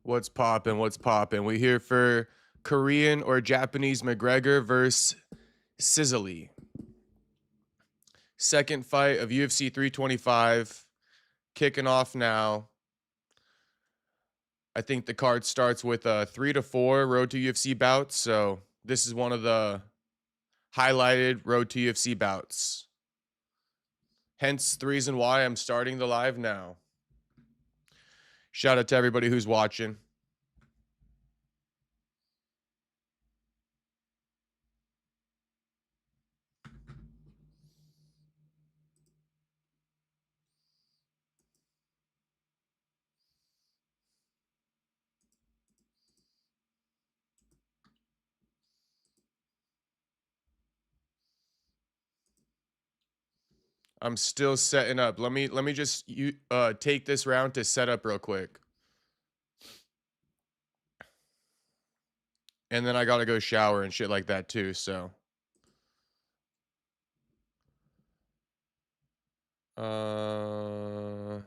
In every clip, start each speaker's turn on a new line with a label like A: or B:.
A: What's poppin'? What's poppin'? We here for Korean or Japanese McGregor versus Sizzly. Second fight of UFC 325. Kicking off now. I think the card starts with a 3 to 4 Road to UFC bouts. So this is one of the highlighted Road to UFC bouts. Hence the reason why I'm starting the live now. Shout out to everybody who's watching. I'm still setting up. Let me just take this round to set up real quick. And then I gotta go shower and shit like that too, so. Uh,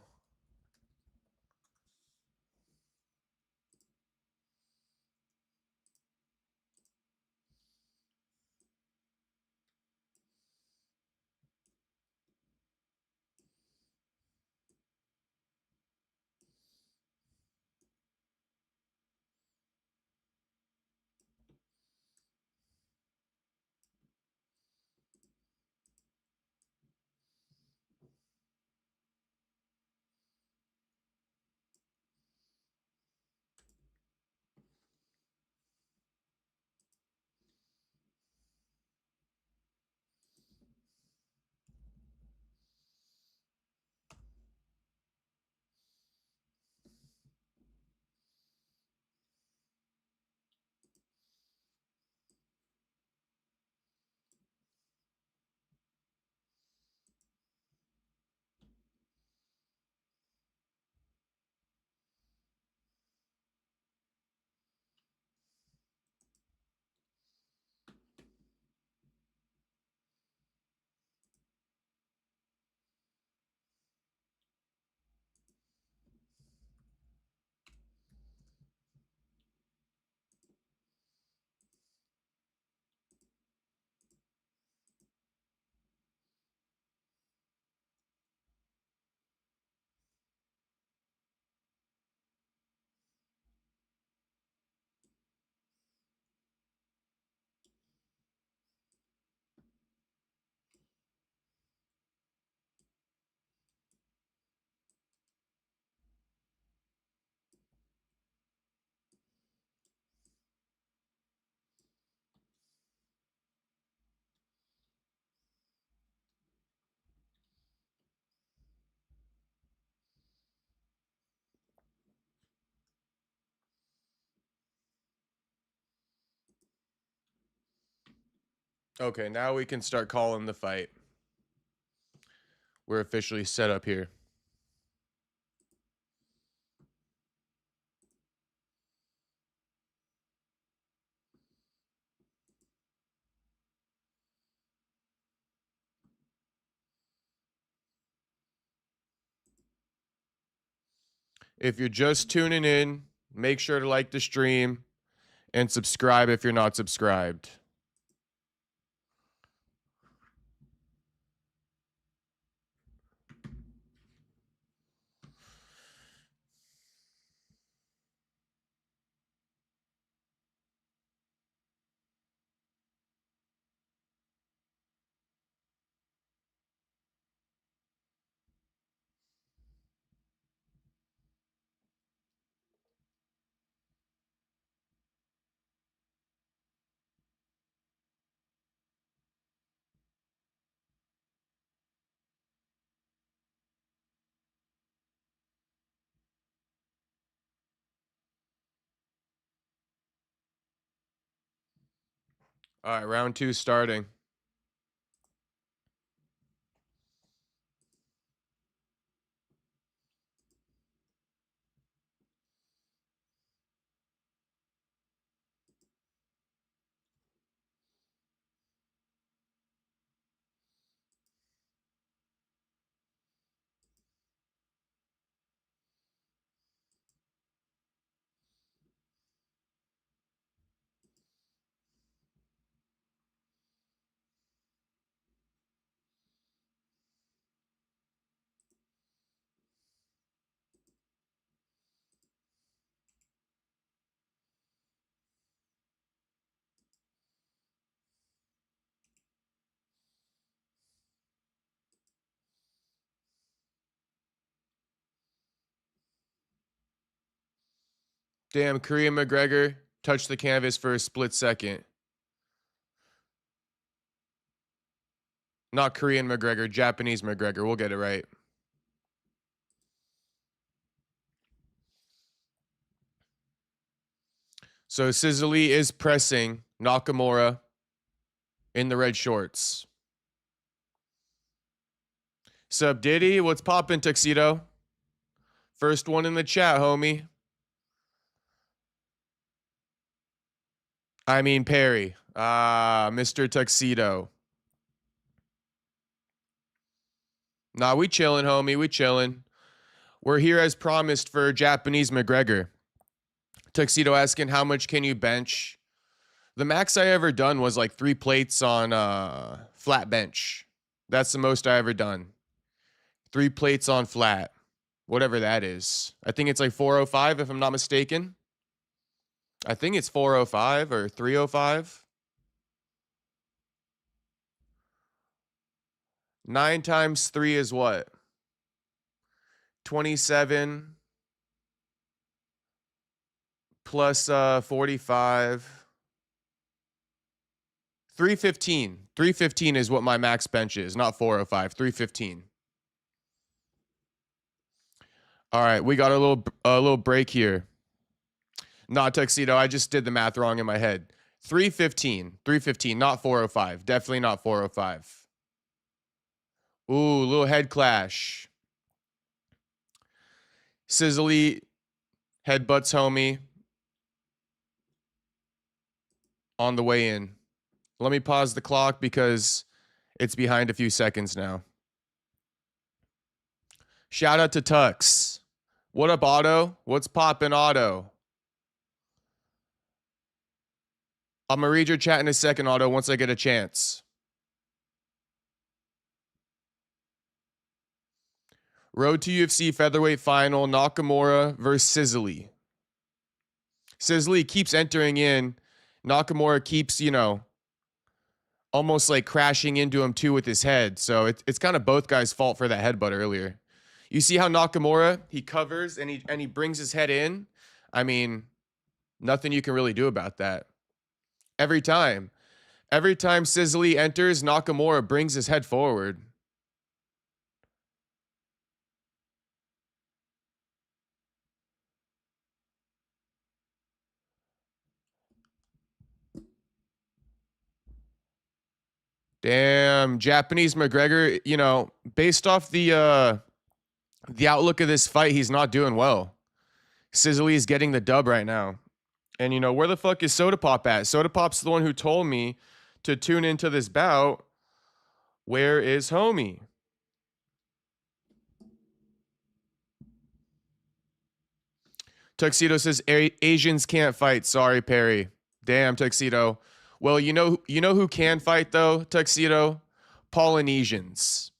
A: okay, now we can start calling the fight. We're officially set up here. If you're just tuning in, make sure to like the stream and subscribe if you're not subscribed. All right, round 2 starting. Damn, Korean McGregor touched the canvas for a split second. Not Korean McGregor, Japanese McGregor. We'll get it right. So Sizzly is pressing Nakamura in the red shorts. Sub Diddy, what's poppin', Tuxedo? First one in the chat, homie. I mean Perry. Mr. Tuxedo. Nah, we chillin', homie. We chillin'. We're here as promised for Japanese McGregor. Tuxedo asking, how much can you bench? The max I ever done was like 3 plates on flat bench. That's the most I ever done. 3 plates on flat. Whatever that is. I think it's like 405 if I'm not mistaken. I think it's 405 or 305. 9 times 3 is what? 27 plus 45. 315. 315 is what my max bench is, not 405. 315. All right, we got a little break here. Not Tuxedo. I just did the math wrong in my head. 315. 315, not 405. Definitely not 405. Ooh, little head clash. Sizzly headbutts homie on the way in. Let me pause the clock because it's behind a few seconds now. Shout out to Tux. What up, Otto? What's poppin', Otto? I'm going to read your chat in a second, Otto, once I get a chance. Road to UFC featherweight final, Nakamura versus Sizzly. Sizzly keeps entering in. Nakamura keeps, you know, almost like crashing into him too with his head. So it's kind of both guys' fault for that headbutt earlier. You see how Nakamura, he covers and he brings his head in? I mean, nothing you can really do about that. Every time Sizzly enters, Nakamura brings his head forward. Damn, Japanese McGregor, you know, based off the outlook of this fight, he's not doing well. Sizzly is getting the dub right now. And, you know, where the fuck is Soda Pop at? Soda Pop's the one who told me to tune into this bout. Where is homie? Tuxedo says Asians can't fight. Sorry, Perry. Damn, Tuxedo. Well, you know who can fight though, Tuxedo? Polynesians.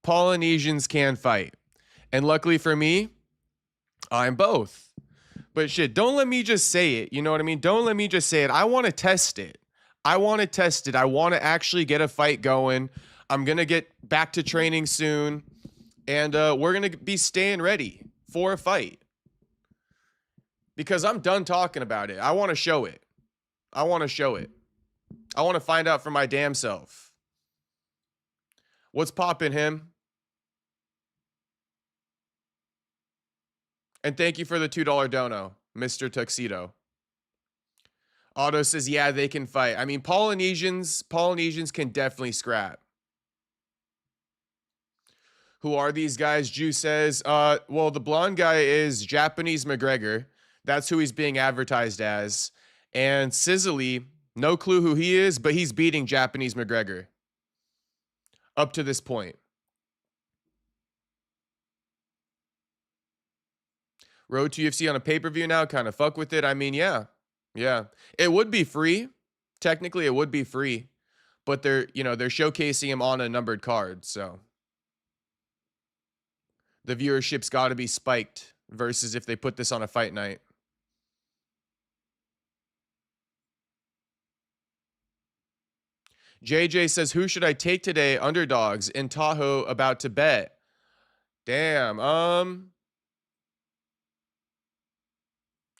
A: Polynesians can fight. And luckily for me, I'm both. But shit, don't let me just say it. You know what I mean? Don't let me just say it. I want to test it. I want to test it. I want to actually get a fight going. I'm going to get back to training soon. And we're going to be staying ready for a fight. Because I'm done talking about it. I want to show it. I want to show it. I want to find out for my damn self. What's poppin' him? And thank you for the $2 dono, Mr. Tuxedo. Otto says, yeah, they can fight. I mean, Polynesians can definitely scrap. Who are these guys? Ju says, well, the blonde guy is Japanese McGregor. That's who he's being advertised as. And Sizzly, no clue who he is, but he's beating Japanese McGregor up to this point. Road to UFC on a pay-per-view now, kind of fuck with it. I mean, yeah. It would be free. Technically, it would be free. But they're showcasing him on a numbered card, so the viewership's got to be spiked versus if they put this on a fight night. JJ says, who should I take today? Underdogs in Tahoe about to bet. Damn.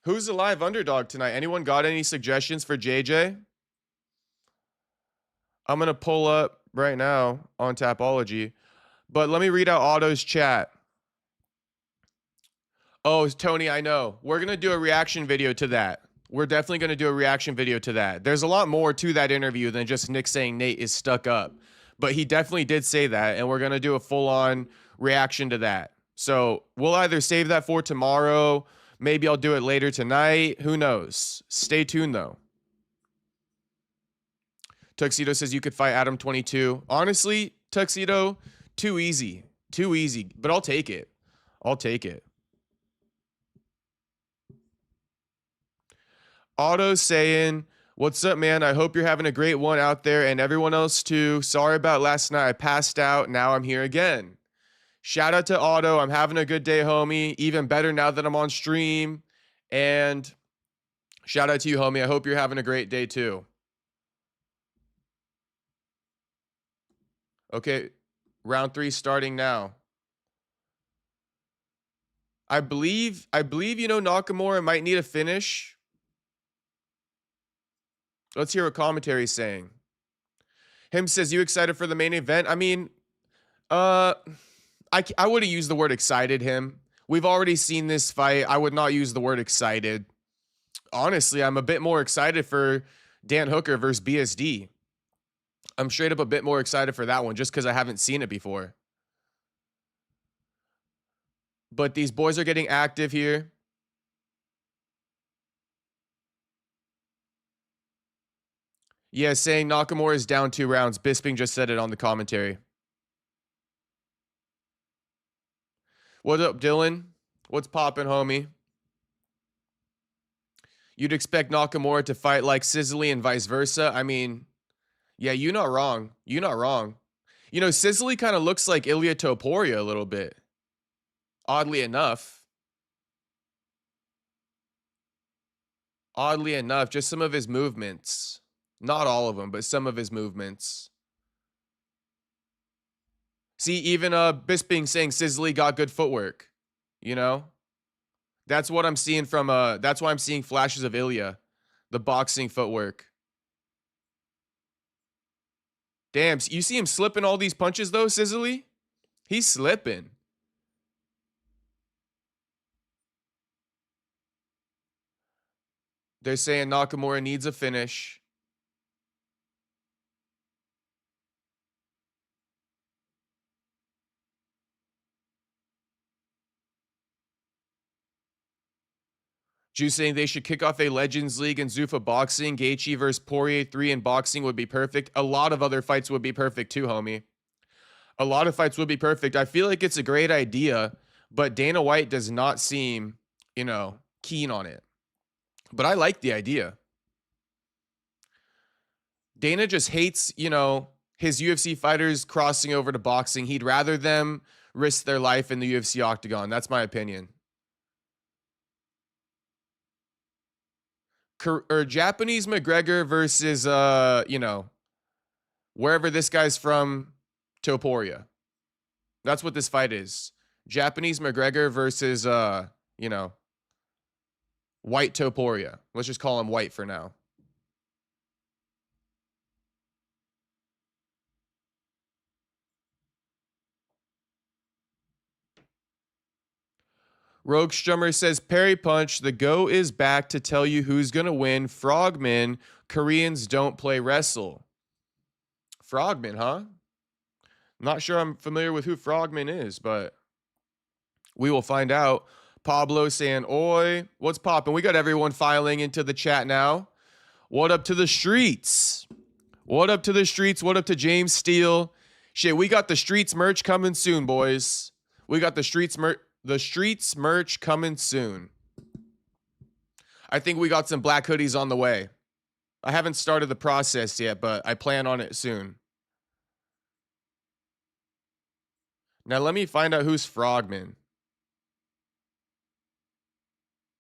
A: Who's the live underdog tonight? Anyone got any suggestions for JJ? I'm going to pull up right now on Tapology. But let me read out Otto's chat. Oh, Tony, I know. We're going to do a reaction video to that. We're definitely going to do a reaction video to that. There's a lot more to that interview than just Nick saying Nate is stuck up. But he definitely did say that, and we're going to do a full-on reaction to that. So we'll either save that for tomorrow. Maybe I'll do it later tonight. Who knows? Stay tuned, though. Tuxedo says you could fight Adam 22. Honestly, Tuxedo, too easy. Too easy. But I'll take it. I'll take it. Otto saying, what's up, man? I hope you're having a great one out there and everyone else too. Sorry about last night. I passed out. Now I'm here again. Shout out to Otto. I'm having a good day, homie. Even better now that I'm on stream. And shout out to you, homie. I hope you're having a great day too. Okay, round 3 starting now. I believe Nakamura might need a finish. Let's hear what commentary is saying. Him says, you excited for the main event? I mean, I wouldn't use the word excited, him. We've already seen this fight. I would not use the word excited. Honestly, I'm a bit more excited for Dan Hooker versus BSD. I'm straight up a bit more excited for that one just because I haven't seen it before. But these boys are getting active here. Yeah, saying Nakamura is down 2 rounds. Bisping just said it on the commentary. What up, Dylan? What's poppin', homie? You'd expect Nakamura to fight like Sizzly and vice versa. I mean, yeah, you're not wrong. You're not wrong. You know, Sizzly kind of looks like Ilia Topuria a little bit. Oddly enough. Oddly enough, just some of his movements. Not all of them, but some of his movements. See, even Bisping saying Sizzly got good footwork. You know? That's what I'm seeing from that's why I'm seeing flashes of Ilya. The boxing footwork. Damn, you see him slipping all these punches though, Sizzly? He's slipping. They're saying Nakamura needs a finish. Juice saying they should kick off a Legends League in Zuffa boxing. Gaethje versus Poirier 3 in boxing would be perfect. A lot of other fights would be perfect too, homie. A lot of fights would be perfect. I feel like it's a great idea, but Dana White does not seem, keen on it. But I like the idea. Dana just hates, his UFC fighters crossing over to boxing. He'd rather them risk their life in the UFC octagon. That's my opinion. Or Japanese McGregor versus, wherever this guy's from, Topuria. That's what this fight is. Japanese McGregor versus, White Topuria. Let's just call him White for now. Rogue Strummer says, Parry Punch, the go is back to tell you who's going to win. Frogman, Koreans don't play wrestle. Frogman, huh? Not sure I'm familiar with who Frogman is, but we will find out. Pablo saying, oi, what's poppin'? We got everyone filing into the chat now. What up to the streets? What up to the streets? What up to James Steele? Shit, we got the streets merch coming soon, boys. We got the streets merch coming soon. I think we got some black hoodies on the way. I haven't started the process yet, but I plan on it soon. Now let me find out who's Frogman.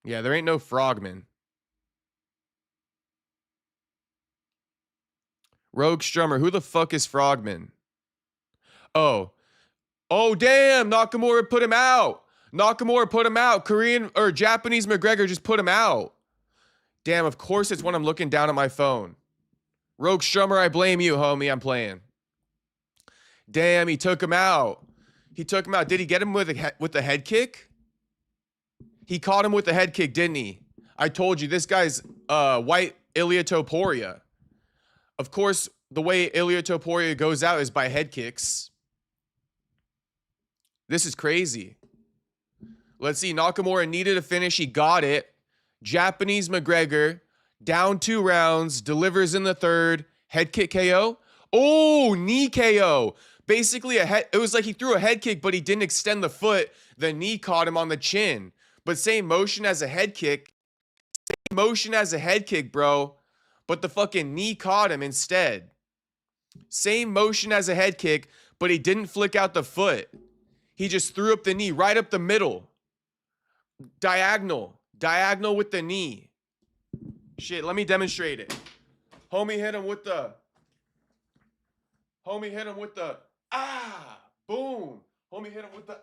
A: Yeah, there ain't no Frogman. Rogue Strummer, who the fuck is Frogman? Oh, damn, Nakamura put him out. Nakamura put him out. Korean or Japanese McGregor just put him out. Damn, of course it's when I'm looking down at my phone. Rogue Strummer, I blame you, homie. I'm playing. Damn, he took him out. He took him out. Did he get him with a head kick? He caught him with a head kick, didn't he? I told you, this guy's white Ilia Topuria. Of course, the way Ilia Topuria goes out is by head kicks. This is crazy. Let's see. Nakamura needed a finish. He got it. Japanese McGregor, down 2 rounds, delivers in the 3rd. Head kick KO. Oh, knee KO. Basically, it was like he threw a head kick, but he didn't extend the foot. The knee caught him on the chin. But same motion as a head kick. Same motion as a head kick, bro. But the fucking knee caught him instead. Same motion as a head kick, but he didn't flick out the foot. He just threw up the knee right up the middle. Diagonal with the knee. Shit, let me demonstrate it. Homie hit him with the boom. Homie hit him with the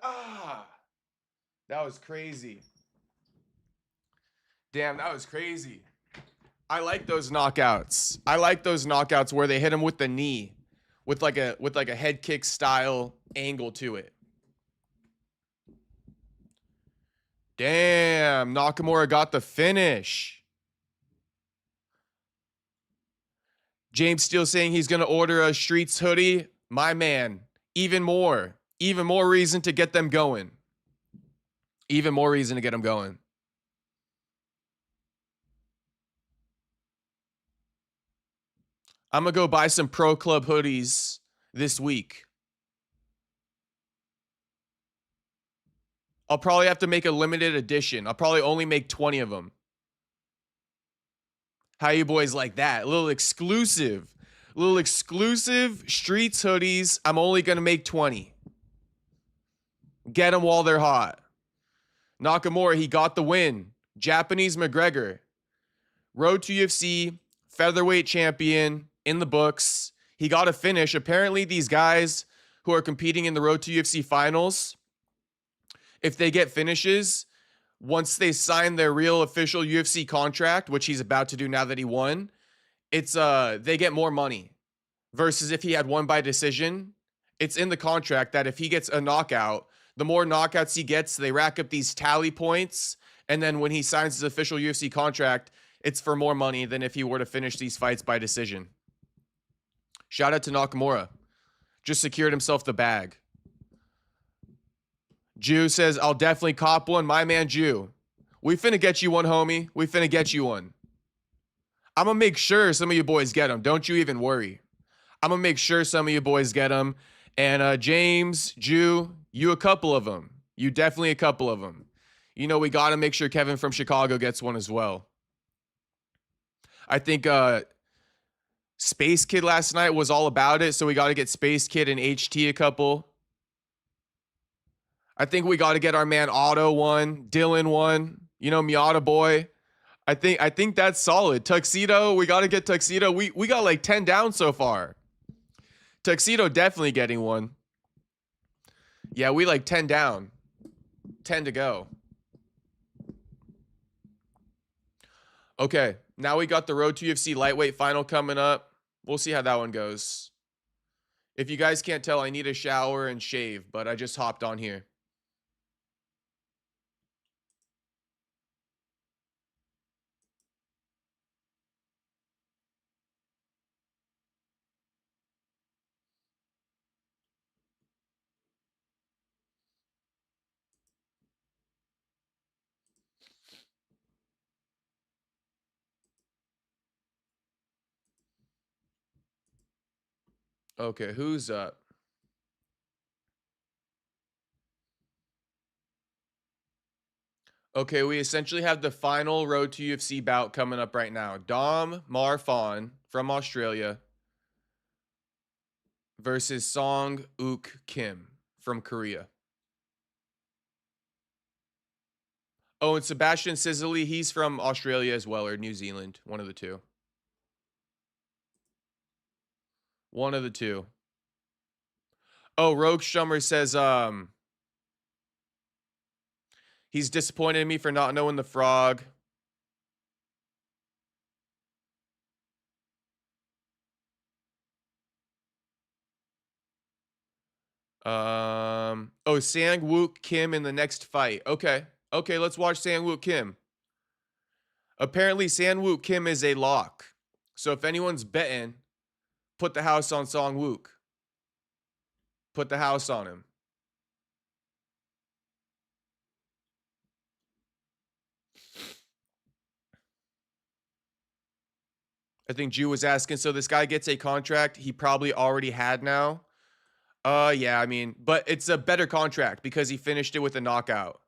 A: That was crazy. Damn, that was crazy. I like those knockouts. I like those knockouts where they hit him with the knee with like a head kick style angle to it. Damn, Nakamura got the finish. James Steele saying he's going to order a Streets hoodie. My man, even more reason to get them going. Even more reason to get them going. I'm going to go buy some Pro Club hoodies this week. I'll probably have to make a limited edition. I'll probably only make 20 of them. How you boys like that? A little exclusive Streets hoodies. I'm only going to make 20. Get them while they're hot. Nakamura, he got the win. Japanese McGregor. Road to UFC, featherweight champion in the books. He got a finish. Apparently, these guys who are competing in the Road to UFC finals, if they get finishes, once they sign their real official UFC contract, which he's about to do now that he won, it's they get more money. Versus if he had won by decision, it's in the contract that if he gets a knockout, the more knockouts he gets, they rack up these tally points. And then when he signs his official UFC contract, it's for more money than if he were to finish these fights by decision. Shout out to Nakamura. Just secured himself the bag. Jew says, I'll definitely cop one. My man, Jew. We finna get you one, homie. We finna get you one. I'm gonna make sure some of you boys get them. Don't you even worry. I'm gonna make sure some of you boys get them. And James, Jew, you a couple of them. You definitely a couple of them. You know, we gotta make sure Kevin from Chicago gets one as well. I think Space Kid last night was all about it, so we gotta get Space Kid and HT a couple. I think we got to get our man Otto one, Dylan one, you know, Miata boy. I think that's solid. Tuxedo, we got to get Tuxedo. We got like 10 down so far. Tuxedo definitely getting one. Yeah, we like 10 down. 10 to go. Okay, now we got the Road to UFC lightweight final coming up. We'll see how that one goes. If you guys can't tell, I need a shower and shave, but I just hopped on here. Okay, who's up? Okay, we essentially have the final Road to UFC bout coming up right now. Dom Marfan from Australia versus Song Uk Kim from Korea. Oh, and Sebastian Sizzely, he's from Australia as well, or New Zealand. One of the two. One of the two. Oh, Rogue Strummer says, He's disappointed in me for not knowing the frog. Oh, Sang-Wook Kim in the next fight. Okay. Okay, let's watch Sang-Wook Kim. Apparently, Sang-Wook Kim is a lock. So if anyone's betting, put the house on Sang-Wook. Put the house on him. I think Jew was asking, so this guy gets a contract he probably already had now. Yeah, I mean, but it's a better contract because he finished it with a knockout.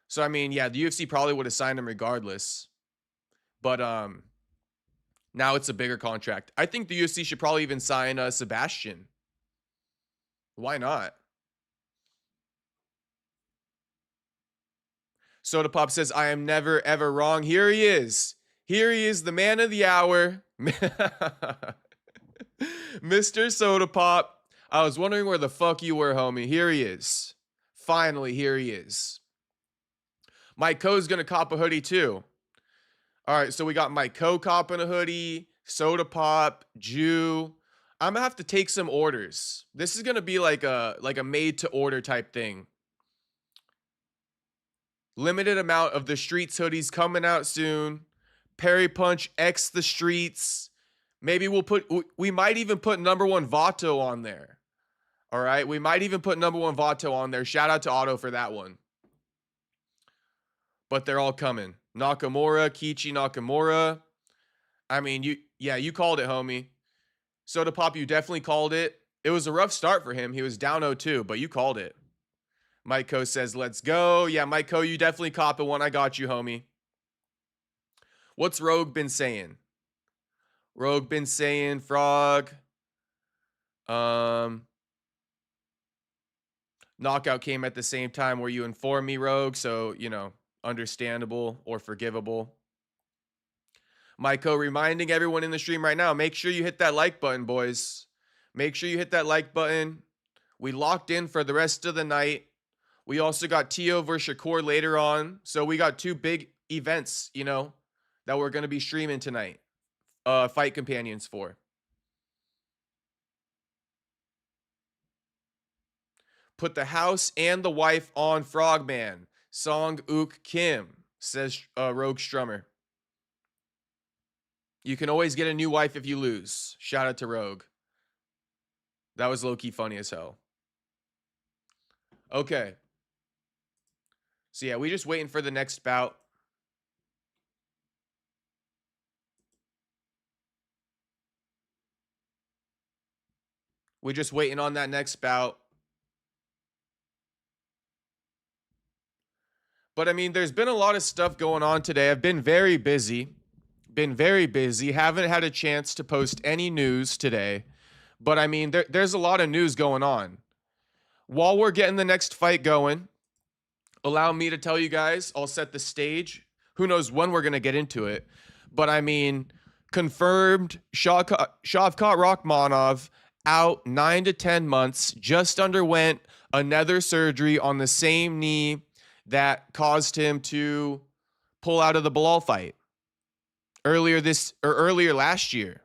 A: So I mean, yeah, the UFC probably would have signed him regardless. But now it's a bigger contract. I think the UFC should probably even sign Sebastian. Why not? Soda Pop says, I am never ever wrong. Here he is. Here he is, the man of the hour. Mr. Soda Pop. I was wondering where the fuck you were, homie. Here he is. Finally, here he is. Mike Co's gonna cop a hoodie too. All right, so we got Mike Co copping a hoodie, Soda Pop, Jew. I'm gonna have to take some orders. This is gonna be like a made to order type thing. Limited amount of the Streets hoodies coming out soon. Perry Punch X the Streets. Maybe we might even put #1 Vato on there. All right, we might even put #1 Vato on there. Shout out to Otto for that one. But they're all coming. Nakamura, Kichi Nakamura. I mean, you called it, homie. Soda Pop, you definitely called it. It was a rough start for him. He was down 0-2, but you called it. Mike Co says, let's go. Yeah, Mike Co, you definitely cop it one. I got you, homie. What's Rogue been saying? Rogue been saying, Frog. Knockout came at the same time where you informed me, Rogue. So, you know, understandable or forgivable. Myco reminding everyone in the stream right now, make sure you hit that like button, boys. Make sure you hit that like button. We locked in for the rest of the night. We also got Tio versus Shakur later on. So we got 2 big events, you know, that we're going to be streaming tonight. Fight companions for. Put the house and the wife on Frogman. Sang-Wook Kim, says Rogue Strummer. You can always get a new wife if you lose. Shout out to Rogue. That was low-key funny as hell. Okay. So yeah, we just waiting for the next bout. We're just waiting on that next bout. But I mean, there's been a lot of stuff going on today. I've been very busy. Haven't had a chance to post any news today. But I mean, there's a lot of news going on. While we're getting the next fight going, allow me to tell you guys, I'll set the stage. Who knows when we're going to get into it. But I mean, confirmed Shavkat Rakhmonov out 9 to 10 months, just underwent another surgery on the same knee that caused him to pull out of the Bilal fight earlier last year.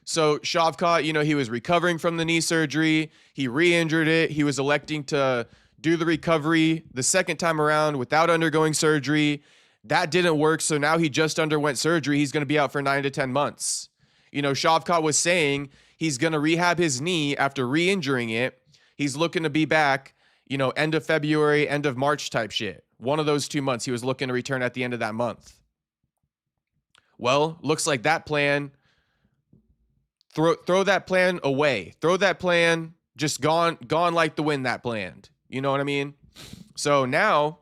A: So Shavkat, you know, he was recovering from the knee surgery. He re-injured it. He was electing to do the recovery the second time around without undergoing surgery. That didn't work. So now he just underwent surgery. He's going to be out for 9 to 10 months. You know, Shavkat was saying he's going to rehab his knee after re-injuring it. He's looking to be back, you know, end of February, end of March type shit. One of those 2 months, he was looking to return at the end of that month. Well, looks like that plan, throw that plan away. Throw that plan, just gone like the wind that planned. You know what I mean? So now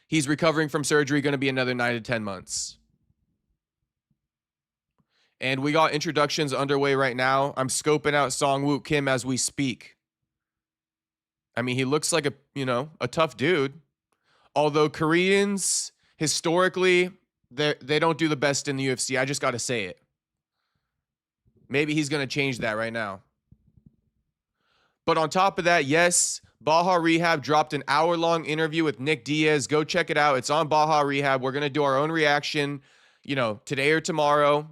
A: he's recovering from surgery, going to be another 9 to 10 months. And we got introductions underway right now. I'm scoping out Sang-Wook Kim as we speak. I mean, he looks like a tough dude. Although Koreans, historically, they don't do the best in the UFC. I just got to say it. Maybe he's going to change that right now. But on top of that, yes, Baja Rehab dropped an hour-long interview with Nick Diaz. Go check it out. It's on Baja Rehab. We're going to do our own reaction, today or tomorrow.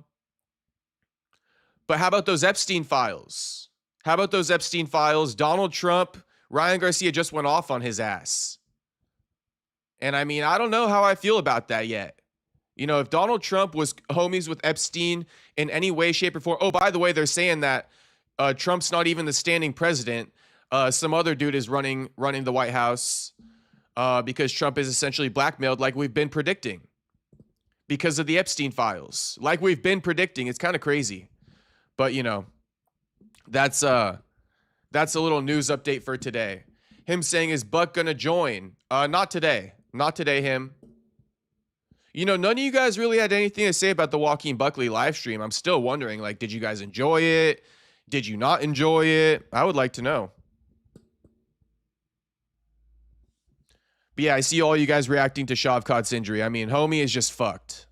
A: But how about those Epstein files? Donald Trump, Ryan Garcia just went off on his ass. And I mean, I don't know how I feel about that yet. If Donald Trump was homies with Epstein in any way, shape, or form. Oh, by the way, they're saying that Trump's not even the standing president. Some other dude is running the White House because Trump is essentially blackmailed, like we've been predicting, because of the Epstein files. Like we've been predicting. It's kind of crazy. But, that's a little news update for today. Him saying, is Buck going to join? Not today. Not today, him. None of you guys really had anything to say about the Joaquin Buckley live stream. I'm still wondering, like, did you guys enjoy it? Did you not enjoy it? I would like to know. But yeah, I see all you guys reacting to Shavkat's injury. I mean, homie is just fucked.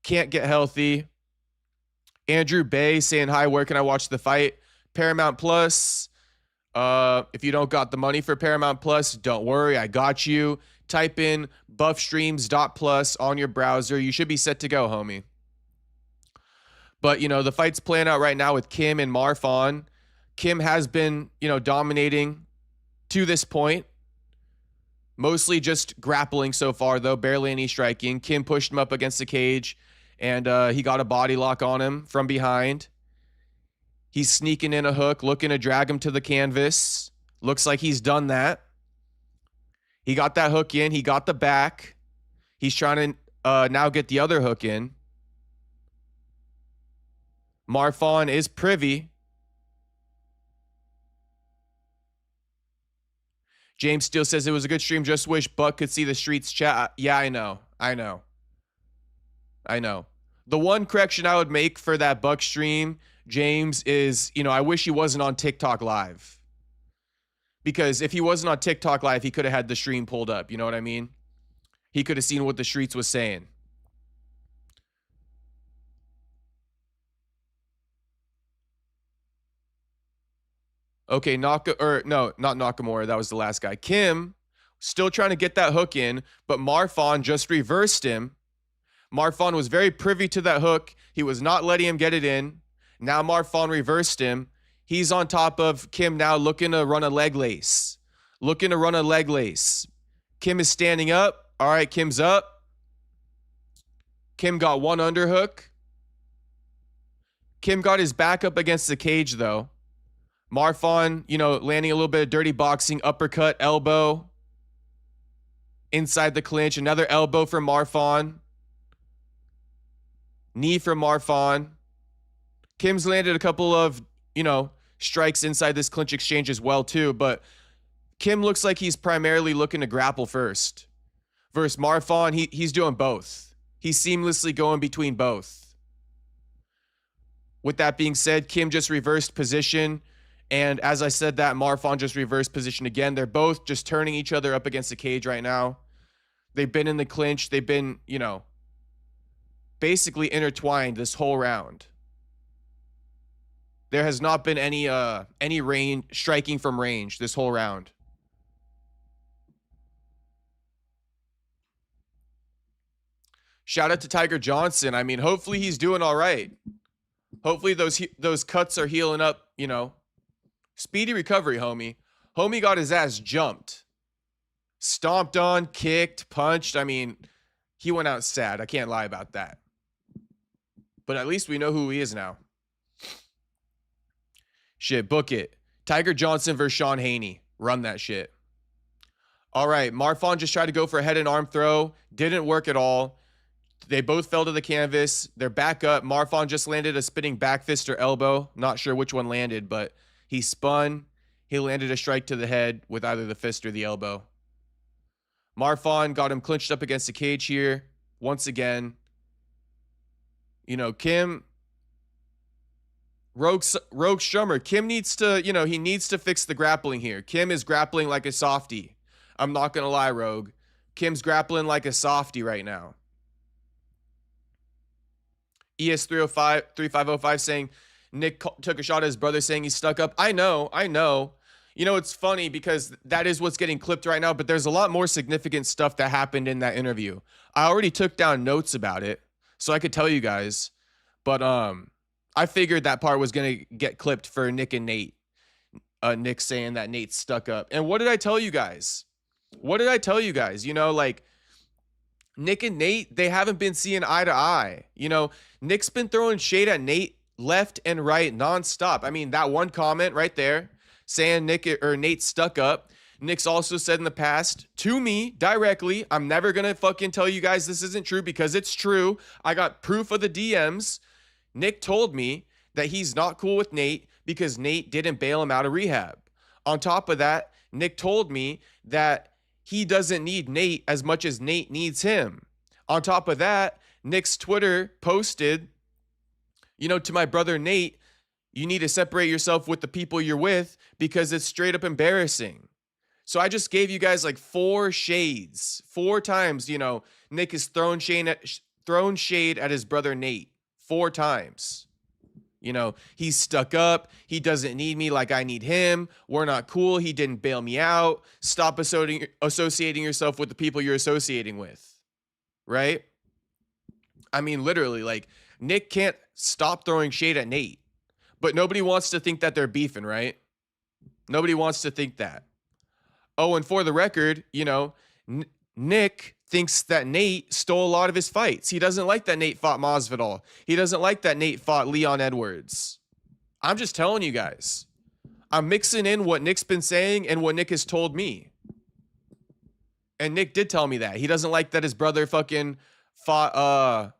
A: Can't get healthy. Andrew Bay saying, hi, where can I watch the fight? Paramount Plus. If you don't got the money for Paramount Plus, don't worry, I got you. Type in buffstreams.plus on your browser. You should be set to go, homie. But, the fight's playing out right now with Kim and Marfan. Kim has been, dominating to this point. Mostly just grappling so far, though. Barely any striking. Kim pushed him up against the cage, and he got a body lock on him from behind. He's sneaking in a hook, looking to drag him to the canvas. Looks like he's done that. He got that hook in. He got the back. He's trying to now get the other hook in. Marfan is privy. James Steele says it was a good stream. Just wish Buck could see the streets chat. Yeah, I know. The one correction I would make for that Buck stream, James, is, I wish he wasn't on TikTok Live. Because if he wasn't on TikTok Live, he could have had the stream pulled up. You know what I mean? He could have seen what the streets was saying. Okay, not Nakamura. That was the last guy. Kim, still trying to get that hook in, but Marfan just reversed him. Marfan was very privy to that hook. He was not letting him get it in. Now Marfan reversed him. He's on top of Kim now, looking to run a leg lace. Kim is standing up. All right, Kim's up. Kim got one underhook. Kim got his back up against the cage, though. Marfan, landing a little bit of dirty boxing, uppercut, elbow. Inside the clinch, another elbow from Marfan. Knee from Marfan. Kim's landed a couple of, strikes inside this clinch exchange as well, too. But Kim looks like he's primarily looking to grapple first. Versus Marfan, he's doing both. He's seamlessly going between both. With that being said, Kim just reversed position. And as I said that, Marfan just reversed position again. They're both just turning each other up against the cage right now. They've been in the clinch. They've been, basically intertwined this whole round. There has not been any range striking from range this whole round. Shout out to Tiger Johnson. I mean, hopefully he's doing all right. Hopefully those cuts are healing up, Speedy recovery, homie. Homie got his ass jumped. Stomped on, kicked, punched. I mean, he went out sad. I can't lie about that. But at least we know who he is now. Shit, book it. Tiger Johnson versus Sean Haney. Run that shit. All right, Marfan just tried to go for a head and arm throw. Didn't work at all. They both fell to the canvas. They're back up. Marfan just landed a spinning back fist or elbow. Not sure which one landed, but he spun. He landed a strike to the head with either the fist or the elbow. Marfan got him clinched up against the cage here. Once again, Kim, Rogue Strummer, Kim needs to, he needs to fix the grappling here. Kim is grappling like a softie. I'm not going to lie, Rogue. Kim's grappling like a softie right now. ES305 3505 saying, Nick took a shot at his brother saying he's stuck up. I know. You know, it's funny because that is what's getting clipped right now, but there's a lot more significant stuff that happened in that interview. I already took down notes about it, so I could tell you guys. But I figured that part was going to get clipped for Nick and Nate. Nick saying that Nate's stuck up. And what did I tell you guys? You know, like, Nick and Nate, they haven't been seeing eye to eye. You know, Nick's been throwing shade at Nate left and right nonstop. I mean, that one comment right there saying Nate's stuck up. Nick's also said in the past to me directly, I'm never going to fucking tell you guys this isn't true because it's true. I got proof of the DMs. Nick told me that he's not cool with Nate because Nate didn't bail him out of rehab. On top of that, Nick told me that he doesn't need Nate as much as Nate needs him. On top of that, Nick's Twitter posted, you know, to my brother Nate, you need to separate yourself with the people you're with because it's straight up embarrassing. So I just gave you guys like 4 shades. 4 times, you know, Nick has thrown shade at his brother Nate. 4 times. You know, he's stuck up. He doesn't need me like I need him. We're not cool. He didn't bail me out. Stop associating yourself with the people you're associating with. Right? I mean, literally, like, Nick can't stop throwing shade at Nate. But nobody wants to think that they're beefing, right? Nobody wants to think that. Oh, and for the record, you know, Nick thinks that Nate stole a lot of his fights. He doesn't like that Nate fought Masvidal. He doesn't like that Nate fought Leon Edwards. I'm just telling you guys. I'm mixing in what Nick's been saying and what Nick has told me. And Nick did tell me that. He doesn't like that his brother fucking fought,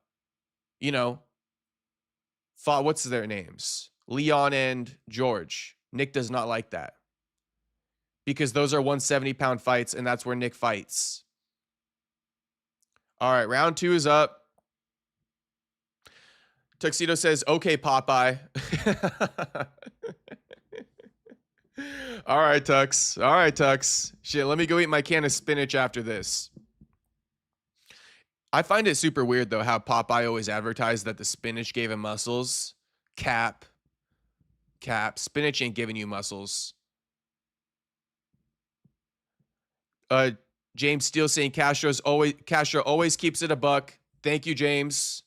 A: what's their names? Leon and George. Nick does not like that. Because those are 170-pound fights, and that's where Nick fights. All right, round 2 is up. Tuxedo says, okay, Popeye. All right, Tux. Shit, let me go eat my can of spinach after this. I find it super weird, though, how Popeye always advertised that the spinach gave him muscles. Cap. Spinach ain't giving you muscles. James Steele saying Castro always keeps it a buck. Thank you, James.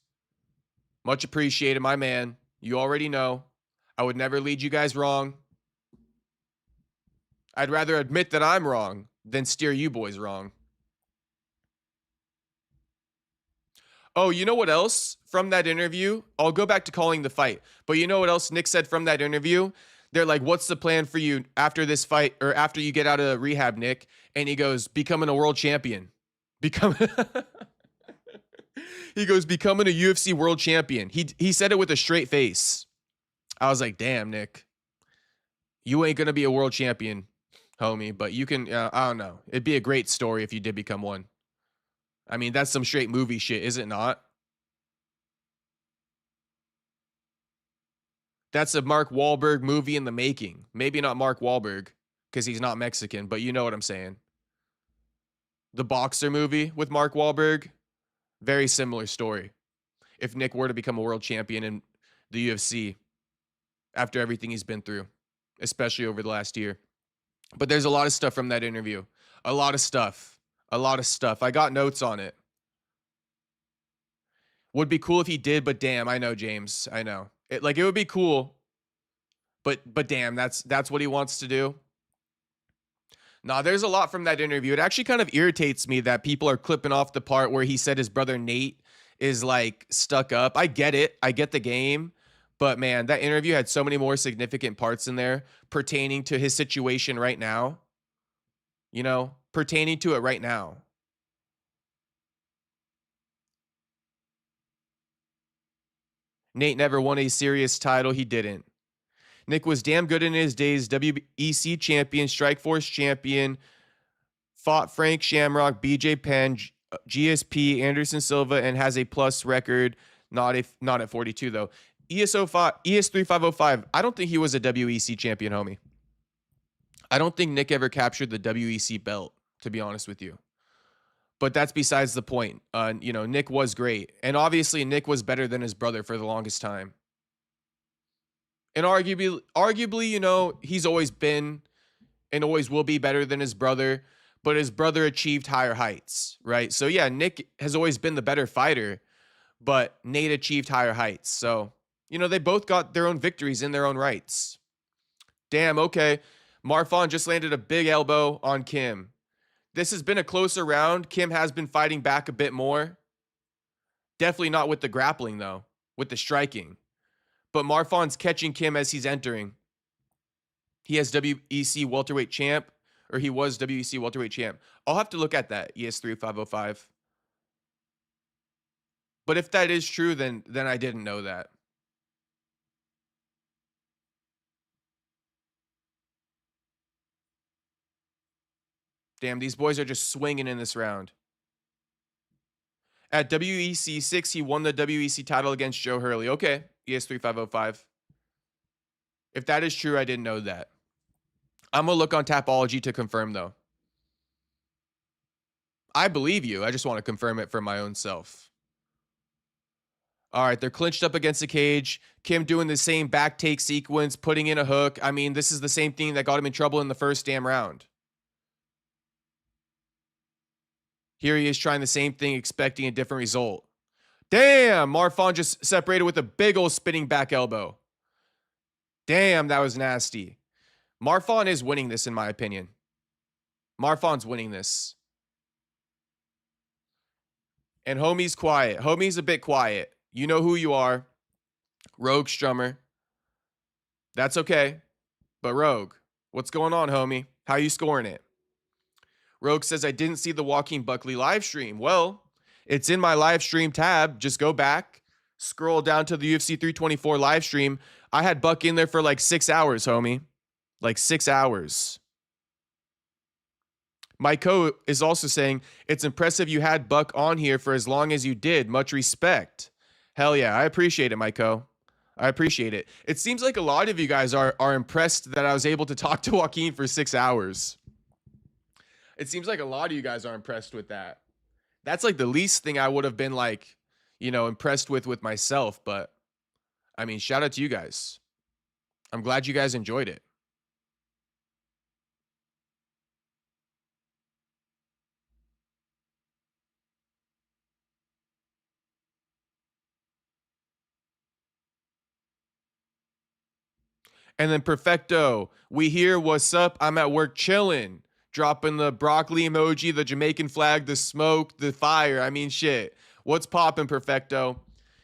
A: Much appreciated, my man. You already know. I would never lead you guys wrong. I'd rather admit that I'm wrong than steer you boys wrong. Oh, you know what else from that interview? I'll go back to calling the fight. But you know what else Nick said from that interview? They're like, what's the plan for you after this fight or after you get out of rehab, Nick? And he goes, becoming a world champion. He goes, becoming a UFC world champion. He said it with a straight face. I was like, damn, Nick. You ain't going to be a world champion, homie. But you can, I don't know. It'd be a great story if you did become one. I mean, that's some straight movie shit, is it not? That's a Mark Wahlberg movie in the making. Maybe not Mark Wahlberg, because he's not Mexican, but you know what I'm saying. The Boxer movie with Mark Wahlberg, very similar story. If Nick were to become a world champion in the UFC after everything he's been through, especially over the last year. But there's a lot of stuff from that interview. A lot of stuff. I got notes on it. Would be cool if he did, but damn, I know, James. I know. It would be cool, but damn, that's what he wants to do. Nah, there's a lot from that interview. It actually kind of irritates me that people are clipping off the part where he said his brother Nate is like stuck up. I get it. I get the game. But man, that interview had so many more significant parts in there pertaining to his situation right now. You know, pertaining to it right now. Nate never won a serious title. He didn't. Nick was damn good in his days. WEC champion, Strikeforce champion, fought Frank Shamrock, BJ Penn, GSP, Anderson Silva, and has a plus record. Not at 42 though. ES3505. I don't think he was a WEC champion, homie. I don't think Nick ever captured the WEC belt, to be honest with you. But that's besides the point. Nick was great. And obviously, Nick was better than his brother for the longest time. And arguably, you know, he's always been and always will be better than his brother, but his brother achieved higher heights, right? So yeah, Nick has always been the better fighter, but Nate achieved higher heights. So, you know, they both got their own victories in their own rights. Damn, okay. Marfan just landed a big elbow on Kim. This has been a closer round. Kim has been fighting back a bit more. Definitely not with the grappling, though, with the striking. But Marfan's catching Kim as he's entering. He has WEC welterweight champ, or he was WEC welterweight champ. I'll have to look at that, ES3505. But if that is true, then I didn't know that. Damn, these boys are just swinging in this round. At WEC 6, he won the WEC title against Joe Hurley. Okay, ES3505. If that is true, I didn't know that. I'm going to look on Tapology to confirm, though. I believe you. I just want to confirm it for my own self. All right, they're clinched up against the cage. Kim doing the same back take sequence, putting in a hook. I mean, this is the same thing that got him in trouble in the first damn round. Here he is trying the same thing, expecting a different result. Damn, Marfan just separated with a big old spinning back elbow. Damn, that was nasty. Marfan is winning this, in my opinion. Marfan's winning this. And homie's quiet. Homie's a bit quiet. You know who you are. Rogue Strummer. That's okay. But Rogue, what's going on, homie? How you scoring it? Rogue says, I didn't see the Joaquin Buckley live stream. Well, it's in my live stream tab. Just go back, scroll down to the UFC 324 live stream. I had Buck in there for like 6 hours, homie. Like 6 hours. Myko is also saying, it's impressive you had Buck on here for as long as you did. Much respect. Hell yeah, I appreciate it, Myko. I appreciate it. It seems like a lot of you guys are impressed that I was able to talk to Joaquin for 6 hours. It seems like a lot of you guys are impressed with that. That's like the least thing I would have been like, you know, impressed with myself. But I mean, shout out to you guys. I'm glad you guys enjoyed it. And then Perfecto, we hear what's up. I'm at work chilling. Dropping the broccoli emoji, the Jamaican flag, the smoke, the fire. I mean, shit. What's poppin', Perfecto?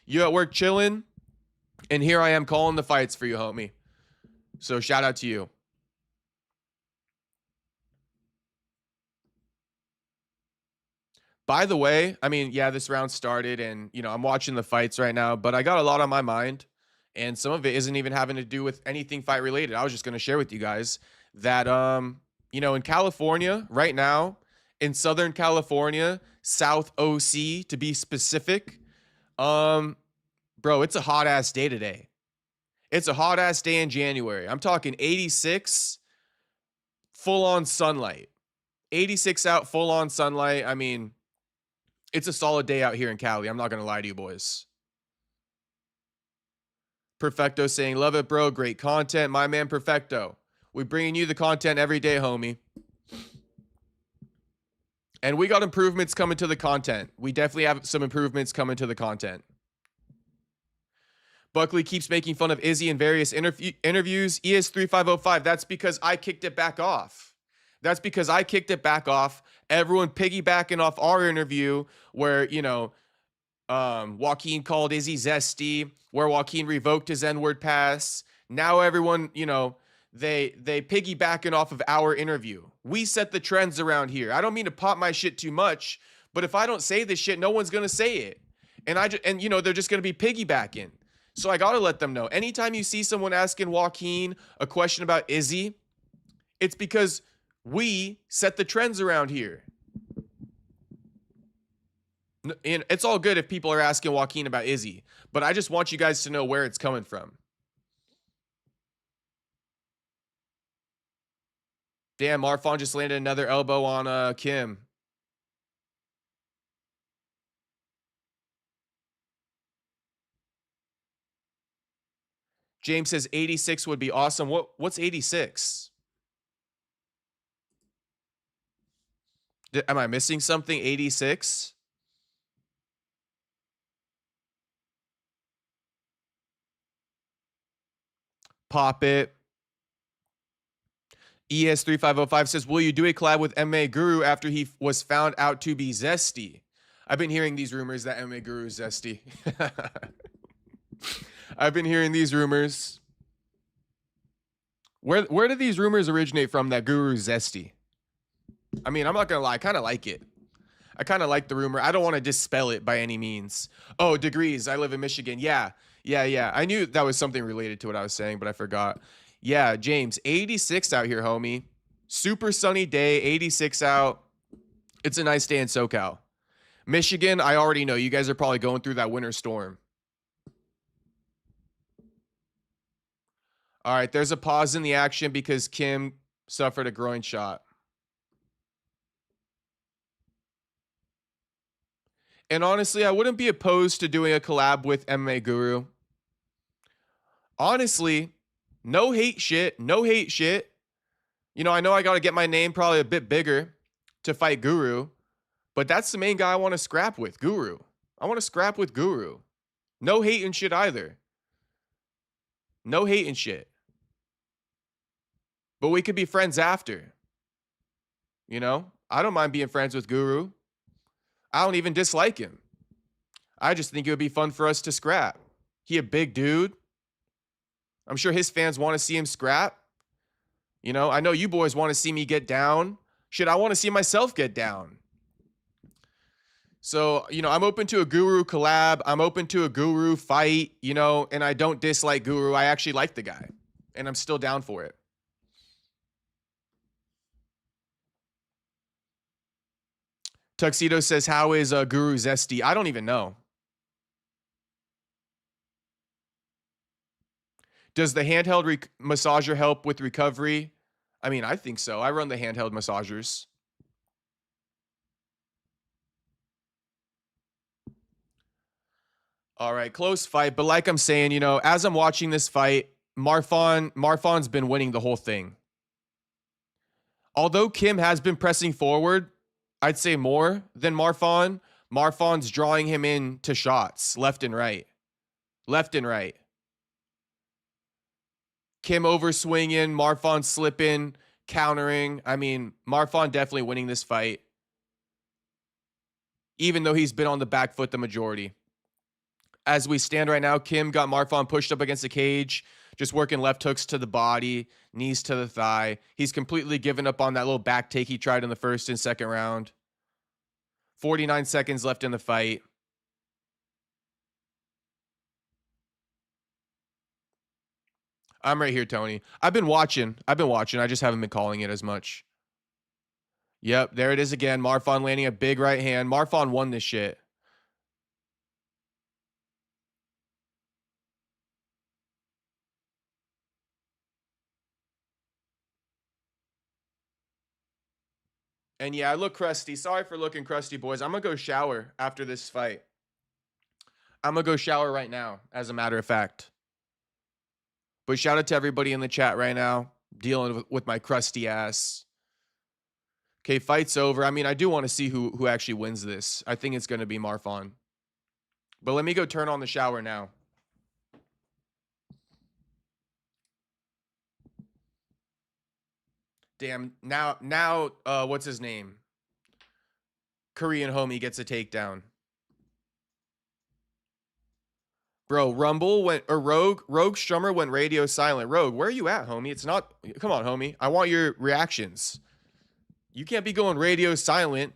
A: You at work chilling? And here I am calling the fights for you, homie. So shout out to you. By the way, I mean, yeah, this round started and, you know, I'm watching the fights right now, but I got a lot on my mind. And some of it isn't even having to do with anything fight related. I was just going to share with you guys that, you know, in California right now, in Southern California, South OC to be specific, bro, it's a hot ass day today. It's a hot ass day in January. I'm talking 86, full on sunlight. 86 out, full on sunlight. I mean, it's a solid day out here in Cali. I'm not going to lie to you boys. Perfecto saying, love it, bro. Great content. My man, Perfecto. We bringing you the content every day, homie. And we got improvements coming to the content. We definitely have some improvements coming to the content. Buckley keeps making fun of Izzy in various interviews. ES3505, that's because I kicked it back off. That's because I kicked it back off. Everyone piggybacking off our interview where, you know, Joaquin called Izzy zesty, where Joaquin revoked his N-word pass. Now everyone, you know, they piggybacking off of our interview. We set the trends around here. I don't mean to pop my shit too much, but if I don't say this shit, no one's gonna say it. And you know, they're just gonna be piggybacking. So I gotta let them know. Anytime you see someone asking Joaquin a question about Izzy, it's because we set the trends around here. And it's all good if people are asking Joaquin about Izzy, but I just want you guys to know where it's coming from. Damn, Marfan just landed another elbow on Kim. James says 86 would be awesome. What's 86? Am I missing something? 86? Pop it. ES3505 says, will you do a collab with MMA Guru after he was found out to be zesty? I've been hearing these rumors that MMA Guru is zesty. I've been hearing these rumors. Where do these rumors originate from that Guru is zesty? I mean, I'm not going to lie. I kind of like it. I kind of like the rumor. I don't want to dispel it by any means. Oh, degrees. I live in Michigan. Yeah. I knew that was something related to what I was saying, but I forgot. Yeah, James, 86 out here, homie. Super sunny day, 86 out. It's a nice day in SoCal. Michigan, I already know. You guys are probably going through that winter storm. All right, there's a pause in the action because Kim suffered a groin shot. And honestly, I wouldn't be opposed to doing a collab with MMA Guru. Honestly, no hate shit. No hate shit. You know I got to get my name probably a bit bigger to fight Guru. But that's the main guy I want to scrap with, Guru. I want to scrap with Guru. No hate and shit either. No hate and shit. But we could be friends after. You know? I don't mind being friends with Guru. I don't even dislike him. I just think it would be fun for us to scrap. He a big dude. I'm sure his fans want to see him scrap. You know, I know you boys want to see me get down. Shit, I want to see myself get down. So, you know, I'm open to a Guru collab. I'm open to a Guru fight, you know, and I don't dislike Guru. I actually like the guy, and I'm still down for it. Tuxedo says, how is Guru zesty? I don't even know. Does the handheld massager help with recovery? I mean, I think so. I run the handheld massagers. All right, close fight. But like I'm saying, you know, as I'm watching this fight, Marfon's been winning the whole thing. Although Kim has been pressing forward, I'd say more than Marfon. Marfon's drawing him into shots left and right. Left and right. Kim over swinging, Marfon slipping, countering. I mean, Marfon definitely winning this fight, even though he's been on the back foot the majority. As we stand right now, Kim got Marfon pushed up against the cage, just working left hooks to the body, knees to the thigh. He's completely given up on that little back take he tried in the first and second round. 49 seconds left in the fight. I'm right here, Tony. I've been watching. I just haven't been calling it as much. Yep, there it is again. Marfon landing a big right hand. Marfon won this shit. And yeah, I look crusty. Sorry for looking crusty, boys. I'm going to go shower after this fight. I'm going to go shower right now, as a matter of fact. But shout out to everybody in the chat right now, dealing with my crusty ass. Okay, fight's over. I mean, I do want to see who actually wins this. I think it's going to be Marfon. But let me go turn on the shower now. Damn, now, what's his name? Korean homie gets a takedown. Bro, Rumble went, or Rogue Strummer went radio silent. Rogue, where are you at, homie? It's not, come on, homie. I want your reactions. You can't be going radio silent.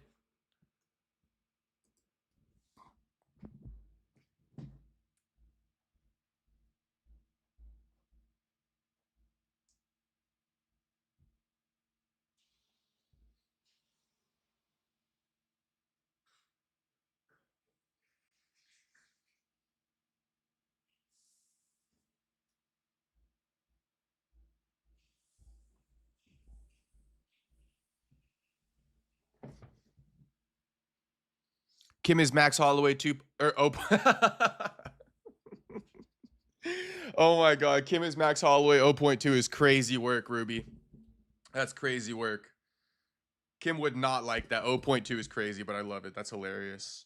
A: Kim is Max Holloway 2, or oh. Oh my God. Kim is Max Holloway 0.2 is crazy work, Ruby. That's crazy work. Kim would not like that. 0.2 is crazy, but I love it. That's hilarious.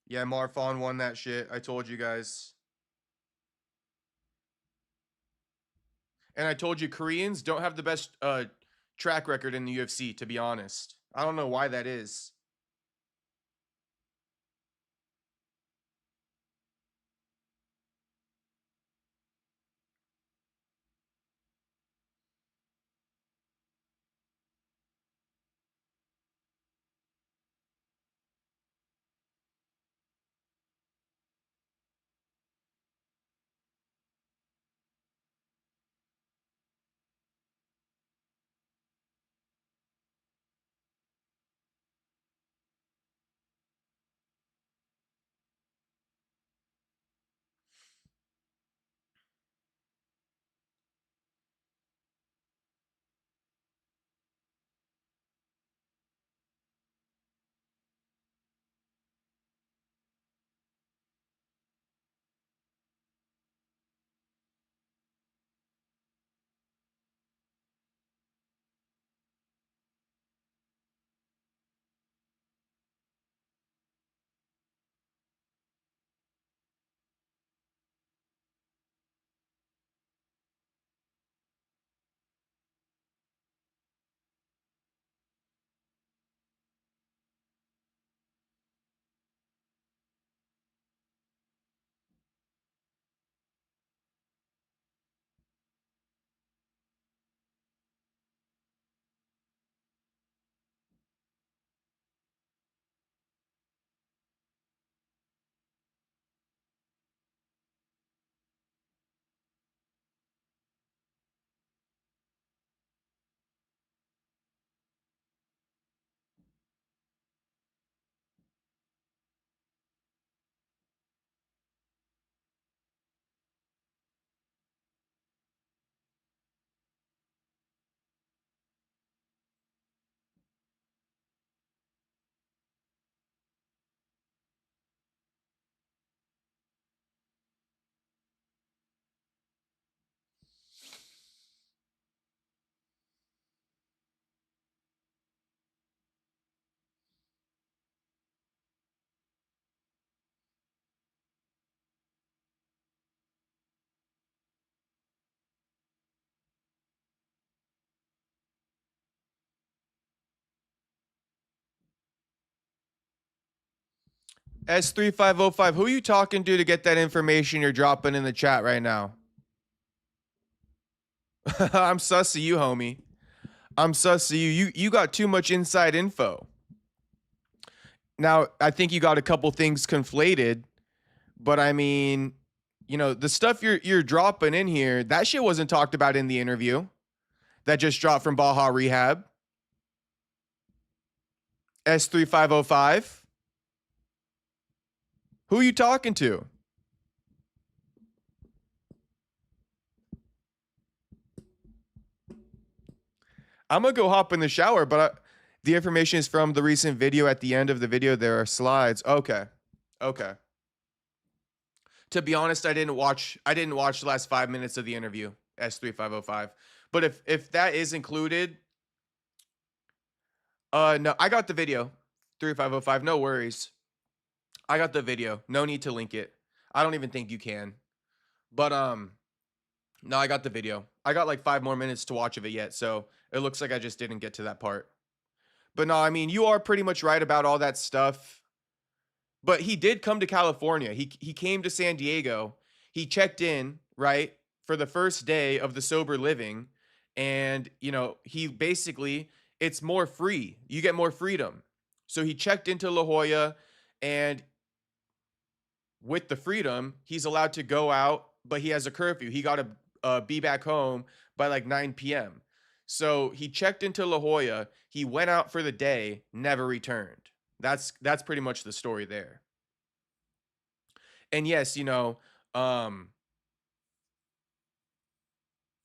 A: Yeah, Marfon won that shit. I told you guys. And I told you Koreans don't have the best track record in the UFC, to be honest. I don't know why that is. S3505, who are you talking to get that information you're dropping in the chat right now? I'm sus of you, homie. I'm sus of you. You got too much inside info. Now, I think you got a couple things conflated, but I mean, the stuff you're dropping in here, that shit wasn't talked about in the interview that just dropped from Baja Rehab. S3505. Who are you talking to? I'm going to go hop in the shower, but the information is from the recent video. At the end of the video, there are slides. Okay. To be honest, I didn't watch the last 5 minutes of the interview, S3505. But if that is included, no, I got the video. 3505, no worries. I got the video. No need to link it. I don't even think you can. But no, I got the video. I got like 5 more minutes to watch of it yet, so it looks like I just didn't get to that part. But no, I mean, you are pretty much right about all that stuff. But he did come to California. He came to San Diego. He checked in, right, for the first day of the sober living, and he basically, it's more free. You get more freedom. So he checked into La Jolla, And with the freedom, he's allowed to go out, but he has a curfew. He got to be back home by like 9 p.m. So he checked into La Jolla. He went out for the day, never returned. That's pretty much the story there. And yes, um,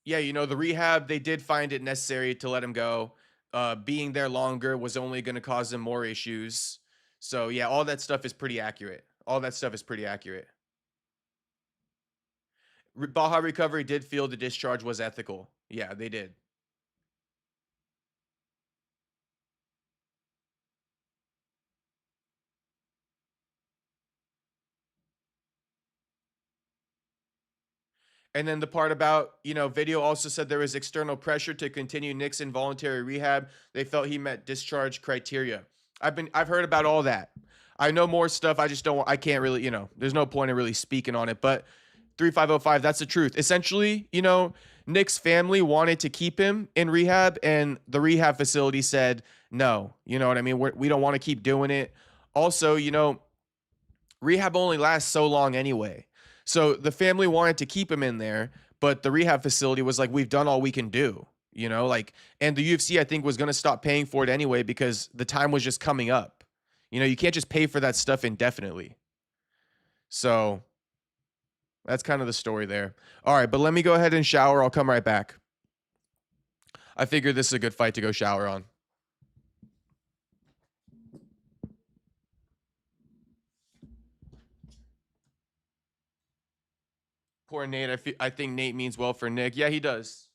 A: yeah, the rehab, they did find it necessary to let him go. Being there longer was only going to cause him more issues. So yeah, all that stuff is pretty accurate. All that stuff is pretty accurate. Baja Recovery did feel the discharge was ethical. Yeah, they did. And then the part about, video also said there was external pressure to continue Nick's involuntary rehab. They felt he met discharge criteria. I've heard about all that. I know more stuff. I just don't I can't really, there's no point in really speaking on it, but 3505, that's the truth. Essentially, Nick's family wanted to keep him in rehab and the rehab facility said, "No." You know what I mean? We don't want to keep doing it. Also, rehab only lasts so long anyway. So the family wanted to keep him in there, but the rehab facility was like, we've done all we can do, like, and the UFC, I think, was going to stop paying for it anyway because the time was just coming up. You can't just pay for that stuff indefinitely. So that's kind of the story there. All right, but let me go ahead and shower. I'll come right back. I figured this is a good fight to go shower on. Poor Nate. I think Nate means well for Nick. Yeah, he does.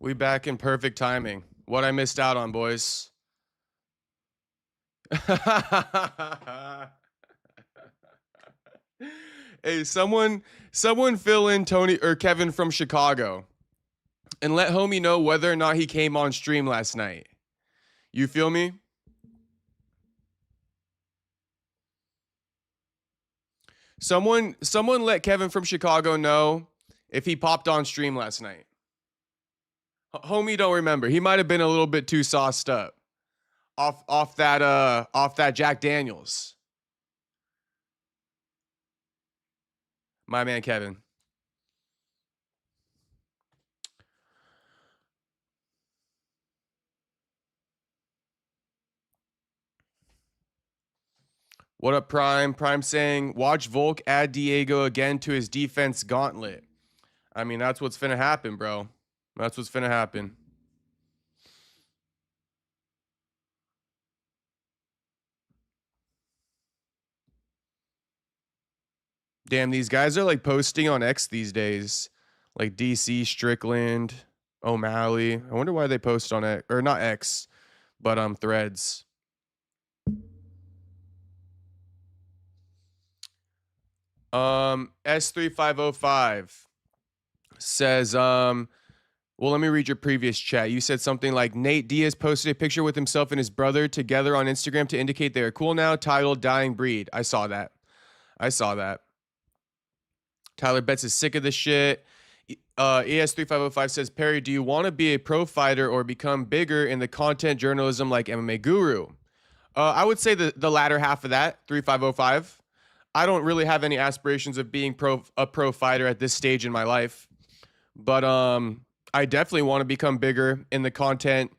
A: We back in perfect timing. What I missed out on, boys. Hey, someone fill in Tony or Kevin from Chicago and let homie know whether or not he came on stream last night. You feel me? Someone let Kevin from Chicago know if he popped on stream last night. Homie don't remember. He might have been a little bit too sauced up off that Jack Daniels. My man Kevin. What up, Prime? Prime saying, watch Volk add Diego again to his defense gauntlet. I mean, that's what's finna happen, bro. That's what's finna happen. Damn, these guys are like posting on X these days. Like DC, Strickland, O'Malley. I wonder why they post on X, or not X, but Threads. S3505 says, well, let me read your previous chat. You said something like Nate Diaz posted a picture with himself and his brother together on Instagram to indicate they are cool now, titled Dying Breed. I saw that. Tyler Betts is sick of this shit. ES3505 says, Perry, do you want to be a pro fighter or become bigger in the content journalism like MMA Guru? I would say the latter half of that, 3505. I don't really have any aspirations of being a pro fighter at this stage in my life. But I definitely want to become bigger in the content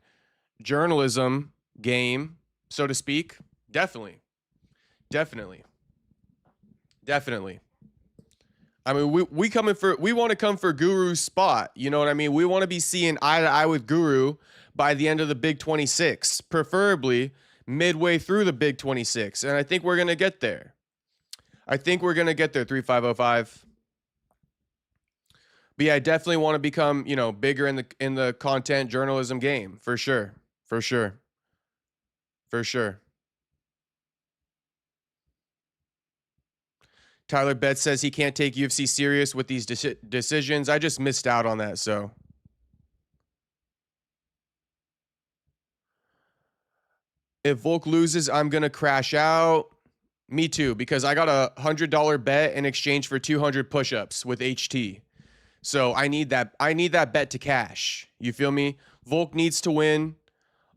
A: journalism game, so to speak. Definitely. I mean, we want to come for Guru's spot. You know what I mean? We want to be seeing eye to eye with Guru by the end of the Big 26, preferably midway through the Big 26. And I think we're going to get there. 3505. But yeah, I definitely want to become, bigger in the content journalism game, for sure. Tyler Betts says he can't take UFC serious with these decisions. I just missed out on that, so. If Volk loses, I'm going to crash out. Me too, because I got a $100 bet in exchange for 200 push-ups with HT. So I need that bet to cash. You feel me? Volk needs to win,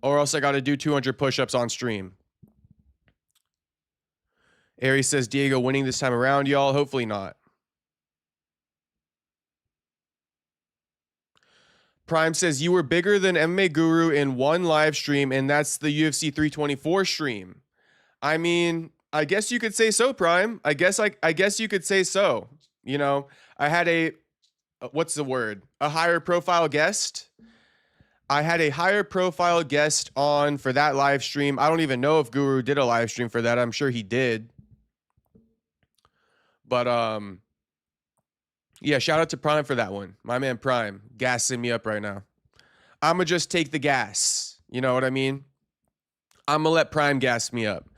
A: or else I got to do 200 push-ups on stream. Aries says Diego winning this time around, y'all. Hopefully not. Prime says you were bigger than MMA Guru in one live stream, and that's the UFC 324 stream. I mean, I guess you could say so, Prime. I guess you could say so. I had a higher profile guest. I had a higher profile guest on for that live stream. I don't even know if Guru did a live stream for that. I'm sure he did. But yeah, shout out to Prime for that one. My man Prime gassing me up right now. I'ma just take the gas. You know what I mean? I'ma let Prime gas me up.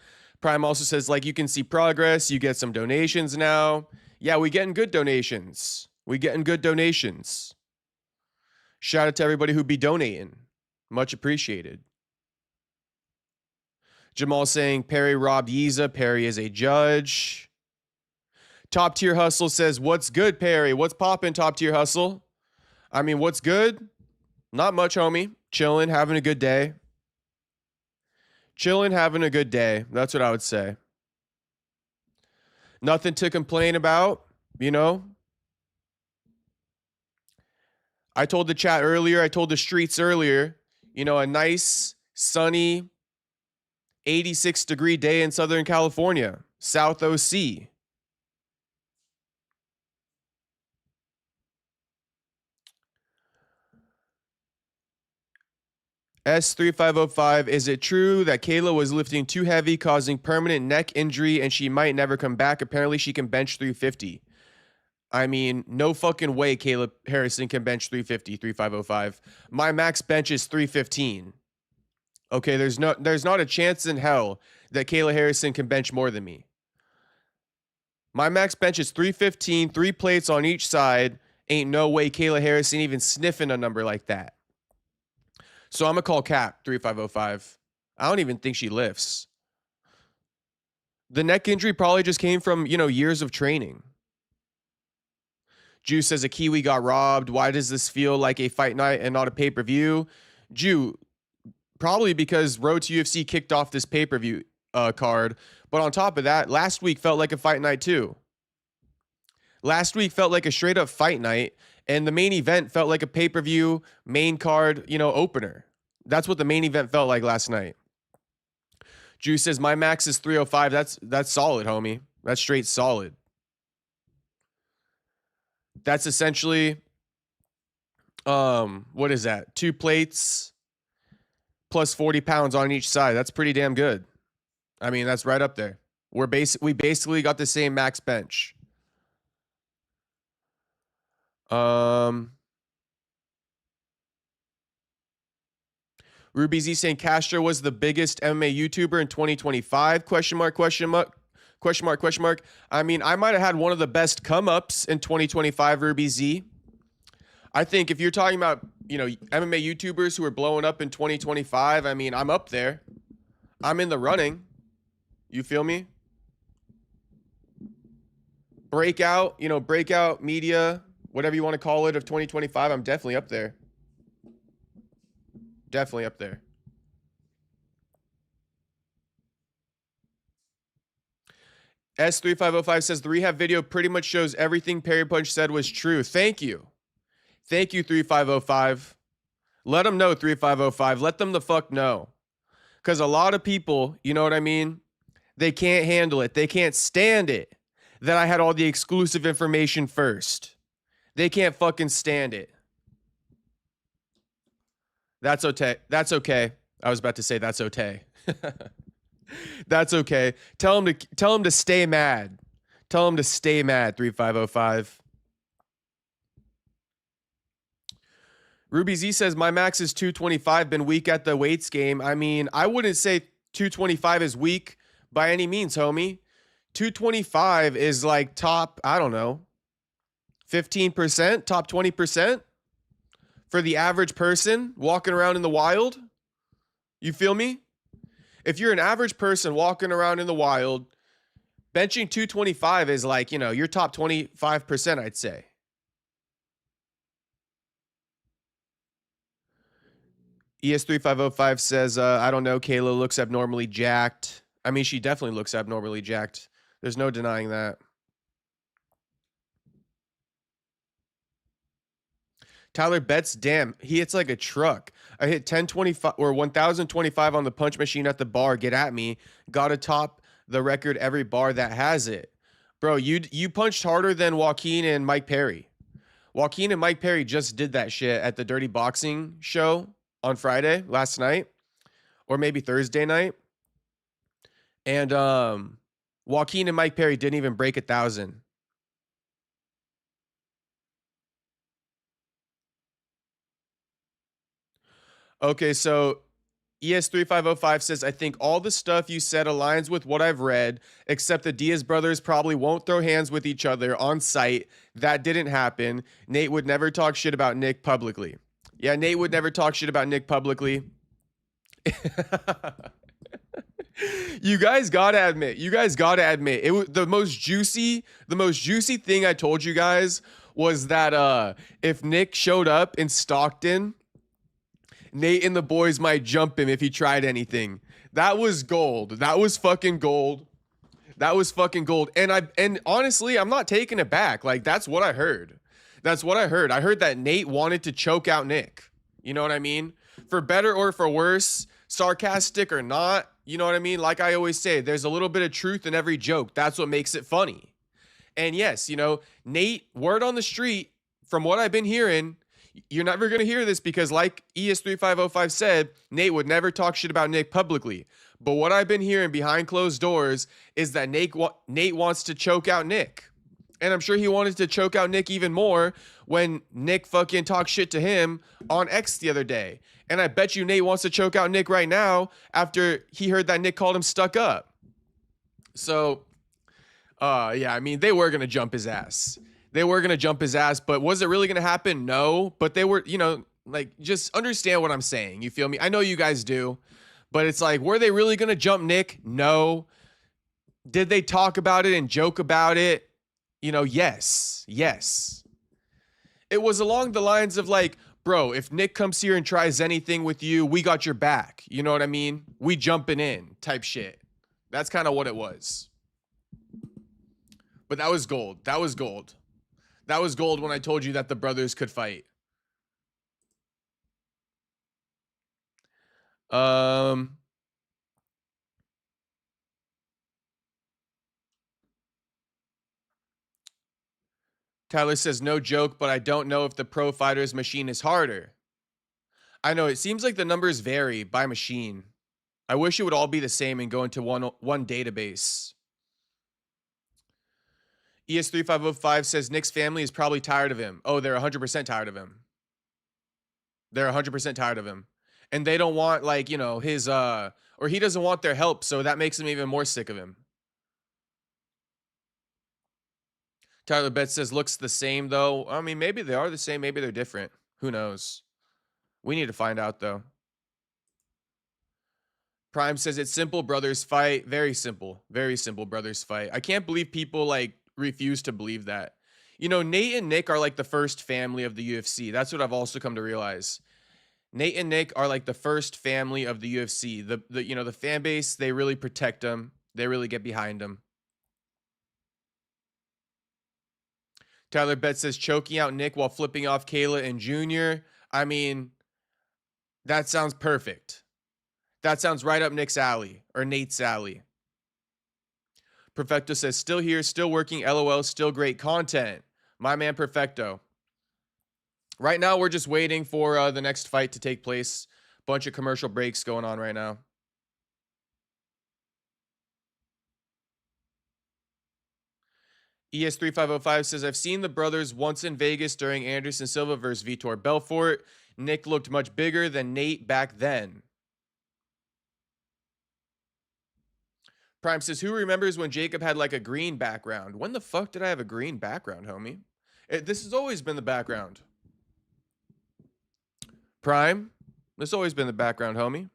A: Prime also says, you can see progress. You get some donations now. Yeah, we getting good donations. Shout out to everybody who be donating. Much appreciated. Jamal saying, Perry robbed Yiza. Perry is a judge. Top Tier Hustle says, what's good, Perry? What's poppin', Top Tier Hustle? I mean, what's good? Not much, homie. Chilling, having a good day. That's what I would say. Nothing to complain about, I told the chat earlier, I told the streets earlier, a nice, sunny, 86-degree day in Southern California, South OC. S3505, is it true that Kayla was lifting too heavy, causing permanent neck injury, and she might never come back? Apparently, she can bench 350. I mean, no fucking way Caleb Harrison can bench 350, 3505. My max bench is 315. Okay, there's not a chance in hell that Caleb Harrison can bench more than me. My max bench is 315, 3 plates on each side. Ain't no way Kayla Harrison even sniffing a number like that. So I'm going to call cap 3505. I don't even think she lifts. The neck injury probably just came from, years of training. Jew says a Kiwi got robbed. Why does this feel like a fight night and not a pay-per-view? Jew, probably because Road to UFC kicked off this pay-per-view card. But on top of that, last week felt like a fight night too. Last week felt like a straight up fight night, and the main event felt like a pay-per-view main card, opener. That's what the main event felt like last night. Drew says my max is 305. That's solid, homie. That's straight solid. That's essentially what is that? 2 plates plus 40 pounds on each side. That's pretty damn good. I mean, that's right up there. We basically got the same max bench. Ruby Z saying Castro was the biggest MMA YouTuber in 2025? Question mark. I mean, I might have had one of the best come-ups in 2025, Ruby Z. I think if you're talking about, MMA YouTubers who are blowing up in 2025, I mean, I'm up there. I'm in the running. You feel me? Breakout media, whatever you want to call it, of 2025, I'm definitely up there. Definitely up there. S3505 says the rehab video pretty much shows everything Perry Punch said was true. Thank you. Thank you, 3505. Let them know, 3505. Let them the fuck know. Because a lot of people, you know what I mean? They can't handle it. They can't stand it that I had all the exclusive information first. They can't fucking stand it. That's okay. That's okay. I was about to say that's okay. That's okay. Tell him to stay mad. Tell him to stay mad, 3505. Ruby Z says my max is 225. Been weak at the weights game. I mean, I wouldn't say 225 is weak by any means, homie. 225 is like top, I don't know, 15%, top 20% for the average person walking around in the wild. You feel me? If you're an average person walking around in the wild, benching 225 is like, your top 25%, I'd say. ES3505 says, I don't know, Kayla looks abnormally jacked. I mean, she definitely looks abnormally jacked. There's no denying that. Tyler Betts, damn, he hits like a truck. I hit 1025 or 1025 on the punch machine at the bar. Get at me. Gotta top the record every bar that has it. Bro, you punched harder than Joaquin and Mike Perry. Joaquin and Mike Perry just did that shit at the Dirty Boxing show on Friday, last night, or maybe Thursday night. And Joaquin and Mike Perry didn't even break 1,000. Okay, so ES3505 says, I think all the stuff you said aligns with what I've read, except the Diaz brothers probably won't throw hands with each other on site. That didn't happen. Nate would never talk shit about Nick publicly. Yeah, Nate would never talk shit about Nick publicly. You guys gotta admit, it was the most juicy thing I told you guys was that if Nick showed up in Stockton, Nate and the boys might jump him if he tried anything. That was gold. That was fucking gold. And honestly, I'm not taking it back. Like, that's what I heard. I heard that Nate wanted to choke out Nick. You know what I mean? For better or for worse, sarcastic or not, you know what I mean? Like I always say, there's a little bit of truth in every joke. That's what makes it funny. And yes, Nate, word on the street, from what I've been hearing, you're never going to hear this because like ES3505 said, Nate would never talk shit about Nick publicly. But what I've been hearing behind closed doors is that Nate wants to choke out Nick. And I'm sure he wanted to choke out Nick even more when Nick fucking talked shit to him on X the other day. And I bet you Nate wants to choke out Nick right now after he heard that Nick called him stuck up. So, yeah, I mean, they were going to jump his ass. They were going to jump his ass, but was it really going to happen? No. But they were, you know, like, just understand what I'm saying. You feel me? I know you guys do. But it's like, were they really going to jump Nick? No. Did they talk about it and joke about it? You know, yes. Yes. It was along the lines of like, bro, if Nick comes here and tries anything with you, we got your back. You know what I mean? We jumping in type shit. That's kind of what it was. But that was gold. That was gold. That was gold when I told you that the brothers could fight. Tyler says, no joke, but I don't know if the pro fighters machine is harder. I know, it seems like the numbers vary by machine. I wish it would all be the same and go into one database. ES3505 says Nick's family is probably tired of him. Oh, they're 100% tired of him. They're 100% tired of him. And they don't want, like, you know, his, or he doesn't want their help, so that makes them even more sick of him. Tyler Betts says, looks the same, though. I mean, maybe they are the same. Maybe they're different. Who knows? We need to find out, though. Prime says, it's simple, brothers fight. Very simple. Very simple, brothers fight. I can't believe people, like, refuse to believe that. You know, Nate and Nick are, like, the first family of the UFC. That's what I've also come to realize. Nate and Nick are, like, the first family of the UFC. The you know, the fan base, they really protect them. They really get behind them. Tyler Betts says, choking out Nick while flipping off Kayla and Junior. I mean, that sounds perfect. That sounds right up Nick's alley, or Nate's alley. Perfecto says, still here, still working, LOL, still great content. My man Perfecto. Right now, we're just waiting for the next fight to take place. Bunch of commercial breaks going on right now. ES3505 says, I've seen the brothers once in Vegas during Anderson Silva versus Vitor Belfort. Nick looked much bigger than Nate back then. Prime says, who remembers when Jacob had like a green background? When the fuck did I have a green background, homie? This has always been the background. Prime, this has always been the background, homie.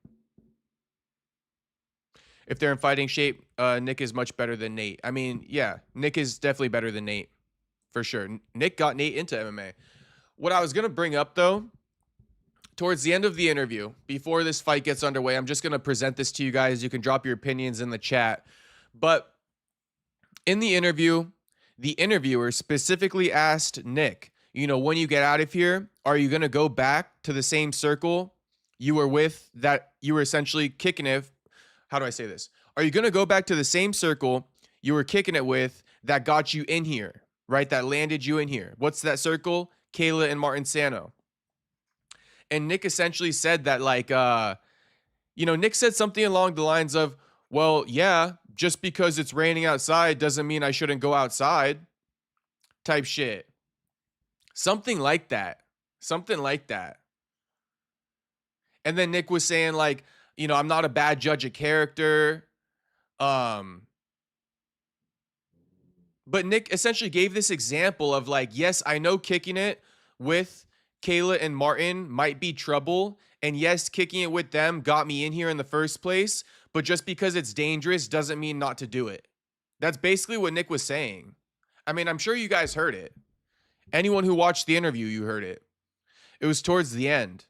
A: If they're in fighting shape, Nick is much better than Nate. I mean, yeah, Nick is definitely better than Nate, for sure. Nick got Nate into MMA. What I was going to bring up, though, towards the end of the interview, before this fight gets underway, I'm just going to present this to you guys. You can drop your opinions in the chat. But in the interview, the interviewer specifically asked Nick, you know, when you get out of here, are you going to go back to the same circle you were with that you were essentially kicking it? How do I say this? Are you going to go back to the same circle you were kicking it with that got you in here, right? That landed you in here. What's that circle? Kayla and Martin Sano. And Nick essentially said that, like, you know, Nick said something along the lines of, well, yeah, just because it's raining outside doesn't mean I shouldn't go outside type shit. Something like that. Something like that. And then Nick was saying, like, you know, I'm not a bad judge of character. But Nick essentially gave this example of like, yes, I know kicking it with Kayla and Martin might be trouble. And yes, kicking it with them got me in here in the first place. But just because it's dangerous doesn't mean not to do it. That's basically what Nick was saying. I mean, I'm sure you guys heard it. Anyone who watched the interview, you heard it. It was towards the end.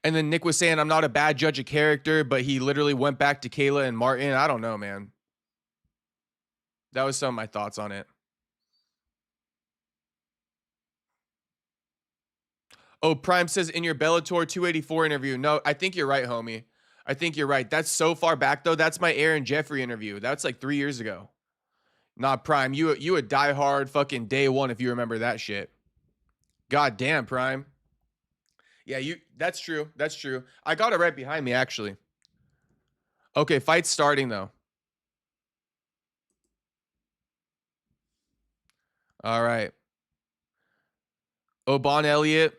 A: And then Nick was saying, I'm not a bad judge of character, but he literally went back to Kayla and Martin. I don't know, man. That was some of my thoughts on it. Oh, Prime says, in your Bellator 284 interview. No, I think you're right, homie. I think you're right. That's so far back, though. That's my Aaron Jeffrey interview. That's like 3 years ago. Not Prime. You a diehard fucking day one if you remember that shit. God damn, Prime. Yeah, that's true. That's true. I got it right behind me, actually. Okay, fight's starting, though. All right. Obon Elliott.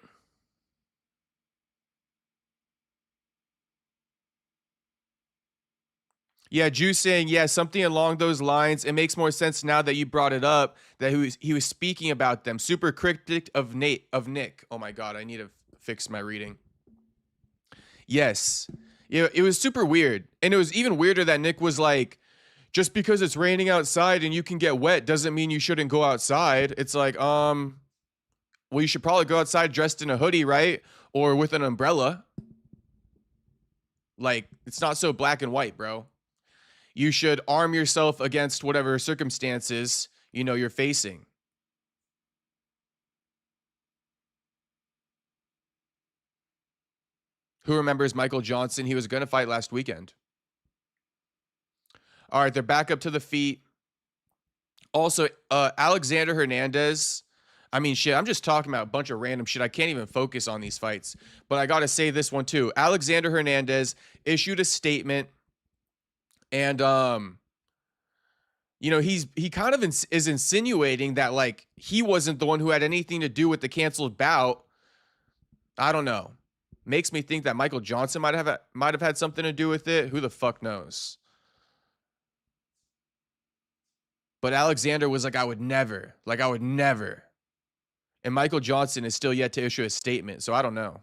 A: Yeah, Juice saying, yeah, something along those lines. It makes more sense now that you brought it up that he was speaking about them. Super cryptic of Nick. Oh my god, I need to fix my reading. Yes. Yeah, it was super weird. And it was even weirder that Nick was like, just because it's raining outside and you can get wet doesn't mean you shouldn't go outside. It's like, well, you should probably go outside dressed in a hoodie, right? Or with an umbrella. Like, it's not so black and white, bro. You should arm yourself against whatever circumstances, you're facing. Who remembers Michael Johnson? He was going to fight last weekend. All right, they're back up to the feet. Also, Alexander Hernandez. I mean, shit, I'm just talking about a bunch of random shit. I can't even focus on these fights. But I got to say this one too. Alexander Hernandez issued a statement, and he kind of is insinuating that like he wasn't the one who had anything to do with the canceled bout. I don't know. Makes me think that Michael Johnson might have had something to do with it. Who the fuck knows? But Alexander was like, I would never. And Michael Johnson is still yet to issue a statement, so I don't know.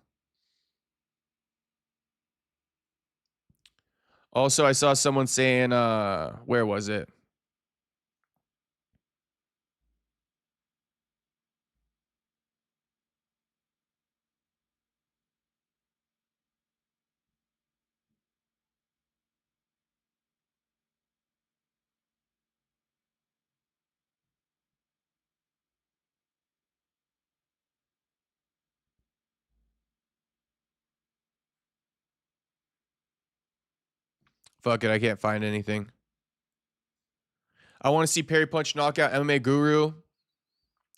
A: Also, I saw someone saying, where was it? Fuck it, I can't find anything. I want to see Perry Punch knockout MMA Guru.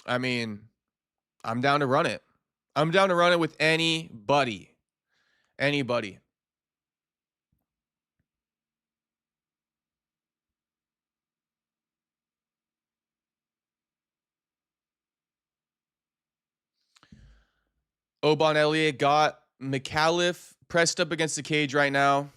A: I mean, I'm down to run it. I'm down to run it with anybody. Anybody. Obon Elliott got McAuliffe pressed up against the cage right now.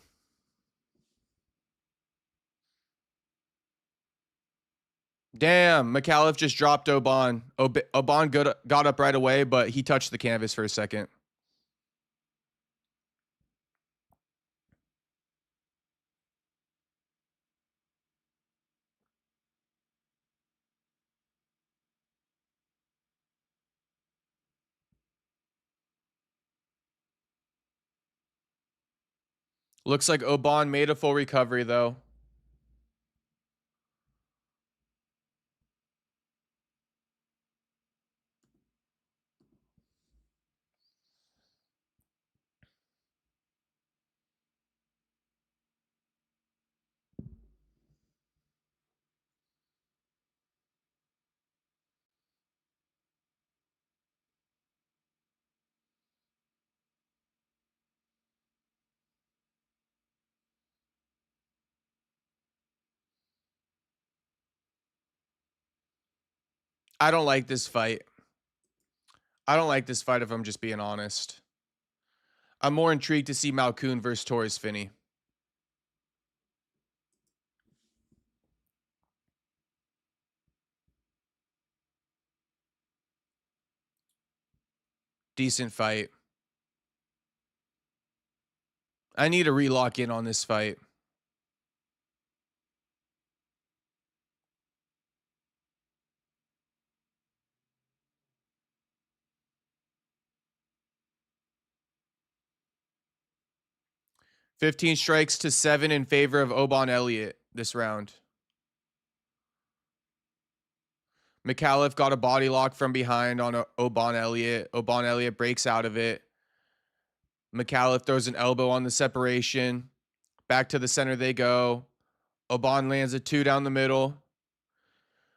A: Damn, McAuliffe just dropped Obon. Obon got up right away, but he touched the canvas for a second. Looks like Obon made a full recovery, though. I don't like this fight. I don't like this fight if I'm just being honest. I'm more intrigued to see Malkoun versus Torres Finney. Decent fight. I need to relock in on this fight. $15 strikes to 7 in favor of Obon Elliott this round. McAuliffe got a body lock from behind on Obon Elliott. Obon Elliott breaks out of it. McAuliffe throws an elbow on the separation. Back to the center they go. Obon lands a 2 down the middle.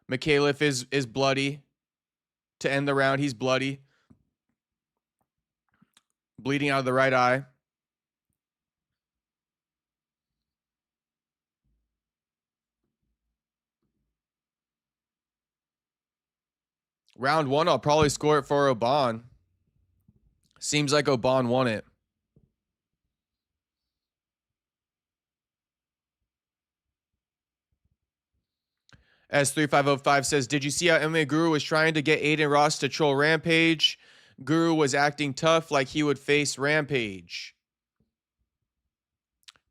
A: McAuliffe is bloody. To end the round, he's bloody. Bleeding out of the right eye. Round 1, I'll probably score it for Oban. Seems like Oban won it. S3505 says, did you see how MMA Guru was trying to get Aiden Ross to troll Rampage? Guru was acting tough like he would face Rampage.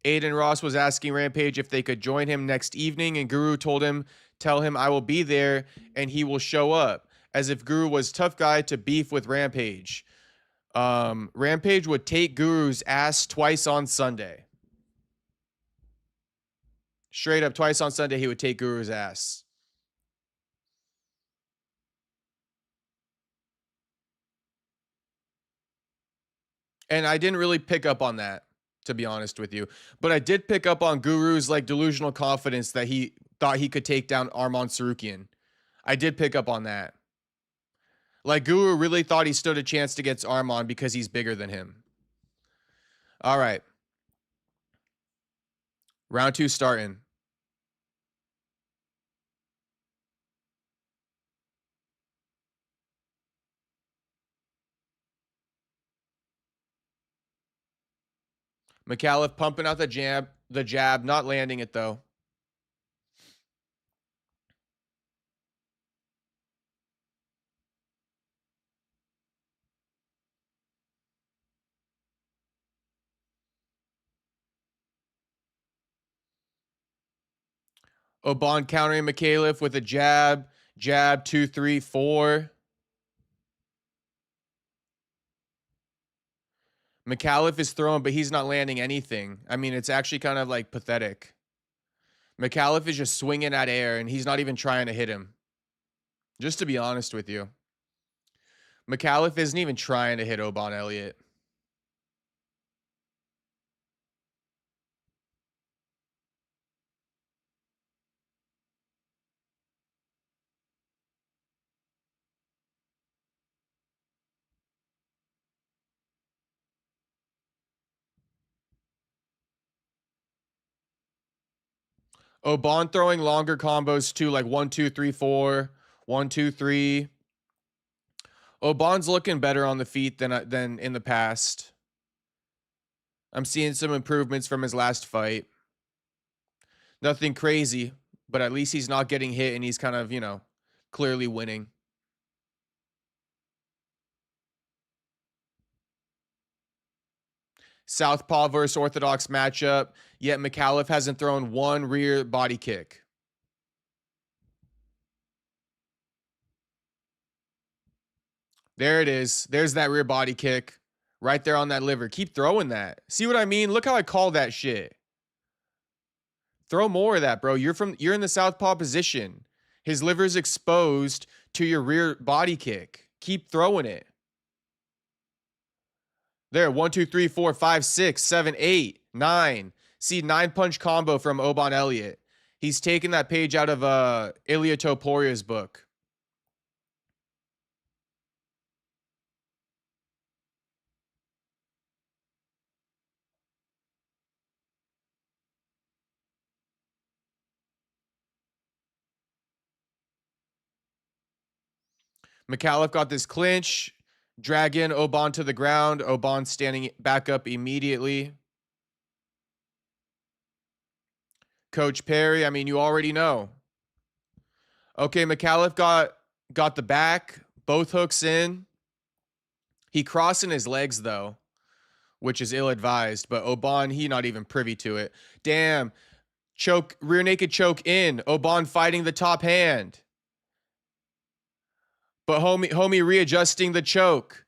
A: Aiden Ross was asking Rampage if they could join him next evening, and Guru told him, tell him I will be there and he will show up, as if Guru was tough guy to beef with Rampage. Rampage would take Guru's ass twice on Sunday. Straight up, twice on Sunday, he would take Guru's ass. And I didn't really pick up on that, to be honest with you. But I did pick up on Guru's like delusional confidence that he thought he could take down Arman Sarukian. I did pick up on that. Like Guru really thought he stood a chance against Arman because he's bigger than him. All right. Round 2 starting. McAuliffe pumping out the jab, not landing it though. Oban countering McAuliffe with a jab, 2, 3, 4. McAuliffe is throwing, but he's not landing anything. I mean, it's actually kind of like pathetic. McAuliffe is just swinging at air, and he's not even trying to hit him. Just to be honest with you. McAuliffe isn't even trying to hit Oban Elliott. Oban throwing longer combos too, like 1, 2, 3, 4, 1, 2, 3. Oban's looking better on the feet than in the past. I'm seeing some improvements from his last fight. Nothing crazy, but at least he's not getting hit and he's kind of, clearly winning. Southpaw versus Orthodox matchup, yet McAuliffe hasn't thrown one rear body kick. There it is. There's that rear body kick right there on that liver. Keep throwing that. See what I mean? Look how I call that shit. Throw more of that, bro. You're in the southpaw position. His liver's exposed to your rear body kick. Keep throwing it. There, 1, 2, 3, 4, 5, 6, 7, 8, 9. See, 9-punch combo from Oban Elliott. He's taking that page out of Ilya Toporia's book. McAuliffe got this clinch. Drag in Oban to the ground. Oban standing back up immediately. Coach Perry, I mean, you already know. Okay, McAuliffe got the back. Both hooks in. He crossing his legs, though, which is ill-advised. But Oban, he not even privy to it. Damn. Choke, rear naked choke in. Oban fighting the top hand. But homie readjusting the choke.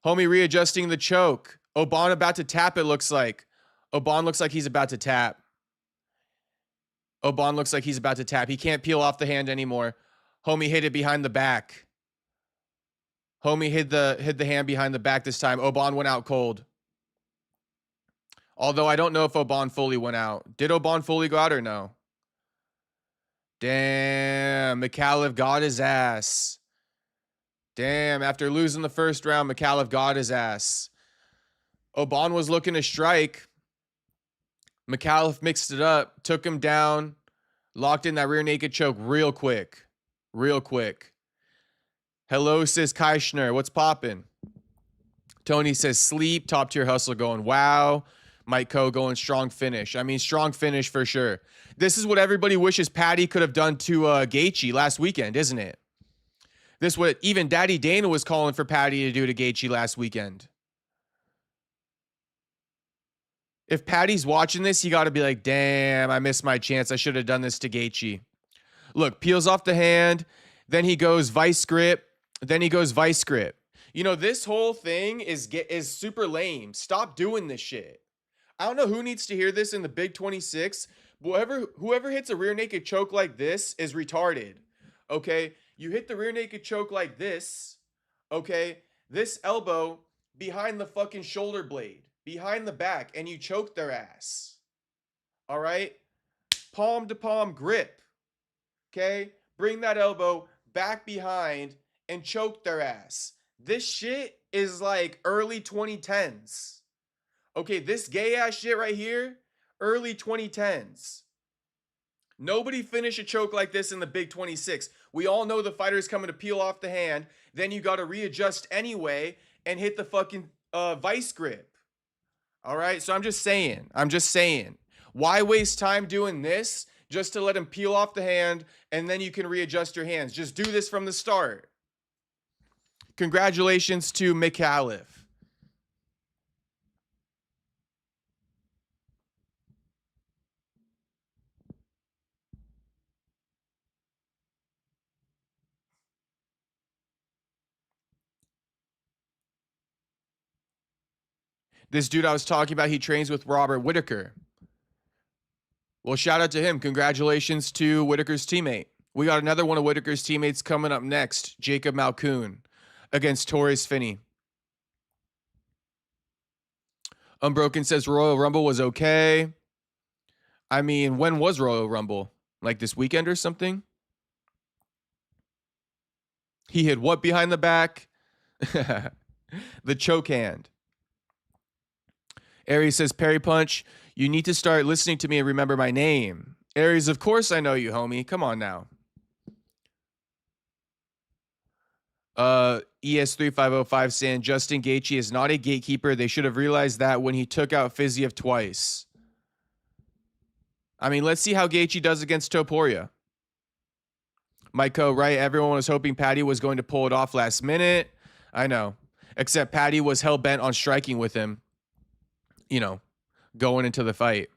A: Homie readjusting the choke. Oban about to tap, it looks like. Oban looks like he's about to tap. Oban looks like he's about to tap. He can't peel off the hand anymore. Homie hit it behind the back. Homie hit the hand behind the back this time. Oban went out cold. Although I don't know if Oban fully went out. Did Oban fully go out or no? Damn, McAuliffe got his ass. Damn, after losing the first round, McAuliffe got his ass. Oban was looking to strike. McAuliffe mixed it up, took him down, locked in that rear naked choke real quick. Real quick. Hello, says Keichner. What's poppin'? Tony says sleep. Top tier hustle going wow. Mike Coe going strong finish. I mean, strong finish for sure. This is what everybody wishes Patty could have done to Gaethje last weekend, isn't it? This what even Daddy Dana was calling for Patty to do to Gaethje last weekend. If Patty's watching this, he got to be like, damn, I missed my chance. I should have done this to Gaethje. Look, peels off the hand. Then he goes vice grip. Then he goes vice grip. You know, this whole thing is super lame. Stop doing this shit. I don't know who needs to hear this in the Big 26. Whoever hits a rear naked choke like this is retarded. Okay? You hit the rear naked choke like this. Okay? This elbow behind the fucking shoulder blade. Behind the back. And you choke their ass. All right? Palm to palm grip. Okay? Bring that elbow back behind and choke their ass. This shit is like early 2010s. Okay, this gay ass shit right here, early 2010s. Nobody finished a choke like this in the Big 26. We all know the fighter's coming to peel off the hand. Then you got to readjust anyway and hit the fucking vice grip. All right, so I'm just saying. Why waste time doing this just to let him peel off the hand and then you can readjust your hands? Just do this from the start. Congratulations to McAuliffe. This dude I was talking about, he trains with Robert Whitaker. Well, shout out to him. Congratulations to Whitaker's teammate. We got another one of Whitaker's teammates coming up next, Jacob Malkoon against Torres Finney. Unbroken says Royal Rumble was okay. I mean, when was Royal Rumble? Like this weekend or something? He hit what behind the back? The choke hand. Aries says, Parry Punch, you need to start listening to me and remember my name. Aries, of course I know you, homie. Come on now. ES3505 saying Justin Gaethje is not a gatekeeper. They should have realized that when he took out Fiziev twice. I mean, let's see how Gaethje does against Topuria. Myko, right? Everyone was hoping Patty was going to pull it off last minute. I know. Except Patty was hell-bent on striking with him. You know, going into the fight.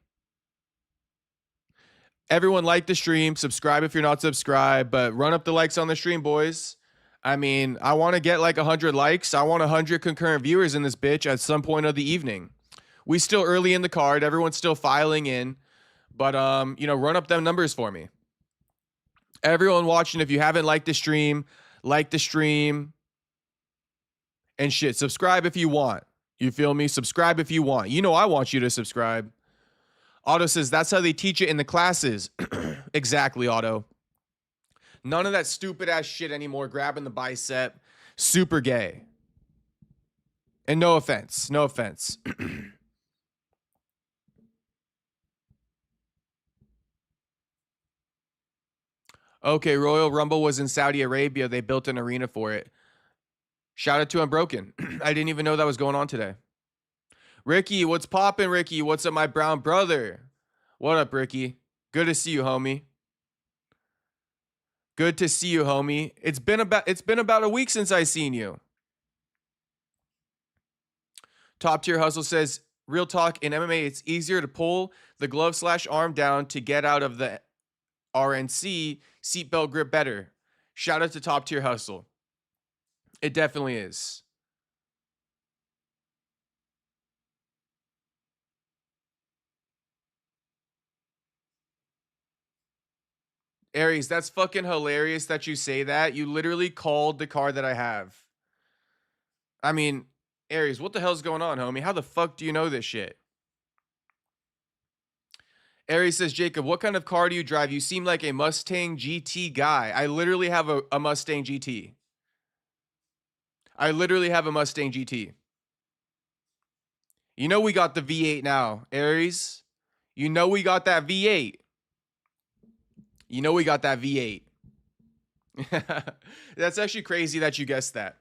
A: Everyone like the stream. Subscribe if you're not subscribed. But run up the likes on the stream, boys. I mean, I want to get like 100 likes. I want 100 concurrent viewers in this bitch at some point of the evening. We still early in the card. Everyone's still filing in. But, you know, run up them numbers for me. Everyone watching, if you haven't liked the stream, like the stream. And shit, subscribe if you want. You feel me? Subscribe if you want. You know I want you to subscribe. Otto says, that's how they teach it in the classes. Exactly, Otto. None of that stupid ass shit anymore. Grabbing the bicep. Super gay. And no offense. No offense. Okay, Royal Rumble was in Saudi Arabia. They built an arena for it. Shout out to Unbroken. I didn't even know that was going on today. Ricky, what's poppin', Ricky? What's up, my brown brother? What up, Ricky? Good to see you, homie. Good to see you, homie. It's been about a week since I seen you. Top Tier Hustle says, real talk, in MMA, it's easier to pull the glove/arm down to get out of the RNC. Seatbelt grip better. Shout out to Top Tier Hustle. It definitely is. Aries, that's fucking hilarious that you say that. You literally called the card that I have. I mean, Aries, what the hell's going on, homie? How the fuck do you know this shit? Aries says, Jacob, what kind of car do you drive? You seem like a Mustang GT guy. I literally have a Mustang GT. I literally have a Mustang GT. You know we got the V8 now, Aries. You know we got that V8. You know we got that V8. That's actually crazy that you guessed that.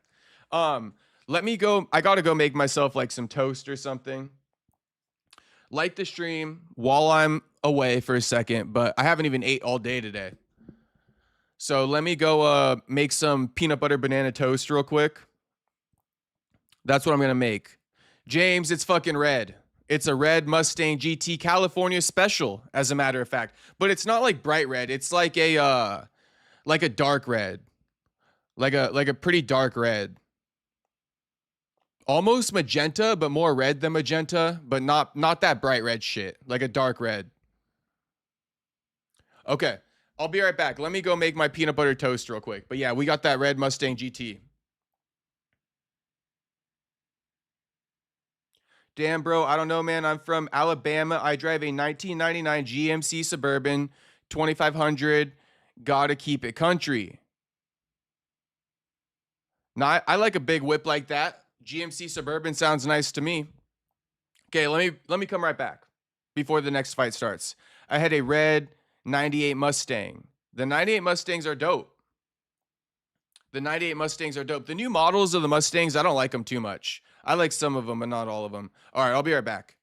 A: Um, Let me go. I gotta go make myself like some toast or something. Like the stream while I'm away for a second, but I haven't even ate all day today. So let me go make some peanut butter banana toast real quick. That's what I'm gonna make. James, it's fucking red. It's a red Mustang GT California special, as a matter of fact. But it's not like bright red. It's like a dark red. Like a pretty dark red. Almost magenta, but more red than magenta, but not that bright red shit. Like a dark red. Okay. I'll be right back. Let me go make my peanut butter toast real quick. But yeah, we got that red Mustang GT. Damn, bro, I don't know, man. I'm from Alabama. I drive a 1999 GMC Suburban 2500. Gotta keep it country. Now, I like a big whip like that. GMC Suburban sounds nice to me. Okay, let me come right back before the next fight starts. I had a red 98 Mustang. The 98 Mustangs are dope. The 98 Mustangs are dope. The new models of the Mustangs, I don't like them too much. I like some of them, but not all of them. All right, I'll be right back.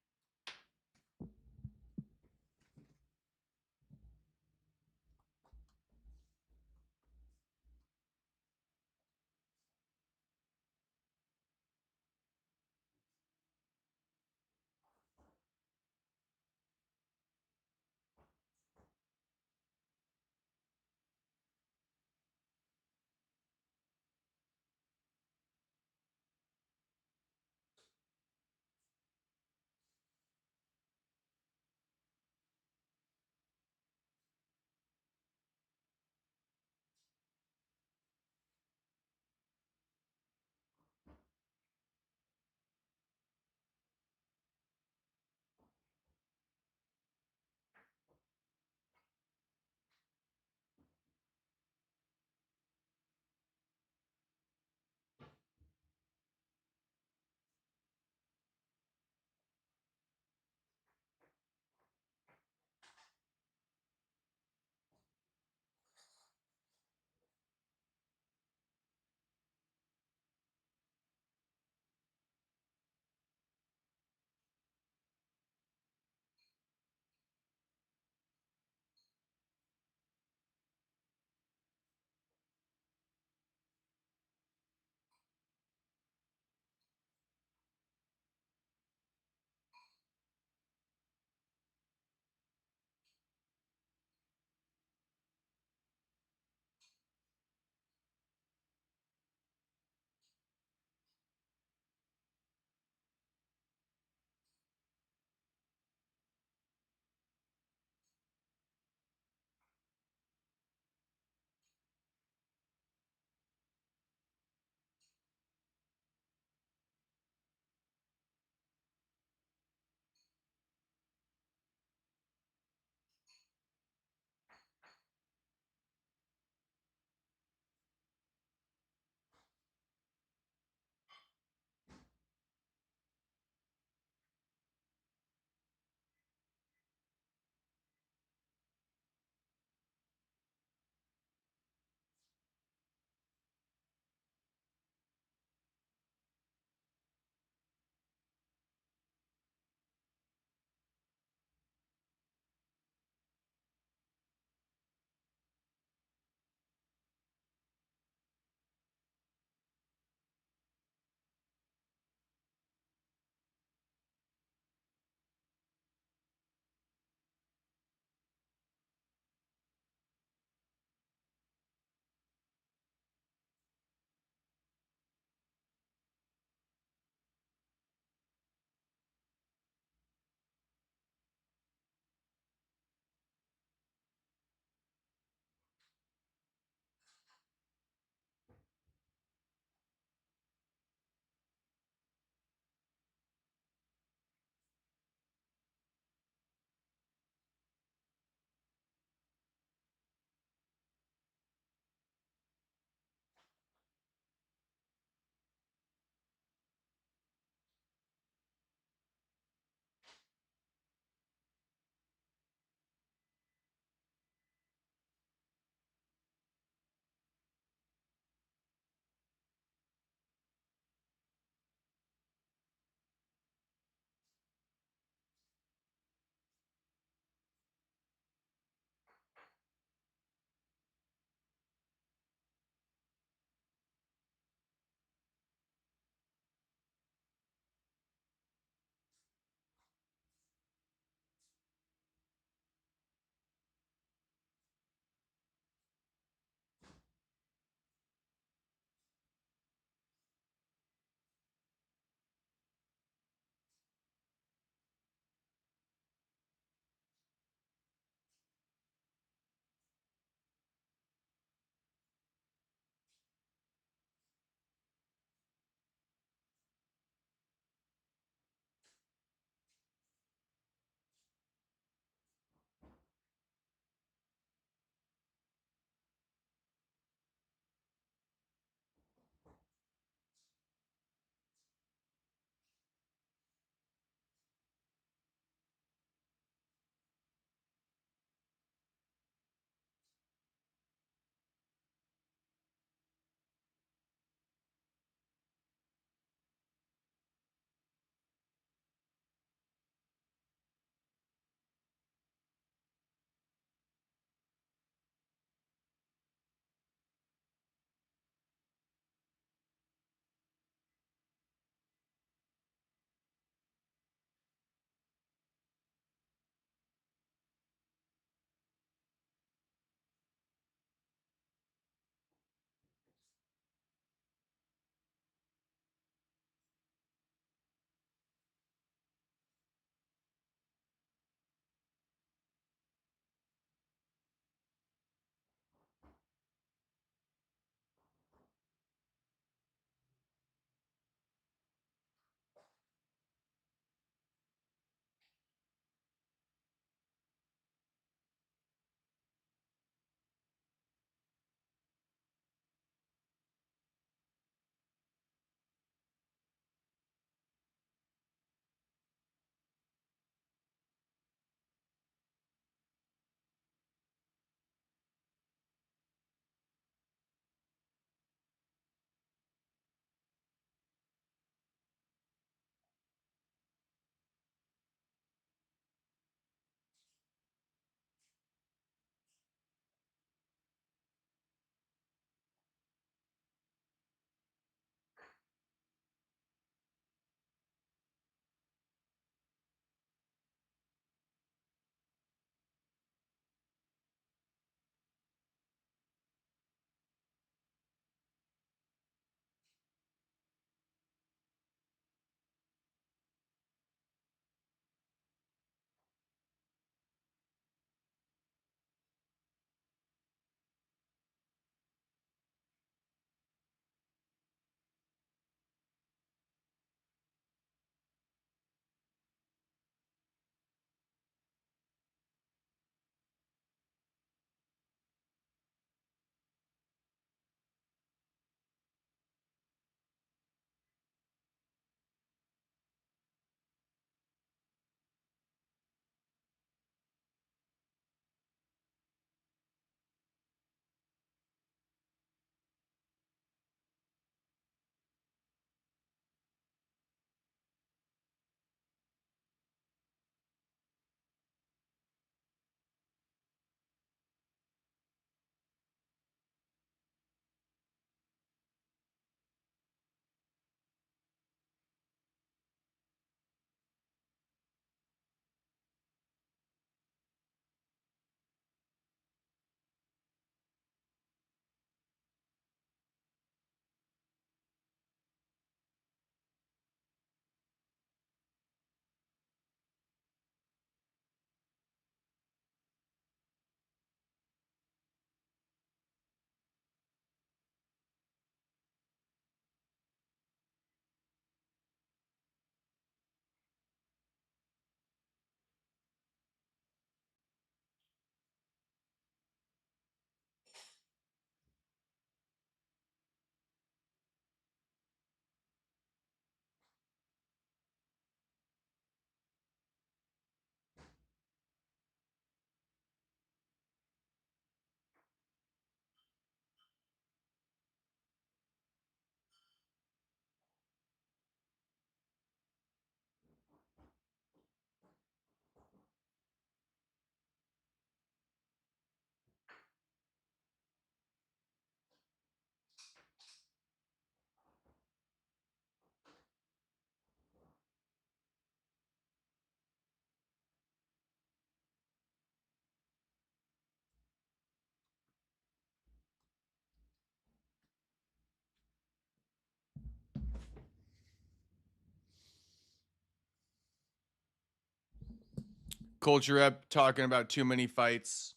A: Culture Rep talking about too many fights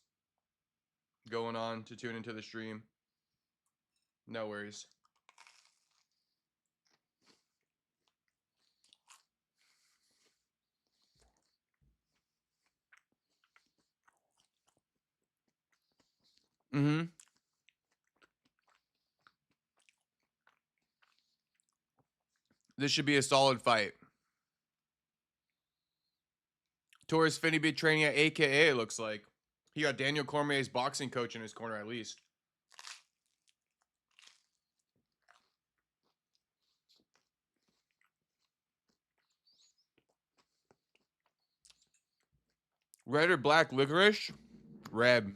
A: going on to tune into the stream. No worries. Mm-hmm. This should be a solid fight. Torres Finney be training at AKA, it looks like. He got Daniel Cormier's boxing coach in his corner at least. Red or black licorice? Red.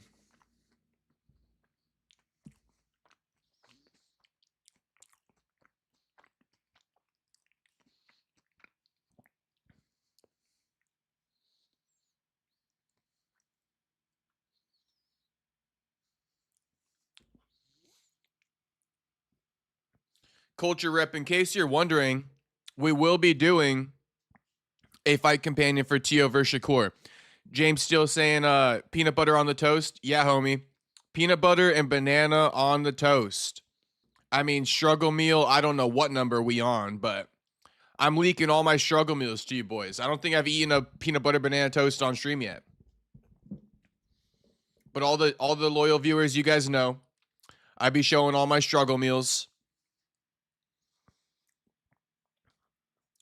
A: Culture Rep, in case you're wondering, we will be doing a fight companion for Tio versus Shakur. James still saying peanut butter on the toast? Yeah, homie. Peanut butter and banana on the toast. I mean, struggle meal, I don't know what number we on, but I'm leaking all my struggle meals to you boys. I don't think I've eaten a peanut butter banana toast on stream yet. But all the loyal viewers, you guys know, I be showing all my struggle meals.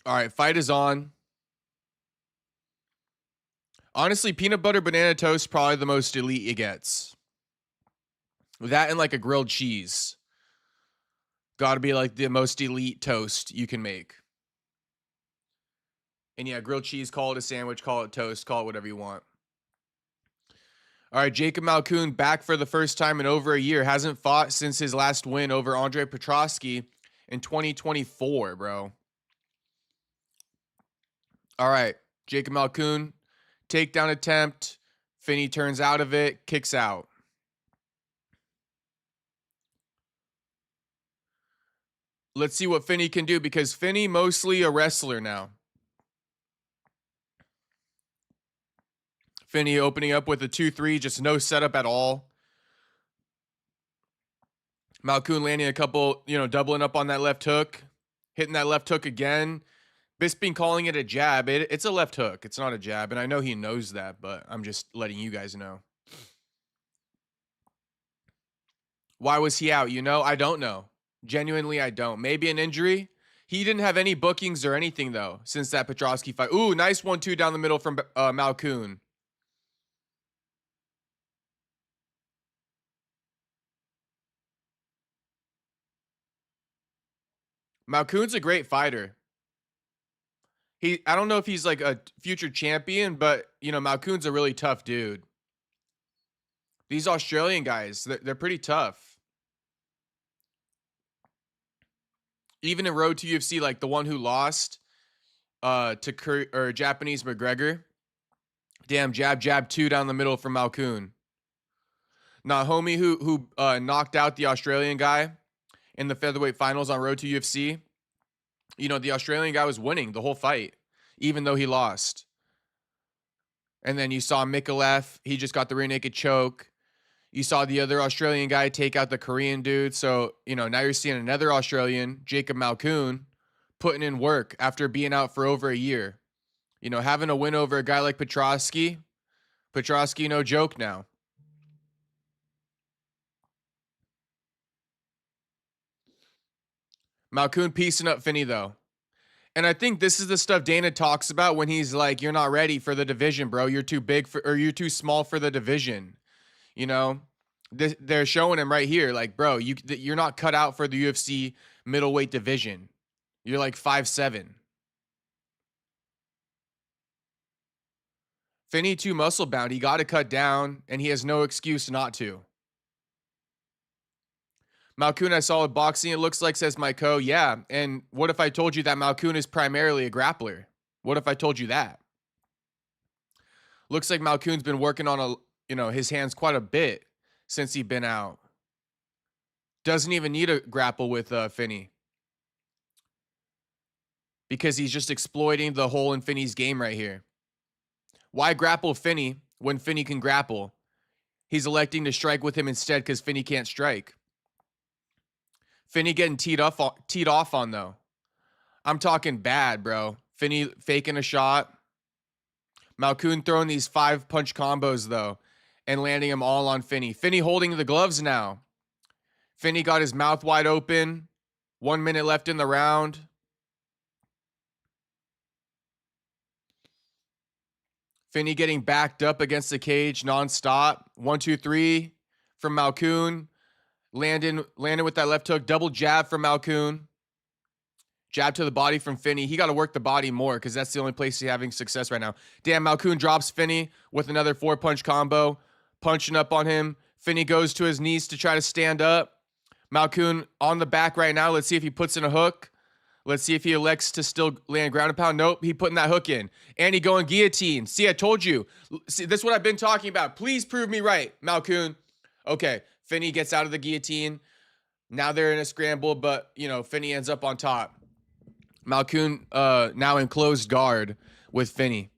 A: All right, fight is on. Honestly, peanut butter banana toast probably the most elite it gets. That and like a grilled cheese. Gotta be like the most elite toast you can make. And yeah, grilled cheese, call it a sandwich, call it toast, call it whatever you want. All right, Jacob Malkoun back for the first time in over a year. Hasn't fought since his last win over Andre Petroski in 2024, bro. All right, Jacob Malkoun, takedown attempt. Finney turns out of it, kicks out. Let's see what Finney can do, because Finney mostly a wrestler now. Finney opening up with a 2-3, just no setup at all. Malkoun landing a couple, doubling up on that left hook, hitting that left hook again. Bisping calling it a jab. It's a left hook. It's not a jab, and I know he knows that, but I'm just letting you guys know. Why was he out? I don't know. Genuinely, I don't. Maybe an injury. He didn't have any bookings or anything, though, since that Petroski fight. Ooh, nice 1-2 down the middle from Malkoun. Malkoun's a great fighter. I don't know if he's like a future champion, but, Malkoun's a really tough dude. These Australian guys, they're pretty tough. Even in Road to UFC, like the one who lost to Japanese McGregor. Damn, jab 2 down the middle from Malkoun. Nah, homie who knocked out the Australian guy in the featherweight finals on Road to UFC. The Australian guy was winning the whole fight, even though he lost. And then you saw Mikalev. He just got the rear naked choke. You saw the other Australian guy take out the Korean dude. So, now you're seeing another Australian, Jacob Malkoun, putting in work after being out for over a year. Having a win over a guy like Petroski. Petroski, no joke now. Malkoun piecing up Finney, though. And I think this is the stuff Dana talks about when he's like, you're not ready for the division, bro. You're too big or you're too small for the division. They're showing him right here, like, bro, you're not cut out for the UFC middleweight division. You're like 5'7". Finney too muscle bound. He got to cut down, and he has no excuse not to. Malkoun has solid boxing, it looks like, says Myko. Yeah, and what if I told you that Malkoun is primarily a grappler? What if I told you that? Looks like Malkoun's been working on his hands quite a bit since he's been out. Doesn't even need to grapple with Finney, because he's just exploiting the hole in Finney's game right here. Why grapple Finney when Finney can grapple? He's electing to strike with him instead because Finney can't strike. Finney getting teed off on, though. I'm talking bad, bro. Finney faking a shot. Malkoun throwing these 5-punch combos, though, and landing them all on Finney. Finney holding the gloves now. Finney got his mouth wide open. 1 minute left in the round. Finney getting backed up against the cage nonstop. 1, 2, 3 from Malkoun. Landing with that left hook. Double jab from Malkoun. Jab to the body from Finney. He got to work the body more because that's the only place he's having success right now. Damn, Malkoun drops Finney with another 4-punch combo. Punching up on him. Finney goes to his knees to try to stand up. Malkoun on the back right now. Let's see if he puts in a hook. Let's see if he elects to still land ground and pound. Nope, he putting that hook in. And he going guillotine. See, I told you. See, this is what I've been talking about. Please prove me right, Malkoun. Okay, Finney gets out of the guillotine. Now they're in a scramble, but, you know, Finney ends up on top. Malkoun now in closed guard with Finney.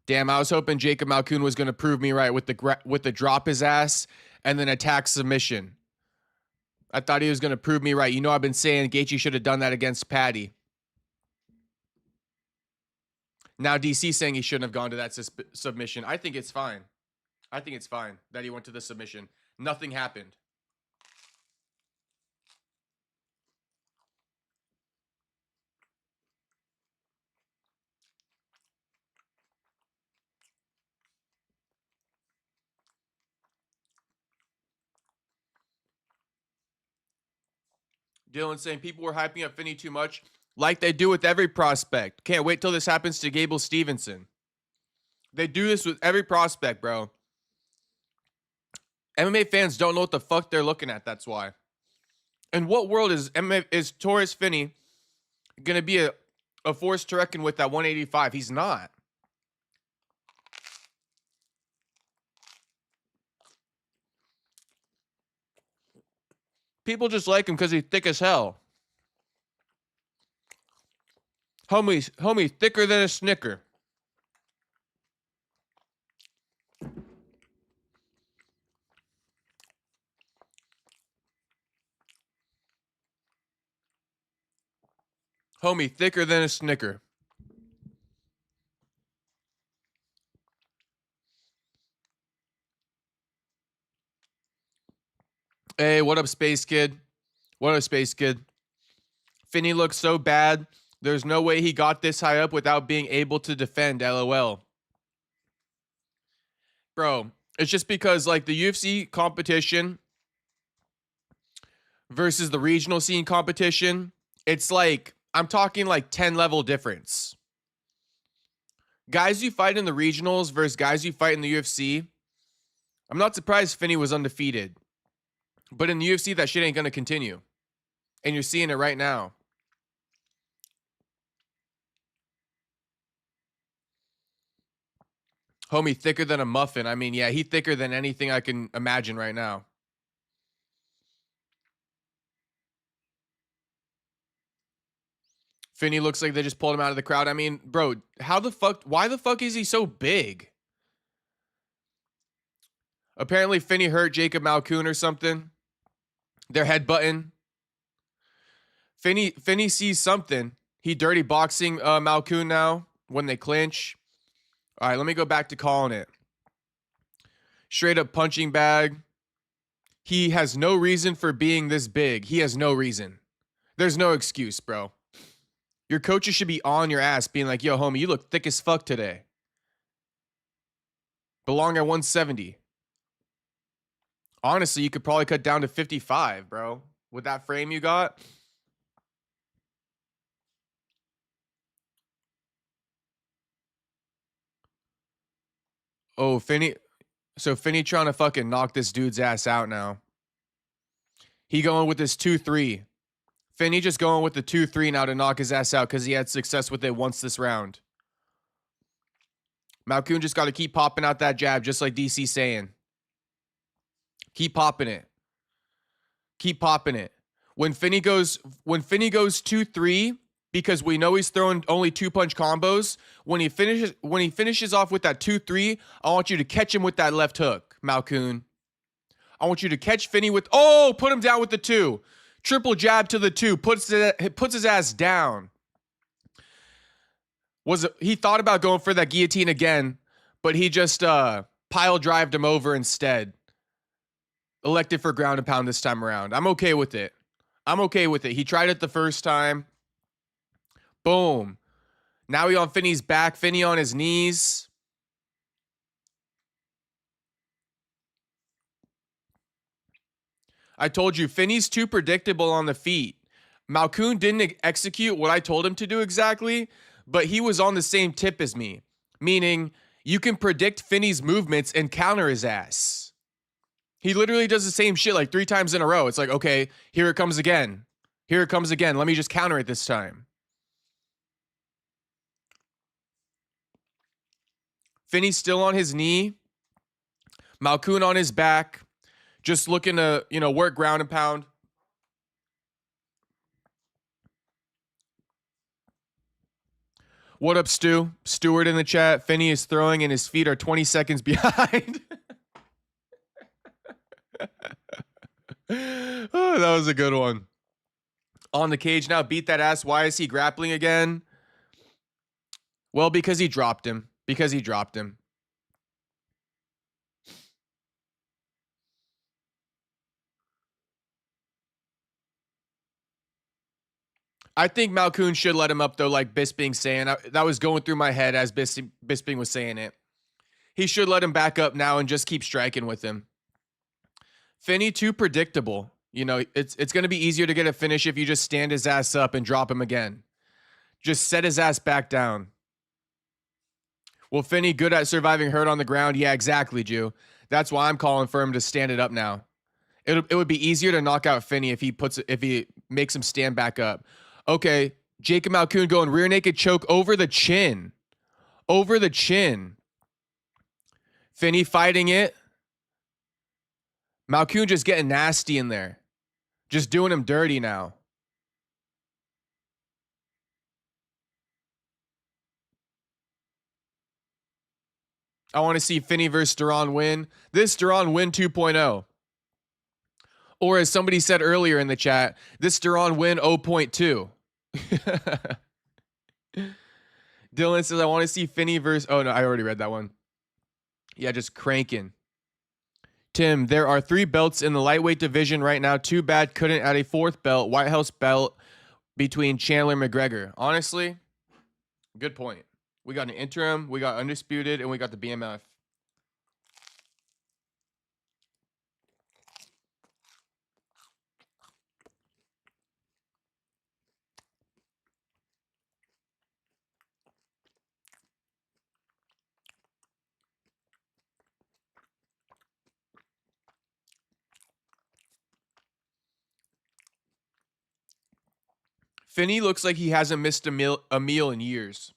A: Damn, I was hoping Jacob Malkoun was going to prove me right with the drop his ass and then attack submission. I thought he was going to prove me right. You know, I've been saying Gaethje should have done that against Patty. Now DC saying he shouldn't have gone to that submission. I think it's fine. I think it's fine that he went to the submission. Nothing happened. Dylan saying people were hyping up Finney too much, like they do with every prospect. Can't wait till this happens to Gable Stevenson. They do this with every prospect, bro. MMA fans don't know what the fuck they're looking at. That's why. In what world is Torres Finney gonna be a force to reckon with at 185? He's not. People just like him because he's thick as hell. Homie, thicker than a Snicker. Homie, thicker than a Snicker. Hey, what up, Space Kid? What up, Space Kid? Finney looks so bad. There's no way he got this high up without being able to defend, LOL. Bro, it's just because, like, the UFC competition versus the regional scene competition, it's like, I'm talking like 10-level difference. Guys you fight in the regionals versus guys you fight in the UFC, I'm not surprised Finney was undefeated. But in the UFC, that shit ain't going to continue. And you're seeing it right now. Homie, thicker than a muffin. I mean, yeah, he thicker than anything I can imagine right now. Finney looks like they just pulled him out of the crowd. I mean, bro, why the fuck is he so big? Apparently, Finney hurt Jacob Malkoun or something. They're headbutting. Finney sees something. He dirty boxing Malkoun now when they clinch. All right, let me go back to calling it. Straight up punching bag. He has no reason for being this big. He has no reason. There's no excuse, bro. Your coaches should be on your ass being like, yo, homie, you look thick as fuck today. Belong at 170. Honestly, you could probably cut down to 55, bro. With that frame you got. Oh, Finney. So Finney trying to fucking knock this dude's ass out now. He going with this 2-3. Finney just going with the 2-3 now to knock his ass out because he had success with it once this round. Malkoun just got to keep popping out that jab just like DC saying. Keep popping it. Keep popping it. When Finney goes 2-3, because we know he's throwing only 2-punch combos. When he finishes off with that 2-3, I want you to catch him with that left hook, Malkoon. I want you to catch Finney with, put him down with the 2. Triple jab to the 2, puts his ass down. He thought about going for that guillotine again, but he just pile drived him over instead. Elected for ground and pound this time around. I'm okay with it. He tried it the first time. Boom. Now he on Finney's back. Finney on his knees. I told you, Finney's too predictable on the feet. Malkoon didn't execute what I told him to do exactly, but he was on the same tip as me. Meaning, you can predict Finney's movements and counter his ass. He literally does the same shit like 3 times in a row. It's like, okay, here it comes again. Let me just counter it this time. Finney's still on his knee. Malkoon on his back. Just looking to, work ground and pound. What up, Stu? Stewart in the chat. Finney is throwing and his feet are 20 seconds behind. Oh, that was a good one. On the cage now. Beat that ass. Why is he grappling again? Well, because he dropped him. I think Malkoon should let him up, though, like Bisping saying. That was going through my head as Bisping was saying it. He should let him back up now and just keep striking with him. Finney, too predictable. It's going to be easier to get a finish if you just stand his ass up and drop him again. Just set his ass back down. Well, Finney, good at surviving hurt on the ground. Yeah, exactly, Jew. That's why I'm calling for him to stand it up now. It would be easier to knock out Finney if he makes him stand back up. Okay, Jacob Malkoon going rear naked choke over the chin. Finney fighting it. Malkoon just getting nasty in there. Just doing him dirty now. I want to see Finney versus Duran win. This Duran win 2.0. Or as somebody said earlier in the chat, this Duran win 0.2. Dylan says, I want to see Finney versus... Oh, no, I already read that one. Yeah, just cranking. Tim, there are 3 belts in the lightweight division right now. Too bad couldn't add a 4th belt, White House belt, between Chandler and McGregor. Honestly, good point. We got an interim, we got undisputed, and we got the BMF. Finney looks like he hasn't missed a meal in years.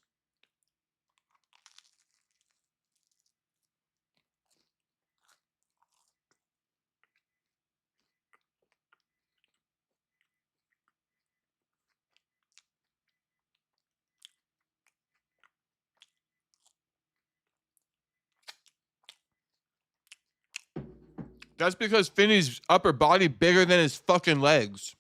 A: That's because Finney's upper body bigger than his fucking legs.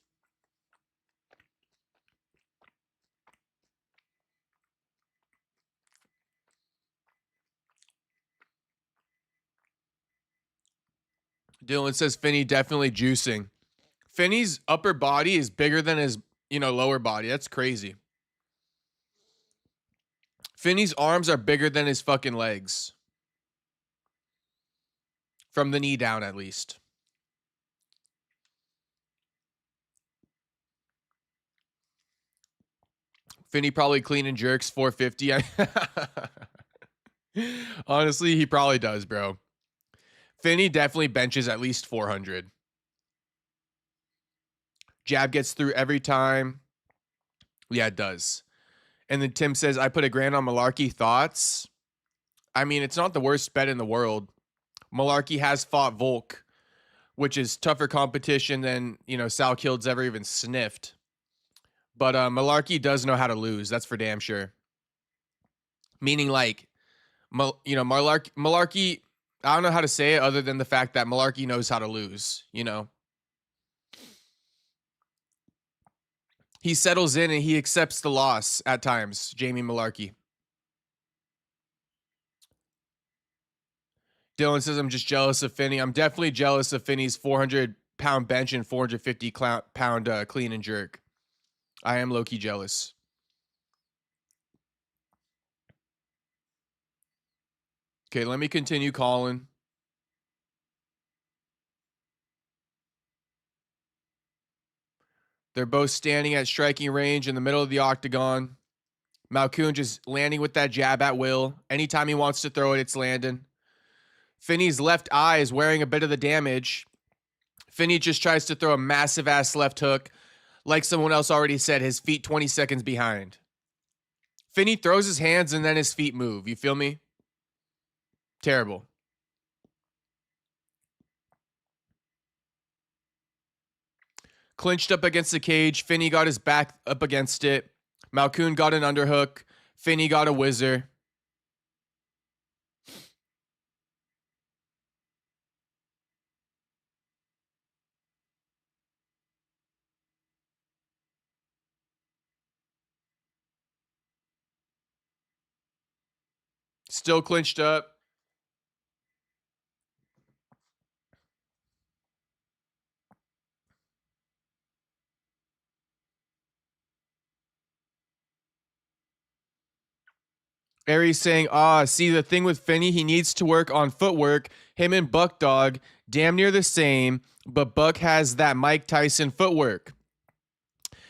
A: Dylan says Finney definitely juicing. Finney's upper body is bigger than his, lower body. That's crazy. Finney's arms are bigger than his fucking legs. From the knee down, at least. Finney probably clean and jerks 450. Honestly, he probably does, bro. Finney definitely benches at least 400. Jab gets through every time. Yeah, it does. And then Tim says, I put $1,000 on Malarkey. Thoughts? I mean, it's not the worst bet in the world. Malarkey has fought Volk, which is tougher competition than, Sal Kild's ever even sniffed. But Malarkey does know how to lose. That's for damn sure. Meaning, like, Malarkey, I don't know how to say it other than the fact that Malarkey knows how to lose, you know? He settles in and he accepts the loss at times, Jamie Malarkey. Dylan says, I'm just jealous of Finney. I'm definitely jealous of Finney's 400-pound bench and 450-pound clean and jerk. I am low-key jealous. Okay, let me continue calling. They're both standing at striking range in the middle of the octagon. Malkoun just landing with that jab at will. Anytime he wants to throw it, it's landing. Finney's left eye is wearing a bit of the damage. Finney just tries to throw a massive-ass left hook. Like someone else already said, his feet 20 seconds behind. Finney throws his hands and then his feet move. You feel me? Terrible. Clinched up against the cage. Finney got his back up against it. Malkoun got an underhook. Finney got a whizzer. Still clinched up. Aries saying, see, the thing with Finney, he needs to work on footwork. Him and Buck Dog, damn near the same, but Buck has that Mike Tyson footwork.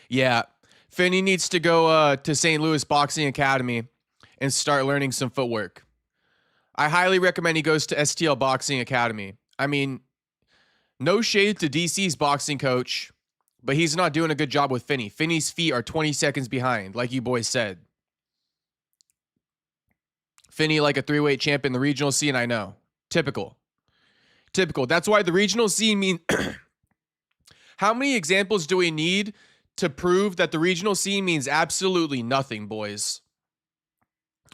A: Yeah, Finney needs to go to St. Louis Boxing Academy and start learning some footwork. I highly recommend he goes to STL Boxing Academy. I mean, no shade to DC's boxing coach, but he's not doing a good job with Finney. Finney's feet are 20 seconds behind, like you boys said. Finney like a 3-weight champ in the regional scene, I know. Typical. That's why the regional scene means... How many examples do we need to prove that the regional scene means absolutely nothing, boys?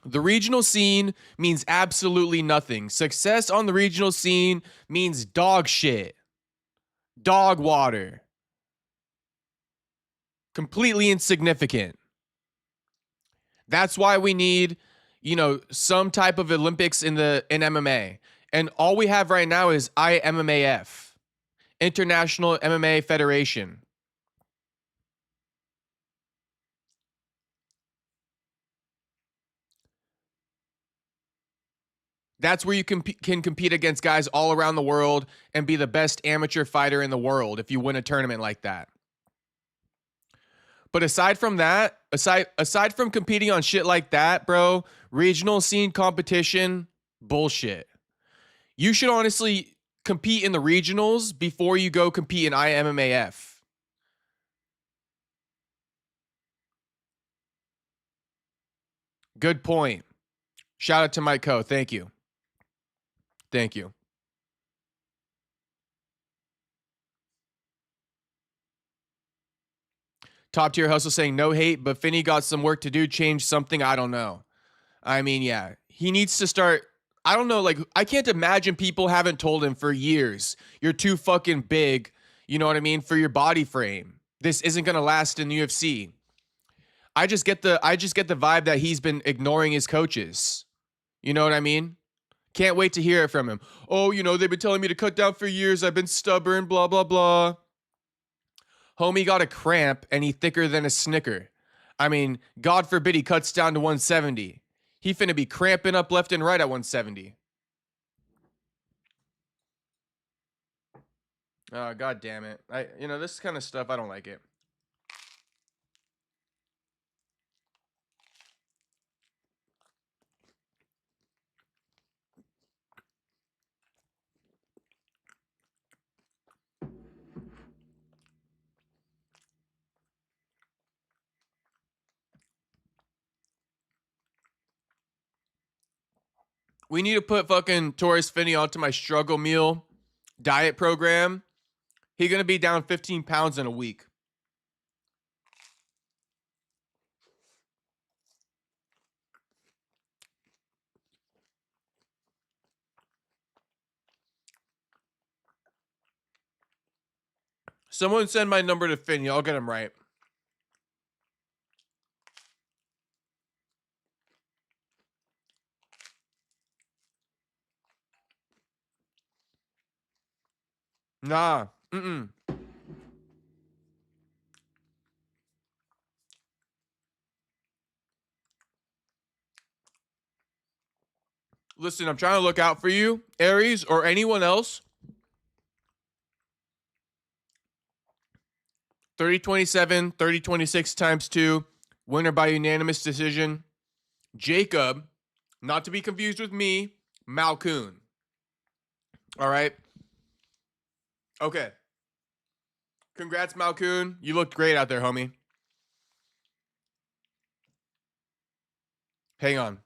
A: The regional scene means absolutely nothing. Success on the regional scene means dog shit. Dog water. Completely insignificant. That's why we need... some type of Olympics in MMA. And all we have right now is IMMAF, International MMA Federation. That's where you can compete against guys all around the world and be the best amateur fighter in the world if you win a tournament like that. But aside from that, aside from competing on shit like that, bro, regional scene competition, bullshit. You should honestly compete in the regionals before you go compete in IMMAF. Good point. Shout out to Mike Coe. Thank you. Thank you. Top tier hustle saying no hate, but Finney got some work to do. Change something. I don't know. I mean, yeah, he needs to start. I don't know. Like, I can't imagine people haven't told him for years, you're too fucking big. You know what I mean? For your body frame. This isn't going to last in the UFC. I just get the vibe that he's been ignoring his coaches. You know what I mean? Can't wait to hear it from him. Oh, they've been telling me to cut down for years. I've been stubborn, blah, blah, blah. Homie got a cramp and he thicker than a Snicker. I mean, God forbid he cuts down to 170. He finna be cramping up left and right at 170. Oh, God damn it. This kind of stuff, I don't like it. We need to put fucking Torres Finney onto my struggle meal diet program. He's going to be down 15 pounds in a week. Someone send my number to Finny. I'll get him right. Nah. Listen, I'm trying to look out for you, Aries, or anyone else. 30-27, 30-26 times 2. Winner by unanimous decision. Jacob, not to be confused with me, Malcoon. All right. Okay. Congrats, Malcoon. You looked great out there, homie. Hang on.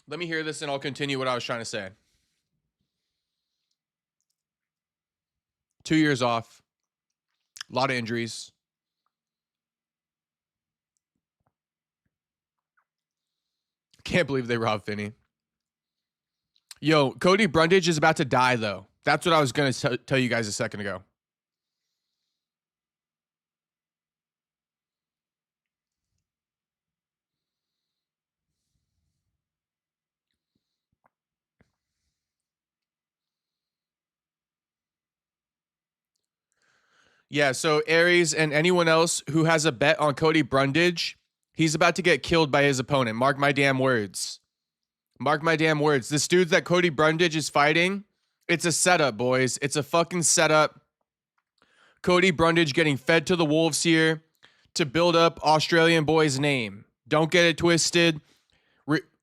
A: Let me hear this and I'll continue what I was trying to say. 2 years off. A lot of injuries. Can't believe they robbed Finney. Yo, Cody Brundage is about to die, though. That's what I was going to tell you guys a second ago. Yeah, so Aries and anyone else who has a bet on Cody Brundage, he's about to get killed by his opponent. Mark my damn words. Mark my damn words. This dude that Cody Brundage is fighting, it's a setup, boys. It's a fucking setup. Cody Brundage getting fed to the wolves here to build up Australian boy's name. Don't get it twisted.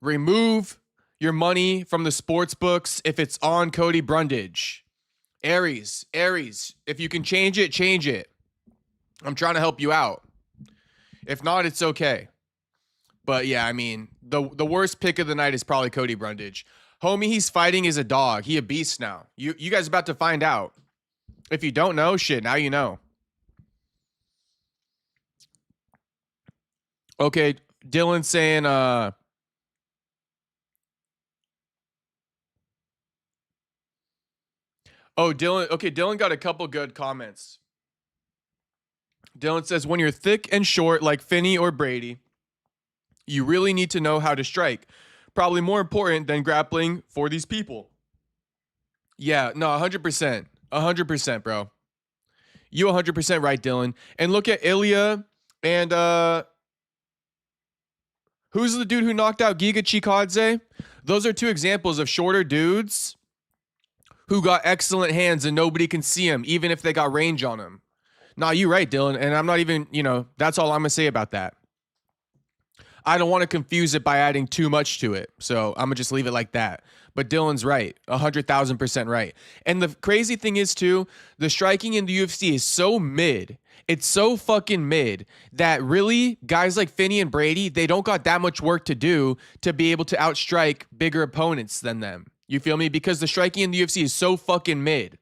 A: Remove your money from the sports books if it's on Cody Brundage. Aries, if you can change it, change it. I'm trying to help you out. If not, it's okay. But yeah, I mean, the worst pick of the night is probably Cody Brundage. Homie, he's fighting is a dog. He a beast now. You guys about to find out. If you don't know, shit, now you know. Okay, Dylan saying, oh, Dylan. Okay, Dylan got a couple good comments. Dylan says, when you're thick and short like Finney or Brady, you really need to know how to strike. Probably more important than grappling for these people. Yeah, no, 100%. 100%, bro. You 100% right, Dylan. And look at Ilya and who's the dude who knocked out Giga Chikadze? Those are two examples of shorter dudes who got excellent hands and nobody can see them, even if they got range on them. Nah, you right, Dylan. And I'm not even, that's all I'm going to say about that. I don't want to confuse it by adding too much to it. So I'm going to just leave it like that. But Dylan's right. 100,000% right. And the crazy thing is, too, the striking in the UFC is so mid. It's so fucking mid that really guys like Finney and Brady, they don't got that much work to do to be able to outstrike bigger opponents than them. You feel me? Because the striking in the UFC is so fucking mid.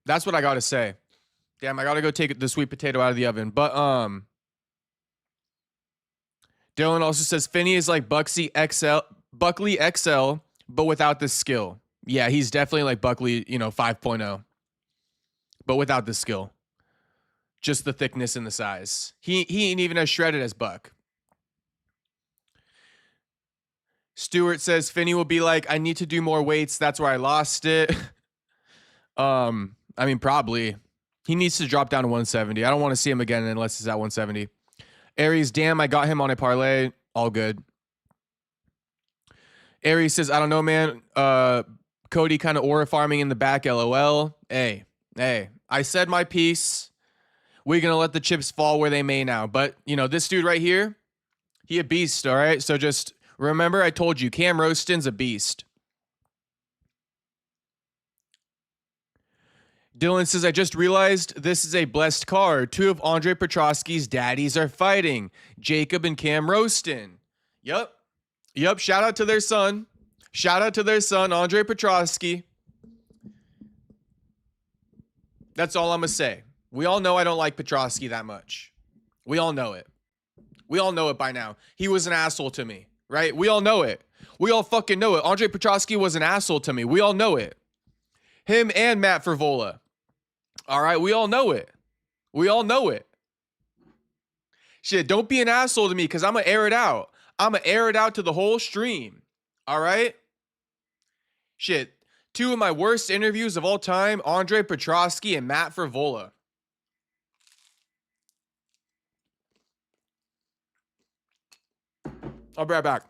A: That's what I got to say. Damn, I got to go take the sweet potato out of the oven. But, Dylan also says Finney is like Buckley XL, but without the skill. Yeah, he's definitely like Buckley, 5.0, but without the skill. Just the thickness and the size. He ain't even as shredded as Buck. Stewart says Finney will be like, I need to do more weights. That's where I lost it. I mean, probably. He needs to drop down to 170. I don't want to see him again unless he's at 170. Aries, damn, I got him on a parlay. All good. Aries says, I don't know, man. Cody kind of aura farming in the back, LOL. Hey, I said my piece. We're going to let the chips fall where they may now. But, this dude right here, he a beast, all right? So just remember I told you, Cam Roston's a beast. Dylan says, I just realized this is a blessed card. 2 of Andre Petrosky's daddies are fighting. Jacob and Cam Roston. Yep. Shout out to their son. Andre Petrosky. That's all I'm going to say. We all know I don't like Petrosky that much. We all know it. We all know it by now. He was an asshole to me, right? We all know it. We all fucking know it. Andre Petrosky was an asshole to me. We all know it. Him and Matt Favola. All right, we all know it. We all know it. Shit, don't be an asshole to me because I'm going to air it out. I'm going to air it out to the whole stream. All right? Shit, 2 of my worst interviews of all time, Andre Petrosky and Matt Favola. I'll be right back.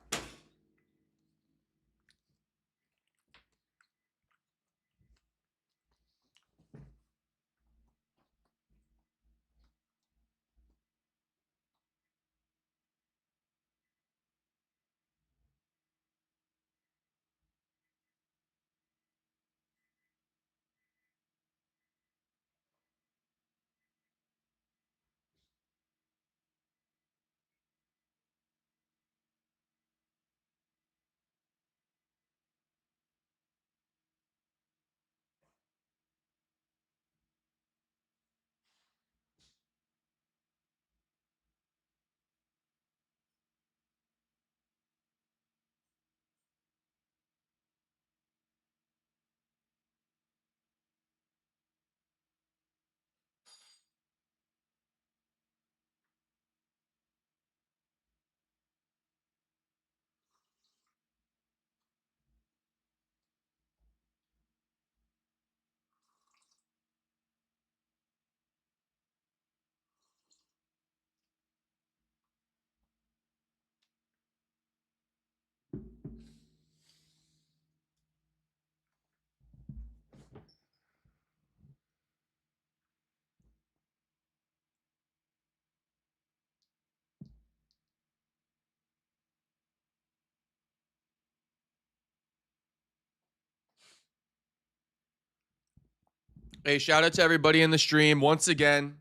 A: Hey, shout out to everybody in the stream. Once again,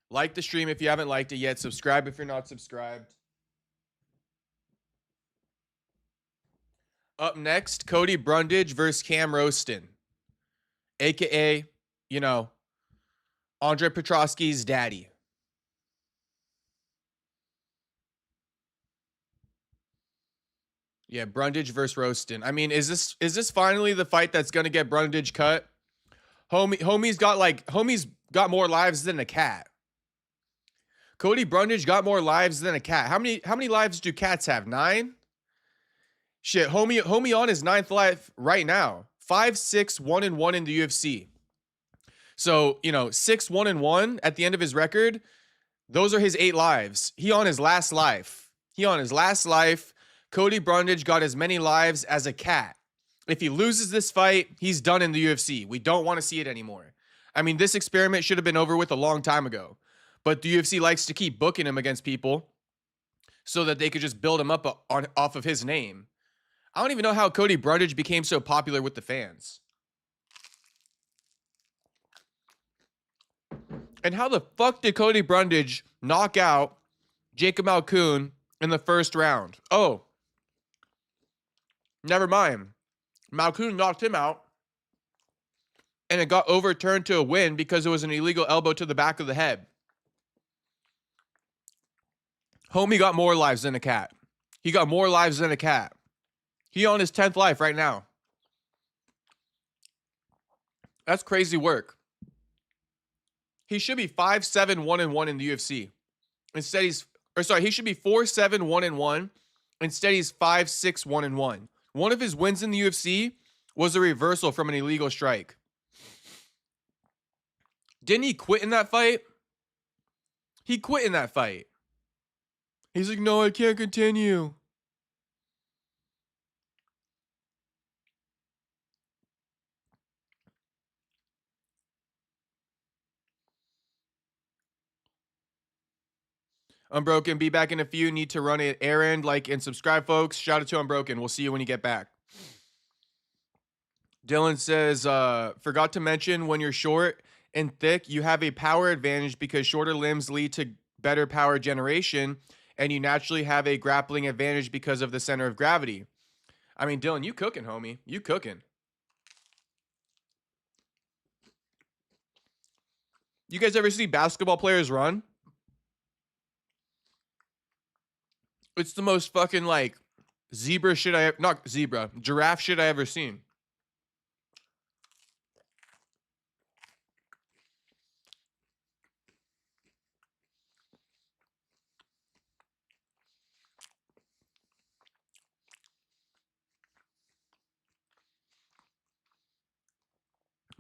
A: like the stream if you haven't liked it yet. Subscribe if you're not subscribed. Up next, Cody Brundage versus Cam Roston, a.k.a., you know, Andre Petrosky's daddy. Yeah, Brundage versus Roston. I mean, is this finally the fight that's going to get Brundage cut? Homie's got more lives than a cat. Cody Brundage got more lives than a cat. How many lives do cats have? 9? Shit, homie on his 9th life right now. 5-6, 1-1 in the UFC. So, 6-1-1 at the end of his record. Those are his 8 lives. He on his last life. Cody Brundage got as many lives as a cat. If he loses this fight, he's done in the UFC. We don't want to see it anymore. I mean, this experiment should have been over with a long time ago. But the UFC likes to keep booking him against people so that they could just build him up off of his name. I don't even know how Cody Brundage became so popular with the fans. And how the fuck did Cody Brundage knock out Jacob Malkoun in the first round? Oh, never mind. Malkoun knocked him out, and it got overturned to a win because it was an illegal elbow to the back of the head. Homie got more lives than a cat. He got more lives than a cat. He on his 10th life right now. That's crazy work. He should be 5-7, 1-1 in the UFC. Instead, he should be 4-7, 1-1. Instead, he's 5-6, 1-1. One of his wins in the UFC was a reversal from an illegal strike. Didn't he quit in that fight? He quit in that fight. He's like, no, I can't continue. Unbroken, be back in a few. Need to run an errand, like and subscribe, folks. Shout out to Unbroken. We'll see you when you get back. Dylan says, forgot to mention when you're short and thick, you have a power advantage because shorter limbs lead to better power generation, and you naturally have a grappling advantage because of the center of gravity. I mean, Dylan, you cooking, homie. You cooking. You guys ever see basketball players run? It's the most fucking like giraffe shit I ever seen.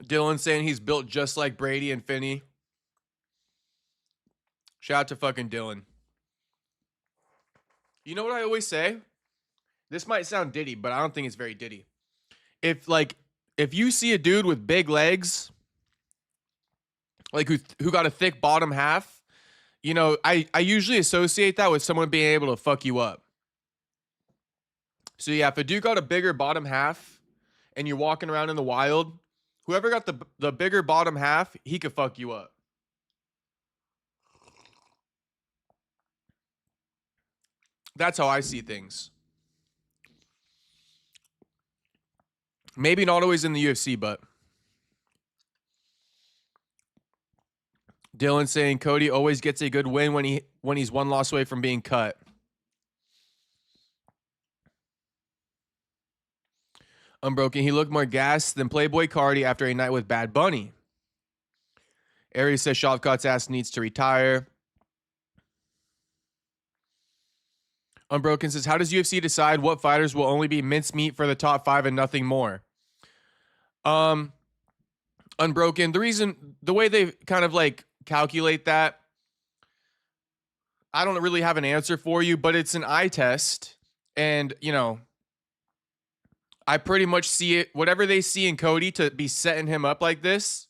A: Dylan saying he's built just like Brady and Finney. Shout out to fucking Dylan. You know what I always say? This might sound ditty, but I don't think it's very ditty. If you see a dude with big legs, like who got a thick bottom half, you know, I usually associate that with someone being able to fuck you up. So yeah, if a dude got a bigger bottom half and you're walking around in the wild, whoever got the bigger bottom half, he could fuck you up. That's how I see things. Maybe not always in the UFC, but Dylan saying Cody always gets a good win when he's one loss away from being cut. Unbroken, he looked more gassed than Playboy Cardi after a night with Bad Bunny. Aries says Shavkat's ass needs to retire. Unbroken says, how does UFC decide what fighters will only be mincemeat for the top 5 and nothing more? Unbroken, the way they kind of like calculate that, I don't really have an answer for you, but it's an eye test. And, you know, I pretty much see it. Whatever they see in Cody to be setting him up like this,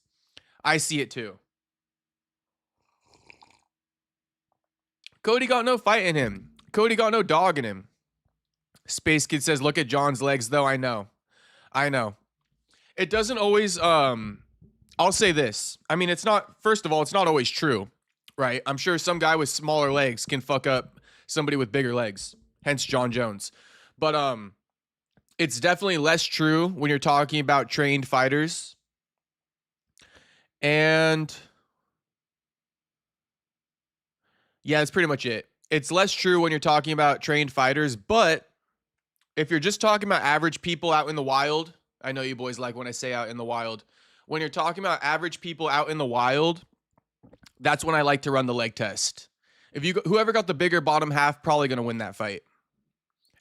A: I see it too. Cody got no fight in him. Cody got no dog in him. Space Kid says, look at John's legs, though. I know. It doesn't always, I'll say this. I mean, first of all, it's not always true, right? I'm sure some guy with smaller legs can fuck up somebody with bigger legs, hence John Jones. But it's definitely less true when you're talking about trained fighters. And yeah, that's pretty much it. It's less true when you're talking about trained fighters, but if you're just talking about average people out in the wild, I know you boys like when I say out in the wild. When you're talking about average people out in the wild, that's when I like to run the leg test. Whoever got the bigger bottom half, probably going to win that fight.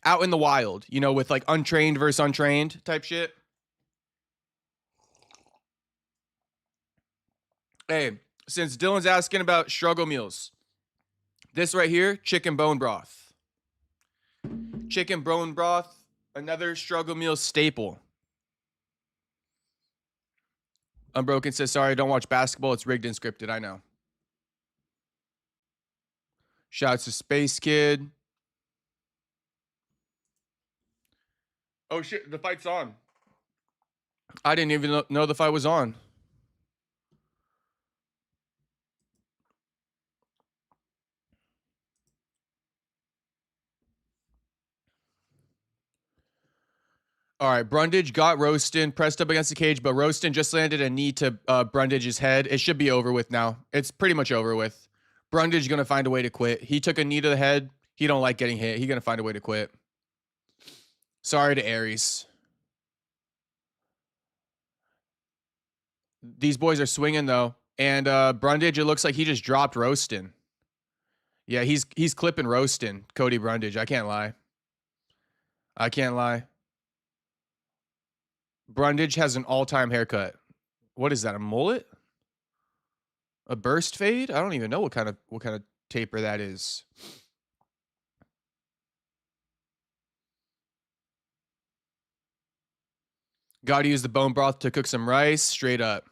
A: Out in the wild, you know, with like untrained versus untrained type shit. Hey, since Dylan's asking about struggle meals, this right here, chicken bone broth. Chicken bone broth, another struggle meal staple. Unbroken says, sorry, I don't watch basketball. It's rigged and scripted. I know. Shouts to Space Kid. Oh, shit. The fight's on. I didn't even know the fight was on. All right, Brundage got Roaston, pressed up against the cage, but Roaston just landed a knee to Brundage's head. It should be over with now. It's pretty much over with. Brundage going to find a way to quit. He took a knee to the head. He don't like getting hit. He's going to find a way to quit. Sorry to Aries. These boys are swinging, though. And Brundage, it looks like he just dropped Roaston. Yeah, he's clipping Roaston, Cody Brundage. I can't lie. Brundage has an all-time haircut. What is that? A mullet? A burst fade? I don't even know what kind of taper that is. Got to use the bone broth to cook some rice, straight up.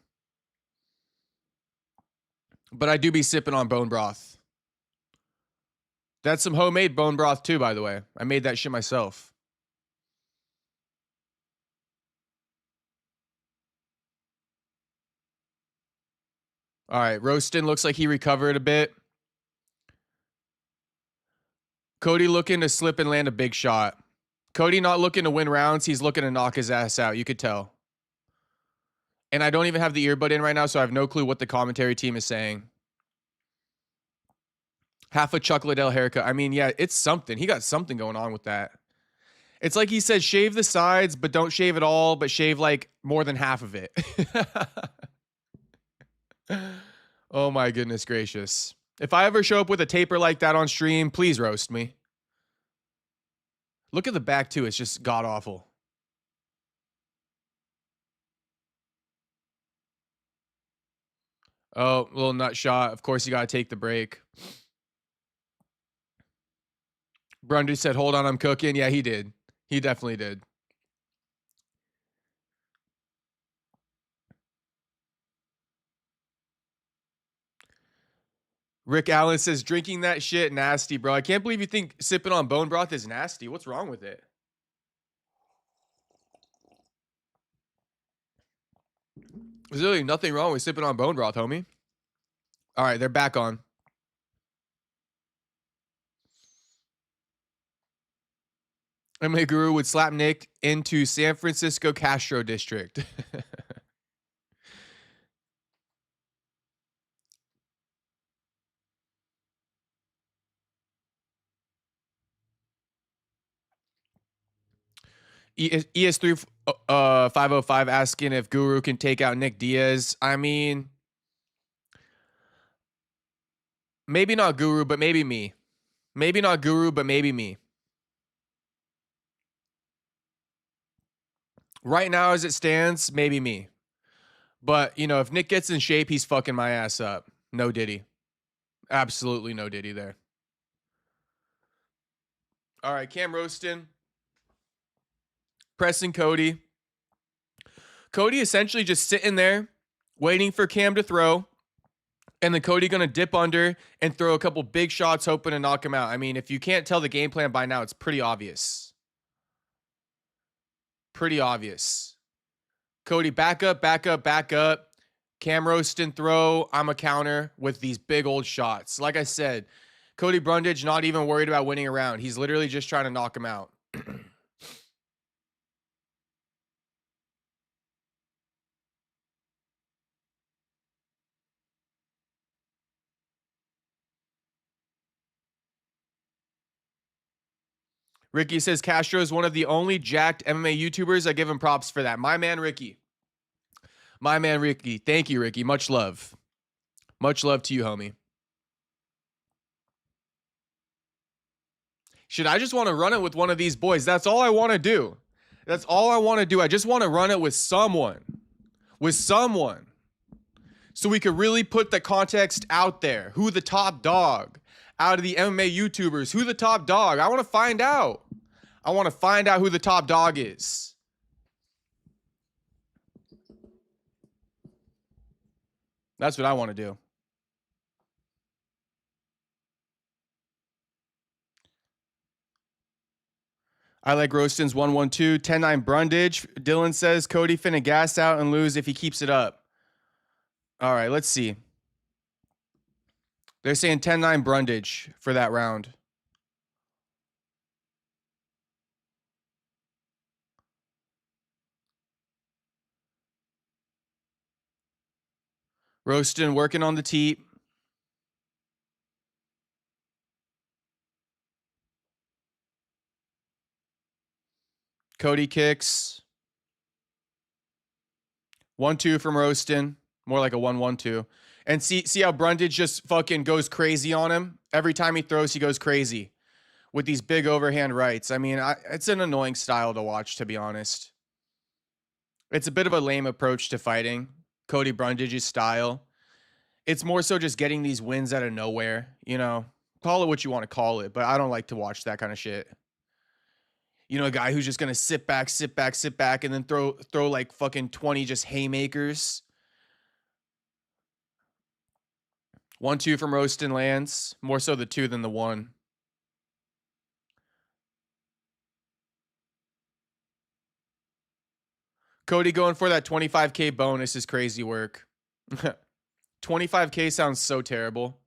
A: But I do be sipping on bone broth. That's some homemade bone broth too, by the way. I made that shit myself. All right, Roaston looks like he recovered a bit. Cody looking to slip and land a big shot. Cody not looking to win rounds. He's looking to knock his ass out. You could tell. And I don't even have the earbud in right now, so I have no clue what the commentary team is saying. Half a Chuck Liddell haircut. I mean, yeah, it's something. He got something going on with that. It's like he said, shave the sides, but don't shave it all, but shave like more than half of it. Oh my goodness gracious. If I ever show up with a taper like that on stream, please roast me. Look at the back too. It's just god awful. Oh, little nut shot. Of course, you got to take the break. Brundage said, hold on, I'm cooking. Yeah, he did. He definitely did. Rick Allen says, drinking that shit, nasty, bro. I can't believe you think sipping on bone broth is nasty. What's wrong with it? There's really nothing wrong with sipping on bone broth, homie. All right, they're back on. MMA Guru would slap Nick into San Francisco Castro district. ES3 505 asking if Guru can take out Nick Diaz. I mean, maybe not Guru, but maybe me. Maybe not Guru, but maybe me. Right now, as it stands, maybe me. But, you know, if Nick gets in shape, he's fucking my ass up. No Diddy. Absolutely no Diddy there. All right, Cam Roston. Pressing Cody. Cody essentially just sitting there, waiting for Cam to throw. And then Cody going to dip under and throw a couple big shots, hoping to knock him out. I mean, if you can't tell the game plan by now, it's pretty obvious. Pretty obvious. Cody, back up, back up, back up. Cam Roston throw. I'm a counter with these big old shots. Like I said, Cody Brundage not even worried about winning a round. He's literally just trying to knock him out. Ricky says Castro is one of the only jacked MMA YouTubers. I give him props for that. My man, Ricky. My man, Ricky. Thank you, Ricky. Much love. Much love to you, homie. Should I just want to run it with one of these boys? That's all I want to do. That's all I want to do. I just want to run it with someone. With someone. So we could really put the context out there. Who the top dog out of the MMA YouTubers? Who the top dog? I want to find out. I want to find out who the top dog is. That's what I want to do. I like Roston's 112. 10-9 Brundage. Dylan says Cody finna gas out and lose if he keeps it up. All right, let's see. They're saying 10-9 Brundage for that round. Roston working on the teep. Cody kicks. 1-2 from Roston. More like a 1-1-2. And see how Brundage just fucking goes crazy on him? Every time he throws, he goes crazy with these big overhand rights. I mean, it's an annoying style to watch, to be honest. It's a bit of a lame approach to fighting. Cody Brundage's style. It's more so just getting these wins out of nowhere, you know. Call it what you want to call it, but I don't like to watch that kind of shit. You know, a guy who's just going to sit back, and then throw like fucking 20 just haymakers. 1-2 from Roston lands. More so the 2 than the 1. Cody going for that 25K bonus is crazy work. 25K sounds so terrible.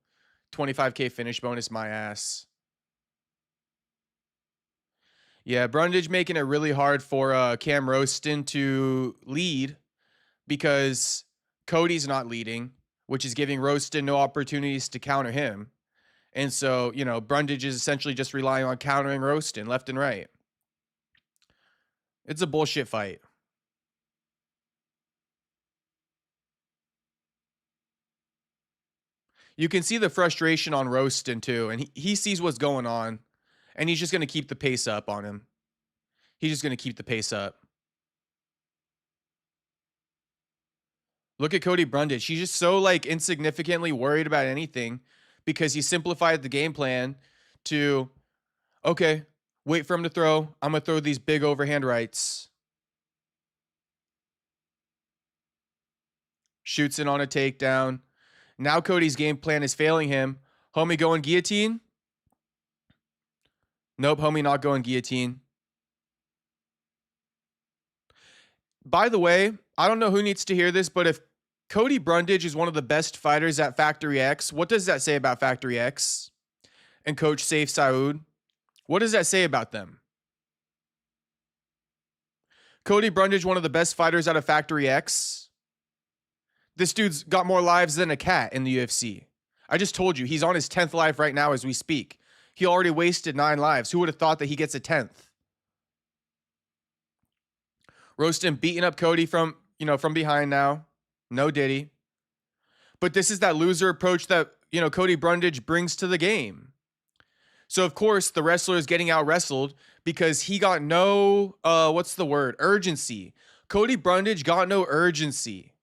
A: 25K finish bonus, my ass. Yeah, Brundage making it really hard for Cam Roston to lead because Cody's not leading, which is giving Roston no opportunities to counter him. And so, you know, Brundage is essentially just relying on countering Roston left and right. It's a bullshit fight. You can see the frustration on Roston too, and he sees what's going on, and he's just going to keep the pace up on him. He's just going to keep the pace up. Look at Cody Brundage. He's just so like insignificantly worried about anything because he simplified the game plan to, okay, wait for him to throw. I'm going to throw these big overhand rights. Shoots in on a takedown. Now Cody's game plan is failing him. Homie going guillotine? Nope, homie not going guillotine. By the way, I don't know who needs to hear this, but if Cody Brundage is one of the best fighters at Factory X, what does that say about Factory X and Coach Saif Saud? What does that say about them? Cody Brundage, one of the best fighters out of Factory X. This dude's got more lives than a cat in the UFC. I just told you, he's on his 10th life right now as we speak. He already wasted 9 lives. Who would have thought that he gets a 10th? Roasting beating up Cody from behind now. No Diddy. But this is that loser approach that, Cody Brundage brings to the game. So, of course, the wrestler is getting out-wrestled because he got no, urgency. Cody Brundage got no urgency.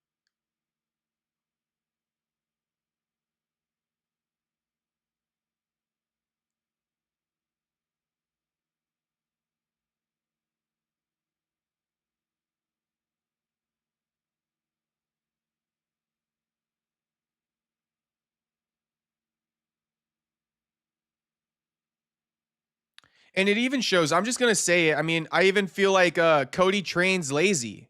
A: And it even shows, I'm just going to say it. I mean, I even feel like Cody trains lazy.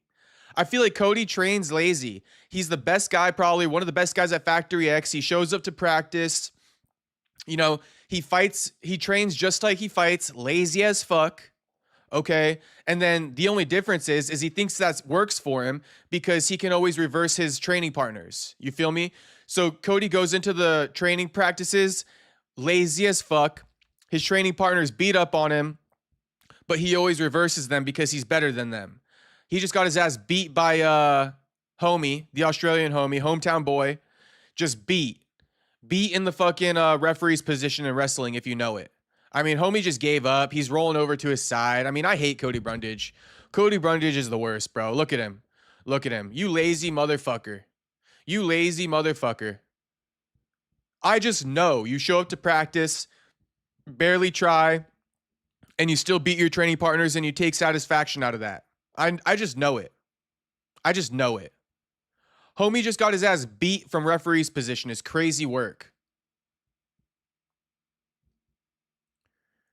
A: I feel like Cody trains lazy. He's the best guy, probably one of the best guys at Factory X. He shows up to practice. He fights, he trains just like he fights, lazy as fuck. Okay. And then the only difference is he thinks that works for him because he can always reverse his training partners. You feel me? So Cody goes into the training practices, lazy as fuck. His training partners beat up on him, but he always reverses them because he's better than them. He just got his ass beat by homie, the Australian homie, hometown boy. Just beat in the fucking referee's position in wrestling, if you know it. I mean, homie just gave up. He's rolling over to his side. I mean, I hate Cody Brundage. Cody Brundage is the worst, bro. Look at him. Look at him. You lazy motherfucker. You lazy motherfucker. I just know you show up to practice, barely try, and you still beat your training partners and you take satisfaction out of that. I just know it. I just know it. Homie just got his ass beat from referee's position. It's crazy work.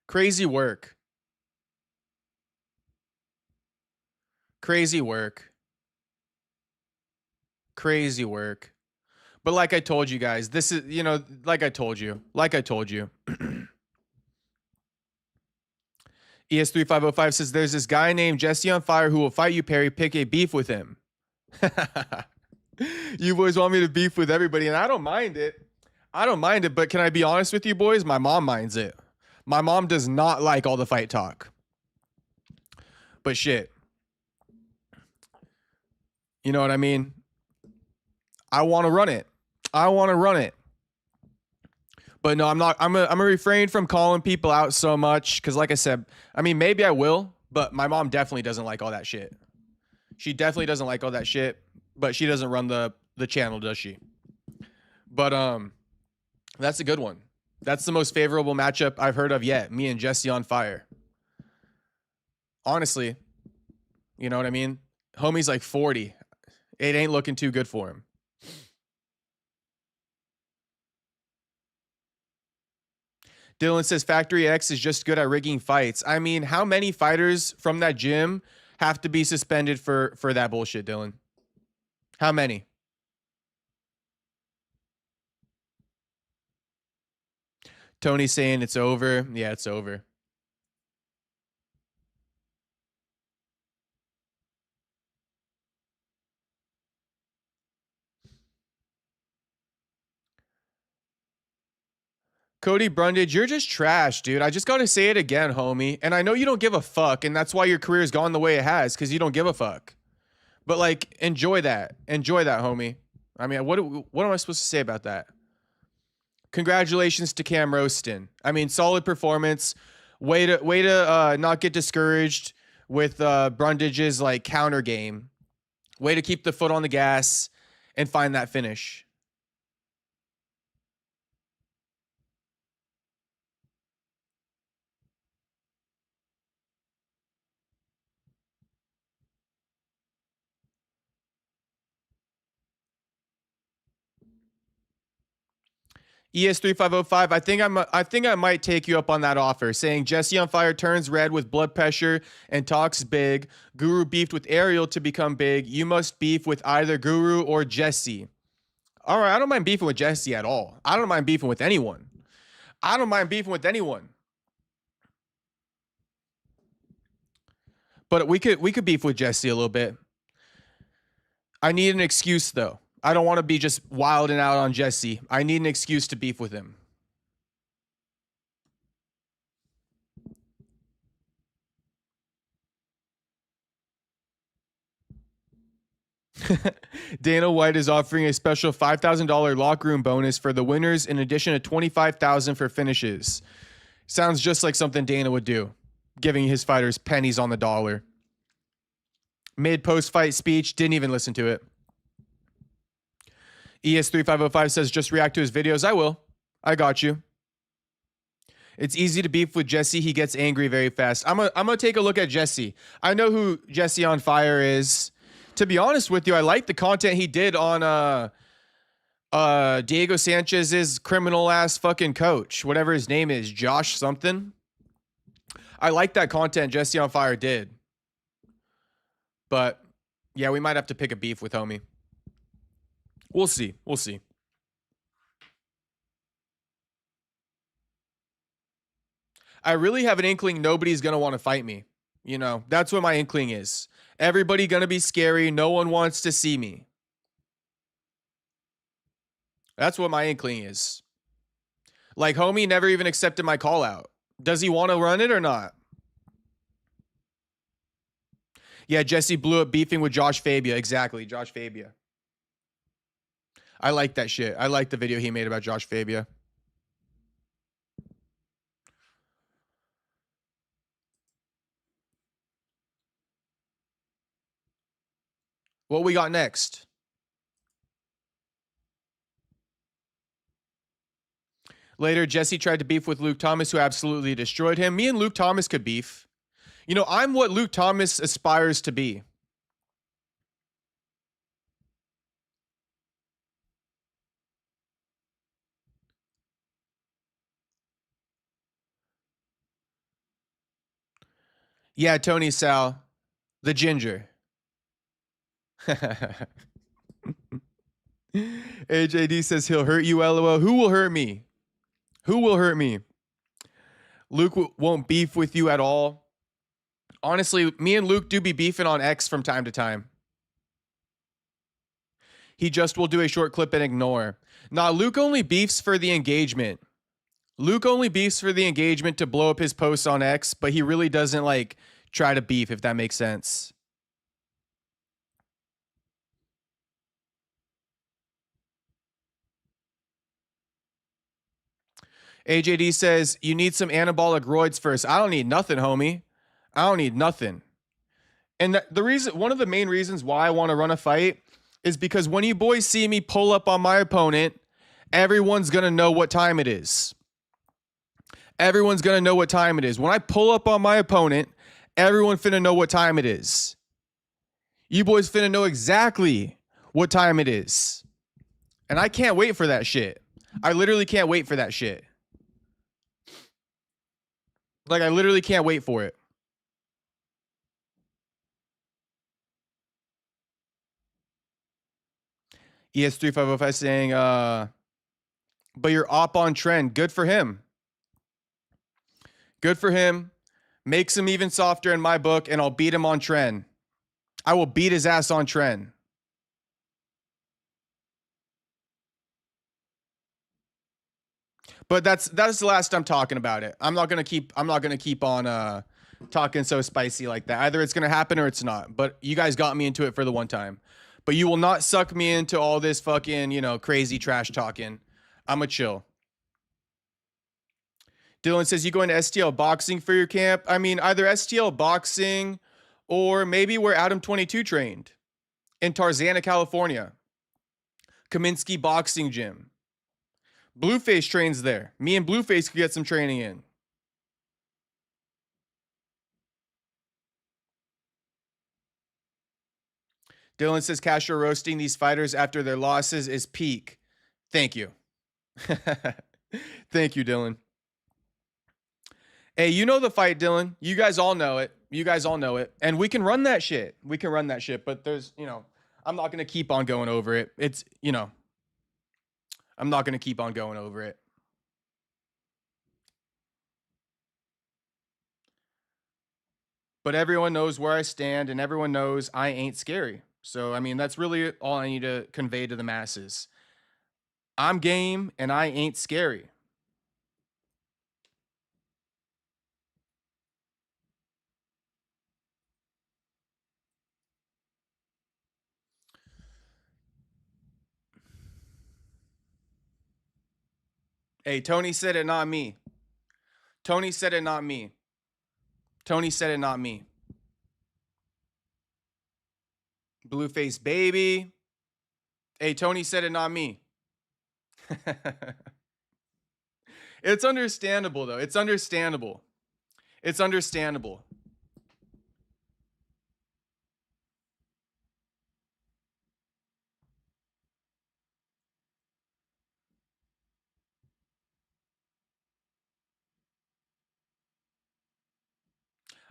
A: Crazy work. Crazy work. Crazy work. But like I told you guys, this is, like I told you. ES3505 says, there's this guy named Jesse on Fire who will fight you, Perry. Pick a beef with him. You boys want me to beef with everybody, and I don't mind it. But can I be honest with you, boys? My mom minds it. My mom does not like all the fight talk. But shit. You know what I mean? I want to run it. But no, I'm not. I'm a refrain from calling people out so much because, like I said, I mean, maybe I will, but my mom definitely doesn't like all that shit. She definitely doesn't like all that shit, but she doesn't run the channel, does she? But that's a good one. That's the most favorable matchup I've heard of yet. Me and Jesse on Fire. Honestly, you know what I mean? Homie's like 40. It ain't looking too good for him. Dylan says Factory X is just good at rigging fights. I mean, how many fighters from that gym have to be suspended for that bullshit, Dylan? How many? Tony's saying it's over. Yeah, it's over. Cody Brundage, you're just trash, dude. I just got to say it again, homie. And I know you don't give a fuck, and that's why your career's gone the way it has, because you don't give a fuck. But, like, enjoy that. Enjoy that, homie. I mean, what am I supposed to say about that? Congratulations to Cam Roaston. I mean, solid performance. Way to not get discouraged with Brundage's, like, counter game. Way to keep the foot on the gas and find that finish. ES3505, I think I might take you up on that offer, saying Jesse on fire turns red with blood pressure and talks big. Guru beefed with Ariel to become big. You must beef with either Guru or Jesse. All right, I don't mind beefing with Jesse at all. I don't mind beefing with anyone. I don't mind beefing with anyone. But we could beef with Jesse a little bit. I need an excuse though. I don't want to be just wilding out on Jesse. I need an excuse to beef with him. Dana White is offering a special $5,000 locker room bonus for the winners in addition to $25,000 for finishes. Sounds just like something Dana would do, giving his fighters pennies on the dollar. Mid post-fight speech, didn't even listen to it. ES3505 says, just react to his videos. I will. I got you. It's easy to beef with Jesse. He gets angry very fast. I'm gonna take a look at Jesse. I know who Jesse on Fire is. To be honest with you, I like the content he did on Diego Sanchez's criminal ass fucking coach, whatever his name is, Josh something. I like that content Jesse on Fire did. But yeah, we might have to pick a beef with homie. We'll see. We'll see. I really have an inkling nobody's going to want to fight me. You know, that's what my inkling is. Everybody going to be scary. No one wants to see me. That's what my inkling is. Like, homie never even accepted my call out. Does he want to run it or not? Yeah, Jesse blew up beefing with Josh Fabia. Exactly, Josh Fabia. I like that shit. I like the video he made about Josh Fabia. What we got next? Later, Jesse tried to beef with Luke Thomas, who absolutely destroyed him. Me and Luke Thomas could beef. You know, I'm what Luke Thomas aspires to be. Yeah, Tony Sal, the ginger. AJD says he'll hurt you, LOL. Who will hurt me? Who will hurt me? Luke won't beef with you at all. Honestly, me and Luke do be beefing on X from time to time. He just will do a short clip and ignore. Nah, Luke only beefs for the engagement. Luke only beefs for the engagement to blow up his posts on X, but he really doesn't like try to beef, if that makes sense. AJD says, you need some anabolic roids first. I don't need nothing, homie. I don't need nothing. And the reason, one of the main reasons why I want to run a fight is because when you boys see me pull up on my opponent, everyone's going to know what time it is. Everyone's going to know what time it is. When I pull up on my opponent, everyone finna know what time it is. You boys finna know exactly what time it is. And I can't wait for that shit. I literally can't wait for that shit. Like, I literally can't wait for it. ES3505 saying, but you're up on trend. Good for him. Good for him. Makes him even softer in my book, and I'll beat him on trend. I will beat his ass on trend. But that's the last I'm talking about it. I'm not gonna keep on talking so spicy like that. Either it's gonna happen or it's not. But you guys got me into it for the one time. But you will not suck me into all this fucking, you know, crazy trash talking. I'ma chill. Dylan says, you going to STL boxing for your camp? I mean, either STL boxing or maybe where Adam 22 trained in Tarzana, California. Kaminsky Boxing Gym. Blueface trains there. Me and Blueface could get some training in. Dylan says Castro roasting these fighters after their losses is peak. Thank you. Thank you, Dylan. Hey, you know the fight, Dylan. You guys all know it. You guys all know it. And we can run that shit. We can run that shit. But there's, I'm not going to keep on going over it. It's, I'm not going to keep on going over it. But everyone knows where I stand and everyone knows I ain't scary. So, I mean, that's really all I need to convey to the masses. I'm game and I ain't scary. Hey, Tony said it, not me. Tony said it, not me. Tony said it, not me. Blueface baby. Hey, Tony said it, not me. It's understandable, though. It's understandable. It's understandable.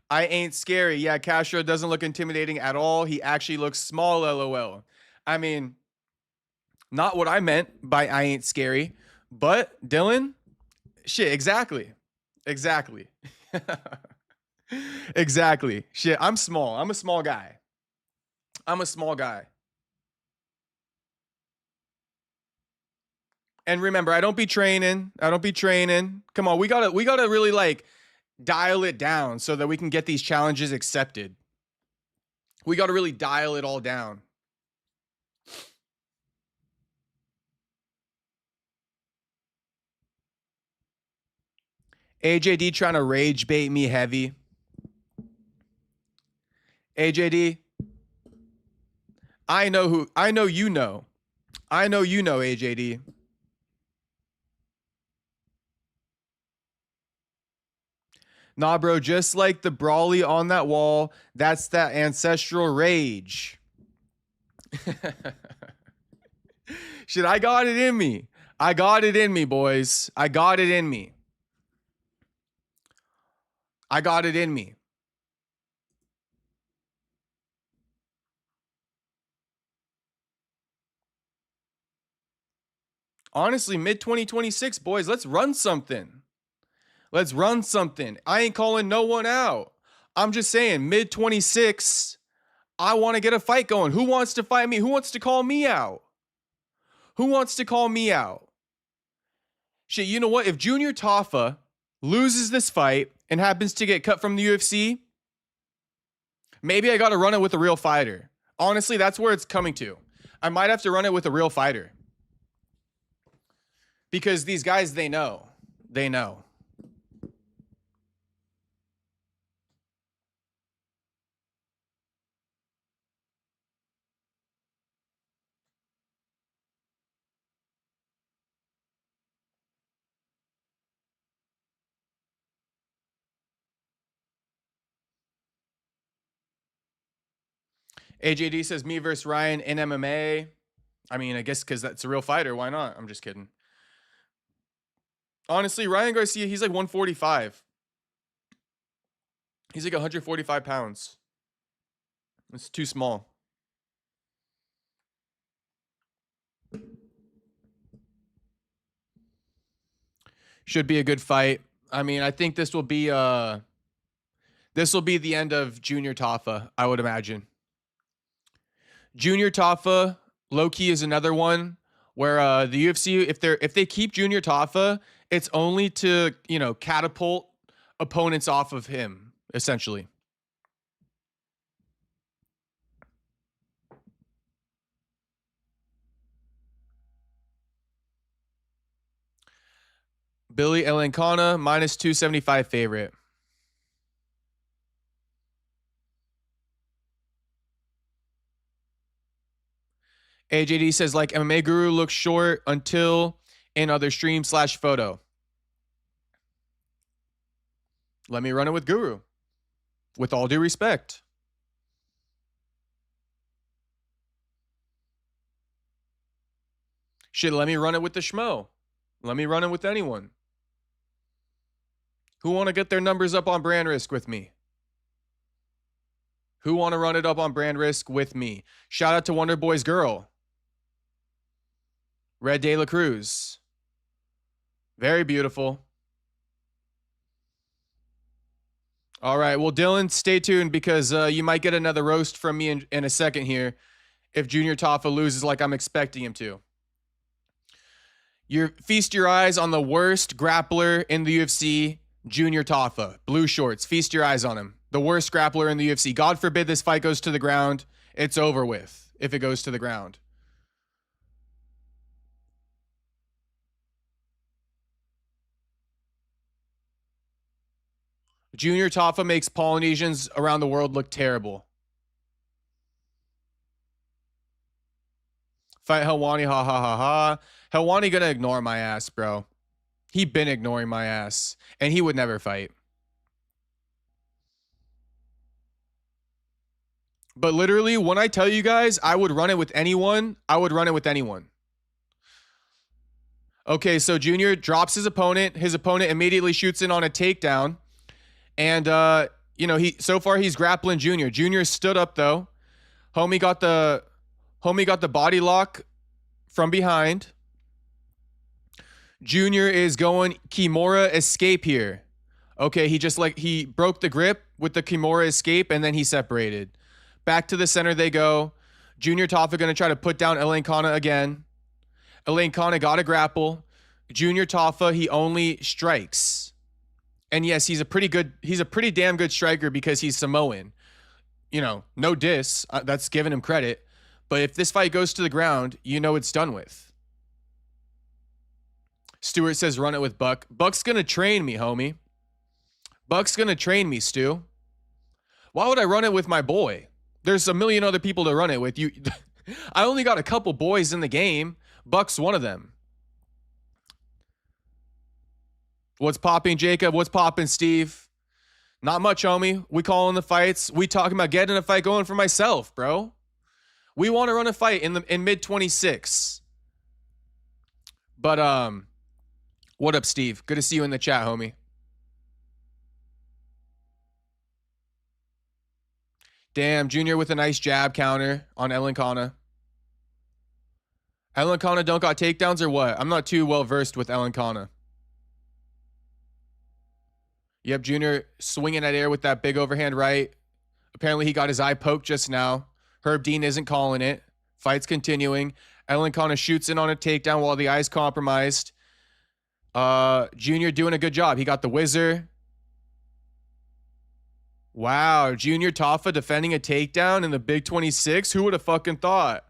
A: I ain't scary. Yeah, Castro doesn't look intimidating at all. He actually looks small, LOL. I mean, not what I meant by I ain't scary, but Dylan, shit, exactly. Exactly. Exactly. Shit, I'm small. I'm a small guy. I'm a small guy. And remember, I don't be training. Come on, we gotta really like dial it down so that we can get these challenges accepted. We gotta really dial it all down. AJD trying to rage bait me heavy. AJD, I know you know, AJD. Nah, bro, just like the brawly on that wall, that's that ancestral rage. Shit, I got it in me. I got it in me, boys. I got it in me. I got it in me. Honestly, mid-2026, boys, let's run something. Let's run something. I ain't calling no one out. I'm just saying, mid-26, I want to get a fight going. Who wants to fight me? Who wants to call me out? Who wants to call me out? Shit, you know what? If Junior Tafa loses this fight and happens to get cut from the UFC, maybe I got to run it with a real fighter. Honestly, that's where it's coming to. I might have to run it with a real fighter. Because these guys, they know. They know. AJD says me versus Ryan in MMA. I mean, I guess because that's a real fighter. Why not? I'm just kidding. Honestly, Ryan Garcia, he's like 145. He's like 145 pounds. It's too small. Should be a good fight. I mean, I think this will be the end of Junior Tafa, I would imagine. Junior Tafa, low-key is another one where the UFC, if they keep Junior Tafa, it's only to, catapult opponents off of him, essentially. Billy Elencana, minus 275 favorite. AJD says, like MMA Guru looks short until in other stream/photo. Let me run it with Guru. With all due respect. Shit, let me run it with the schmo. Let me run it with anyone. Who want to get their numbers up on brand risk with me? Who want to run it up on brand risk with me? Shout out to Wonder Boy's girl. Red De La Cruz. Very beautiful. All right. Well, Dylan, stay tuned because you might get another roast from me in a second here if Junior Tafa loses like I'm expecting him to. Feast your eyes on the worst grappler in the UFC, Junior Tafa. Blue shorts. Feast your eyes on him. The worst grappler in the UFC. God forbid this fight goes to the ground. It's over with if it goes to the ground. Junior Tafa makes Polynesians around the world look terrible. Fight Helwani, ha ha ha ha. Helwani gonna ignore my ass, bro. He been ignoring my ass, and he would never fight. But literally, when I tell you guys I would run it with anyone, I would run it with anyone. Okay, so Junior drops his opponent. His opponent immediately shoots in on a takedown. And, you know, so far he's grappling Junior. Junior stood up, though. Homie got the body lock from behind. Junior is going Kimura escape here. Okay, he broke the grip with the Kimura escape, and then he separated. Back to the center they go. Junior Tafa going to try to put down Elaine Kana again. Elaine Kana got a grapple. Junior Tafa, he only strikes. And yes, he's a pretty damn good striker because he's Samoan. You know, no diss. That's giving him credit. But if this fight goes to the ground, you know it's done with. Stewart says run it with Buck. Buck's going to train me, homie. Buck's going to train me, Stu. Why would I run it with my boy? There's a million other people to run it with. I only got a couple boys in the game. Buck's one of them. What's popping, Jacob? What's popping, Steve? Not much, homie. We calling the fights. We talking about getting a fight going for myself, bro. We want to run a fight in mid 26. But what up, Steve? Good to see you in the chat, homie. Damn, Junior with a nice jab counter on Ellen Kana. Ellen Kana don't got takedowns or what? I'm not too well versed with Ellen Kana. Yep, Junior swinging at air with that big overhand right. Apparently he got his eye poked just now. Herb Dean isn't calling it. Fight's continuing. Ellen Kana shoots in on a takedown while the eye's compromised. Junior doing a good job. He got the whizzer. Wow, Junior Tafa defending a takedown in the Big 26. Who would have fucking thought?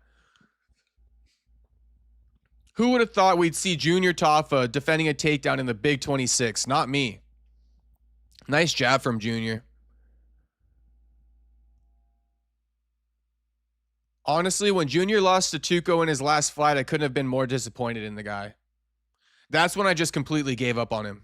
A: Who would have thought we'd see Junior Tafa defending a takedown in the Big 26? Not me. Nice jab from Junior. Honestly, when Junior lost to Tuco in his last fight, I couldn't have been more disappointed in the guy. That's when I just completely gave up on him.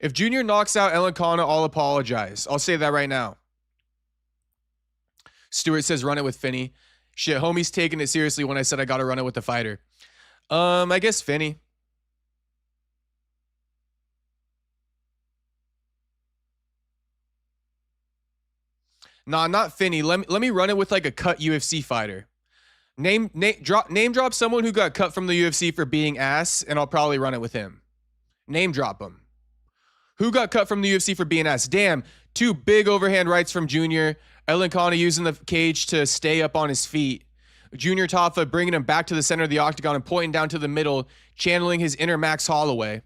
A: If Junior knocks out Ellen Kana, I'll apologize. I'll say that right now. Stewart says run it with Finney. Shit, homie's taking it seriously when I said I got to run it with the fighter. I guess Finney. Nah, not Finney. Let me run it with like a cut UFC fighter. Name drop someone who got cut from the UFC for being ass, and I'll probably run it with him. Name drop him. Who got cut from the UFC for being ass? Damn, two big overhand rights from Junior. Ellen Kana using the cage to stay up on his feet. Junior Tafa bringing him back to the center of the octagon and pointing down to the middle, channeling his inner Max Holloway.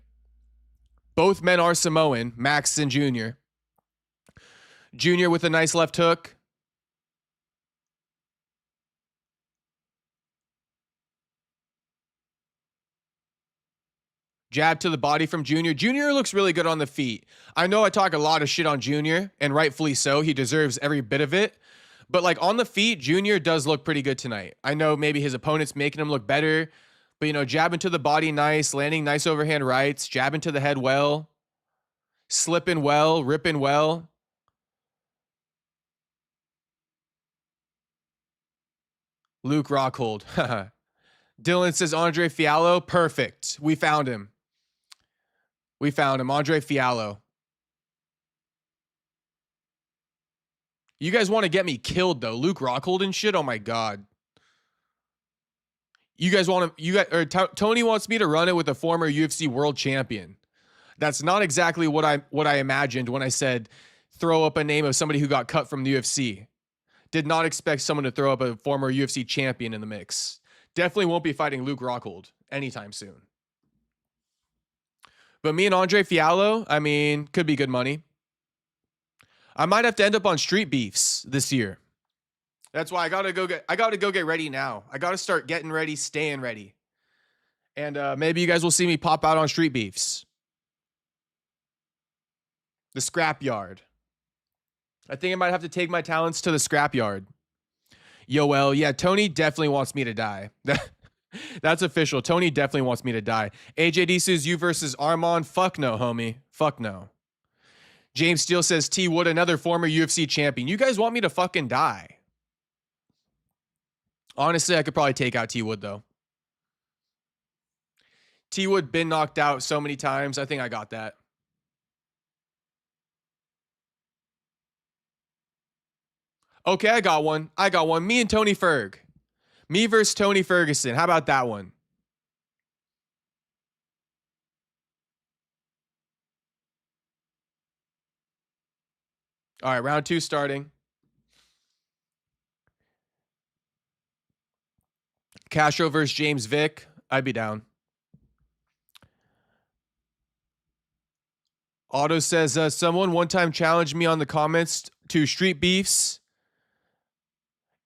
A: Both men are Samoan, Max and Junior. Junior with a nice left hook. Jab to the body from Junior. Junior looks really good on the feet. I know I talk a lot of shit on Junior, and rightfully so. He deserves every bit of it. But like on the feet, Junior does look pretty good tonight. I know maybe his opponent's making him look better, but, you know, jabbing to the body nice, landing nice overhand rights, jabbing to the head well, slipping well, ripping well. Luke Rockhold. Dylan says Andre Fiallo. Perfect. We found him. We found him. Andre Fiallo. You guys want to get me killed, though. Luke Rockhold and shit? Oh, my God. You guys want to... Tony wants me to run it with a former UFC world champion. That's not exactly what I imagined when I said throw up a name of somebody who got cut from the UFC. Did not expect someone to throw up a former UFC champion in the mix. Definitely won't be fighting Luke Rockhold anytime soon. But me and Andre Fiallo, I mean, could be good money. I might have to end up on Street Beefs this year. That's why I gotta go get ready now. I gotta start getting ready, staying ready. And maybe you guys will see me pop out on Street Beefs. The scrapyard. I think I might have to take my talents to the scrapyard. Yoel, yeah, Tony definitely wants me to die. That's official. Tony definitely wants me to die. AJD says you versus Armand. Fuck no, homie. Fuck no. James Steele says T Wood, another former UFC champion. You guys want me to fucking die? Honestly, I could probably take out T Wood, though. T Wood been knocked out so many times. I think I got that. Okay, I got one. Me and Tony Ferg. Me versus Tony Ferguson. How about that one? All right, round 2 starting. Castro versus James Vick. I'd be down. Otto says, someone one time challenged me on the comments to Street Beefs,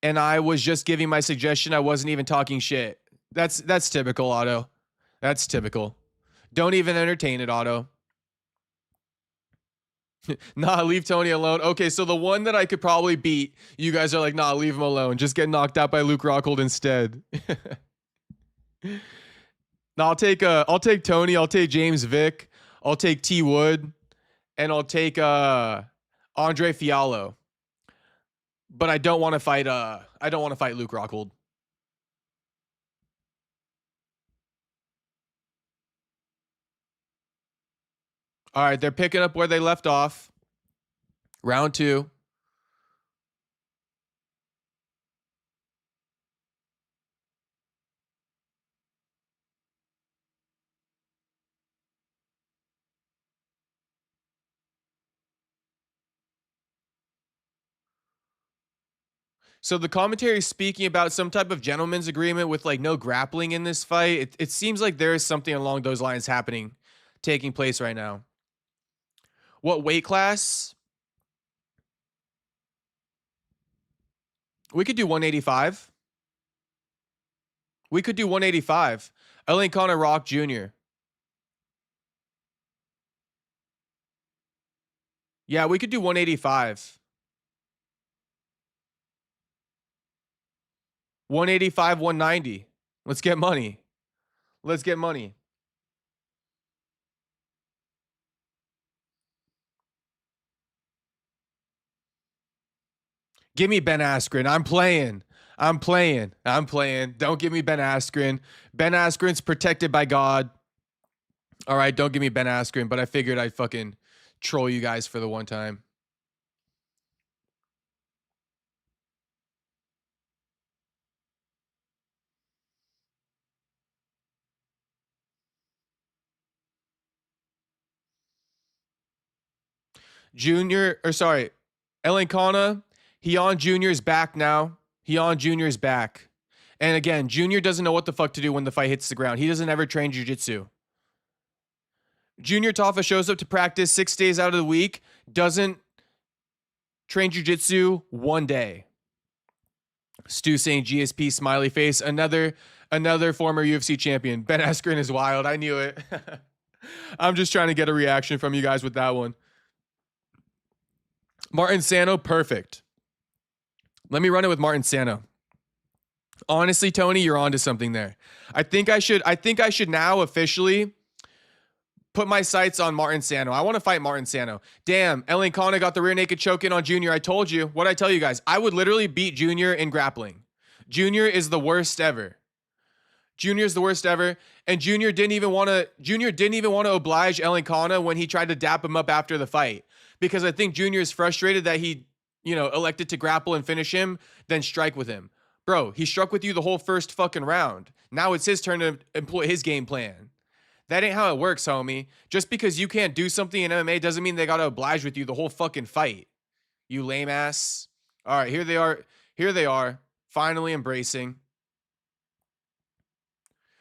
A: and I was just giving my suggestion. I wasn't even talking shit. That's typical, Otto. That's typical. Don't even entertain it, Otto. Nah, leave Tony alone. Okay, so the one that I could probably beat, you guys are like, nah, leave him alone. Just get knocked out by Luke Rockhold instead. No, I'll take Tony. I'll take James Vick. I'll take T Wood, and I'll take Andre Fiallo. But I don't want to fight. I don't want to fight Luke Rockhold. All right, they're picking up where they left off. Round 2. So the commentary is speaking about some type of gentleman's agreement with like no grappling in this fight. It seems like there is something along those lines taking place right now. What weight class? We could do 185. We could do 185. Elaine Connor Rock Jr. Yeah, we could do 185. 185, 190. Let's get money. Let's get money. Give me Ben Askren. I'm playing. Don't give me Ben Askren. Ben Askren's protected by God. All right, don't give me Ben Askren, but I figured I'd fucking troll you guys for the one time. Elaine Connor, Heon Jr.'s back now. Heon Jr.'s back. And again, Junior doesn't know what the fuck to do when the fight hits the ground. He doesn't ever train jiu-jitsu. Junior Taffa shows up to practice 6 days out of the week, doesn't train jiu-jitsu one day. Stu saying GSP smiley face. Another former UFC champion. Ben Askren is wild. I knew it. I'm just trying to get a reaction from you guys with that one. Martin Sano, perfect. Let me run it with Martin Sano. Honestly, Tony, you're onto something there. I think I should now officially put my sights on Martin Sano. I want to fight Martin Sano. Damn, Ellen Kana got the rear naked choke in on Junior. I told you. What'd I tell you guys? I would literally beat Junior in grappling. Junior is the worst ever. Junior is the worst ever. And Junior didn't even want to oblige Ellen Kana when he tried to dap him up after the fight. Because I think Junior is frustrated that he, elected to grapple and finish him, then strike with him. Bro, he struck with you the whole first fucking round. Now it's his turn to employ his game plan. That ain't how it works, homie. Just because you can't do something in MMA doesn't mean they gotta oblige with you the whole fucking fight. You lame ass. All right, here they are. Here they are. Finally embracing.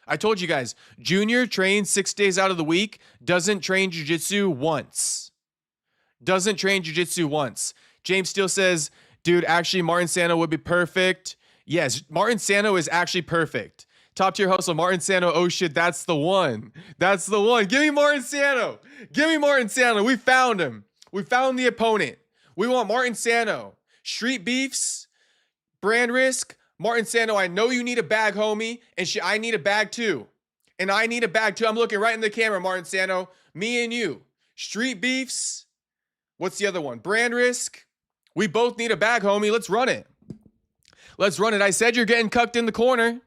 A: I told you guys, Junior trains 6 days out of the week, doesn't train jiu-jitsu once. Doesn't train jiu-jitsu once. James Steele says, dude, actually, Martin Sano would be perfect. Yes, Martin Sano is actually perfect. Top tier hustle, Martin Sano. Oh shit, that's the one. That's the one. Give me Martin Sano. Give me Martin Sano. We found him. We found the opponent. We want Martin Sano. Street beefs, brand risk. Martin Sano, I know you need a bag, homie. And I need a bag too. And I need a bag too. I'm looking right in the camera, Martin Sano. Me and you. Street beefs. What's the other one? Brand risk. We both need a bag, homie. Let's run it. Let's run it. I said you're getting cucked in the corner.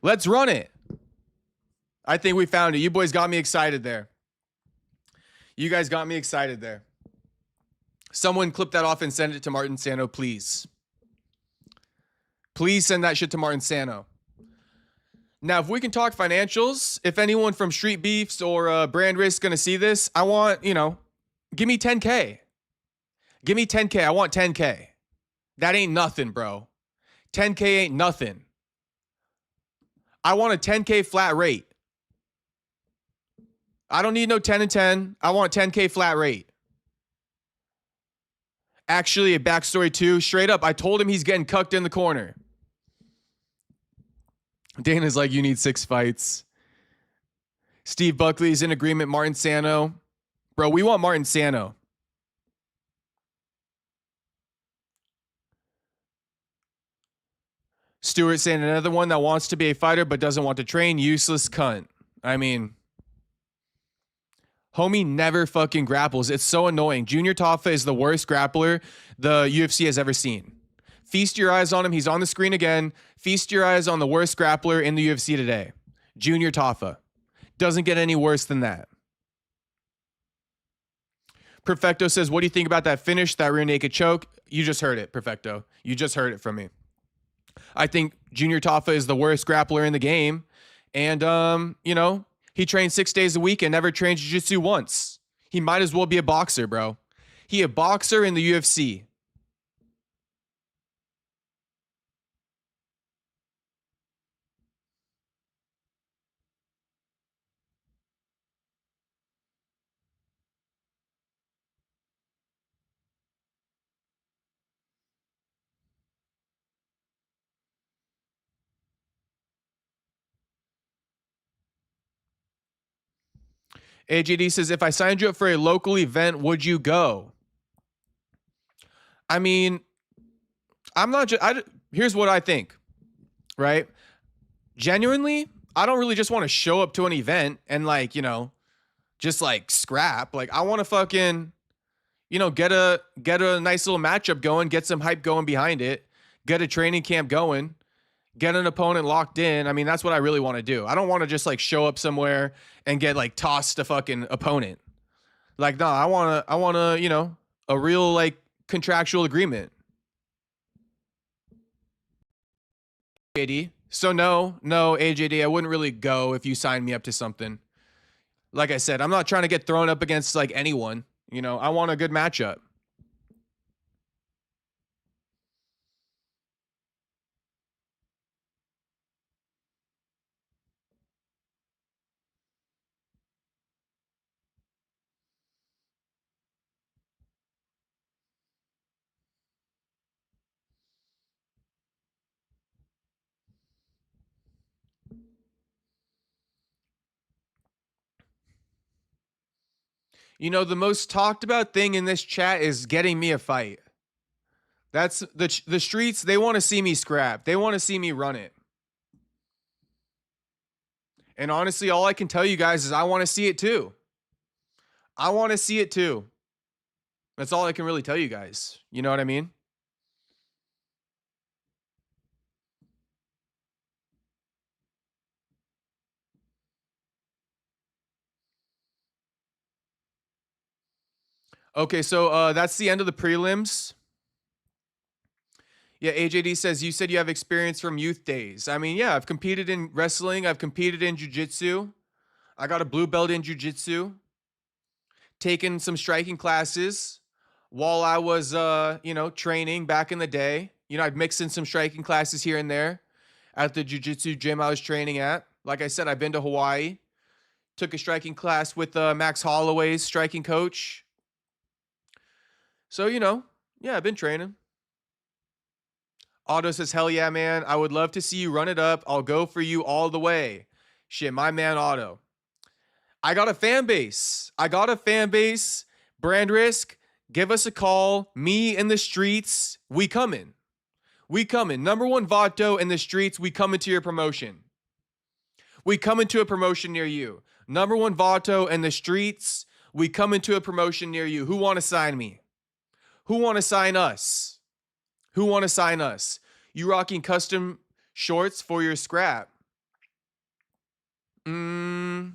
A: Let's run it. I think we found it. You boys got me excited there. You guys got me excited there. Someone clip that off and send it to Martin Sano, please. Please send that shit to Martin Sano. Now, if we can talk financials, if anyone from Street Beefs or Brand Risk is going to see this, I want, give me 10K. Give me 10K. I want 10K. That ain't nothing, bro. 10K ain't nothing. I want a 10K flat rate. I don't need no 10 and 10. I want 10K flat rate. Actually, a backstory too. Straight up, I told him he's getting cucked in the corner. Dana's like, you need 6 fights. Steve Buckley's in agreement. Martin Sano. Bro, we want Martin Sano. Stewart saying another one that wants to be a fighter but doesn't want to train. Useless cunt. I mean, homie never fucking grapples. It's so annoying. Junior Tafa is the worst grappler the UFC has ever seen. Feast your eyes on him. He's on the screen again. Feast your eyes on the worst grappler in the UFC today. Junior Tafa. Doesn't get any worse than that. Perfecto says, what do you think about that finish, that rear naked choke? You just heard it, Perfecto. You just heard it from me. I think Junior Tafa is the worst grappler in the game. And, he trains 6 days a week and never trained jiu-jitsu once. He might as well be a boxer, bro. He a boxer in the UFC. AJD says, if I signed you up for a local event, would you go? I mean, here's what I think, right? Genuinely, I don't really just want to show up to an event and just scrap. Like, I want to fucking, get a nice little matchup going, get some hype going behind it, get a training camp going, get an opponent locked in. I mean, that's what I really want to do. I don't want to just show up somewhere and get tossed a fucking opponent. No, I want to, a real contractual agreement. AJD. So no, AJD, I wouldn't really go if you signed me up to something. Like I said, I'm not trying to get thrown up against anyone. I want a good matchup. You know, the most talked about thing in this chat is getting me a fight. That's the streets. They want to see me scrap. They want to see me run it. And honestly, all I can tell you guys is I want to see it too. I want to see it too. That's all I can really tell you guys. You know what I mean? Okay, so that's the end of the prelims. Yeah, AJD says, you said you have experience from youth days. I mean, yeah, I've competed in wrestling. I've competed in jiu-jitsu. I got a blue belt in jiu-jitsu. Taken some striking classes while I was, training back in the day. You know, I'd mix in some striking classes here and there at the jiu-jitsu gym I was training at. Like I said, I've been to Hawaii. Took a striking class with Max Holloway's striking coach. So, yeah, I've been training. Otto says, hell yeah, man. I would love to see you run it up. I'll go for you all the way. Shit, my man Otto. I got a fan base. Brand Risk, give us a call. Me in the streets. We coming. Number one Vato in the streets. We coming to your promotion. We coming to a promotion near you. Number one Vato in the streets. We coming to a promotion near you. Who want to sign me? Who want to sign us? You rocking custom shorts for your scrap? Yeah,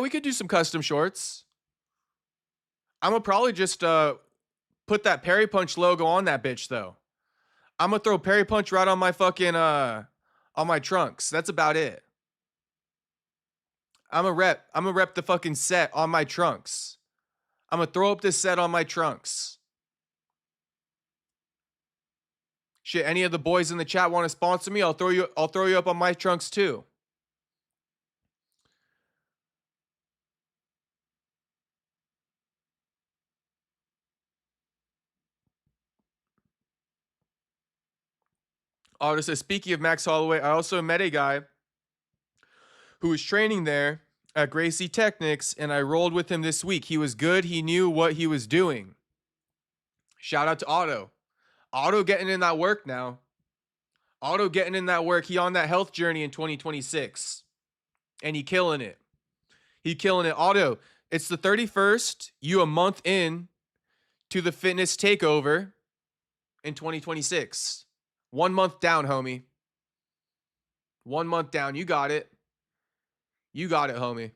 A: we could do some custom shorts. I'm gonna probably just put that Perry Punch logo on that bitch though. I'm gonna throw Perry Punch right on my fucking on my trunks. That's about it. I'm gonna rep the fucking set on my trunks. I'm gonna throw up this set on my trunks. Shit, any of the boys in the chat want to sponsor me? I'll throw you up on my trunks too. Otto says, speaking of Max Holloway, I also met a guy who was training there at Gracie Technics, and I rolled with him this week. He was good. He knew what he was doing. Shout out to Otto. Otto getting in that work now. He on that health journey in 2026. And he killing it. Otto, it's the 31st. You a month in to the fitness takeover in 2026. 1 month down, homie. 1 month down. You got it. Homie.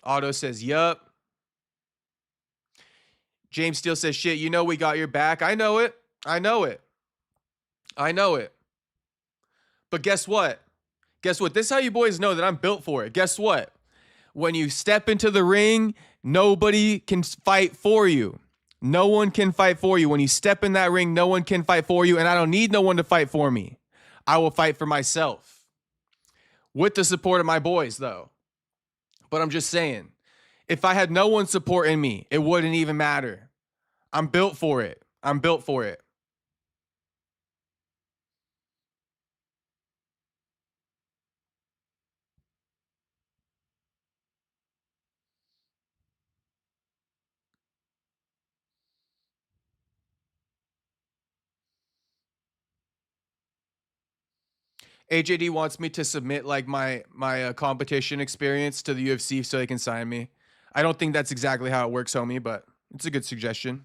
A: Otto says, yup. James Steele says, shit, we got your back. I know it. But guess what? This is how you boys know that I'm built for it. Guess what? When you step into the ring, nobody can fight for you. No one can fight for you. When you step in that ring, no one can fight for you. And I don't need no one to fight for me. I will fight for myself. With the support of my boys, though. But I'm just saying, if I had no one supporting me, it wouldn't even matter. I'm built for it. AJD wants me to submit like my competition experience to the UFC so they can sign me. I don't think that's exactly how it works, homie, but it's a good suggestion.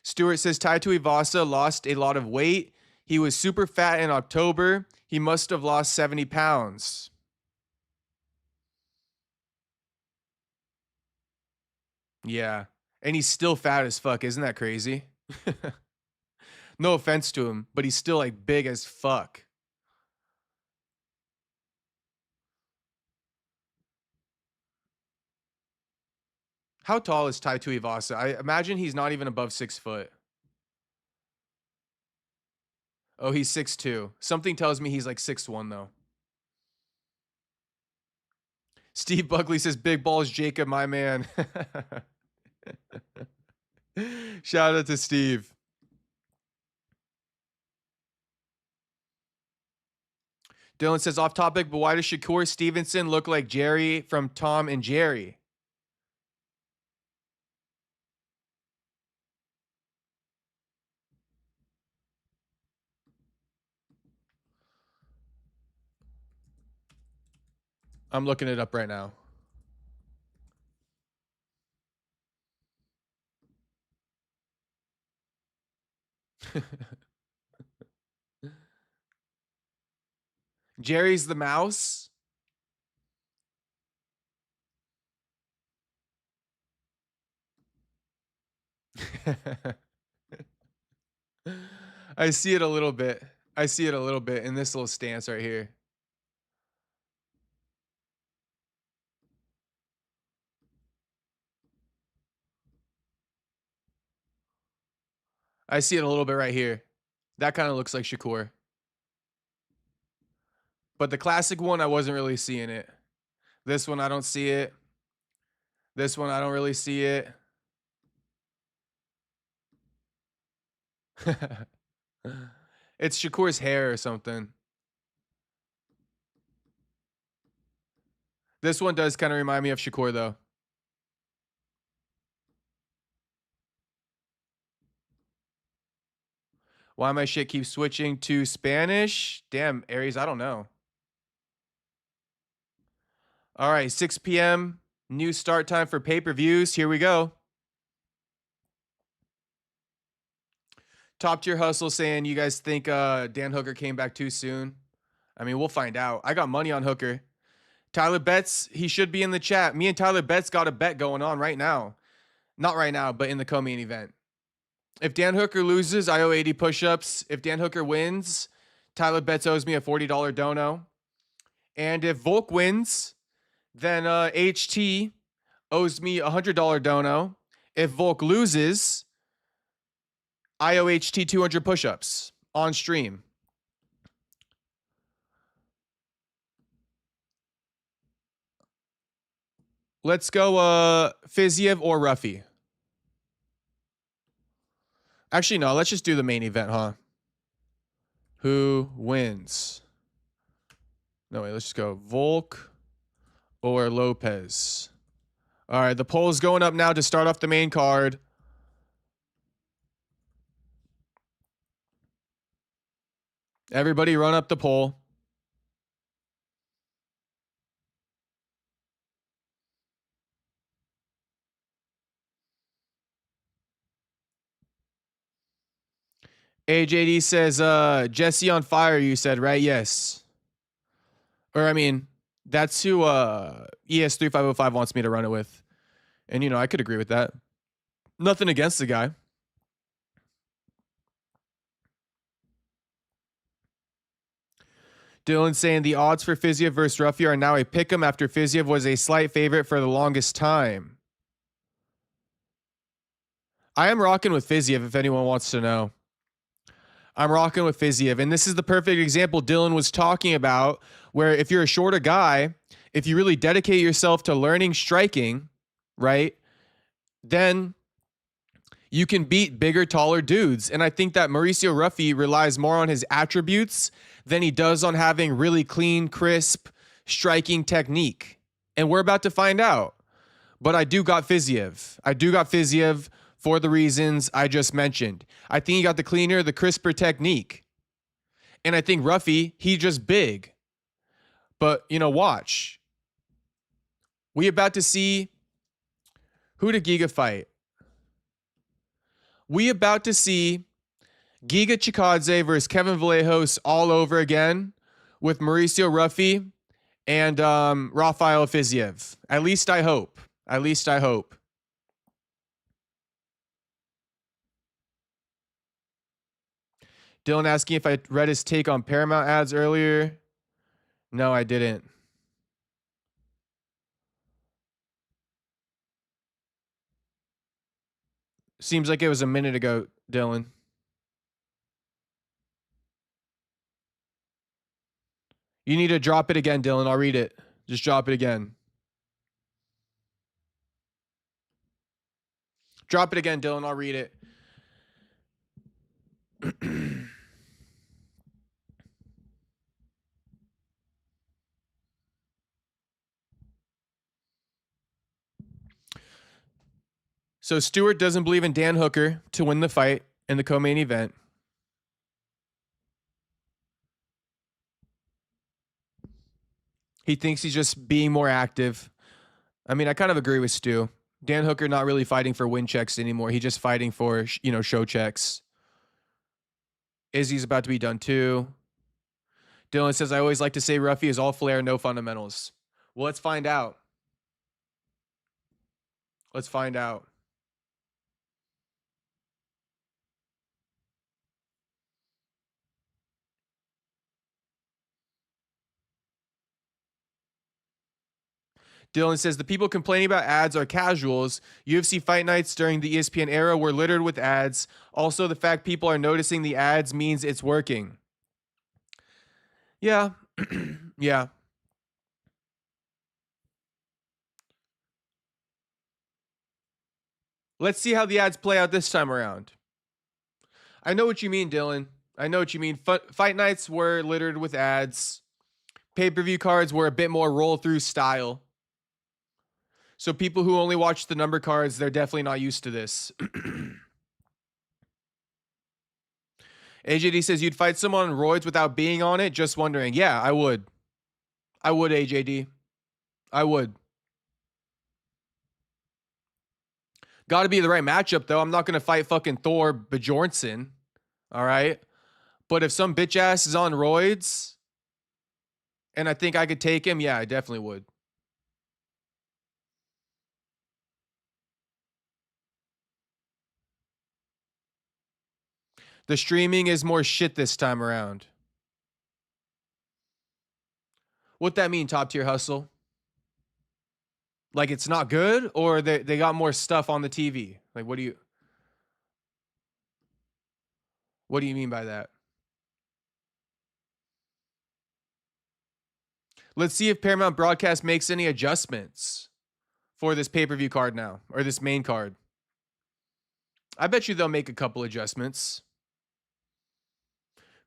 A: Stuart says Taito Ivasa lost a lot of weight. He was super fat in October. He must have lost 70 pounds. Yeah. And he's still fat as fuck. Isn't that crazy? No offense to him, but he's still like big as fuck. How tall is Taito Ivasa? I imagine he's not even above 6 foot. Oh, he's 6'2". Something tells me he's like 6'1", though. Steve Buckley says, big balls, Jacob, my man. Shout out to Steve. Dylan says off topic, but why does Shakur Stevenson look like Jerry from Tom and Jerry? I'm looking it up right now. Jerry's the mouse. I see it a little bit. I see it a little bit in this little stance right here. I see it a little bit right here. That kind of looks like Shakur. But the classic one, I wasn't really seeing it. This one, I don't see it. This one, I don't really see it. It's Shakur's hair or something. This one does kind of remind me of Shakur, though. Why my shit keeps switching to Spanish? Damn, Aries, I don't know. All right, 6 p.m. New start time for pay-per-views. Here we go. Top tier hustle saying you guys think Dan Hooker came back too soon. I mean, we'll find out. I got money on Hooker. Tyler Betts, he should be in the chat. Me and Tyler Betts got a bet going on right now. Not right now, but in the co-main event. If Dan Hooker loses, I owe 80 push-ups. If Dan Hooker wins, Tyler Betts owes me a $40 dono. And if Volk wins, then HT owes me a $100 dono. If Volk loses, I owe HT 200 push-ups on stream. Let's go Fiziev or Ruffy. Actually, no. Let's just do the main event, huh? Who wins? No, wait. Let's just go Volk or Lopes. All right. The poll is going up now to start off the main card. Everybody run up the poll. AJD says, Jesse on fire, you said, right? Yes. Or, I mean, that's who ES3505 wants me to run it with. And, you know, I could agree with that. Nothing against the guy. Dylan saying the odds for Fiziev versus Ruffy are now a pick'em after Fiziev was a slight favorite for the longest time. I am rocking with Fiziev if anyone wants to know. I'm rocking with Fiziev. And this is the perfect example Dylan was talking about, where if you're a shorter guy, if you really dedicate yourself to learning striking, right, then you can beat bigger, taller dudes. And I think that Mauricio Ruffy relies more on his attributes than he does on having really clean, crisp striking technique. And we're about to find out. But I do got Fiziev. I do got Fiziev for the reasons I just mentioned. I think he got the cleaner, the crisper technique. And I think Ruffy, he just big. But, you know, watch. We about to see who to Giga fight. We about to see Giga Chikadze versus Kevin Vallejos all over again with Mauricio Ruffy and Rafael Fiziev. At least I hope. At least I hope. Dylan asking if I read his take on Paramount ads earlier. No, I didn't. Seems like it was a minute ago, Dylan. You need to drop it again, Dylan. I'll read it. Just drop it again. Drop it again, Dylan. I'll read it. So Stewart doesn't believe in Dan Hooker to win the fight in the co-main event. He thinks he's just being more active. I mean, I kind of agree with Stu. Dan Hooker not really fighting for win checks anymore. He's just fighting for, show checks. Izzy's about to be done too. Dylan says, I always like to say Ruffy is all flair, no fundamentals. Well, let's find out. Let's find out. Dylan says, the people complaining about ads are casuals. UFC fight nights during the ESPN era were littered with ads. Also, the fact people are noticing the ads means it's working. Yeah. Yeah. Let's see how the ads play out this time around. I know what you mean, Dylan. I know what you mean. Fight nights were littered with ads. Pay-per-view cards were a bit more roll-through style. So people who only watch the number cards, they're definitely not used to this. AJD says, you'd fight someone on roids without being on it? Just wondering. Yeah, I would. I would, AJD. I would. Got to be the right matchup, though. I'm not going to fight fucking Thor Bjornsson. All right? But if some bitch ass is on roids and I think I could take him, yeah, I definitely would. The streaming is more shit this time around. What that mean, Top Tier Hustle? Like it's not good, or they got more stuff on the TV? Like what do you mean by that? Let's see if Paramount Broadcast makes any adjustments for this pay-per-view card now, or this main card. I bet you they'll make a couple adjustments.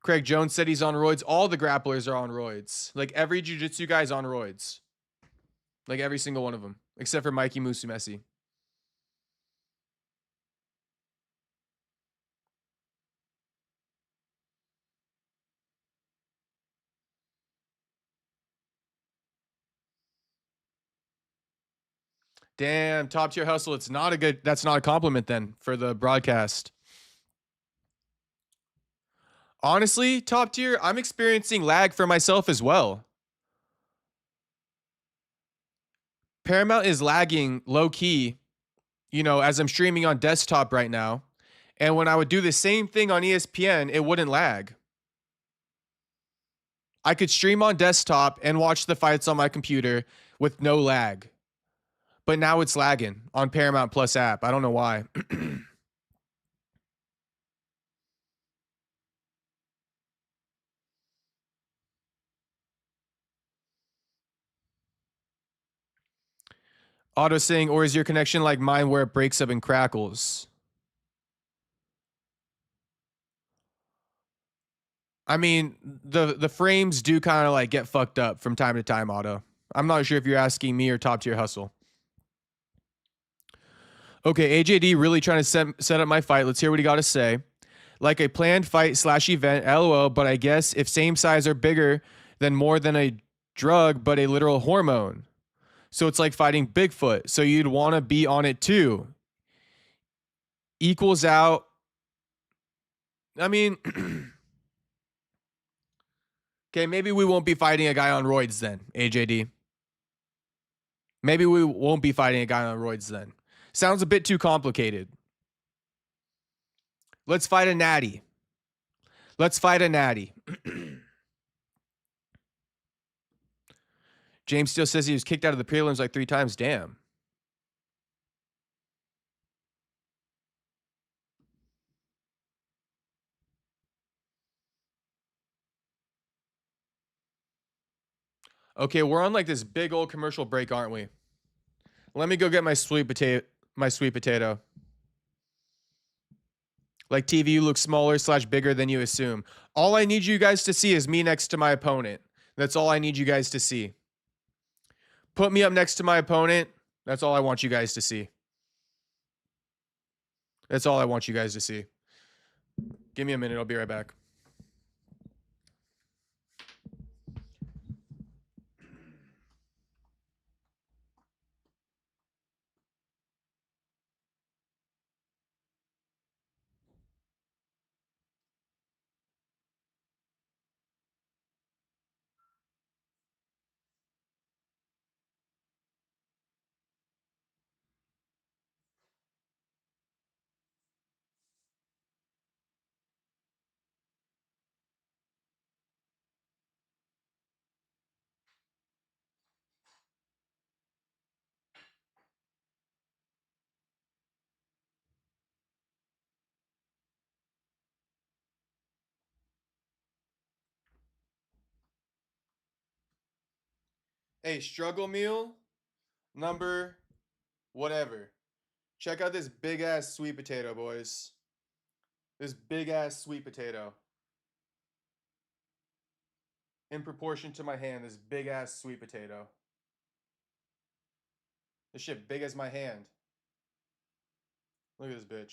A: Craig Jones said he's on roids. All the grapplers are on roids. Like every jiu-jitsu guy's on roids. Like every single one of them, except for Mikey Musumeci. Damn, Top Tier Hustle. It's not a good, that's not a compliment then for the broadcast. Honestly, Top Tier, I'm experiencing lag for myself as well. Paramount is lagging low key, as I'm streaming on desktop right now. And when I would do the same thing on ESPN, it wouldn't lag. I could stream on desktop and watch the fights on my computer with no lag. But now it's lagging on Paramount Plus app. I don't know why. Auto saying, or is your connection like mine where it breaks up and crackles? I mean, the frames do kind of like get fucked up from time to time, Auto. I'm not sure if you're asking me or Top Tier Hustle. Okay, AJD really trying to set up my fight. Let's hear what he got to say. Like a planned fight / event, LOL, but I guess if same size or bigger than more than a drug, but a literal hormone. So it's like fighting Bigfoot. So you'd want to be on it too. Equals out. I mean, okay, maybe we won't be fighting a guy on roids then, AJD. Maybe we won't be fighting a guy on roids then. Sounds a bit too complicated. Let's fight a natty. Let's fight a natty. James Steele says he was kicked out of the prelims like 3 times. Damn. Okay, we're on like this big old commercial break, aren't we? Let me go get my sweet potato. Like TV looks smaller / bigger than you assume. All I need you guys to see is me next to my opponent. That's all I need you guys to see. Put me up next to my opponent. That's all I want you guys to see. That's all I want you guys to see. Give me a minute. I'll be right back. Hey, struggle meal number whatever. Check out this big ass sweet potato, boys. This big ass sweet potato. In proportion to my hand, this big ass sweet potato. This shit big as my hand. Look at this bitch.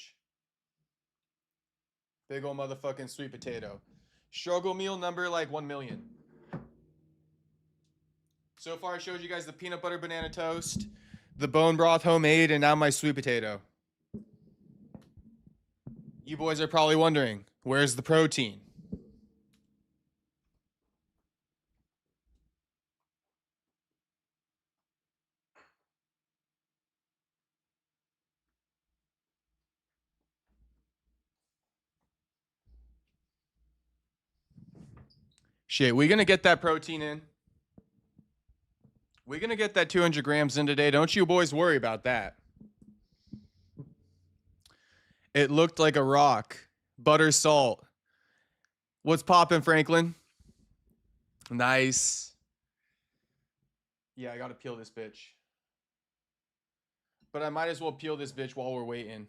A: Big ol' motherfucking sweet potato. Struggle meal number like 1 million. So far I showed you guys the peanut butter banana toast, the bone broth homemade, and now my sweet potato. You boys are probably wondering, where's the protein? Shit, we gonna get that protein in. We're gonna get that 200 grams in today. Don't you boys worry about that. It looked like a rock. Butter salt. What's poppin', Franklin? Nice. Yeah, I gotta peel this bitch. But I might as well peel this bitch while we're waiting.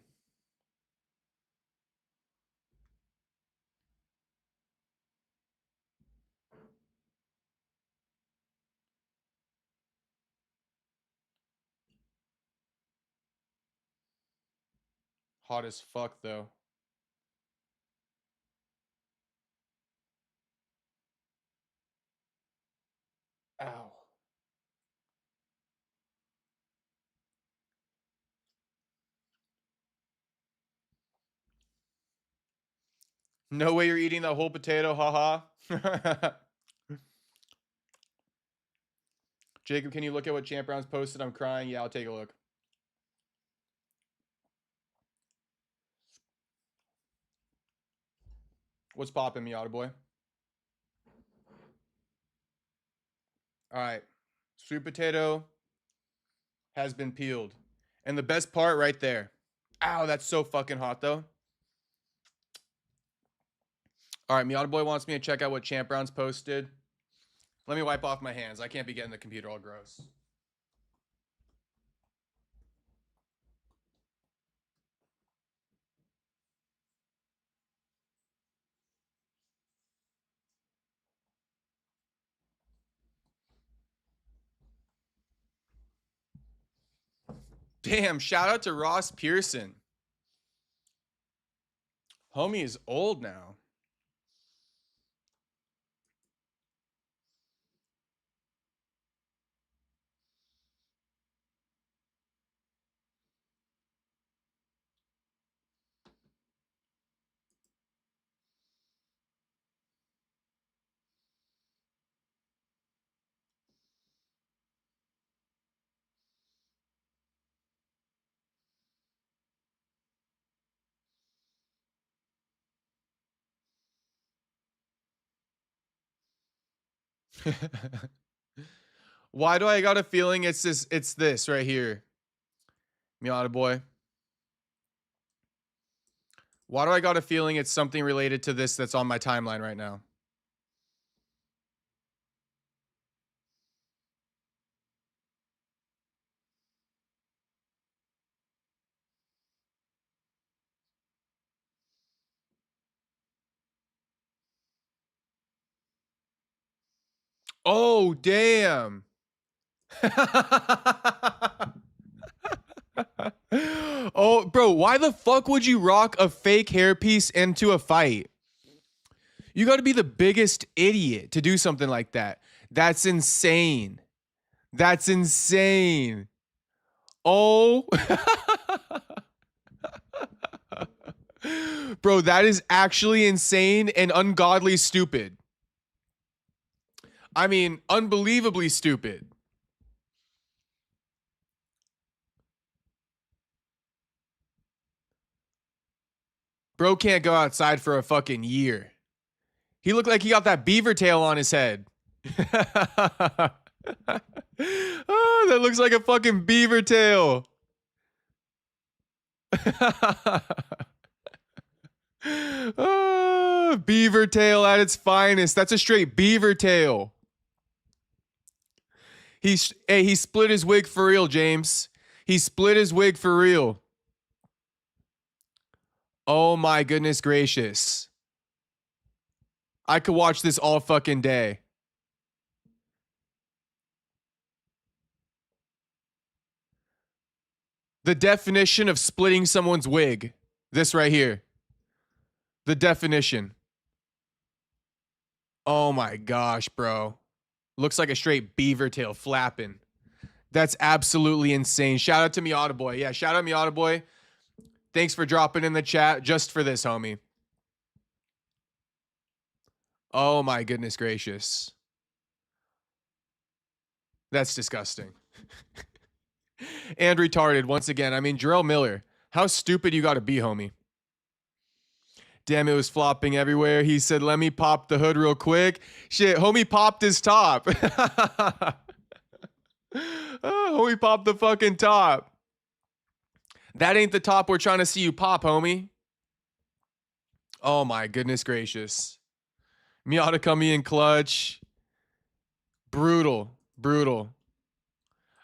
A: Hot as fuck, though. Ow. No way you're eating that whole potato, haha. Jacob, can you look at what Champ Brown's posted? I'm crying. Yeah, I'll take a look. What's poppin', Miata boy? All right. Sweet potato has been peeled. And the best part right there. Ow, that's so fucking hot, though. All right, Miata boy wants me to check out what Champ Brown's posted. Let me wipe off my hands. I can't be getting the computer all gross. Damn, shout out to Ross Pearson. Homie is old now. Why do I got a feeling it's this right here? Miata boy. Why do I got a feeling it's something related to this that's on my timeline right now? Oh, damn. Oh, bro, why the fuck would you rock a fake hairpiece into a fight? You got to be the biggest idiot to do something like that. That's insane. That's insane. Oh. Bro, that is actually insane and ungodly stupid. I mean, unbelievably stupid. Bro can't go outside for a fucking year. He looked like he got that beaver tail on his head. Oh, that looks like a fucking beaver tail. Oh, beaver tail at its finest. That's a straight beaver tail. He split his wig for real, James. He split his wig for real. Oh my goodness gracious. I could watch this all fucking day. The definition of splitting someone's wig. This right here. The definition. Oh my gosh, bro. Looks like a straight beaver tail flapping. That's absolutely insane. Shout out to Miata Boy. Yeah, shout out Miata Boy. Thanks for dropping in the chat just for this, homie. Oh my goodness gracious. That's disgusting. And retarded once again. I mean, Jarrell Miller, how stupid you got to be, homie. Damn, it was flopping everywhere. He said, let me pop the hood real quick. Shit, homie popped his top. Homie popped the fucking top. That ain't the top we're trying to see you pop, homie. Oh my goodness gracious. Miata coming in clutch. Brutal. Brutal.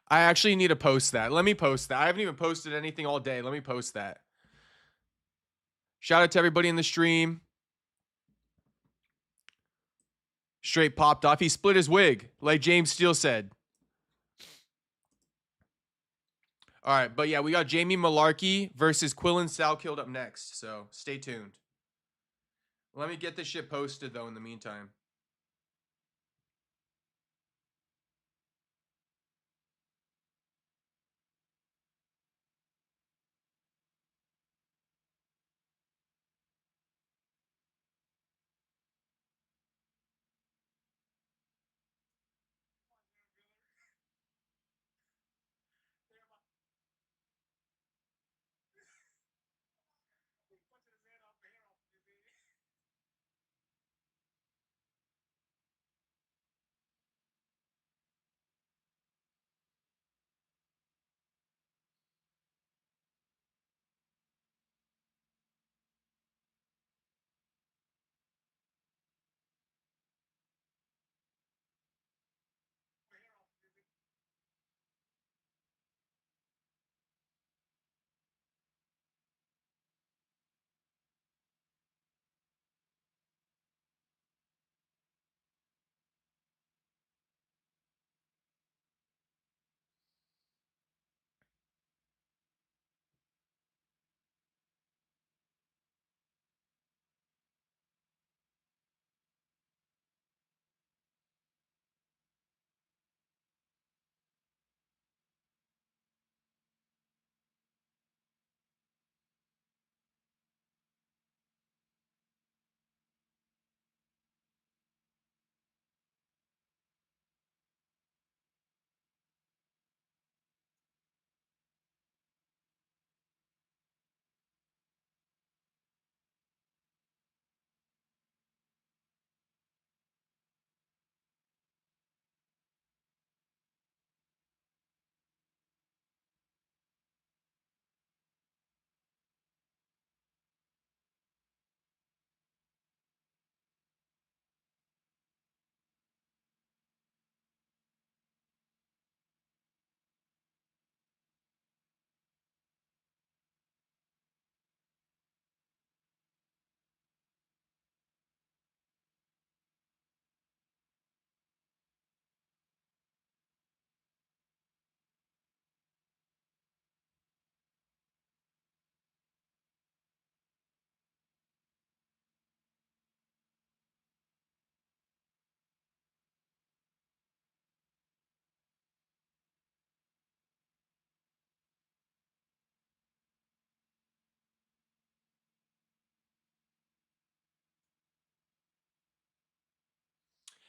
A: I actually need to post that. Let me post that. I haven't even posted anything all day. Let me post that. Shout out to everybody in the stream. Straight popped off. He split his wig, like James Steele said. All right, but yeah, we got Jamie Malarkey versus Quillen Salkilled up next, so stay tuned. Let me get this shit posted, though, in the meantime.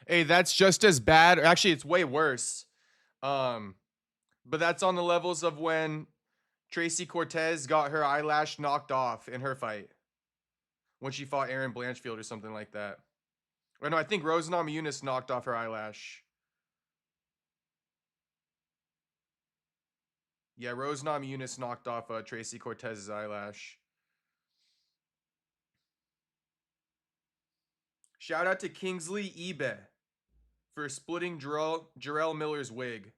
A: Hey, that's just as bad. Actually, it's way worse. But that's on the levels of when Tracy Cortez got her eyelash knocked off in her fight when she fought Erin Blanchfield or something like that. Or no, I think Rose Namajunas knocked off her eyelash. Yeah, Rose Namajunas knocked off Tracy Cortez's eyelash. Shout out to Kingsley Ibe for splitting Jarrell Miller's wig.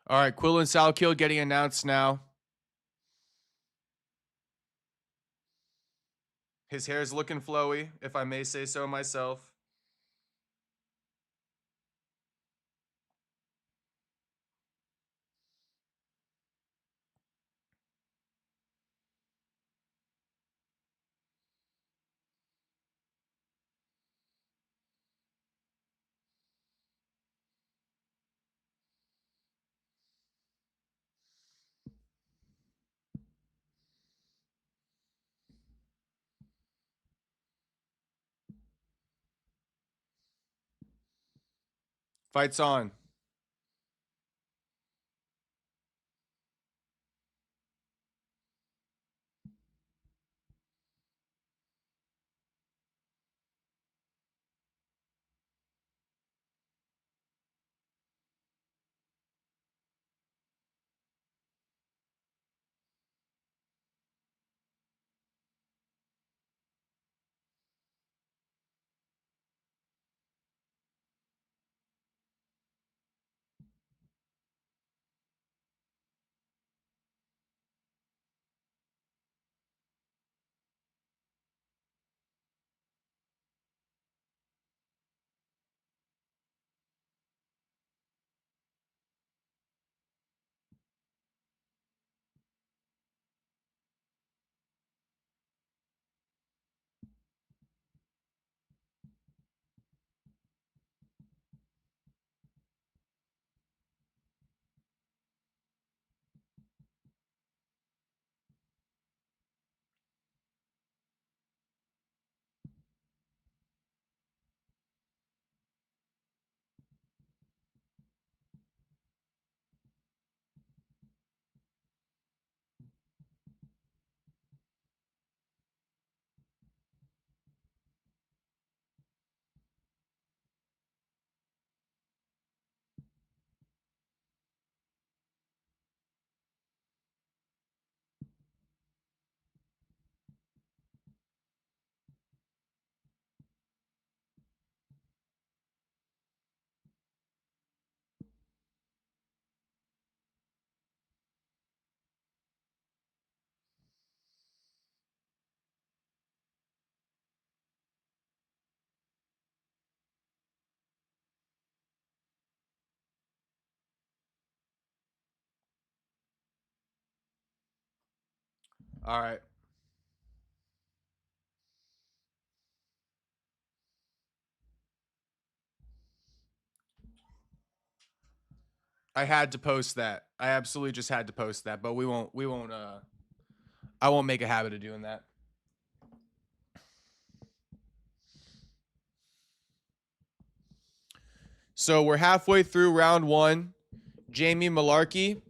A: All right, Quillen Salkill getting announced now. His hair's looking flowy, if I may say so myself. Fights on. All right. I had to post that. I absolutely just had to post that, but we won't I won't make a habit of doing that. So we're halfway through round one. Jamie Malarkey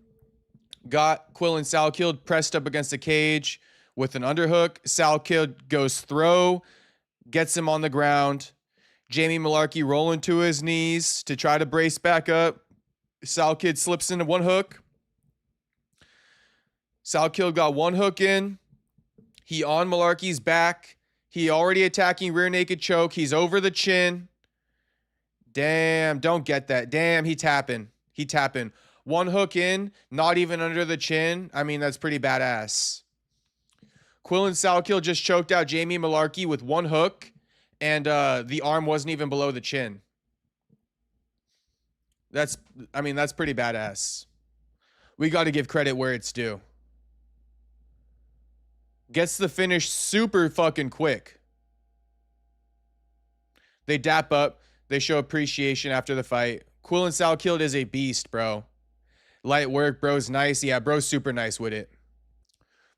A: got Quillen Salkeld pressed up against the cage with an underhook. Salkeld goes throw, gets him on the ground. Jamie Malarkey rolling to his knees to try to brace back up. Salkeld slips into one hook. Salkeld got one hook in. He on Malarkey's back. He already attacking rear naked choke. He's over the chin. Damn, don't get that. Damn, he tapping. He tapping. One hook in, not even under the chin. I mean, that's pretty badass. Quillen Salkeld just choked out Jamie Malarkey with one hook, and the arm wasn't even below the chin. That's pretty badass. We got to give credit where it's due. Gets the finish super fucking quick. They dap up. They show appreciation after the fight. Quillen Salkeld is a beast, bro. Light work, bro's nice. Yeah, bro's super nice with it.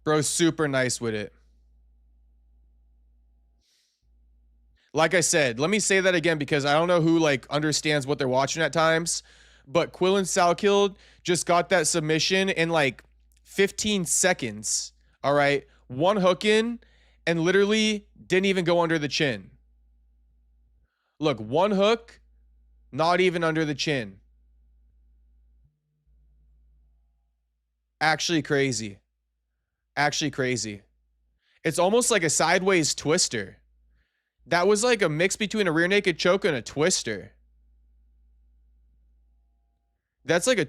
A: Bro's super nice with it. Like I said, let me say that again because I don't know who like understands what they're watching at times. But Quillen Salkeld just got that submission in like 15 seconds. All right. One hook in and literally didn't even go under the chin. Look, one hook, not even under the chin. Actually crazy. Actually crazy. It's almost like a sideways twister. That was like a mix between a rear naked choke and a twister. That's like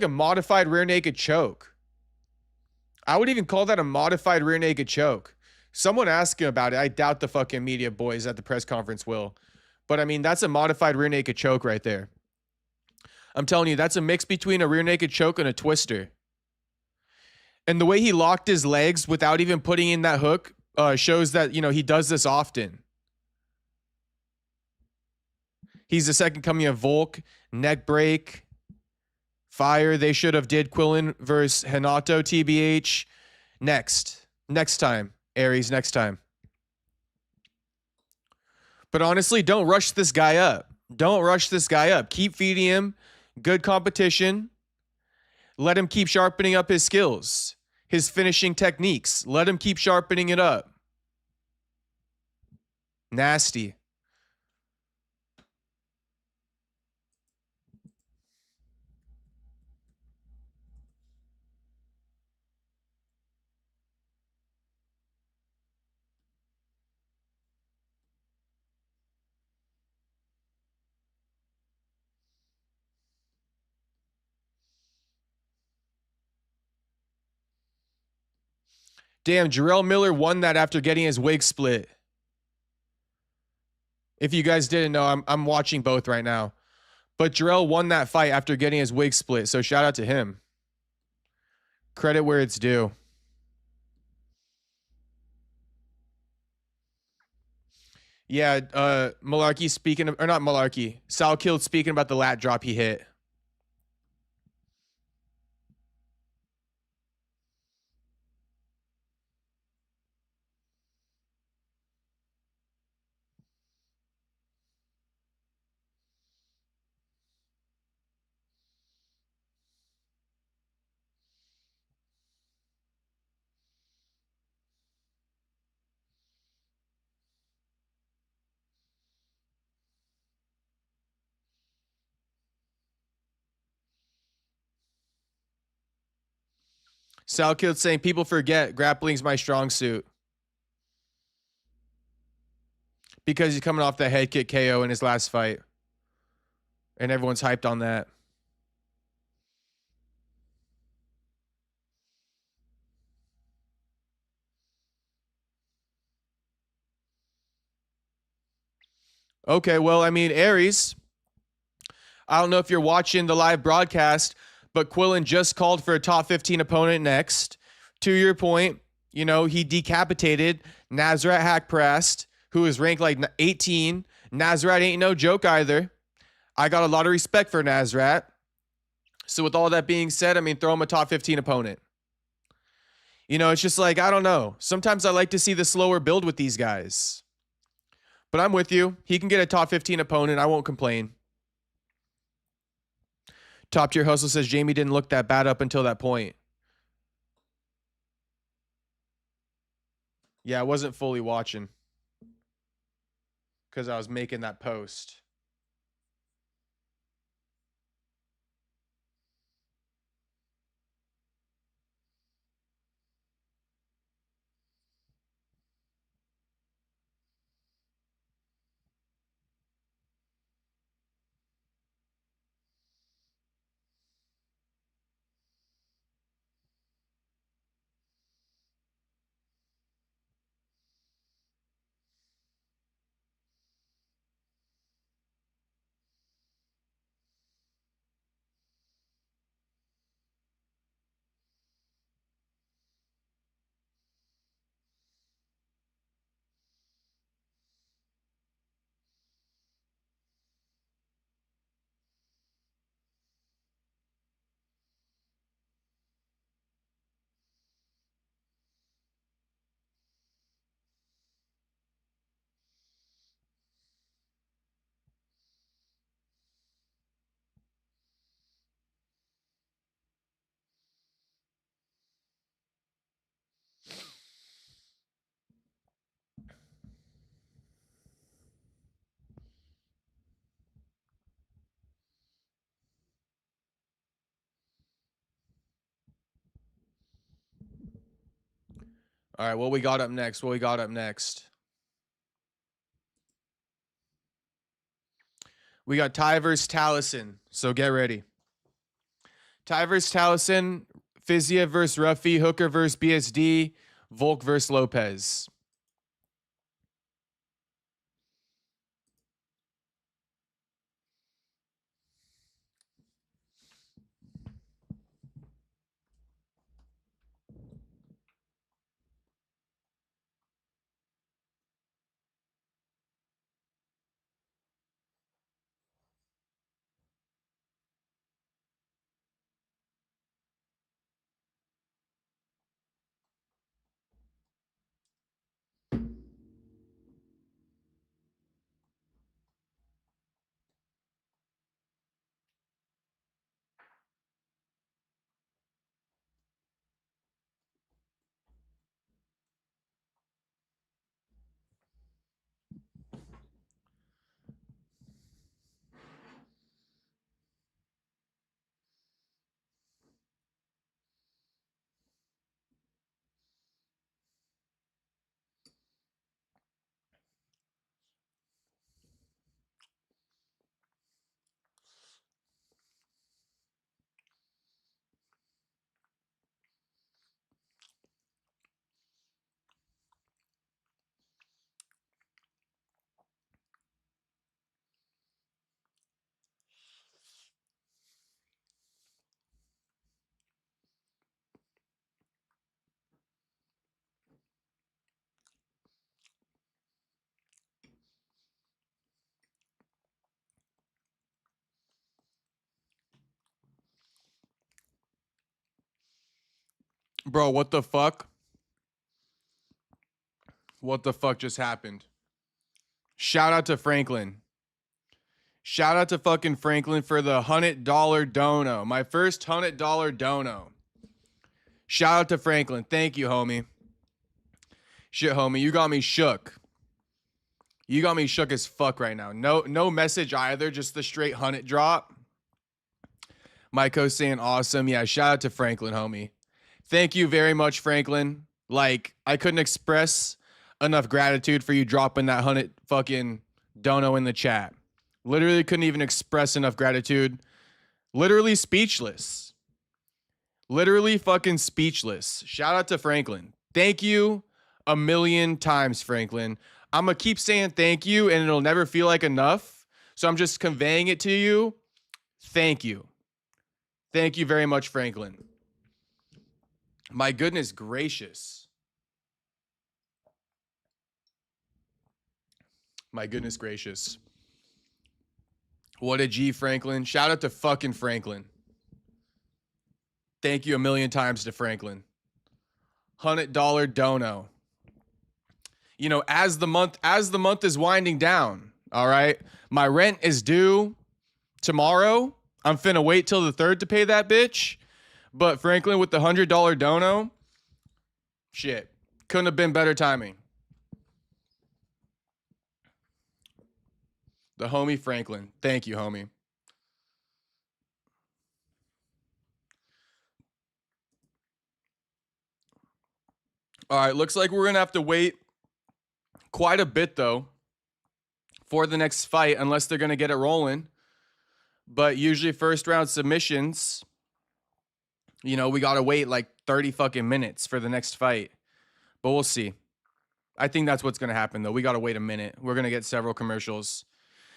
A: a modified rear naked choke. I would even call that a modified rear naked choke. Someone asked him about it. I doubt the fucking media boys at the press conference will. But I mean, that's a modified rear naked choke right there. I'm telling you, that's a mix between a rear naked choke and a twister. And the way he locked his legs without even putting in that hook shows that, you know, he does this often. He's the second coming of Volk. Neck break. Fire. They should have did Quillen versus Hanato TBH. Next time. Aries, next time. But honestly, don't rush this guy up. Don't rush this guy up. Keep feeding him good competition. Let him keep sharpening up his skills, his finishing techniques. Let him keep sharpening it up. Nasty. Damn, Jarrell Miller won that after getting his wig split. If you guys didn't know, I'm watching both right now. But Jarrell won that fight after getting his wig split, so shout out to him. Credit where it's due. Yeah, Malarkey speaking of, or not Malarkey, Salkeld speaking about the lat drop he hit. Salkeld saying people forget grappling's my strong suit. Because he's coming off that head kick KO in his last fight. And everyone's hyped on that. Okay, well, I mean, Aries, I don't know if you're watching the live broadcast, but Quillen just called for a top 15 opponent next. To your point, you know, he decapitated Nasrat Hakprast, who is ranked like 18. Nasrat ain't no joke either. I got a lot of respect for Nasrat. So with all that being said, I mean, throw him a top 15 opponent. You know, it's just like, I don't know. Sometimes I like to see the slower build with these guys. But I'm with you. He can get a top 15 opponent. I won't complain. Top Tier Hustle says Jamie didn't look that bad up until that point. Yeah, I wasn't fully watching because I was making that post. All right, what we got up next? What we got up next? We got Ty versus Taliesin, so get ready. Ty versus Taliesin, Fiziev versus Ruffy, Hooker versus BSD, Volk versus Lopes. Bro, what the fuck? What the fuck just happened? Shout out to Franklin. Shout out to fucking Franklin for the $100 dono. My first $100 dono. Shout out to Franklin. Thank you, homie. Shit, homie, you got me shook. You got me shook as fuck right now. No message either, just the straight 100 drop. Myko saying awesome. Yeah, shout out to Franklin, homie. Thank you very much, Franklin. Like, I couldn't express enough gratitude for you dropping that 100 fucking dono in the chat. Literally couldn't even express enough gratitude. Literally speechless. Literally fucking speechless. Shout out to Franklin. Thank you a million times, Franklin. I'm going to keep saying thank you, and it'll never feel like enough. So I'm just conveying it to you. Thank you. Thank you very much, Franklin. My goodness gracious. My goodness gracious. What a G, Franklin. Shout out to fucking Franklin. Thank you a million times to Franklin. $100 dono. You know, as the month is winding down, all right? My rent is due tomorrow. I'm finna wait till the 3rd to pay that bitch. But Franklin with the $100 dono, shit, couldn't have been better timing. The homie Franklin. Thank you, homie. All right, looks like we're going to have to wait quite a bit, though, for the next fight, unless they're going to get it rolling. But usually first round submissions, you know, we got to wait like 30 fucking minutes for the next fight. But we'll see. I think that's what's going to happen, though. We got to wait a minute. We're going to get several commercials.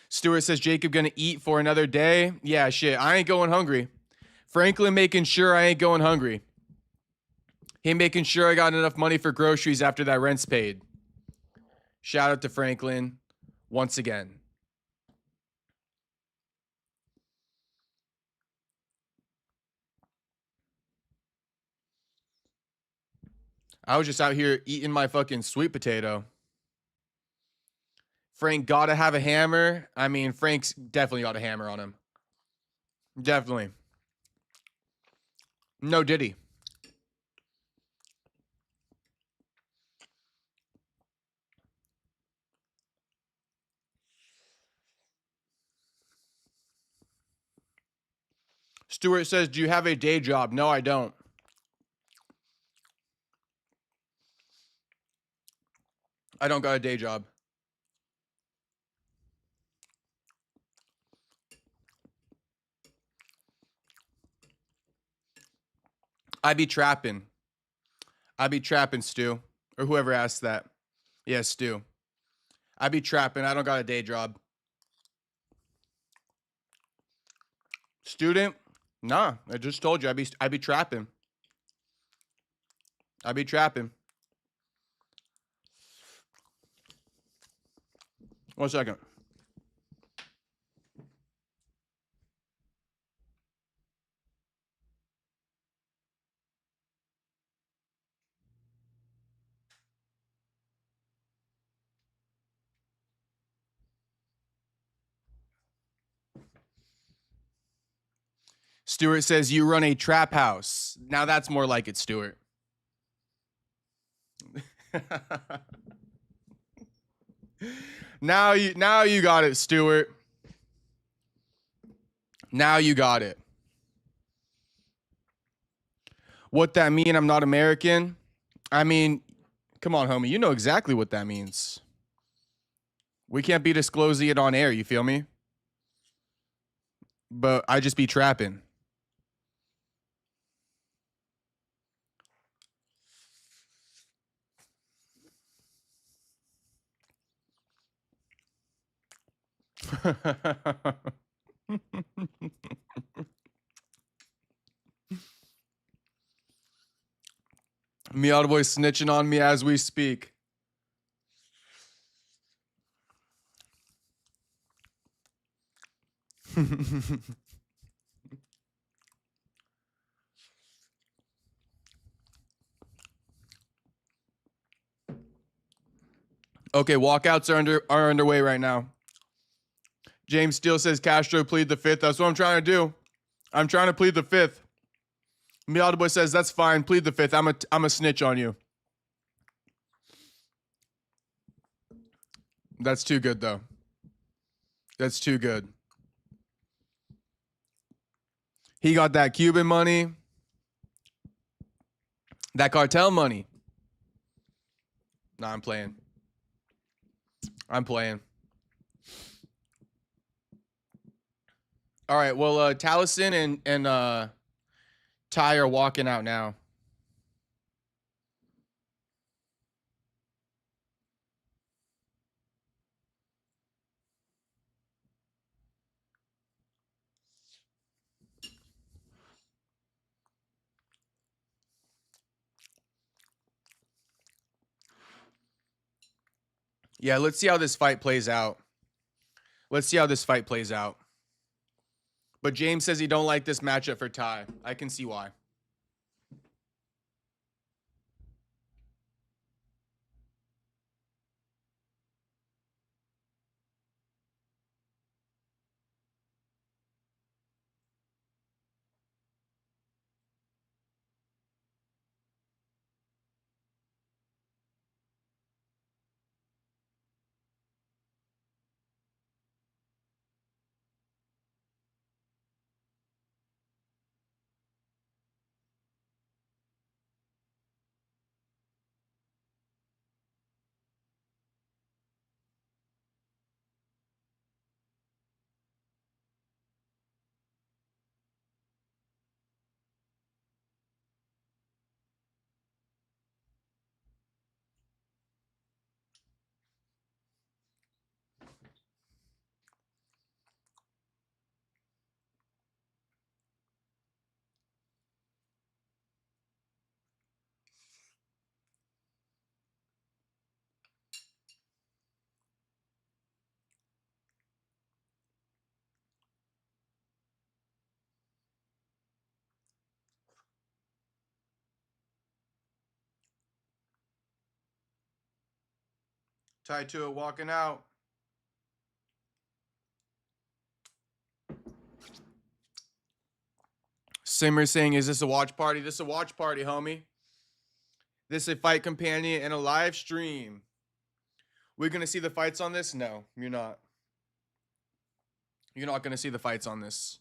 A: Stuart says, Jacob going to eat for another day? Yeah, shit. I ain't going hungry. Franklin making sure I ain't going hungry. He making sure I got enough money for groceries after that rent's paid. Shout out to Franklin once again. I was just out here eating my fucking sweet potato. Frank gotta have a hammer. I mean, Frank's definitely got a hammer on him. Definitely. No diddy. Stuart says, do you have a day job? No, I don't. I don't got a day job. I be trapping. I be trapping, Stu. Or whoever asked that. Yeah, Stu. I be trapping. I don't got a day job. Student? Nah, I just told you. I be trapping. I be trapping. 1 second. Stuart says you run a trap house. Now that's more like it, Stuart. Now you got it, Stuart. Now you got it. What that mean? I'm not American. I mean, come on, homie. You know exactly what that means. We can't be disclosing it on air. You feel me? But I just be trapping. Meowed boy snitching on me as we speak. Okay, walkouts are underway right now. James Steele says Castro plead the 5th. That's what I'm trying to do. I'm trying to plead the 5th. Meowed boy says that's fine. Plead the 5th. I'm a snitch on you. That's too good though. That's too good. He got that Cuban money. That cartel money. Nah, I'm playing. I'm playing. All right. Well, Taliesin and Ty are walking out now. Yeah, let's see how this fight plays out. Let's see how this fight plays out. But James says he don't like this matchup for Ty. I can see why. Tied to it, walking out. Simmer saying, is this a watch party? This is a watch party, homie. This is a fight companion and a live stream. We're going to see the fights on this? No, you're not. You're not going to see the fights on this.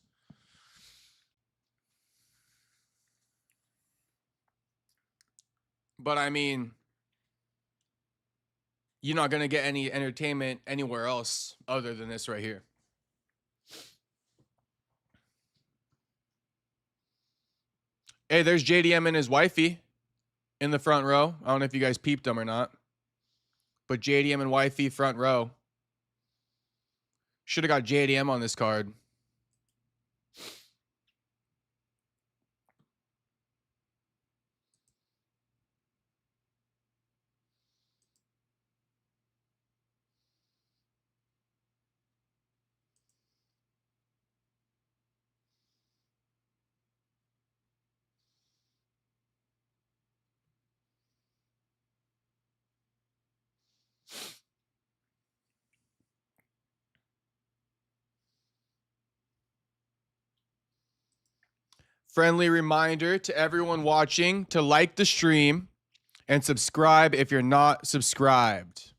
A: But I mean, you're not going to get any entertainment anywhere else other than this right here. Hey, there's JDM and his wifey in the front row. I don't know if you guys peeped them or not. But JDM and wifey front row. Should have got JDM on this card. Friendly reminder to everyone watching to like the stream and subscribe if you're not subscribed.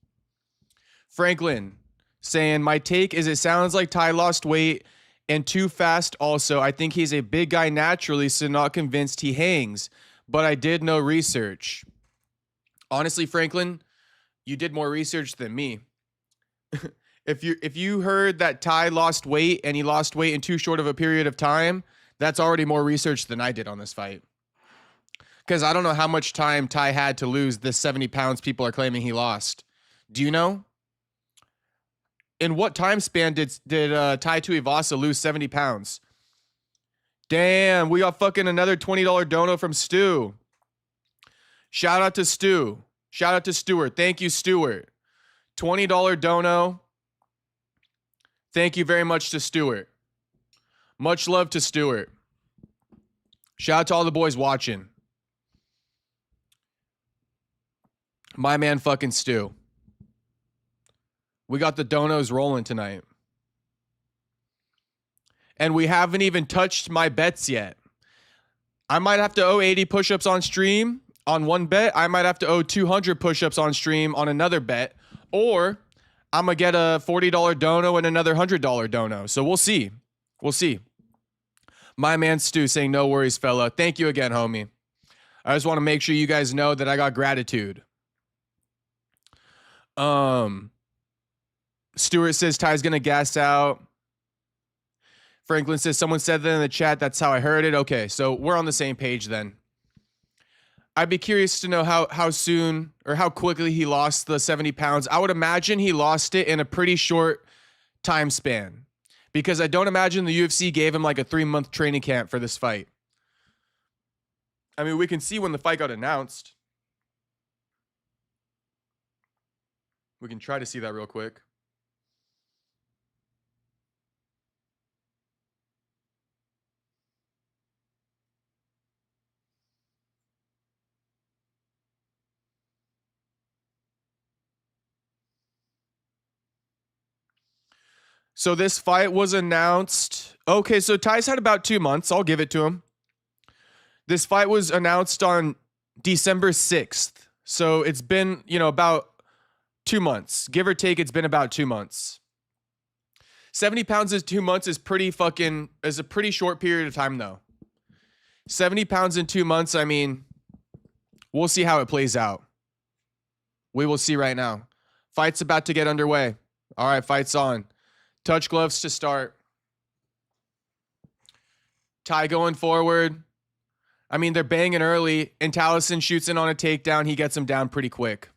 A: Franklin saying, my take is it sounds like Ty lost weight and too fast also. I think he's a big guy naturally, so not convinced he hangs. But I did no research. Honestly, Franklin, you did more research than me. If you heard that Ty lost weight and he lost weight in too short of a period of time, that's already more research than I did on this fight. Because I don't know how much time Ty had to lose this 70 pounds people are claiming he lost. Do you know? In what time span did Tai Tuivasa lose 70 pounds? Damn, we got fucking another $20 dono from Stu. Shout out to Stu. Shout out to Stuart. Thank you, Stuart. $20 dono. Thank you very much to Stuart. Much love to Stuart. Shout out to all the boys watching. My man fucking Stu. We got the donos rolling tonight. And we haven't even touched my bets yet. I might have to owe 80 push-ups on stream on one bet. I might have to owe 200 push-ups on stream on another bet. Or I'm going to get a $40 dono and another $100 dono. So we'll see. We'll see. My man Stu saying, no worries, fella. Thank you again, homie. I just want to make sure you guys know that I got gratitude. Stuart says Ty's going to gas out. Franklin says, someone said that in the chat. That's how I heard it. Okay, so we're on the same page then. I'd be curious to know how soon or how quickly he lost the 70 pounds. I would imagine he lost it in a pretty short time span. Because I don't imagine the UFC gave him like a 3-month training camp for this fight. I mean, we can see when the fight got announced. We can try to see that real quick. So this fight was announced. Okay, so Ty's had about 2 months. I'll give it to him. This fight was announced on December 6th. So it's been, about 2 months. Give or take, it's been about 2 months. 70 pounds is 2 months is a pretty short period of time, though. 70 pounds in 2 months, I mean, we'll see how it plays out. We will see right now. Fight's about to get underway. All right, fight's on. Touch gloves to start. Ty going forward. I mean, they're banging early, and Taliesin shoots in on a takedown. He gets him down pretty quick.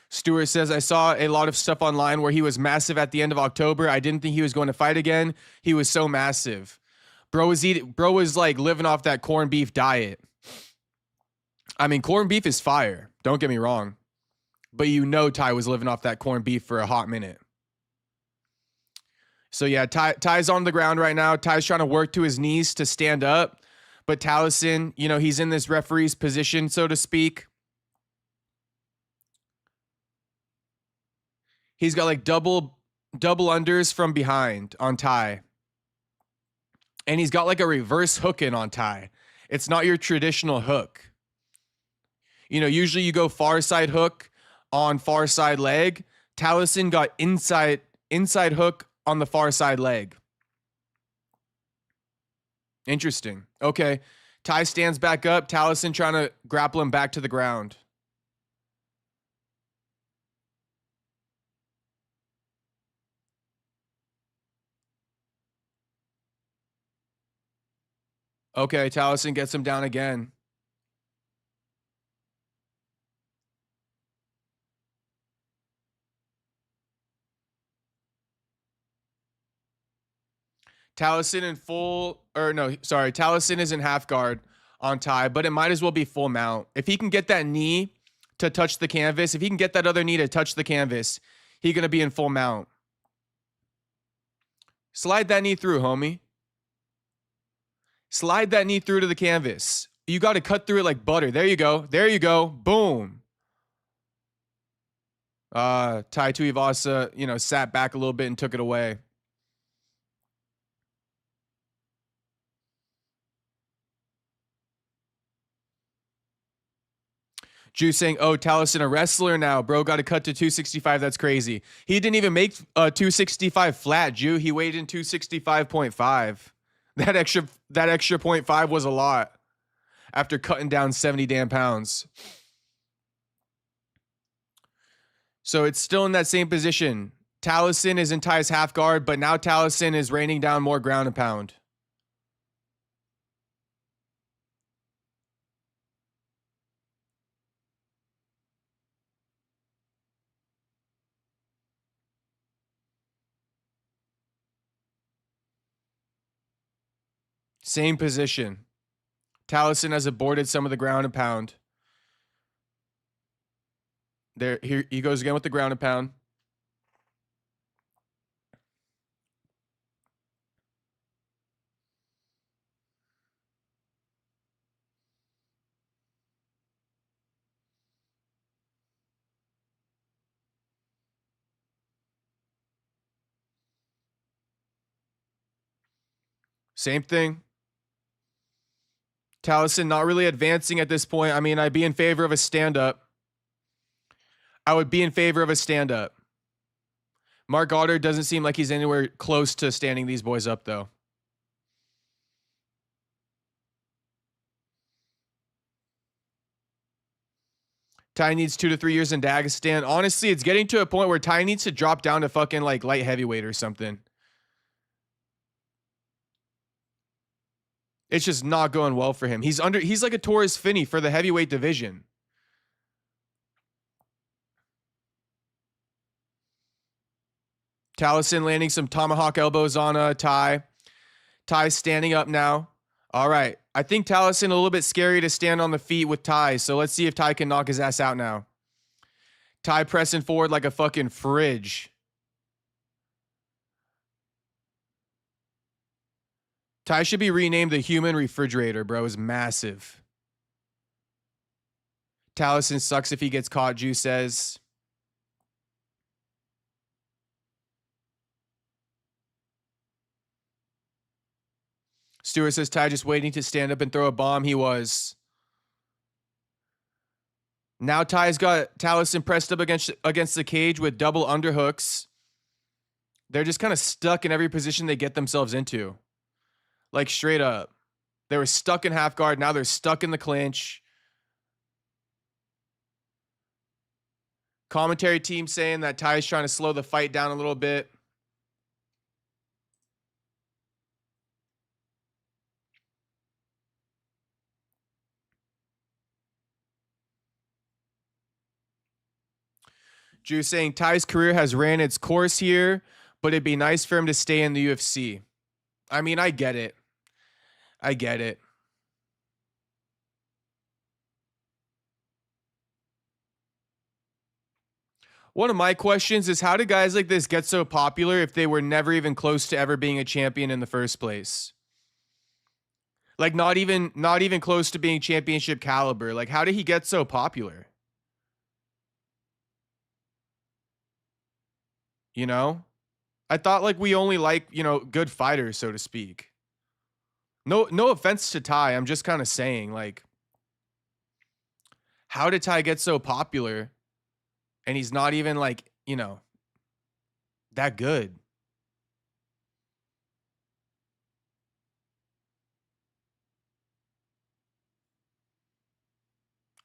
A: Stewart says, I saw a lot of stuff online where he was massive at the end of October. I didn't think he was going to fight again. He was so massive. Bro was like living off that corned beef diet. I mean, corned beef is fire. Don't get me wrong. But Ty was living off that corned beef for a hot minute. So yeah, Ty's on the ground right now. Ty's trying to work to his knees to stand up. But Taliesin, you know, he's in this referee's position, so to speak. He's got like double unders from behind on Tai. And he's got like a reverse hook in on Tai. It's not your traditional hook. You know, usually you go far side hook on far side leg. Taliesin got inside hook on the far side leg. Interesting. Okay. Tai stands back up. Taliesin trying to grapple him back to the ground. Okay, Taliesin gets him down again. Taliesin in full, or no, sorry, Taliesin is in half guard on Tai, but it might as well be full mount. If he can get that knee to touch the canvas, if he can get that other knee to touch the canvas, he's going to be in full mount. Slide that knee through, homie. Slide that knee through to the canvas. You got to cut through it like butter. There you go. There you go. Boom. Tai Tuivasa, you know, sat back a little bit and took it away. Drew saying, oh, Taliesin a wrestler now. Bro got to cut to 265. That's crazy. He didn't even make 265 flat, Drew. He weighed in 265.5. That extra 0.5 was a lot after cutting down 70 damn pounds. So it's still in that same position. Taliesin is in Tai's half guard, but now Taliesin is raining down more ground and pound. Same position. Taliesin has aborted some of the ground and pound. There, here he goes again with the ground and pound. Same thing. Taliesin not really advancing at this point. I mean, I'd be in favor of a stand-up. I would be in favor of a stand-up. Mark Goddard doesn't seem like he's anywhere close to standing these boys up, though. Tai needs 2 to 3 years in Dagestan. Honestly, it's getting to a point where Tai needs to drop down to fucking like light heavyweight or something. It's just not going well for him. He's like a Torres Finney for the heavyweight division. Taliesin landing some tomahawk elbows on Tai. Tai standing up now. All right. I think Taliesin a little bit scary to stand on the feet with Tai. So let's see if Tai can knock his ass out now. Tai pressing forward like a fucking fridge. Tai should be renamed the human refrigerator, bro. Is massive. Taliesin sucks if he gets caught, Ju says. Stewart says Tai just waiting to stand up and throw a bomb. He was. Now Tai's got Taliesin pressed up against the cage with double underhooks. They're just kind of stuck in every position they get themselves into. Like straight up. They were stuck in half guard. Now they're stuck in the clinch. Commentary team saying that Tai's trying to slow the fight down a little bit. Drew saying Tai's career has ran its course here, but it'd be nice for him to stay in the UFC. I mean, I get it. I get it. One of my questions is, how do guys like this get so popular if they were never even close to ever being a champion in the first place? Like not even close to being championship caliber. Like how did he get so popular? You know? I thought like we only like, you know, good fighters, so to speak. No offense to Ty. I'm just kind of saying like how did Ty get so popular and he's not even like, you know, that good?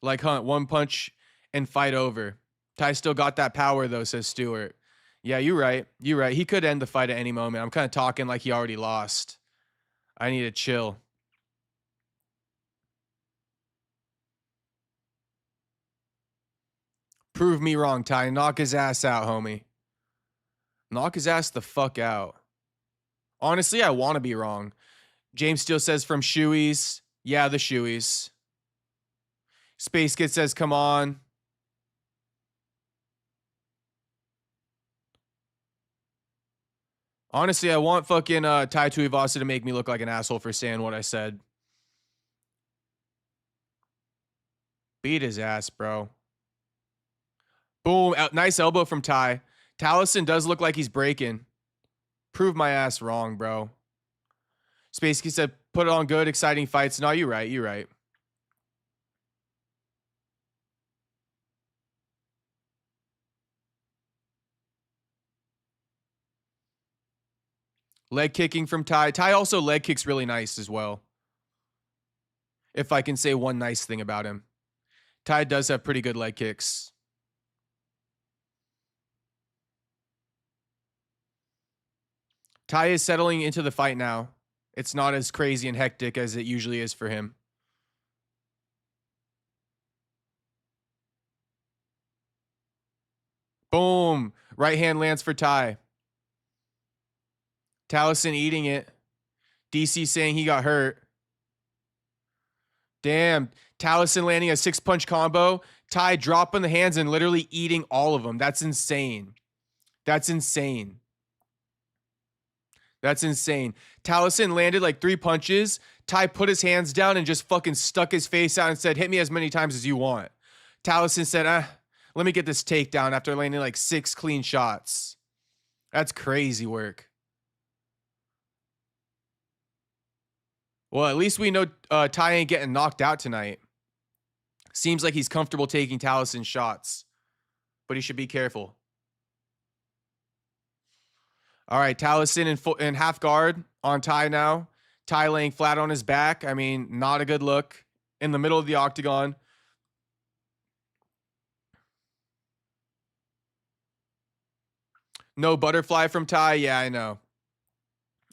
A: Like Hunt, one punch and fight over. Ty still got that power though, says Stewart. Yeah, you're right. You're right. He could end the fight at any moment. I'm kind of talking like he already lost. I need to chill. Prove me wrong, Ty. Knock his ass out, homie. Knock his ass the fuck out. Honestly, I want to be wrong. James Steele says from Shoeys. Yeah, the Shoeys. Space Kid says, come on. Honestly, I want fucking Tai Tuivasa to make me look like an asshole for saying what I said. Beat his ass, bro. Boom. Nice elbow from Ty. Taliesin does look like he's breaking. Prove my ass wrong, bro. Spacey said, put it on good, exciting fights. No, you're right. You're right. Leg kicking from Ty. Ty also leg kicks really nice as well. If I can say one nice thing about him. Ty does have pretty good leg kicks. Ty is settling into the fight now. It's not as crazy and hectic as it usually is for him. Boom. Right hand lands for Ty. Taliesin eating it. DC saying he got hurt. Damn. Taliesin landing a 6-punch combo. Ty dropping the hands and literally eating all of them. That's insane. That's insane. That's insane. Taliesin landed like 3 punches. Ty put his hands down and just fucking stuck his face out and said, hit me as many times as you want. Taliesin said, let me get this takedown after landing like 6 clean shots. That's crazy work. Well, at least we know Ty ain't getting knocked out tonight. Seems like he's comfortable taking Taliesin's shots, but he should be careful. All right, Taliesin in half guard on Ty now. Ty laying flat on his back. I mean, not a good look. In the middle of the octagon. No butterfly from Ty. Yeah, I know.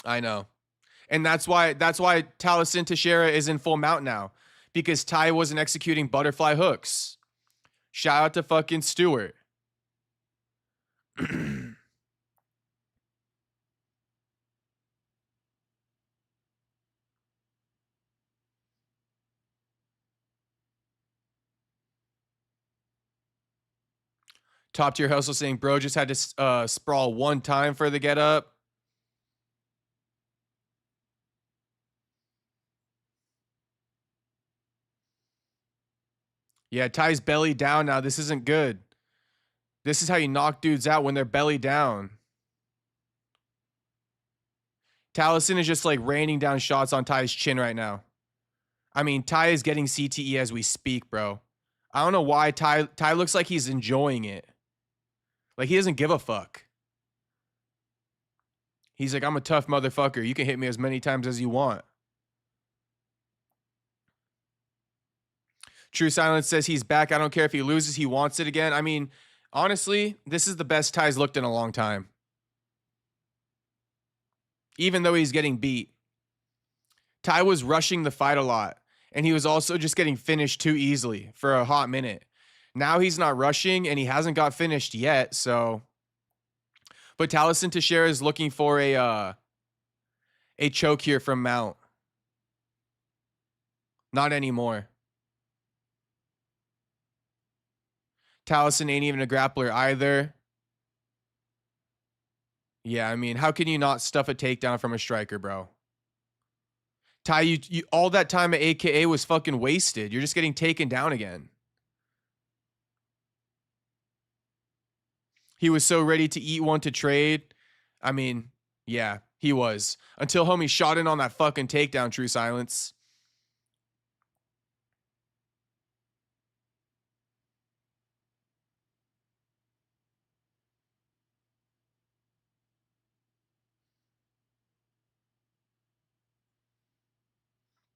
A: I know. And that's why Taliesin Teixeira is in full mount now. Because Ty wasn't executing butterfly hooks. Shout out to fucking Stewart. Top tier hustle saying, bro just had to sprawl one time for the get up. Yeah, Ty's belly down now. This isn't good. This is how you knock dudes out when they're belly down. Taliesin is just like raining down shots on Ty's chin right now. I mean, Ty is getting CTE as we speak, bro. I don't know why Ty looks like he's enjoying it. Like he doesn't give a fuck. He's like, I'm a tough motherfucker. You can hit me as many times as you want. True Silence says he's back. I don't care if he loses. He wants it again. I mean, honestly, this is the best Ty's looked in a long time. Even though he's getting beat. Ty was rushing the fight a lot. And he was also just getting finished too easily for a hot minute. Now he's not rushing and he hasn't got finished yet. So, but Taliesin Teixeira is looking for a choke here from Mount. Not anymore. Taliesin ain't even a grappler either. Yeah, I mean, how can you not stuff a takedown from a striker, bro? Ty, you all that time at AKA was fucking wasted. You're just getting taken down again. He was so ready to eat one to trade. I mean, yeah, he was. Until homie shot in on that fucking takedown, true silence.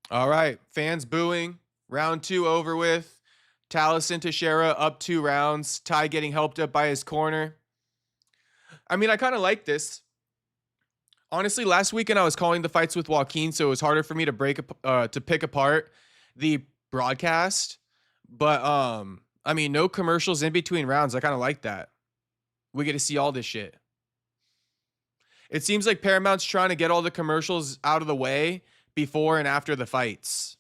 A: All right, fans booing. Round 2 over with. Taliesin Teixeira up 2 rounds. Ty getting helped up by his corner. I mean, I kind of like this. Honestly, last weekend I was calling the fights with Joaquin, so it was harder for me to pick apart the broadcast. But I mean, no commercials in between rounds. I kind of like that. We get to see all this shit. It seems like Paramount's trying to get all the commercials out of the way before and after the fights.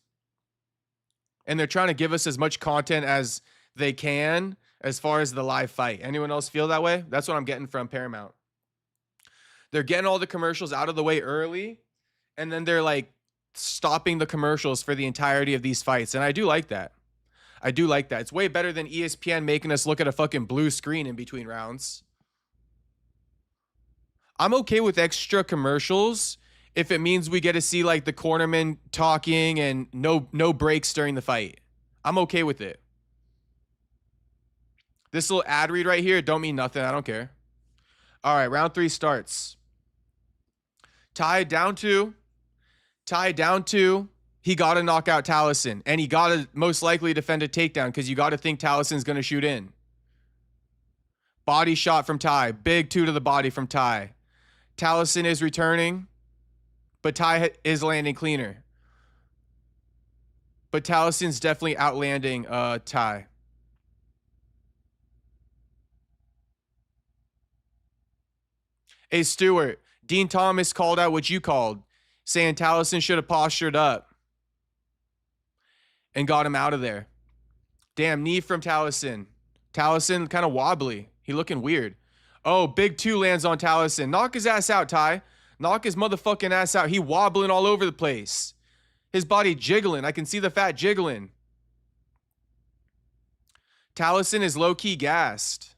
A: And they're trying to give us as much content as they can as far as the live fight. Anyone else feel that way? That's what I'm getting from Paramount. They're getting all the commercials out of the way early, and then they're like stopping the commercials for the entirety of these fights. And I do like that. I do like that. It's way better than ESPN making us look at a fucking blue screen in between rounds. I'm okay with extra commercials if it means we get to see like the cornerman talking and no breaks during the fight. I'm okay with it. This little ad read right here don't mean nothing. I don't care. All right, round 3 starts. Ty down 2. Ty down 2. He got to knock out Taliesin, and he got to most likely defend a takedown because you got to think Talisin's going to shoot in. Body shot from Ty. Big 2 to the body from Ty. Taliesin is returning, but Ty is landing cleaner. But Talisin's definitely outlanding Ty. Hey, Stewart, Dean Thomas called out what you called, saying Taliesin should have postured up and got him out of there. Damn, knee from Taliesin. Taliesin kind of wobbly. He looking weird. Oh, big 2 lands on Taliesin. Knock his ass out, Ty. Knock his motherfucking ass out. He wobbling all over the place. His body jiggling. I can see the fat jiggling. Taliesin is low-key gassed.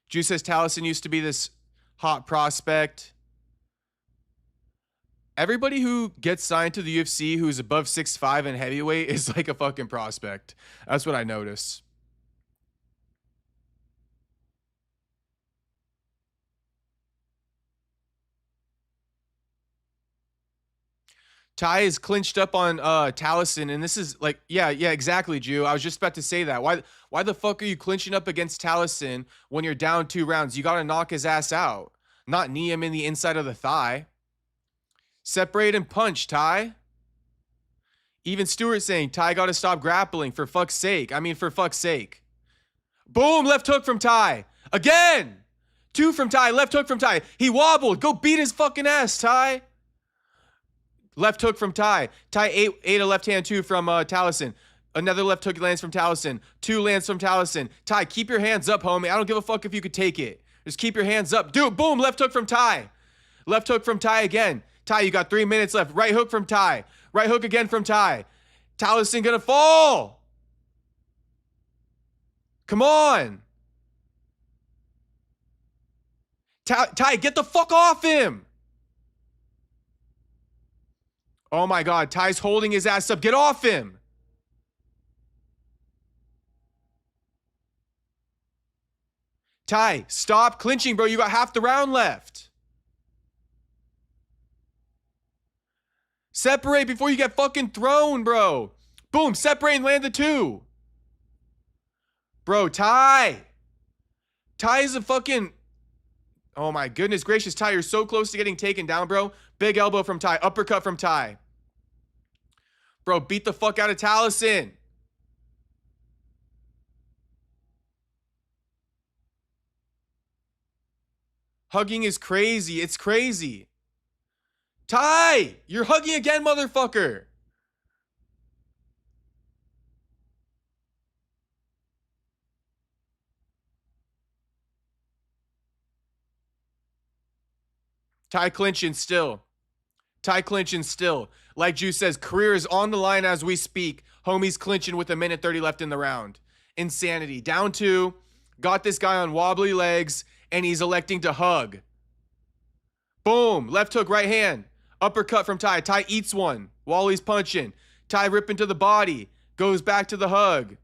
A: Juice says Taliesin used to be this hot prospect. Everybody who gets signed to the UFC who's above 6'5" and heavyweight is like a fucking prospect. That's what I notice. Ty is clinched up on Taliesin, and this is like, yeah, exactly, Jew. I was just about to say that. Why the fuck are you clinching up against Taliesin when you're down 2 rounds? You got to knock his ass out, not knee him in the inside of the thigh. Separate and punch, Ty. Even Stewart saying, Ty got to stop grappling, for fuck's sake. I mean, for fuck's sake. Boom, left hook from Ty. Again. 2 from Ty, left hook from Ty. He wobbled. Go beat his fucking ass, Ty. Left hook from Ty. Ty ate a left hand 2 from Taliesin. Another left hook lands from Taliesin. 2 lands from Taliesin. Ty, keep your hands up, homie. I don't give a fuck if you could take it. Just keep your hands up. Dude, boom, left hook from Ty. Left hook from Ty again. Ty, you got 3 minutes left. Right hook from Ty. Right hook again from Ty. Taliesin gonna fall. Come on. Ty, get the fuck off him. Oh my God, Ty's holding his ass up. Get off him. Ty, stop clinching, bro. You got half the round left. Separate before you get fucking thrown, bro. Boom, separate and land the 2. Bro, Ty. Ty is a fucking... Oh my goodness gracious, Ty, you're so close to getting taken down, bro. Big elbow from Ty. Uppercut from Ty. Bro, beat the fuck out of Taliesin. Hugging is crazy. It's crazy. Ty, you're hugging again, motherfucker. Ty clinching still. Ty clinching still. Like Juice says, career is on the line as we speak. Homie's clinching with 1:30 left in the round. Insanity. Down 2. Got this guy on wobbly legs, and he's electing to hug. Boom. Left hook, right hand. Uppercut from Ty. Ty eats one while he's punching. Ty ripping to the body. Goes back to the hug.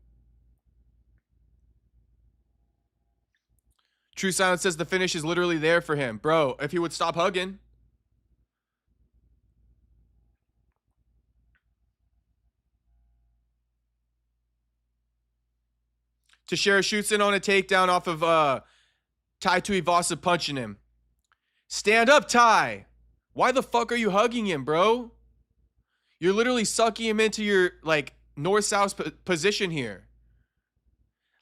A: True Silence says the finish is literally there for him. Bro, if he would stop hugging. Teixeira shoots in on a takedown off of Tai Tuivasa punching him. Stand up, Ty. Why the fuck are you hugging him, bro? You're literally sucking him into your, like, north-south position here.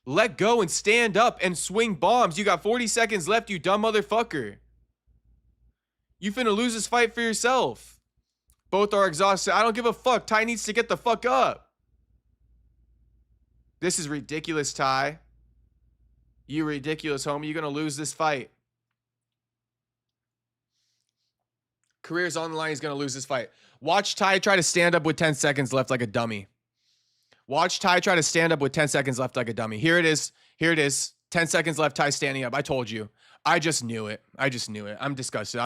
A: Let go and stand up and swing bombs. You got 40 seconds left, you dumb motherfucker. You finna lose this fight for yourself. Both are exhausted. I don't give a fuck. Ty needs to get the fuck up. This is ridiculous, Ty. You ridiculous, homie. You're gonna lose this fight. Career's on the line. He's gonna lose this fight. Watch Ty try to stand up with 10 seconds left like a dummy. Watch Ty try to stand up with 10 seconds left like a dummy. Here it is. Here it is. 10 seconds left. Ty standing up. I told you. I just knew it. I just knew it. I'm disgusted.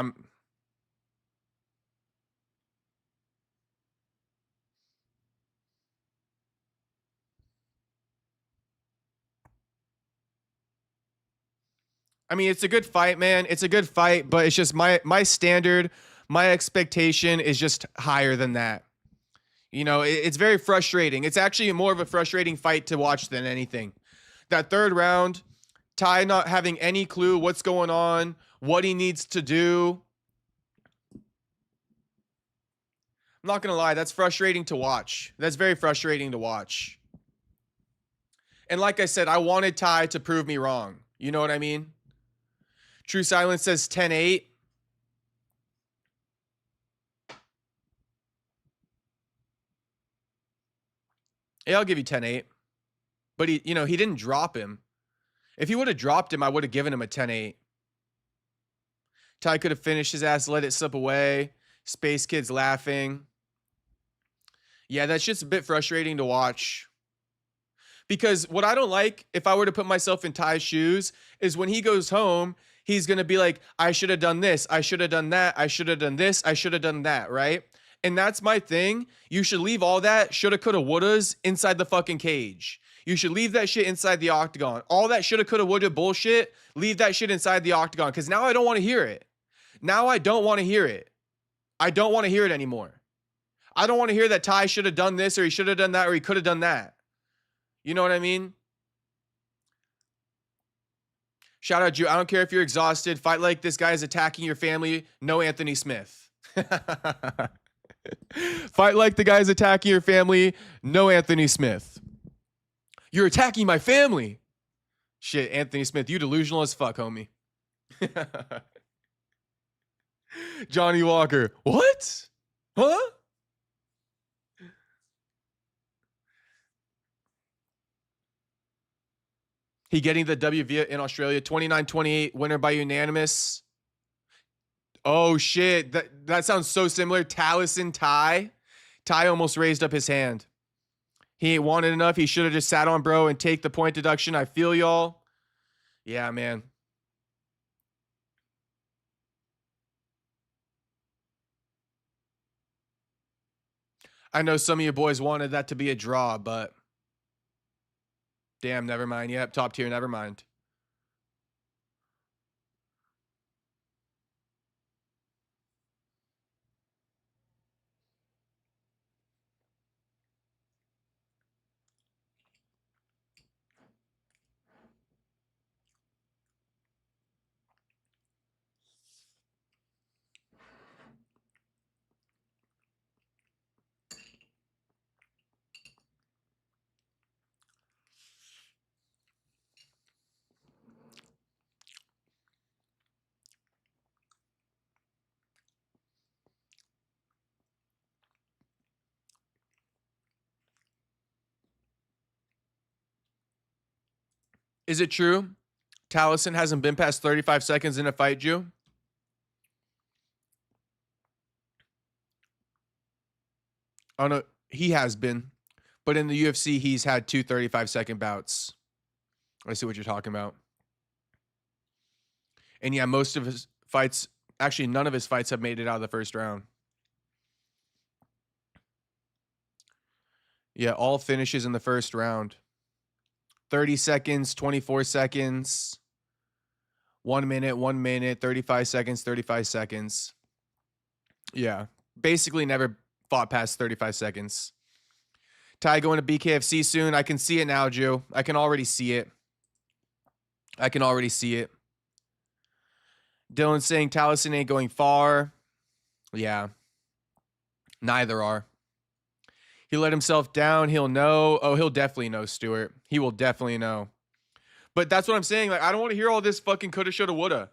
A: I mean, it's a good fight, man. It's a good fight, but it's just my standard, my expectation is just higher than that. You know, it's very frustrating. It's actually more of a frustrating fight to watch than anything. That third round, Ty not having any clue what's going on, what he needs to do. I'm not going to lie, that's frustrating to watch. That's very frustrating to watch. And like I said, I wanted Ty to prove me wrong. You know what I mean? True Silence says 10-8. Yeah, I'll give you 10-8. But he didn't drop him. If he would have dropped him, I would have given him a 10-8. Ty could have finished his ass, let it slip away. Space Kid's laughing. Yeah, that's just a bit frustrating to watch. Because what I don't like, if I were to put myself in Ty's shoes, is when he goes home, he's going to be like, I should have done this. I should have done that. I should have done this. I should have done that, right? And that's my thing. You should leave all that shoulda, coulda, wouldas inside the fucking cage. You should leave that shit inside the octagon. All that shoulda, coulda, woulda bullshit, leave that shit inside the octagon. Because now I don't want to hear it. Now I don't want to hear it. I don't want to hear it anymore. I don't want to hear that Ty should have done this or he should have done that or he could have done that. You know what I mean? Shout out, Jew. I don't care if you're exhausted. Fight like this guy is attacking your family. No Anthony Smith. Fight like the guy's attacking your family. No Anthony Smith. You're attacking my family. Shit, Anthony Smith, you delusional as fuck, homie. Johnny Walker. What? Huh? He getting the W in Australia. 29-28, winner by unanimous. Oh, shit. That sounds so similar. Taliesin Ty. Ty almost raised up his hand. He ain't wanted enough. He should have just sat on, bro, and take the point deduction. I feel y'all. Yeah, man. I know some of you boys wanted that to be a draw, but damn, never mind. Yep, top tier, never mind. Is it true Taliesin hasn't been past 35 seconds in a fight, Jew? Oh no, he has been. But in the UFC, he's had 2 35-second bouts. I see what you're talking about. And yeah, most of his fights, actually none of his fights have made it out of the first round. Yeah, all finishes in the first round. 30 seconds, 24 seconds, 1 minute, 35 seconds, 35 seconds. Yeah, basically never fought past 35 seconds. Ty going to BKFC soon. I can see it now, Joe. I can already see it. I can already see it. Dylan saying Taliesin ain't going far. Yeah. Neither are. He let himself down. He'll know. Oh, he'll definitely know, Stuart. He will definitely know. But that's what I'm saying. Like, I don't want to hear all this fucking coulda, shoulda, woulda.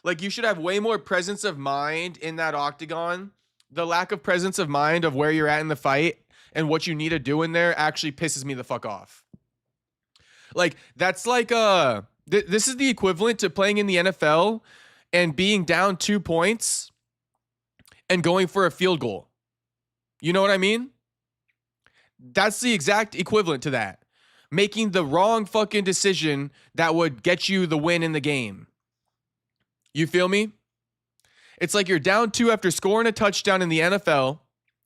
A: Like, you should have way more presence of mind in that octagon. The lack of presence of mind of where you're at in the fight and what you need to do in there actually pisses me the fuck off. Like, that's like, this is the equivalent to playing in the NFL and being down 2 points and going for a field goal. You know what I mean? That's the exact equivalent to that. Making the wrong fucking decision that would get you the win in the game. You feel me? It's like you're down 2 after scoring a touchdown in the NFL,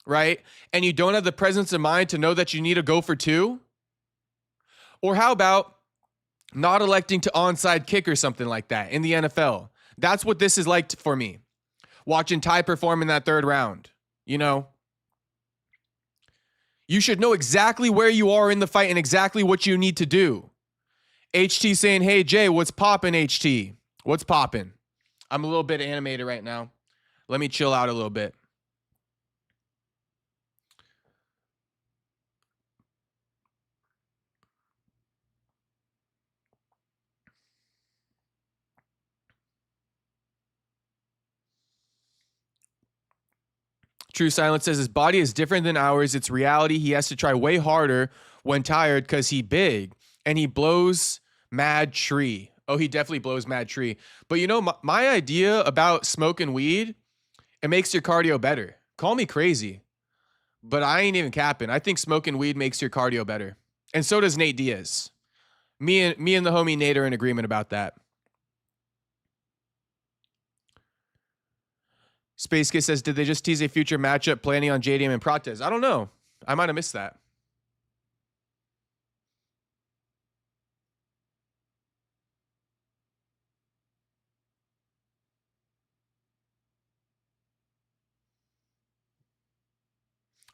A: right? And you don't have the presence of mind to know that you need to go for 2? Or how about not electing to onside kick or something like that in the NFL? That's what this is like for me. Watching Ty perform in that 3rd round, you know? You should know exactly where you are in the fight and exactly what you need to do. HT saying, hey, Jay, what's poppin', HT? What's poppin'? I'm a little bit animated right now. Let me chill out a little bit. True Silence says his body is different than ours. It's reality. He has to try way harder when tired because he big and he blows mad tree. Oh, he definitely blows mad tree. But you know, my idea about smoking weed, it makes your cardio better. Call me crazy, but I ain't even capping. I think smoking weed makes your cardio better. And so does Nate Diaz. Me and the homie Nate are in agreement about that. Space Kiss says, did they just tease a future matchup planning on JDM and Protez? I don't know. I might have missed that.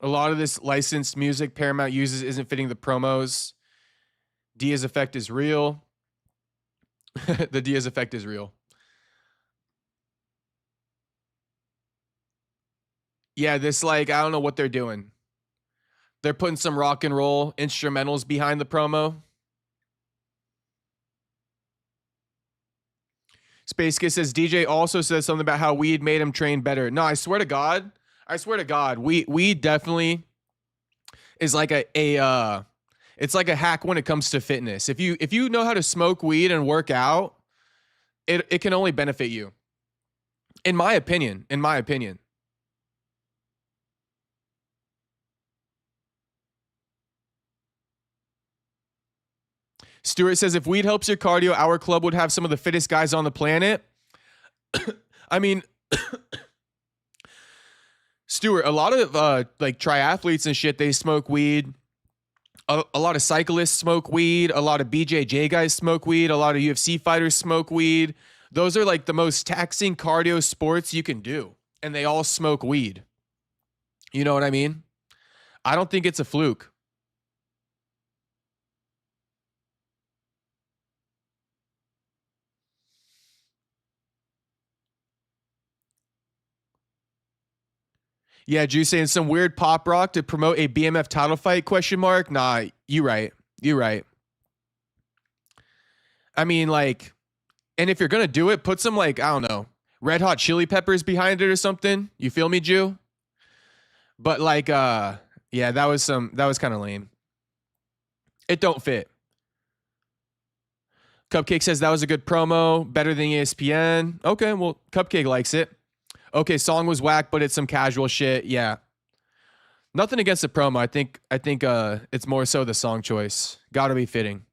A: A lot of this licensed music Paramount uses isn't fitting the promos. Diaz effect is real. The Diaz effect is real. Yeah, this, like, I don't know what they're doing. They're putting some rock and roll instrumentals behind the promo. Space Kiss says DJ also says something about how weed made him train better. No, I swear to God, weed definitely is like it's like a hack when it comes to fitness. If you know how to smoke weed and work out, it can only benefit you. In my opinion. Stuart says, if weed helps your cardio, our club would have some of the fittest guys on the planet. I mean, Stuart, a lot of like triathletes and shit, they smoke weed. A lot of cyclists smoke weed. A lot of BJJ guys smoke weed. A lot of UFC fighters smoke weed. Those are like the most taxing cardio sports you can do. And they all smoke weed. You know what I mean? I don't think it's a fluke. Yeah, Juice saying some weird pop rock to promote a BMF title fight, ? Nah, you right. I mean, like, and if you're going to do it, put some, like, I don't know, Red Hot Chili Peppers behind it or something. You feel me, Jew? But like, yeah, that was kind of lame. It don't fit. Cupcake says that was a good promo, better than ESPN. Okay, well, Cupcake likes it. Okay, song was whack, but it's some casual shit. Yeah. Nothing against the promo. I think it's more so the song choice. Gotta be fitting.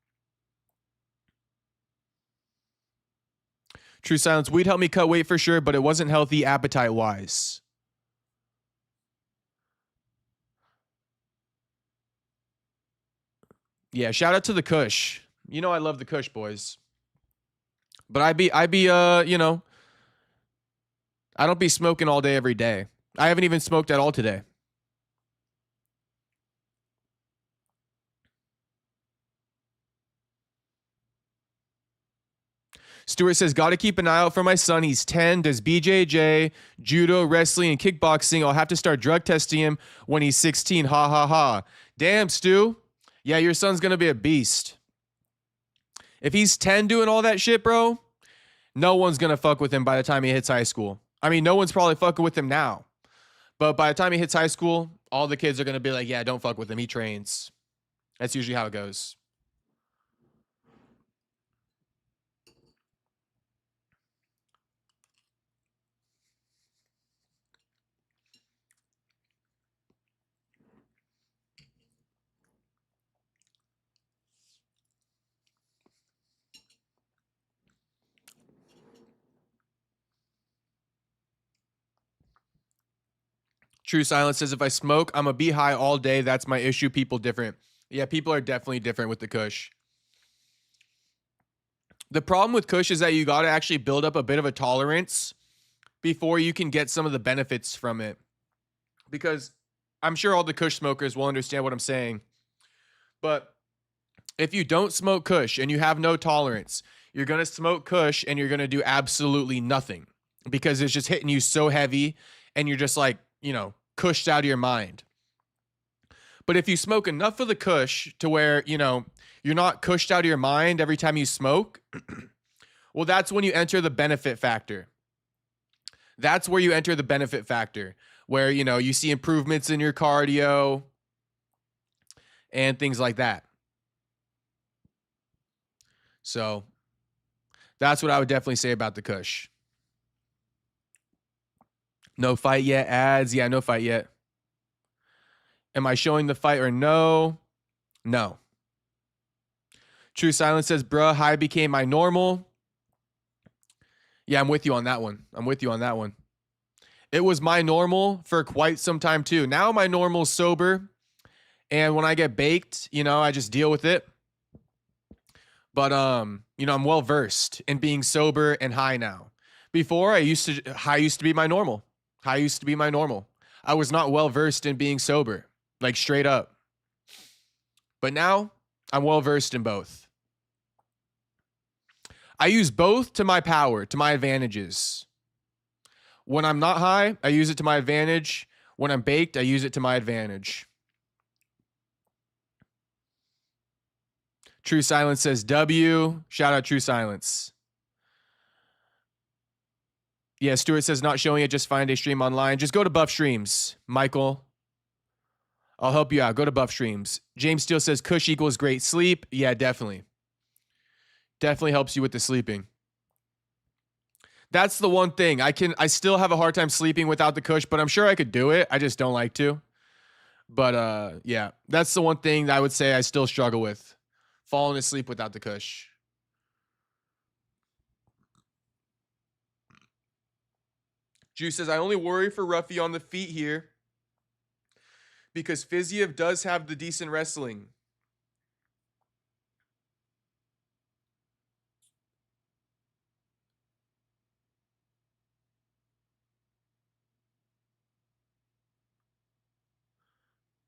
A: True Silence. Weed helped me cut weight for sure, but it wasn't healthy appetite-wise. Yeah, shout out to the Kush. You know I love the Kush, boys. But I be you know, I don't be smoking all day every day. I haven't even smoked at all today. Stuart says, got to keep an eye out for my son. He's 10, does BJJ, judo, wrestling, and kickboxing. I'll have to start drug testing him when he's 16. Ha, ha, ha. Damn, Stu. Yeah, your son's going to be a beast. If he's 10 doing all that shit, bro, no one's going to fuck with him by the time he hits high school. I mean, no one's probably fucking with him now. But by the time he hits high school, all the kids are going to be like, yeah, don't fuck with him. He trains. That's usually how it goes. True Silence says, if I smoke, I'm a be high all day. That's my issue. People different. Yeah, people are definitely different with the Kush. The problem with Kush is that you got to actually build up a bit of a tolerance before you can get some of the benefits from it. Because I'm sure all the Kush smokers will understand what I'm saying. But if you don't smoke Kush and you have no tolerance, you're going to smoke Kush and you're going to do absolutely nothing because it's just hitting you so heavy and you're just like, you know, Kushed out of your mind. But if you smoke enough of the Kush to where, you know, you're not Kushed out of your mind every time you smoke, well, that's when you enter the benefit factor. That's where you enter the benefit factor, where, you know, you see improvements in your cardio and things like that. So that's what I would definitely say about the Kush. No fight yet, ads. Yeah, no fight yet. Am I showing the fight or no? No. True Silence says, bruh, high became my normal. Yeah, I'm with you on that one. It was my normal for quite some time too. Now my normal's sober. And when I get baked, you know, I just deal with it. But, you know, I'm well versed in being sober and high now. Before, high used to be my normal. I was not well versed in being sober, like straight up. But now I'm well versed in both. I use both to my power, to my advantages. When I'm not high, I use it to my advantage. When I'm baked, I use it to my advantage. True Silence says W. Shout out True Silence. Yeah, Stuart says not showing it. Just find a stream online. Just go to Buff Streams, Michael. I'll help you out. Go to Buff Streams. James Steele says Kush equals great sleep. Yeah, definitely. Definitely helps you with the sleeping. That's the one thing. I still have a hard time sleeping without the Kush, but I'm sure I could do it. I just don't like to. But yeah, that's the one thing that I would say I still struggle with. Falling asleep without the Kush. Juice says, I only worry for Ruffy on the feet here because Fiziev does have the decent wrestling.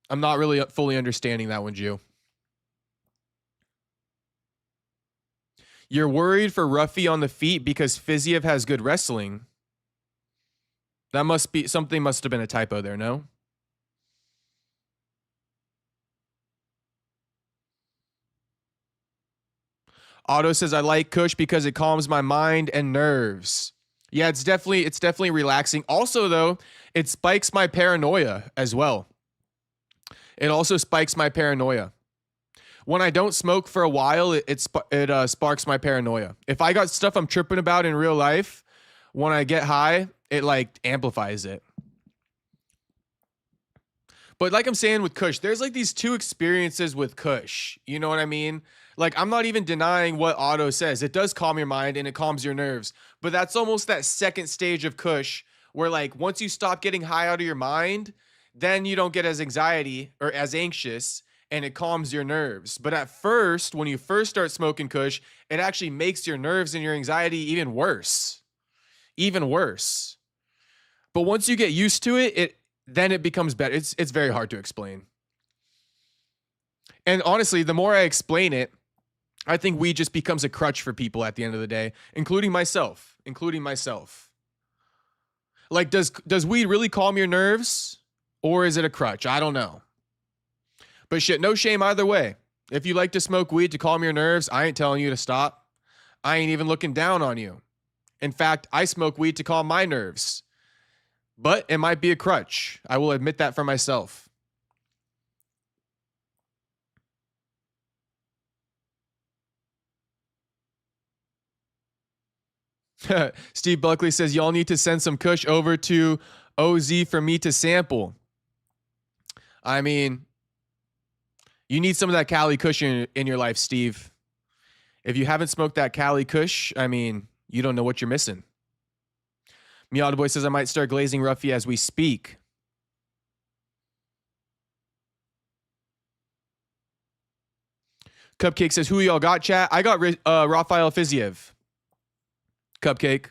A: I'm not really fully understanding that one, Jew. You're worried for Ruffy on the feet because Fiziev has good wrestling. That must be, something must have been a typo there, no? Otto says, I like Kush because it calms my mind and nerves. Yeah, it's definitely relaxing. Also, though, it spikes my paranoia as well. It also spikes my paranoia. When I don't smoke for a while, it sparks my paranoia. If I got stuff I'm tripping about in real life, when I get high, it like amplifies it. But like I'm saying with Kush, there's like these two experiences with Kush. You know what I mean? Like, I'm not even denying what Otto says. It does calm your mind and it calms your nerves. But that's almost that second stage of Kush where, like, once you stop getting high out of your mind, then you don't get as anxiety or as anxious and it calms your nerves. But at first, when you first start smoking Kush, it actually makes your nerves and your anxiety even worse. Even worse. But once you get used to it, then it becomes better. It's very hard to explain. And honestly, the more I explain it, I think weed just becomes a crutch for people at the end of the day, including myself. Like, does weed really calm your nerves, or is it a crutch? I don't know. But shit, no shame either way. If you like to smoke weed to calm your nerves, I ain't telling you to stop. I ain't even looking down on you. In fact, I smoke weed to calm my nerves. But it might be a crutch. I will admit that for myself. Steve Buckley says, y'all need to send some Kush over to OZ for me to sample. I mean, you need some of that Cali Kush in your life, Steve. If you haven't smoked that Cali Kush, I mean, you don't know what you're missing. Meowda Boy says, I might start glazing Ruffy as we speak. Cupcake says, who y'all got, chat? I got Rafael Fiziev. Cupcake.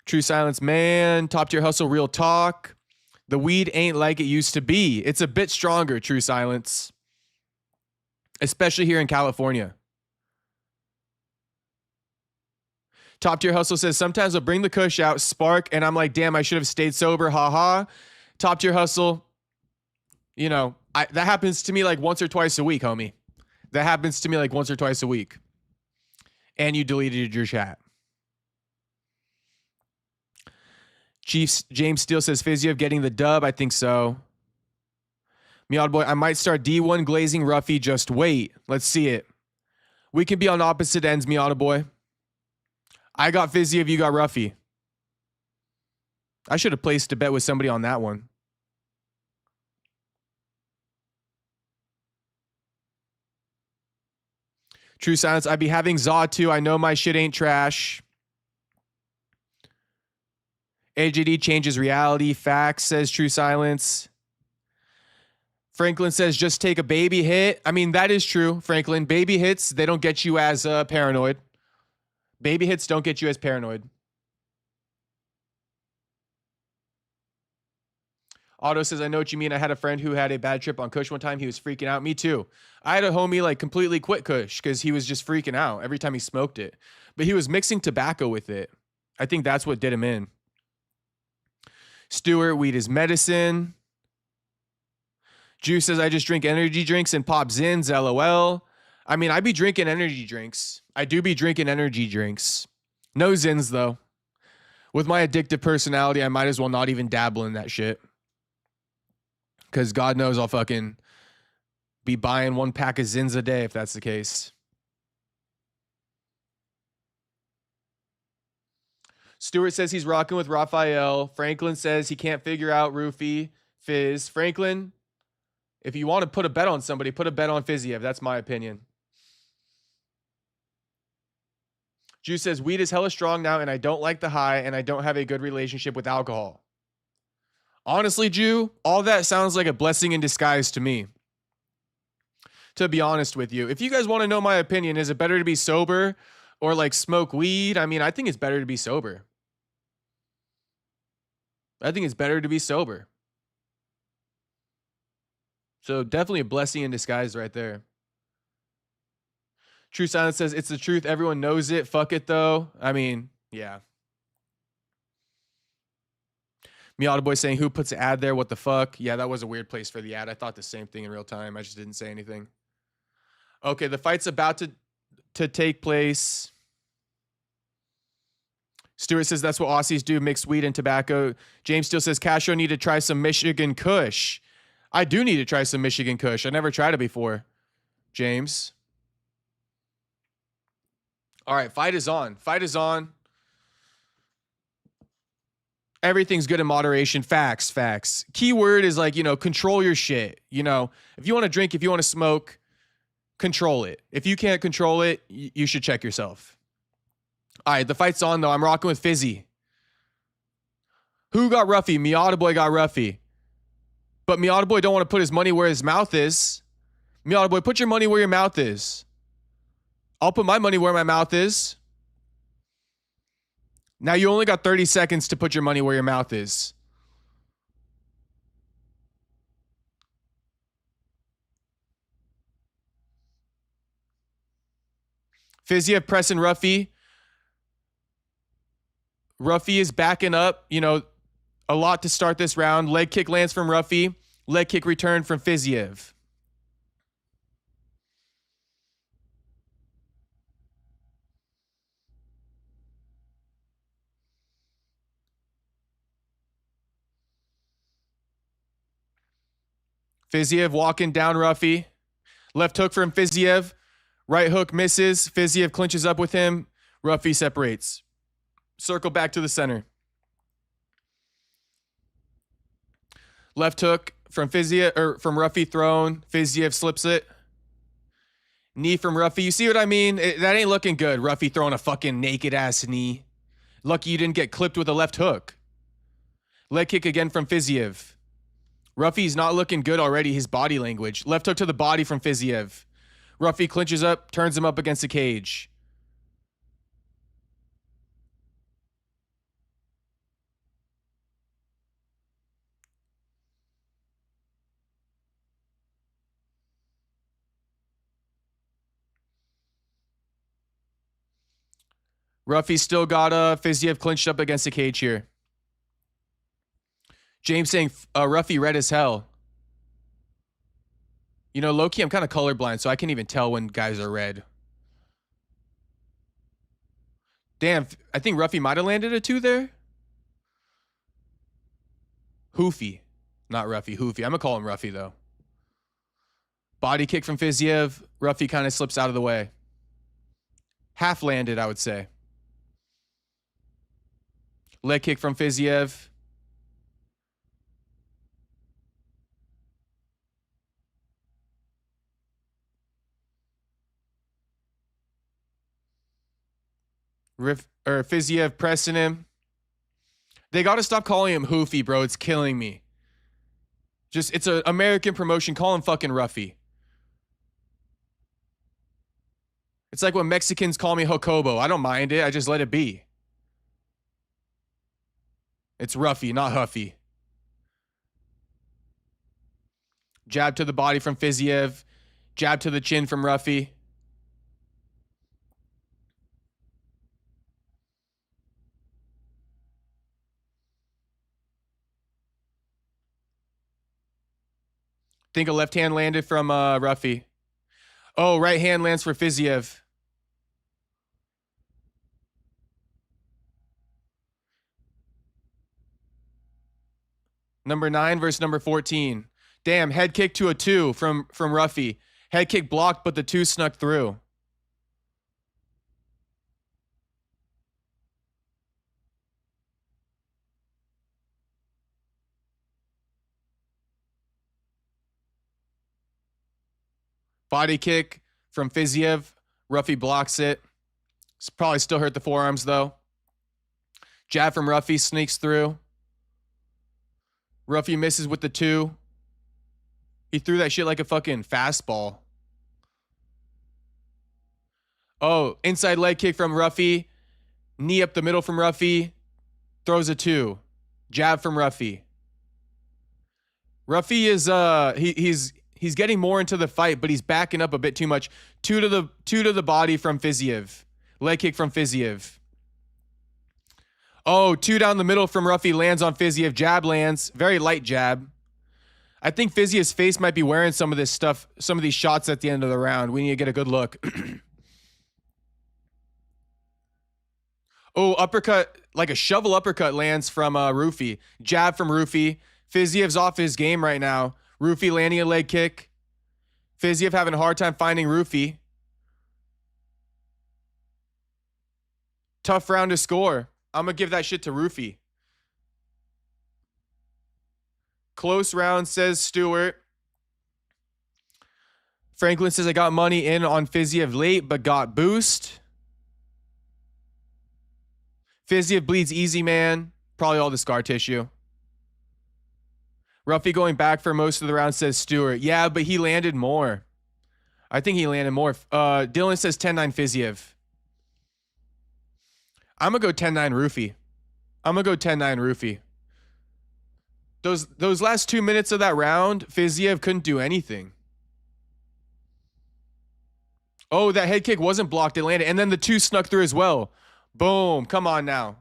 A: True Silence, man. Top tier hustle, real talk. The weed ain't like it used to be. It's a bit stronger, True Silence. Especially here in California. Top tier hustle says, sometimes I'll bring the Kush out, spark, and I'm like, damn, I should have stayed sober, haha. Top tier hustle, you know, that happens to me like once or twice a week, homie. That happens to me like once or twice a week. And you deleted your chat. Chiefs James Steele says, Fiziev getting the dub. I think so. Meowda Boy, I might start D1 glazing Ruffy. Just wait. Let's see it. We can be on opposite ends, Meowda Boy. I got Fiziev, you got Ruffy. I should have placed a bet with somebody on that one. True Silence, I'd be having Zaw too. I know my shit ain't trash. AJD changes reality. Facts, says True Silence. Franklin says, just take a baby hit. I mean, that is true, Franklin. Baby hits, they don't get you as paranoid. Baby hits don't get you as paranoid. Otto says, I know what you mean. I had a friend who had a bad trip on Kush one time. He was freaking out. Me too. I had a homie like completely quit Kush because he was just freaking out every time he smoked it. But he was mixing tobacco with it. I think that's what did him in. Stewart, weed is medicine. Juice says, I just drink energy drinks and pop Zins, LOL. I mean, I be drinking energy drinks. I do be drinking energy drinks. No Zins, though. With my addictive personality, I might as well not even dabble in that shit. Because God knows I'll fucking be buying one pack of Zins a day if that's the case. Stewart says he's rocking with Raphael. Franklin says he can't figure out Roofy, Fizz. Franklin, if you want to put a bet on somebody, put a bet on Fiziev. That's my opinion. Juice says, weed is hella strong now, and I don't like the high, and I don't have a good relationship with alcohol. Honestly, Jew, all that sounds like a blessing in disguise to me. To be honest with you. If you guys want to know my opinion, is it better to be sober or like smoke weed? I mean, I think it's better to be sober. I think it's better to be sober. So definitely a blessing in disguise right there. True Silence says, it's the truth. Everyone knows it. Fuck it, though. I mean, yeah. Meowda Boy saying, who puts an ad there? What the fuck? Yeah, that was a weird place for the ad. I thought the same thing in real time. I just didn't say anything. Okay, the fight's about to take place. Stewart says that's what Aussies do, mix weed and tobacco. James still says, Castro need to try some Michigan Kush. I do need to try some Michigan Kush. I never tried it before. James. All right, fight is on. Fight is on. Everything's good in moderation. Facts, facts. Keyword is like, control your shit. If you want to drink, if you want to smoke, control it. If you can't control it, you should check yourself. All right, the fight's on, though. I'm rocking with Fizzy. Who got Ruffy? Miata Boy got Ruffy. But Miata Boy don't want to put his money where his mouth is. Miata Boy, put your money where your mouth is. I'll put my money where my mouth is. Now you only got 30 seconds to put your money where your mouth is. Fiziev pressing Ruffy. Ruffy is backing up, a lot to start this round. Leg kick lands from Ruffy. Leg kick return from Fiziev. Fiziev walking down Ruffy. Left hook from Fiziev. Right hook misses. Fiziev clinches up with him. Ruffy separates. Circle back to the center. Left hook from Ruffy thrown. Fiziev slips it. Knee from Ruffy. You see what I mean? That ain't looking good. Ruffy throwing a fucking naked ass knee. Lucky you didn't get clipped with a left hook. Leg kick again from Fiziev. Ruffy's not looking good already. His body language. Left hook to the body from Fiziev. Ruffy clinches up, turns him up against the cage. Ruffy still got Fiziev clinched up against the cage here. James saying Ruffy red as hell. Low-key, I'm kind of colorblind, so I can't even tell when guys are red. Damn, I think Ruffy might have landed a 2 there. Hoofy. Not Ruffy, Hoofy. I'm going to call him Ruffy, though. Body kick from Fiziev. Ruffy kind of slips out of the way. Half landed, I would say. Leg kick from Fiziev. Fiziev pressing him. They got to stop calling him Hoofy, bro. It's killing me. It's an American promotion. Call him fucking Ruffy. It's like when Mexicans call me Hokobo. I don't mind it. I just let it be. It's Ruffy, not Huffy. Jab to the body from Fiziev. Jab to the chin from Ruffy. Think a left hand landed from Ruffy. Oh, right hand lands for Fiziev. Number 9 versus number 14. Damn, head kick to a 2 from Ruffy. Head kick blocked, but the 2 snuck through. Body kick from Fiziev. Ruffy blocks it. It's probably still hurt the forearms, though. Jab from Ruffy sneaks through. Ruffy misses with the 2. He threw that shit like a fucking fastball. Oh, inside leg kick from Ruffy. Knee up the middle from Ruffy. Throws a 2. Jab from Ruffy. Ruffy is he's getting more into the fight, but he's backing up a bit too much. 2 to the body from Fiziev. Leg kick from Fiziev. Oh, 2 down the middle from Ruffy lands on Fiziev. Jab lands. Very light jab. I think Fiziev's face might be wearing some of this stuff, some of these shots at the end of the round. We need to get a good look. Oh, uppercut, like a shovel uppercut lands from Ruffy. Jab from Ruffy. Fiziev's off his game right now. Ruffy landing a leg kick. Fiziev having a hard time finding Ruffy. Tough round to score. I'm going to give that shit to Ruffy. Close round, says Stewart. Franklin says, I got money in on Fiziev late, but got boost. Fiziev bleeds easy, man. Probably all the scar tissue. Ruffy going back for most of the round, says Stewart. Yeah, but he landed more. I think he landed more. Dylan says 10-9 Fiziev. I'm going to go 10-9 Roofy. I'm going to go 10-9 Roofy. Those last 2 minutes of that round, Fiziev couldn't do anything. Oh, that head kick wasn't blocked. It landed. And then the two snuck through as well. Boom. Come on now.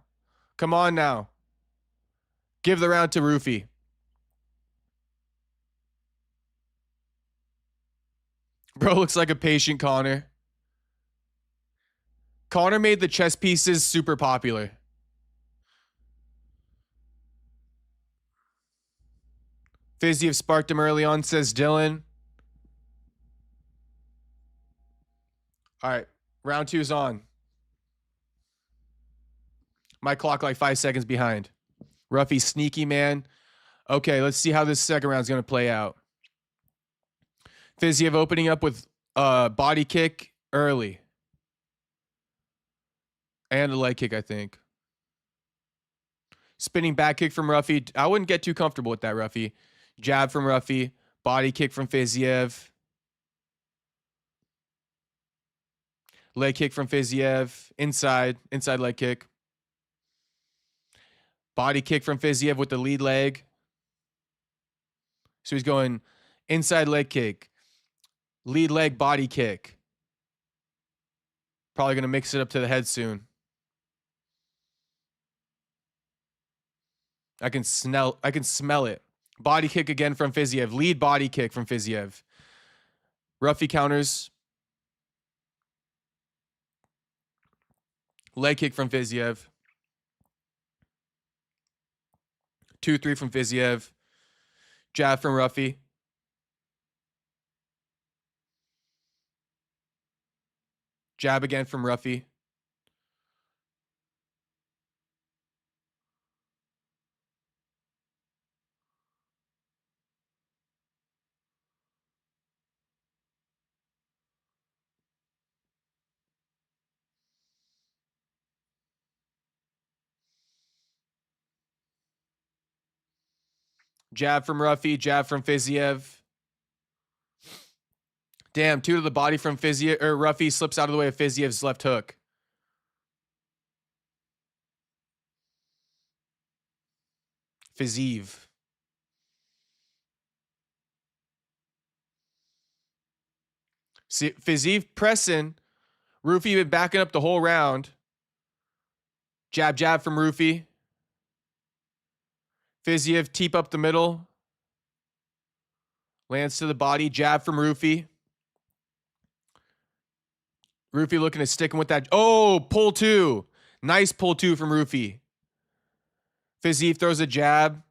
A: Come on now. Give the round to Roofy. Bro looks like a patient Connor. Connor made the chess pieces super popular. Fiziev sparked him early on, says Dylan. All right. Round 2's on. My clock like 5 seconds behind. Ruffy sneaky, man. Okay, let's see how this second round's going to play out. Fiziev opening up with body kick early. And a leg kick, I think. Spinning back kick from Ruffy. I wouldn't get too comfortable with that, Ruffy. Jab from Ruffy. Body kick from Fiziev. Leg kick from Fiziev. Inside leg kick. Body kick from Fiziev with the lead leg. So he's going inside leg kick. Lead leg body kick. Probably going to mix it up to the head soon. I can smell it. Body kick again from Fiziev. Lead body kick from Fiziev. Ruffy counters. Leg kick from Fiziev. 2-3 from Fiziev. Jab from Ruffy. Jab again from Ruffy. Jab from Ruffy. Jab from Fiziev. Damn, 2 to the body from Fiziev. Or Ruffy slips out of the way of Fiziev's left hook. Fiziev. See, Fiziev pressing. Roofy been backing up the whole round. Jab, jab from Roofy. Fiziev teep up the middle. Lands to the body. Jab from Roofy. Roofy looking to stick him with that. Oh, pull 2. Nice pull 2 from Roofy. Fiziev throws a jab.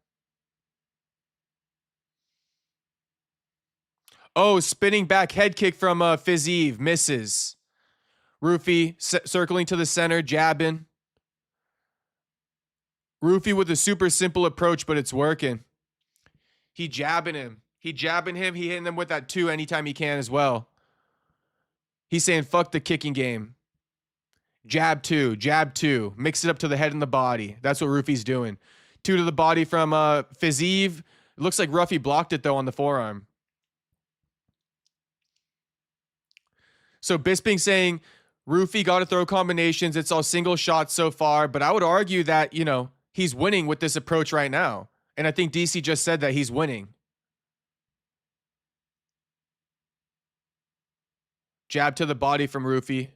A: Oh, spinning back head kick from Fiziev. Misses. Roofy circling to the center, jabbing. Roofy with a super simple approach, but it's working. He jabbing him. He hitting him with that 2 anytime he can as well. He's saying, fuck the kicking game. Jab 2. Mix it up to the head and the body. That's what Roofy's doing. 2 to the body from Fiziev. It looks like Ruffy blocked it, though, on the forearm. So Bisping saying, Roofy got to throw combinations. It's all single shots so far. But I would argue that, he's winning with this approach right now. And I think DC just said that he's winning. Jab to the body from Roofy.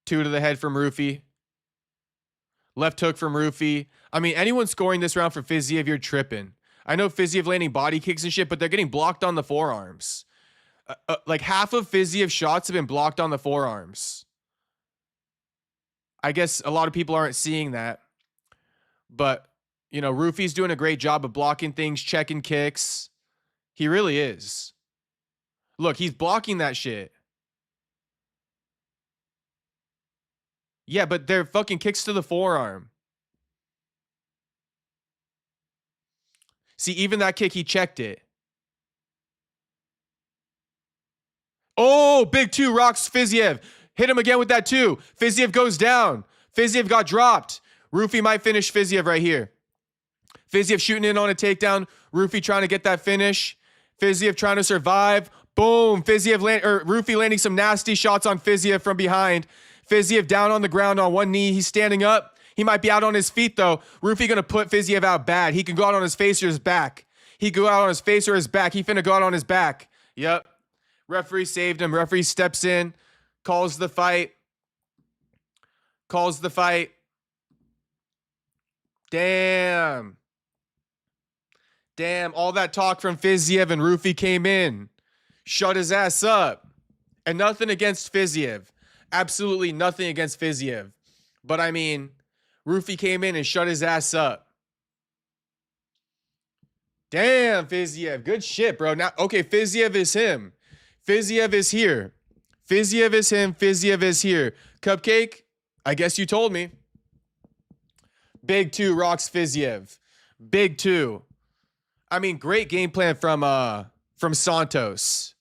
A: 2 to the head from Roofy. Left hook from Roofy. I mean, anyone scoring this round for Fiziev, you're tripping. I know Fiziev landing body kicks and shit, but they're getting blocked on the forearms. Like half of Fiziev's shots have been blocked on the forearms. I guess a lot of people aren't seeing that. But, Roofy's doing a great job of blocking things, checking kicks. He really is. Look, he's blocking that shit. Yeah, but they're fucking kicks to the forearm. See, even that kick, he checked it. Oh, big two rocks Fiziev. Hit him again with that two. Fiziev goes down. Fiziev got dropped. Rufy might finish Fiziev right here. Fiziev shooting in on a takedown. Rufy trying to get that finish. Fiziev trying to survive. Boom. Rufy landing some nasty shots on Fiziev from behind. Fiziev down on the ground on one knee. He's standing up. He might be out on his feet though. Rufy gonna put Fiziev out bad. He can go out on his face or his back. He could go out on his face or his back. He finna go out on his back. Yep. Referee saved him. Referee steps in, calls the fight. Calls the fight. Damn. Damn, all that talk from Fiziev and Rufy came in. Shut his ass up. And nothing against Fiziev. Absolutely nothing against Fiziev. But I mean, Rufy came in and shut his ass up. Damn, Fiziev. Good shit, bro. Now, okay, Fiziev is him. Fiziev is here. Fiziev is him. Fiziev is here. Cupcake, I guess you told me. Big two rocks Fiziev. Big two. I mean, great game plan from Santos.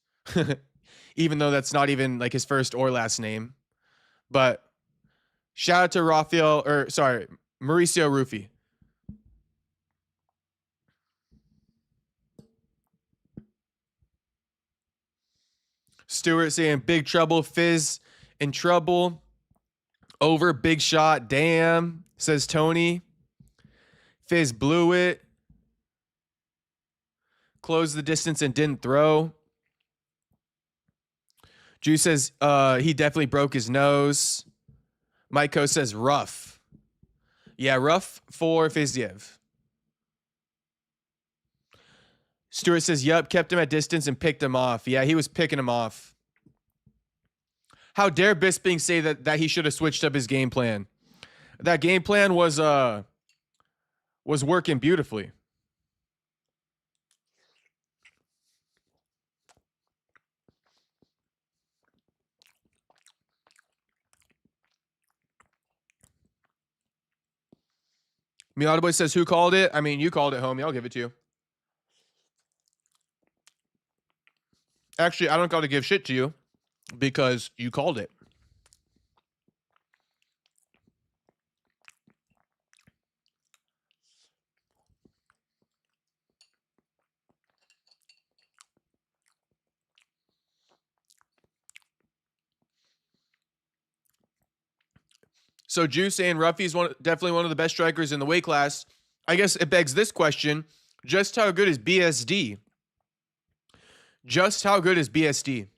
A: Even though that's not even like his first or last name. But shout out to Mauricio Rufy. Stewart saying big trouble, Fizz in trouble. Over big shot, damn, says Tony. Fizz blew it. Closed the distance and didn't throw. Drew says he definitely broke his nose. Maiko says rough. Yeah, rough for Fiziev. Stewart says, yup, kept him at distance and picked him off. Yeah, he was picking him off. How dare Bisping say that he should have switched up his game plan? That game plan was working beautifully. Miata Boy says, who called it? I mean, you called it, homie. I'll give it to you. Actually, I don't got to give shit to you because you called it. So Juice saying Ruffy's definitely one of the best strikers in the weight class. I guess it begs this question. Just how good is BSD? Just how good is BSD?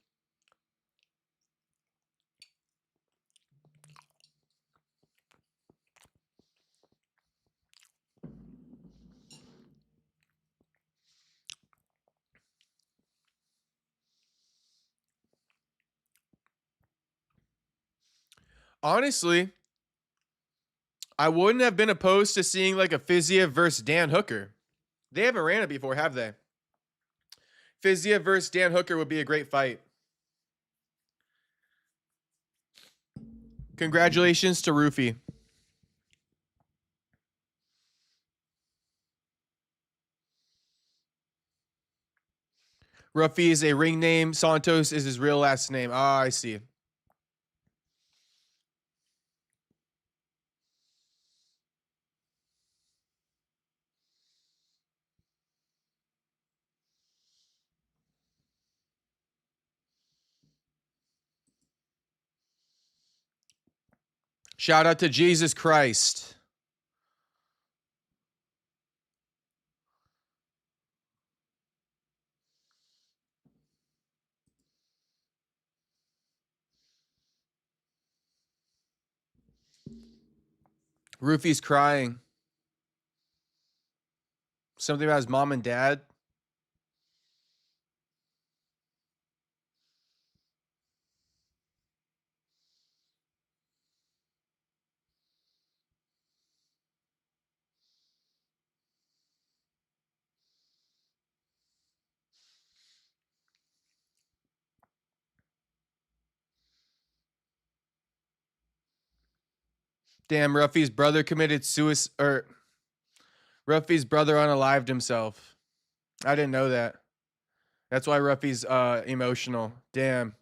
A: Honestly, I wouldn't have been opposed to seeing like a Fiziev versus Dan Hooker. They haven't ran it before, have they? Fiziev versus Dan Hooker would be a great fight. Congratulations to Rufy. Ruffy is a ring name. Santos is his real last name. Ah, I see. Shout out to Jesus Christ. Rufy's crying. Something about his mom and dad. Damn, Ruffy's brother committed suicide. Ruffy's brother unalived himself. I didn't know that. That's why Ruffy's emotional. Damn.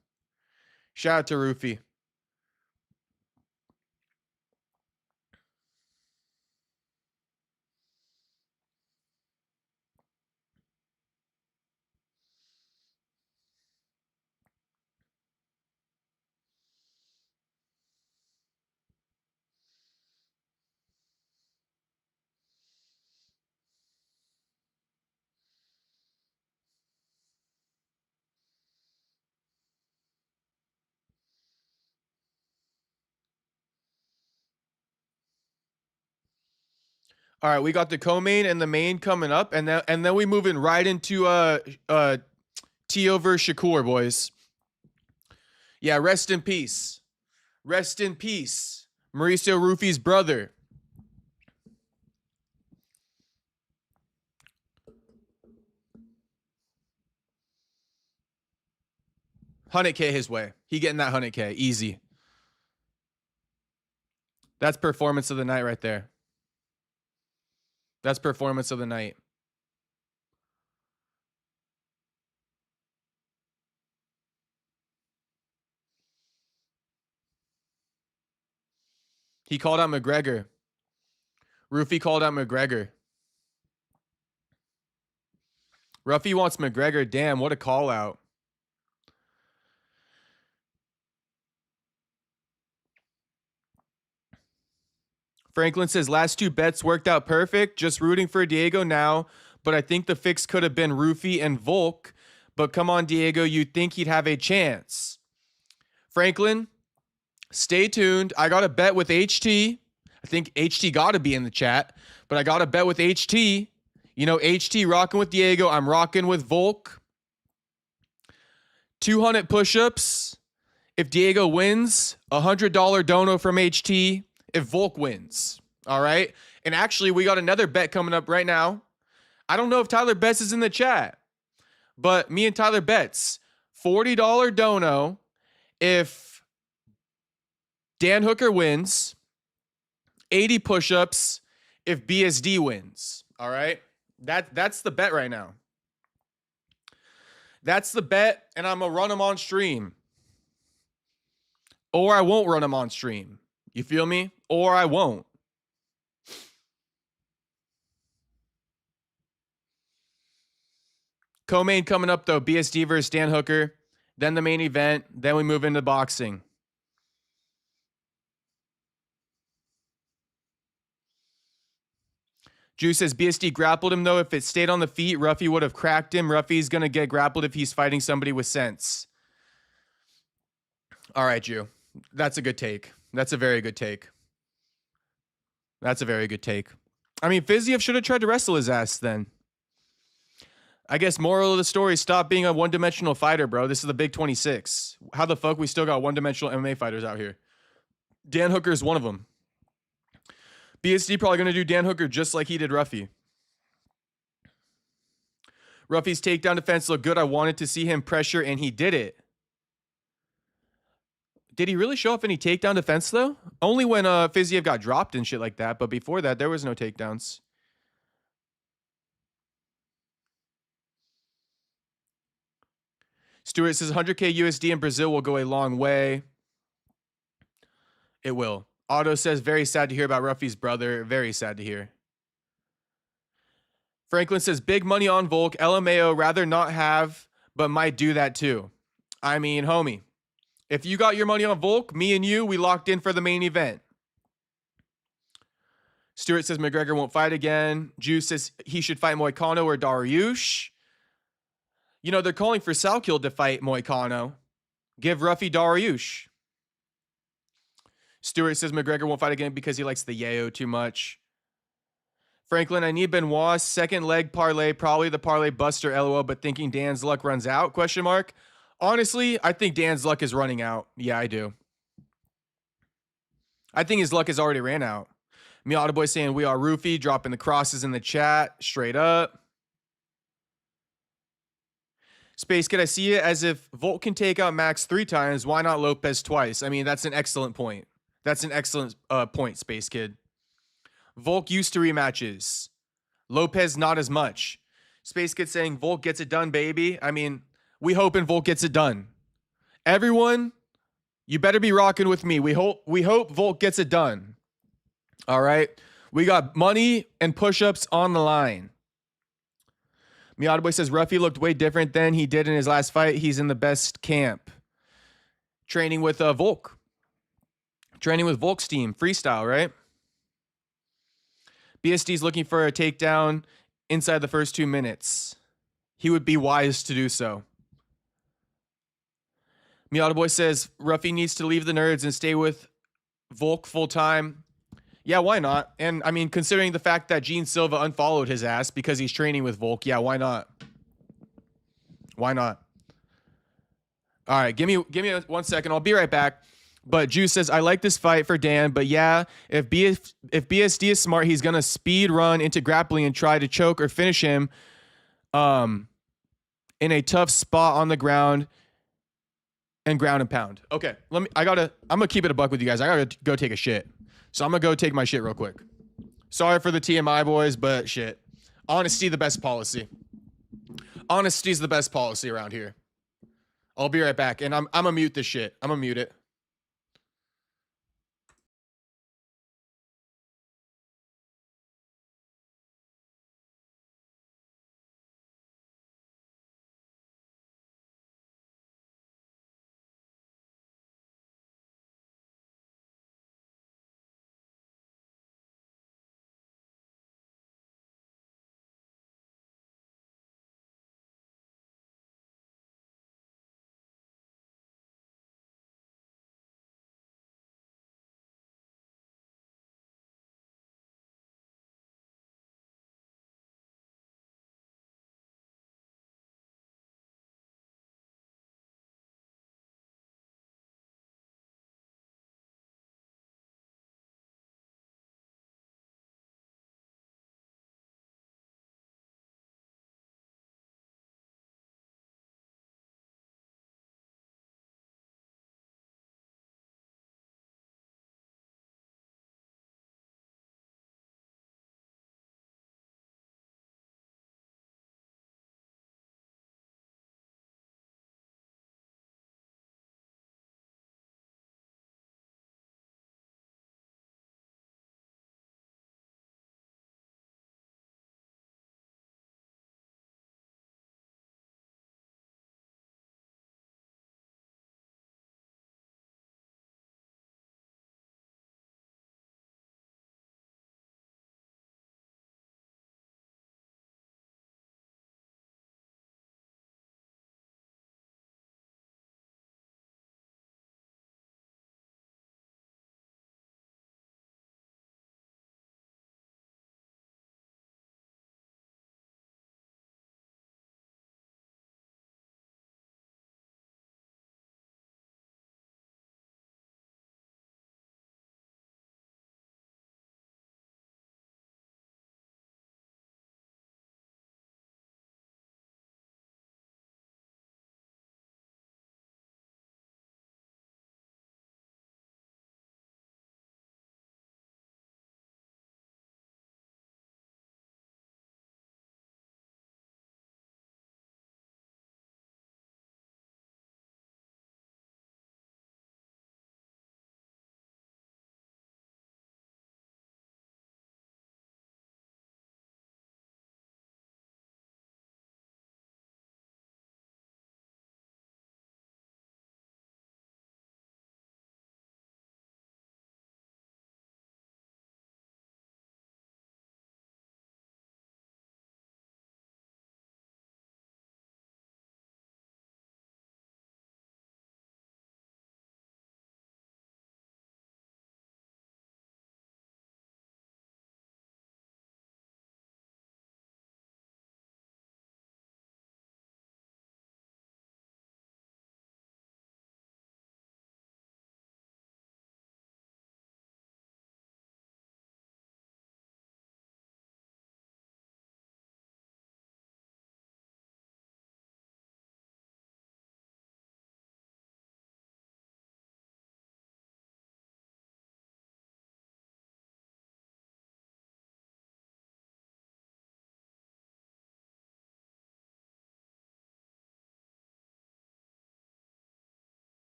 A: Shout out to Rufy. All right, we got the co-main and the main coming up, and then we moving right into Tio versus Shakur, boys. Yeah, rest in peace. Rest in peace. Mauricio Rufy's brother. $100K his way. He getting that $100K. Easy. That's performance of the night right there. That's performance of the night. He called out McGregor. Rufy called out McGregor. Ruffy wants McGregor. Damn, what a call out. Franklin says, last two bets worked out perfect. Just rooting for Diego now, but I think the fix could have been Rufy and Volk. But come on, Diego, you'd think he'd have a chance. Franklin, stay tuned. I got a bet with HT. I think HT got to be in the chat, but I got a bet with HT. You know, HT rocking with Diego. I'm rocking with Volk. 200 push-ups. If Diego wins, $100 dono from HT. If Volk wins, all right? And actually, we got another bet coming up right now. I don't know if Tyler Betts is in the chat, but me and Tyler Betts, $40 dono if Dan Hooker wins, 80 push-ups if BSD wins, all right? That's the bet right now. That's the bet, and I'm going to run them on stream. Or I won't run them on stream. You feel me? Or I won't. Co-main coming up, though. BSD versus Dan Hooker. Then the main event. Then we move into boxing. Juice says BSD grappled him, though. If it stayed on the feet, Ruffy would have cracked him. Ruffy's going to get grappled if he's fighting somebody with sense. All right, Jew. That's a good take. That's a very good take. That's a very good take. I mean, Fiziev should have tried to wrestle his ass then. I guess moral of the story, stop being a one-dimensional fighter, bro. This is the Big 26. How the fuck we still got one-dimensional MMA fighters out here? Dan Hooker is one of them. BSD probably going to do Dan Hooker just like he did Ruffy. Ruffy's takedown defense looked good. I wanted to see him pressure, and he did it. Did he really show off any takedown defense, though? Only when Fiziev got dropped and shit like that. But before that, there was no takedowns. Stewart says 100K USD in Brazil will go a long way. It will. Otto says, very sad to hear about Ruffy's brother. Very sad to hear. Franklin says, big money on Volk. LMAO, rather not have, but might do that too. I mean, homie. If you got your money on Volk, me and you, we locked in for the main event. Stewart says McGregor won't fight again. Juice says he should fight Moicano or Dariush. You know, they're calling for Salkill to fight Moicano. Give Ruffy Dariush. Stewart says McGregor won't fight again because he likes the yayo too much. Franklin, I need Benoit. Second leg parlay, probably the parlay buster, LOL, but thinking Dan's luck runs out, question mark. Honestly, I think Dan's luck is running out. Yeah, I do. I think his luck has already ran out. Miata Boy saying we are Rufy, dropping the crosses in the chat, straight up. Space, could I see it as if Volk can take out Max 3 times? Why not Lopes twice? I mean, that's an excellent point. That's an excellent point, Space Kid. Volk used to rematches. Lopes, not as much. Space Kid saying Volk gets it done, baby. I mean, we hoping Volk gets it done. Everyone, you better be rocking with me. We hope Volk gets it done. All right. We got money and push-ups on the line. Miata Boy says Ruffy looked way different than he did in his last fight. He's in the best camp. Training with Volk. Training with Volk's team. Freestyle, right? BSD's looking for a takedown inside the first 2 minutes. He would be wise to do so. Miata Boy says Ruffy needs to leave the nerds and stay with Volk full time. Yeah, why not? And I mean, considering the fact that Gene Silva unfollowed his ass because he's training with Volk, yeah, why not? Why not? All right, give me 1 second. I'll be right back. But Juice says, I like this fight for Dan, but yeah, if BSD is smart, he's going to speed run into grappling and try to choke or finish him in a tough spot on the ground and ground and pound. Okay, I'm going to keep it a buck with you guys. I got to go take a shit. So I'm going to go take my shit real quick. Sorry for the TMI boys, but shit. Honesty, the best policy. Honesty is the best policy around here. I'll be right back. And I'm going to mute this shit. I'm going to mute it.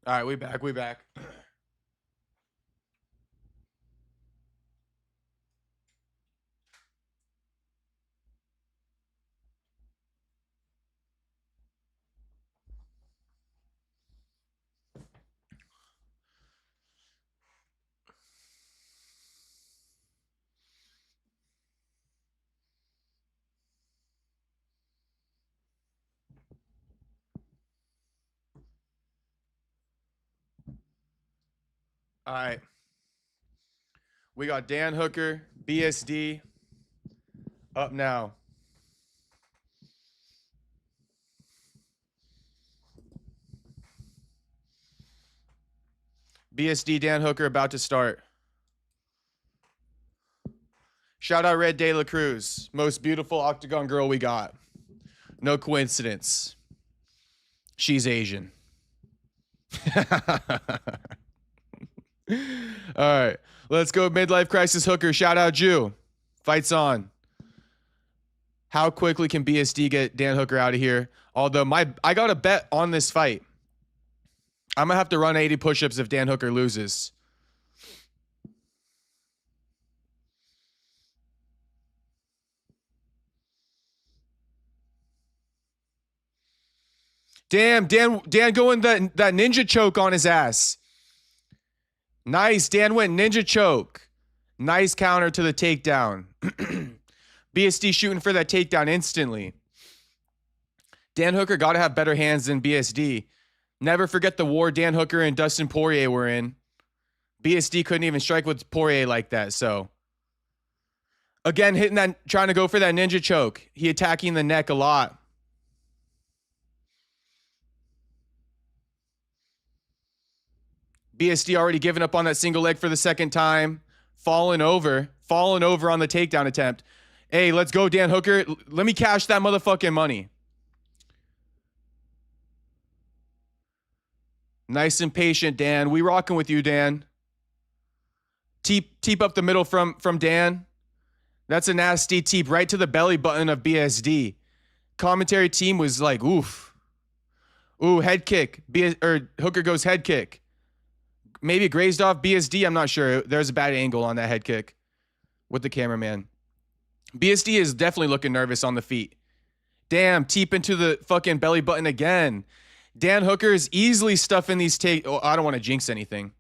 A: All right, we back. We back. All right. We got Dan Hooker, BSD, up now. BSD Dan Hooker about to start. Shout out Red De La Cruz, most beautiful octagon girl we got. No coincidence. She's Asian. All right, let's go. Midlife crisis Hooker. Shout out Jew. Fights on. How quickly can BSD get Dan Hooker out of here? Although I got a bet on this fight. I'm gonna have to run 80 push-ups if Dan Hooker loses. Damn, Dan going that ninja choke on his ass. Nice, Dan went ninja choke. Nice counter to the takedown. BSD shooting for that takedown instantly. Dan Hooker got to have better hands than BSD. Never forget the war Dan Hooker and Dustin Poirier were in. BSD couldn't even strike with Poirier like that, so. Again, hitting that, trying to go for that ninja choke. He attacking the neck a lot. BSD already given up on that single leg for the second time. Falling over on the takedown attempt. Hey, let's go, Dan Hooker. Let me cash that motherfucking money. Nice and patient, Dan. We rocking with you, Dan. Teep up the middle from Dan. That's a nasty teep right to the belly button of BSD. Commentary team was like, oof. Ooh, head kick. Hooker goes head kick. Maybe grazed off BSD. I'm not sure. There's a bad angle on that head kick with the cameraman. BSD is definitely looking nervous on the feet. Damn, teep into the fucking belly button again. Dan Hooker is easily stuffing these I don't want to jinx anything.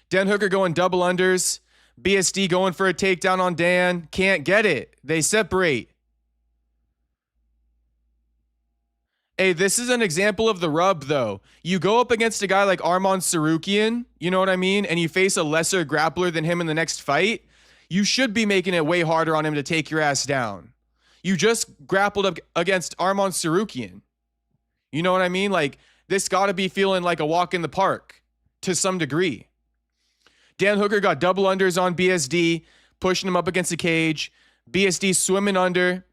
A: Dan Hooker going double unders. BSD going for a takedown on Dan. Can't get it. They separate. Hey, this is an example of the rub, though. You go up against a guy like Arman Sarukian, you know what I mean? And you face a lesser grappler than him in the next fight. You should be making it way harder on him to take your ass down. You just grappled up against Arman Sarukian. You know what I mean? Like, this got to be feeling like a walk in the park to some degree. Dan Hooker got double unders on BSD, pushing him up against the cage. BSD swimming under.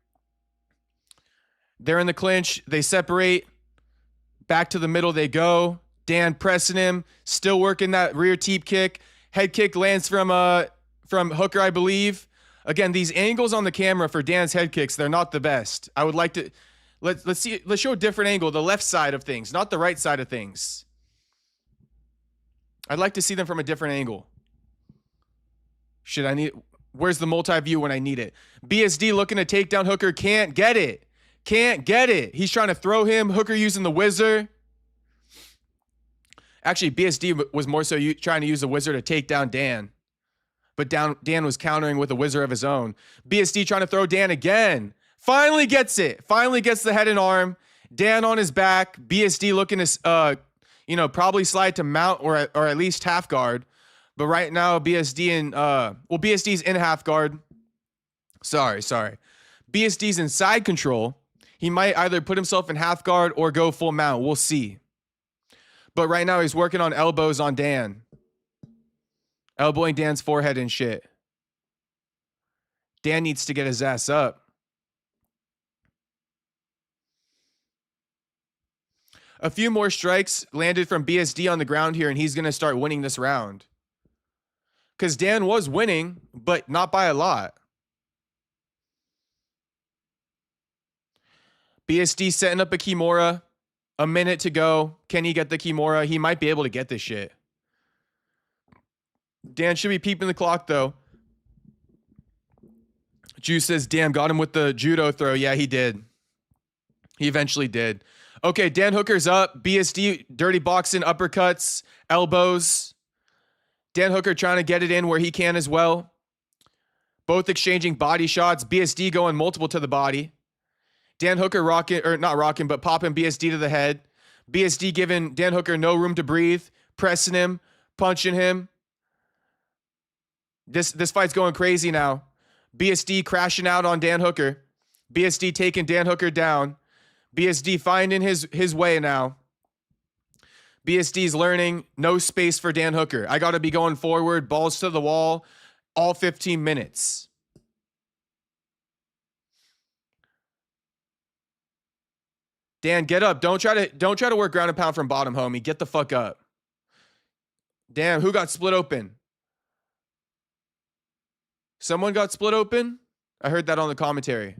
A: They're in the clinch. They separate. Back to the middle they go. Dan pressing him. Still working that rear teep kick. Head kick lands from Hooker, I believe. Again, these angles on the camera for Dan's head kicks, they're not the best. I would like to let's show a different angle, the left side of things, not the right side of things. I'd like to see them from a different angle. Where's the multi-view when I need it? BSD looking to take down Hooker, can't get it. Can't get it. He's trying to throw him. Hooker using the whizzer. Actually, BSD was more so trying to use the whizzer to take down Dan. But Dan was countering with a whizzer of his own. BSD trying to throw Dan again. Finally gets it. Finally gets the head and arm. Dan on his back. BSD looking to, probably slide to mount or at least half guard. But right now, BSD's in half guard. Sorry. BSD's in side control. He might either put himself in half guard or go full mount. We'll see. But right now, he's working on elbows on Dan. Elbowing Dan's forehead and shit. Dan needs to get his ass up. A few more strikes landed from BSD on the ground here, and he's going to start winning this round. Because Dan was winning, but not by a lot. BSD setting up a Kimura. A minute to go. Can he get the Kimura? He might be able to get this shit. Dan should be peeping the clock, though. Juice says, damn, got him with the judo throw. Yeah, he did. He eventually did. Okay, Dan Hooker's up. BSD, dirty boxing, uppercuts, elbows. Dan Hooker trying to get it in where he can as well. Both exchanging body shots. BSD going multiple to the body. Dan Hooker rocking, or not rocking, but popping BSD to the head. BSD giving Dan Hooker no room to breathe. Pressing him, punching him. This fight's going crazy now. BSD crashing out on Dan Hooker. BSD taking Dan Hooker down. BSD finding his way now. BSD's learning no space for Dan Hooker. I got to be going forward, balls to the wall, all 15 minutes. Dan, get up. Don't try to work ground and pound from bottom, homie. Get the fuck up. Damn, who got split open? Someone got split open? I heard that on the commentary.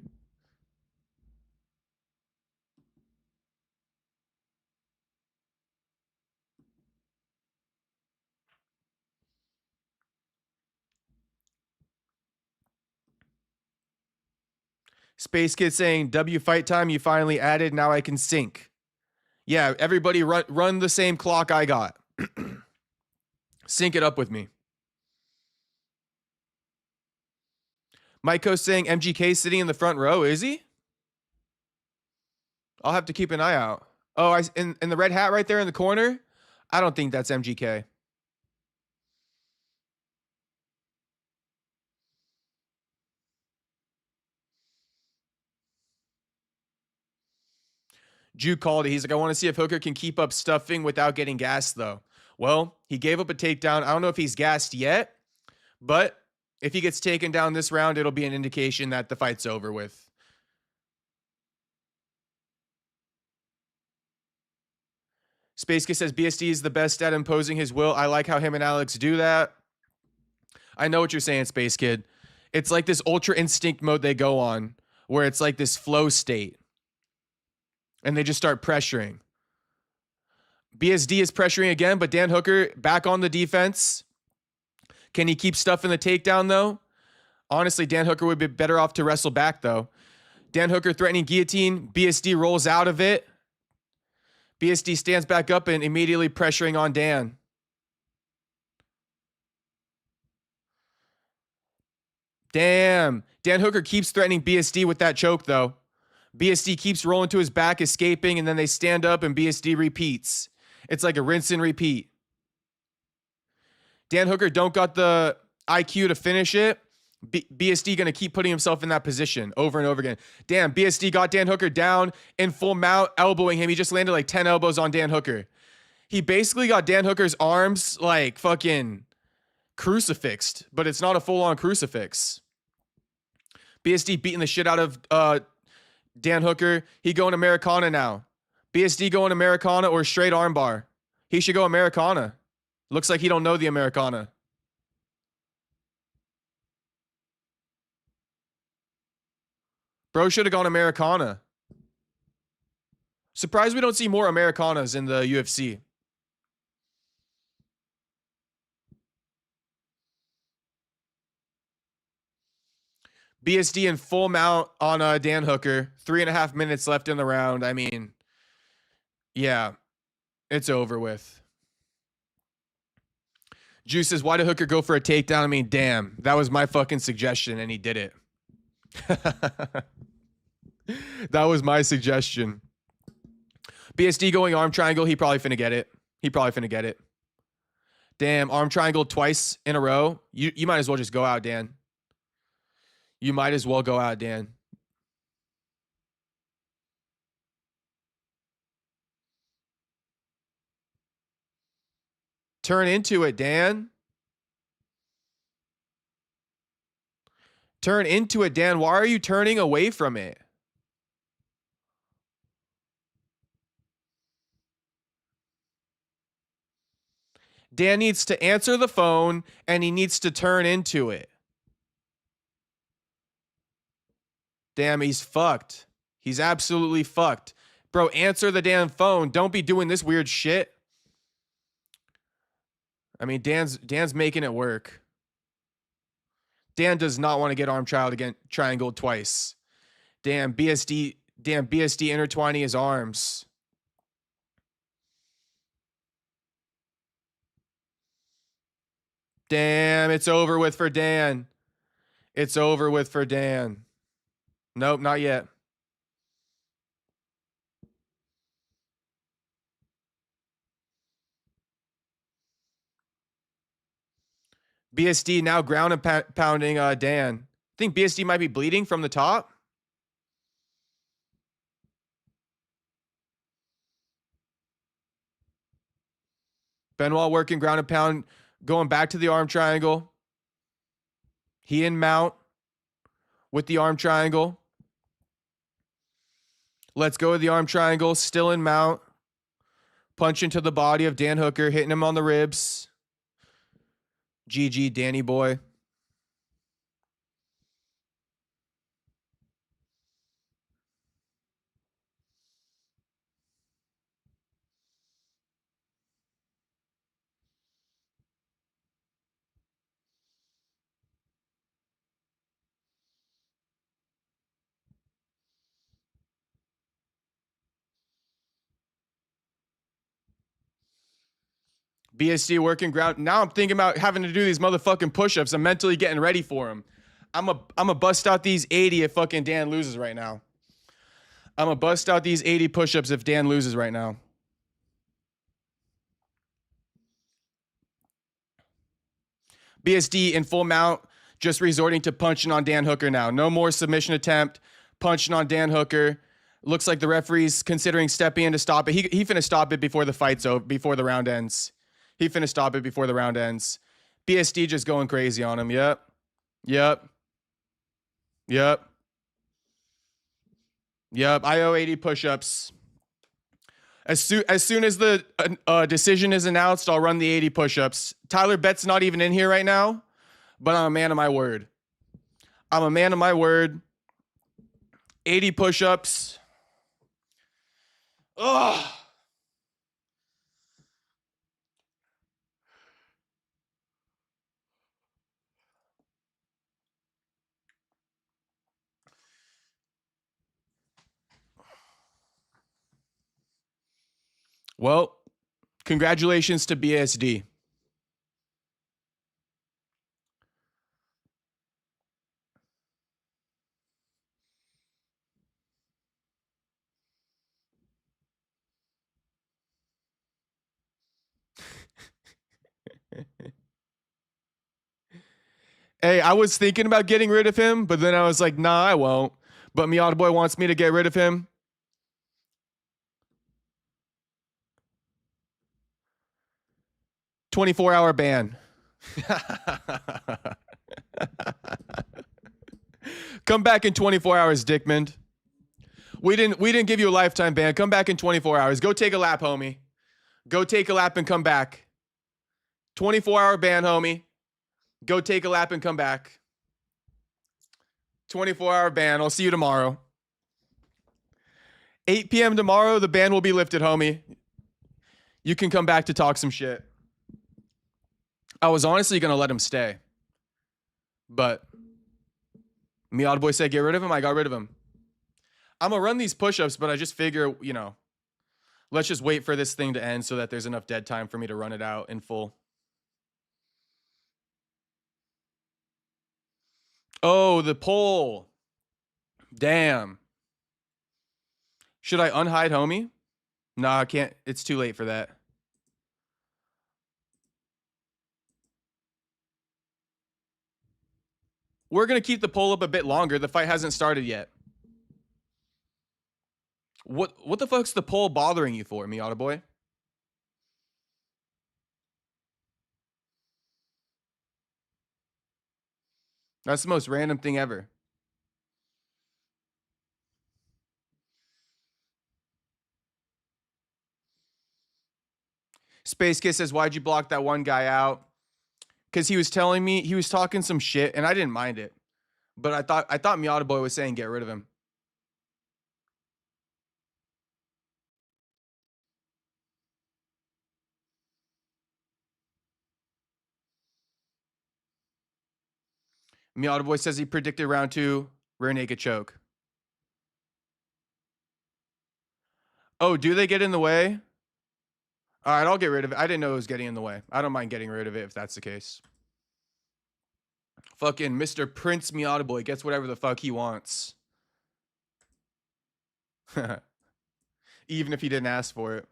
A: Space Kid saying, W fight time you finally added. Now I can sync. Yeah, everybody run the same clock I got. Sync it up with me. Maiko's saying MGK sitting in the front row. Is he? I'll have to keep an eye out. Oh, in the red hat right there in the corner? I don't think that's MGK. Jew called it. He's like, I want to see if Hooker can keep up stuffing without getting gassed, though. Well, he gave up a takedown. I don't know if he's gassed yet, but if he gets taken down this round, it'll be an indication that the fight's over with. Space Kid says BSD is the best at imposing his will. I like how him and Alex do that. I know what you're saying, Space Kid. It's like this ultra instinct mode they go on where it's like this flow state. And they just start pressuring. BSD is pressuring again, but Dan Hooker back on the defense. Can he keep stuffing the takedown, though? Honestly, Dan Hooker would be better off to wrestle back, though. Dan Hooker threatening guillotine. BSD rolls out of it. BSD stands back up and immediately pressuring on Dan. Damn. Dan Hooker keeps threatening BSD with that choke, though. BSD keeps rolling to his back, escaping, and then they stand up and BSD repeats. It's like a rinse and repeat. Dan Hooker don't got the IQ to finish it. BSD going to keep putting himself in that position over and over again. Damn, BSD got Dan Hooker down in full mount, elbowing him. He just landed like 10 elbows on Dan Hooker. He basically got Dan Hooker's arms like fucking crucifixed, but it's not a full-on crucifix. BSD beating the shit out of Dan Hooker. He going Americana now. BSD going Americana or straight armbar. He should go Americana. Looks like he don't know the Americana. Bro should have gone Americana. Surprised we don't see more Americanas in the UFC. BSD in full mount on Dan Hooker. 3.5 minutes left in the round. I mean, yeah, it's over with. Juice says, why did Hooker go for a takedown? I mean, damn, that was my fucking suggestion, and he did it. That was my suggestion. BSD going arm triangle. He probably finna get it. He probably finna get it. Damn, arm triangle twice in a row. You might as well just go out, Dan. You might as well go out, Dan. Turn into it, Dan. Turn into it, Dan. Why are you turning away from it? Dan needs to answer the phone and he needs to turn into it. Damn, he's fucked. He's absolutely fucked. Bro, answer the damn phone. Don't be doing this weird shit. I mean, Dan's making it work. Dan does not want to get arm triangle twice. Damn, BSD intertwining his arms. Damn, it's over with for Dan. It's over with for Dan. Nope, not yet. BSD now ground and pounding Dan. I think BSD might be bleeding from the top. Benoit working ground and pound, going back to the arm triangle. He in mount with the arm triangle. Let's go with the arm triangle, still in mount. Punch into the body of Dan Hooker, hitting him on the ribs. GG, Danny boy. BSD working ground. Now I'm thinking about having to do these motherfucking push-ups. I'm mentally getting ready for them. I'm a bust out these 80 if fucking Dan loses right now. I'm a bust out these 80 push-ups if Dan loses right now. BSD in full mount, just resorting to punching on Dan Hooker now. No more submission attempt. Punching on Dan Hooker. Looks like the referee's considering stepping in to stop it. He finna stop it before the fight's over, before the round ends. He finna stop it before the round ends. BSD just going crazy on him. Yep. I owe 80 push-ups. As soon as the decision is announced, I'll run the 80 push-ups. Tyler Bett's not even in here right now, but I'm a man of my word. 80 push-ups. Ugh. Well, congratulations to BSD. Hey, I was thinking about getting rid of him, but then I was like, nah, I won't. But Miata Boy wants me to get rid of him. 24-hour ban. Come back in 24 hours, Dickman. We didn't give you a lifetime ban. Come back in 24 hours. Go take a lap, homie. Go take a lap and come back. 24-hour ban, homie. Go take a lap and come back. 24-hour ban. I'll see you tomorrow. 8 p.m. tomorrow, the ban will be lifted, homie. You can come back to talk some shit. I was honestly going to let him stay. But Miata Boy said get rid of him. I got rid of him. I'm going to run these push-ups, but I just figure, you know, let's just wait for this thing to end so that there's enough dead time for me to run it out in full. Oh, the poll. Damn. Should I unhide homie? Nah, I can't. It's too late for that. We're going to keep the poll up a bit longer. The fight hasn't started yet. What the fuck's the poll bothering you for, Miata Boy? That's the most random thing ever. Space Kiss says, why'd you block that one guy out? Because he was telling me, he was talking some shit, and I didn't mind it. But I thought Miata Boy was saying get rid of him. Miata Boy says he predicted round 2, rear naked choke. Oh, do they get in the way? All right, I'll get rid of it. I didn't know it was getting in the way. I don't mind getting rid of it if that's the case. Fucking Mr. Prince Miata Boy gets whatever the fuck he wants. Even if he didn't ask for it.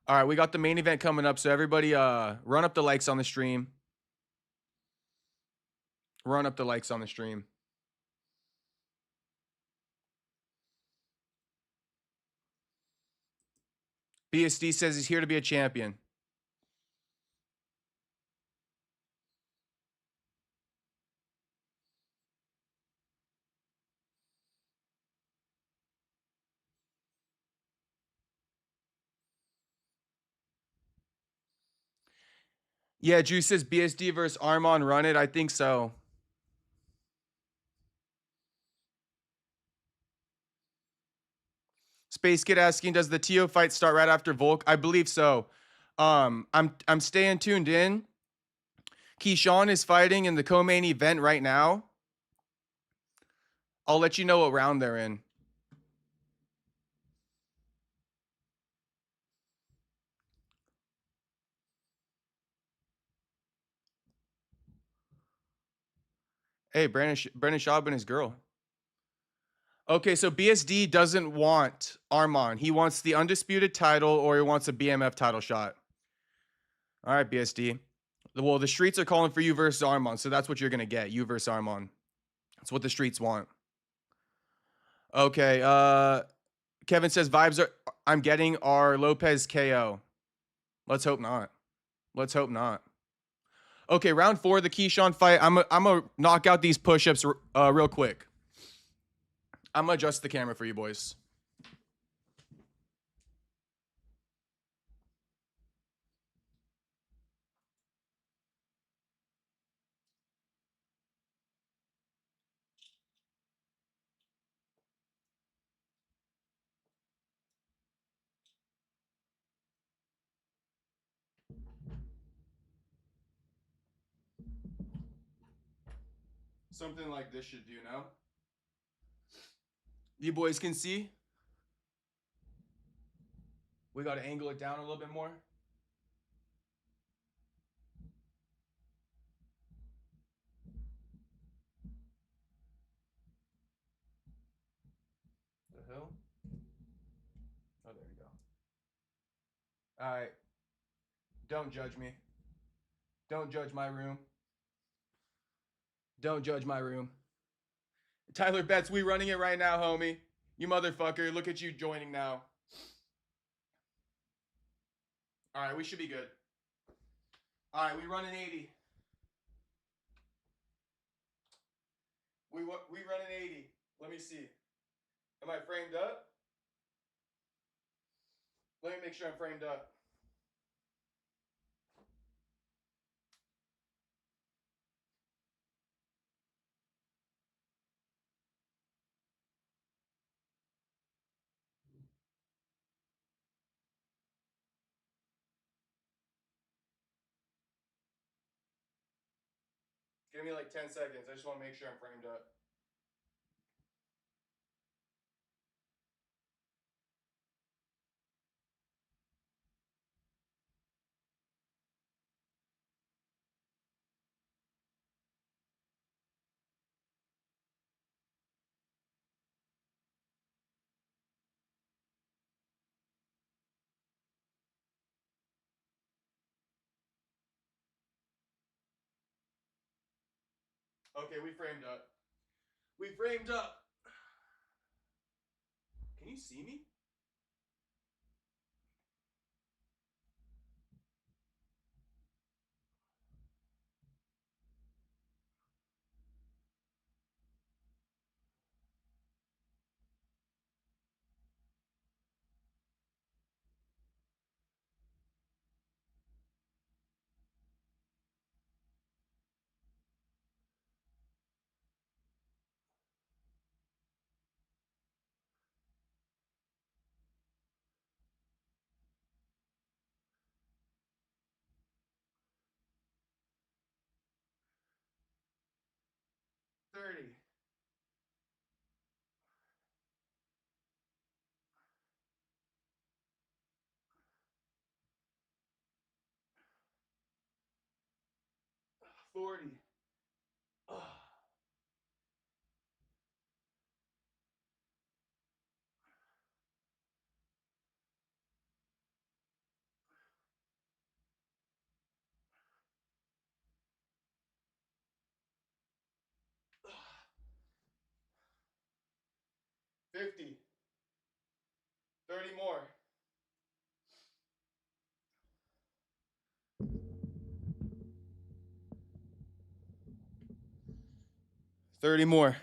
A: All right, we got the main event coming up, so everybody run up the likes on the stream. Run up the likes on the stream. BSD says he's here to be a champion. Yeah, Juice says BSD versus Armon run it. I think so. Space Kid asking, does the TO fight start right after Volk? I believe so. I'm staying tuned in. Keyshawn is fighting in the co-main event right now. I'll let you know what round they're in. Hey, Brandon Schaub and his girl. Okay, so BSD doesn't want Armon. He wants the undisputed title or he wants a BMF title shot. All right, BSD. Well, the streets are calling for you versus Armon, so that's what you're going to get. You versus Armon. That's what the streets want. Okay, Kevin says vibes I'm getting are Lopes KO. Let's hope not. Let's hope not. Okay, round 4, the Keyshawn fight. I'm gonna knock out these push-ups real quick. I'm gonna adjust the camera for you boys. Something like this should do now. You boys can see. We got to angle it down a little bit more. The hell? Oh, there we go. All right. Don't judge me. Don't judge my room. Don't judge my room. Tyler Betts, we running it right now, homie. You motherfucker. Look at you joining now. All right, we should be good. All right, we running 80. We running 80. Let me see. Am I framed up? Let me make sure I'm framed up. Give me like 10 seconds. I just want to make sure I'm framed up. Okay, we framed up. We framed up. Can you see me? 40. 50. 30 more. 30 more.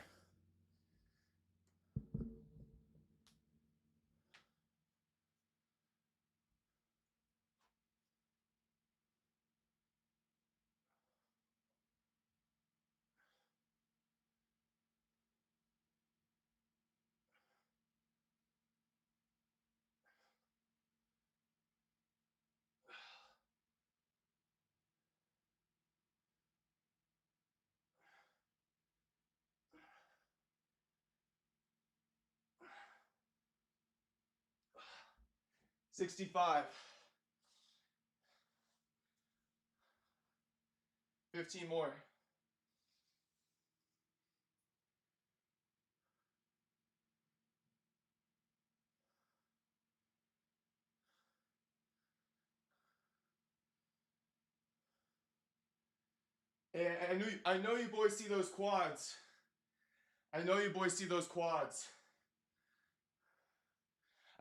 A: $65. 15 more. Hey, I know you boys see those quads. I know you boys see those quads.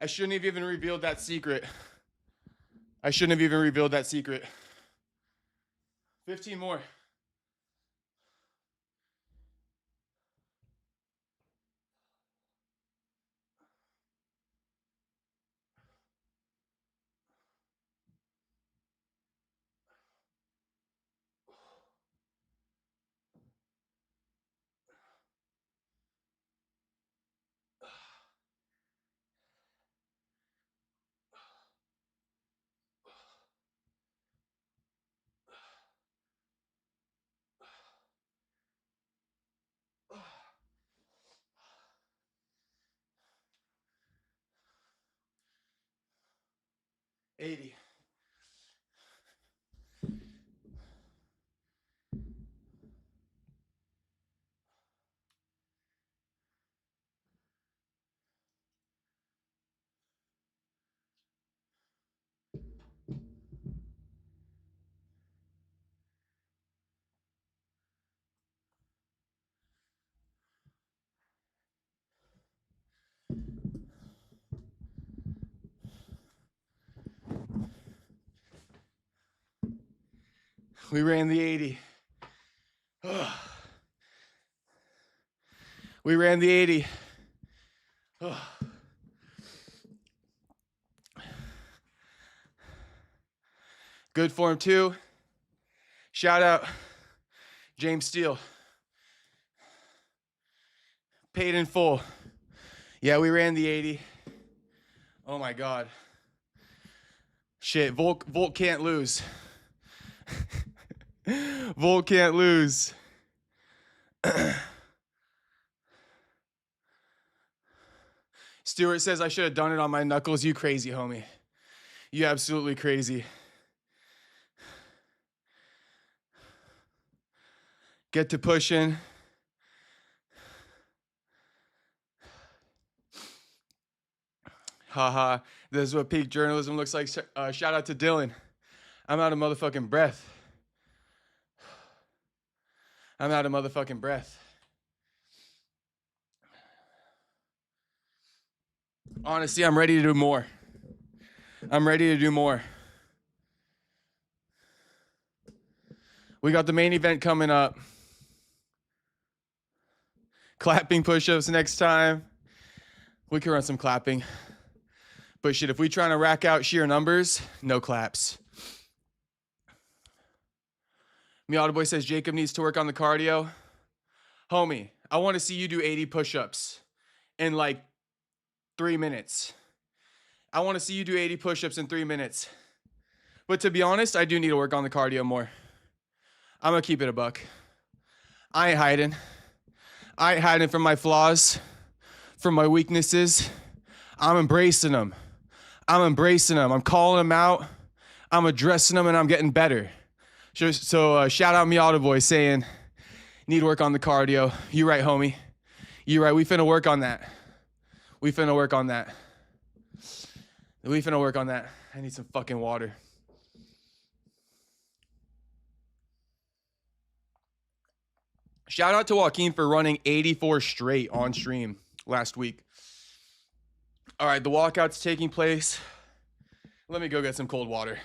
A: I shouldn't have even revealed that secret. I shouldn't have even revealed that secret. 15 more. $80. We ran the 80. We ran the 80. Good form 2. Shout out James Steele. Paid in full. Yeah, we ran the 80. Oh my God. Shit, Volk can't lose. Volk can't lose. Stuart says I should have done it on my knuckles. You crazy, homie. You absolutely crazy. Get to pushing. Haha. This is what peak journalism looks like. Shout out to Dylan. I'm out of motherfucking breath. I'm out of motherfucking breath. Honestly, I'm ready to do more. I'm ready to do more. We got the main event coming up. Clapping push-ups next time. We can run some clapping. But shit, if we trying to rack out sheer numbers, no claps. Miata Boy says Jacob needs to work on the cardio. Homie, I want to see you do 80 push-ups in like 3 minutes. I want to see you do 80 push-ups in 3 minutes. But to be honest, I do need to work on the cardio more. I'm going to keep it a buck. I ain't hiding. I ain't hiding from my flaws, from my weaknesses. I'm embracing them. I'm embracing them. I'm calling them out. I'm addressing them, and I'm getting better. So shout out Miata Boy saying, need work on the cardio. You right, homie. You right. We finna work on that. We finna work on that. I need some fucking water. Shout out to Joaquin for running 84 straight on stream last week. All right, the walkout's taking place. Let me go get some cold water.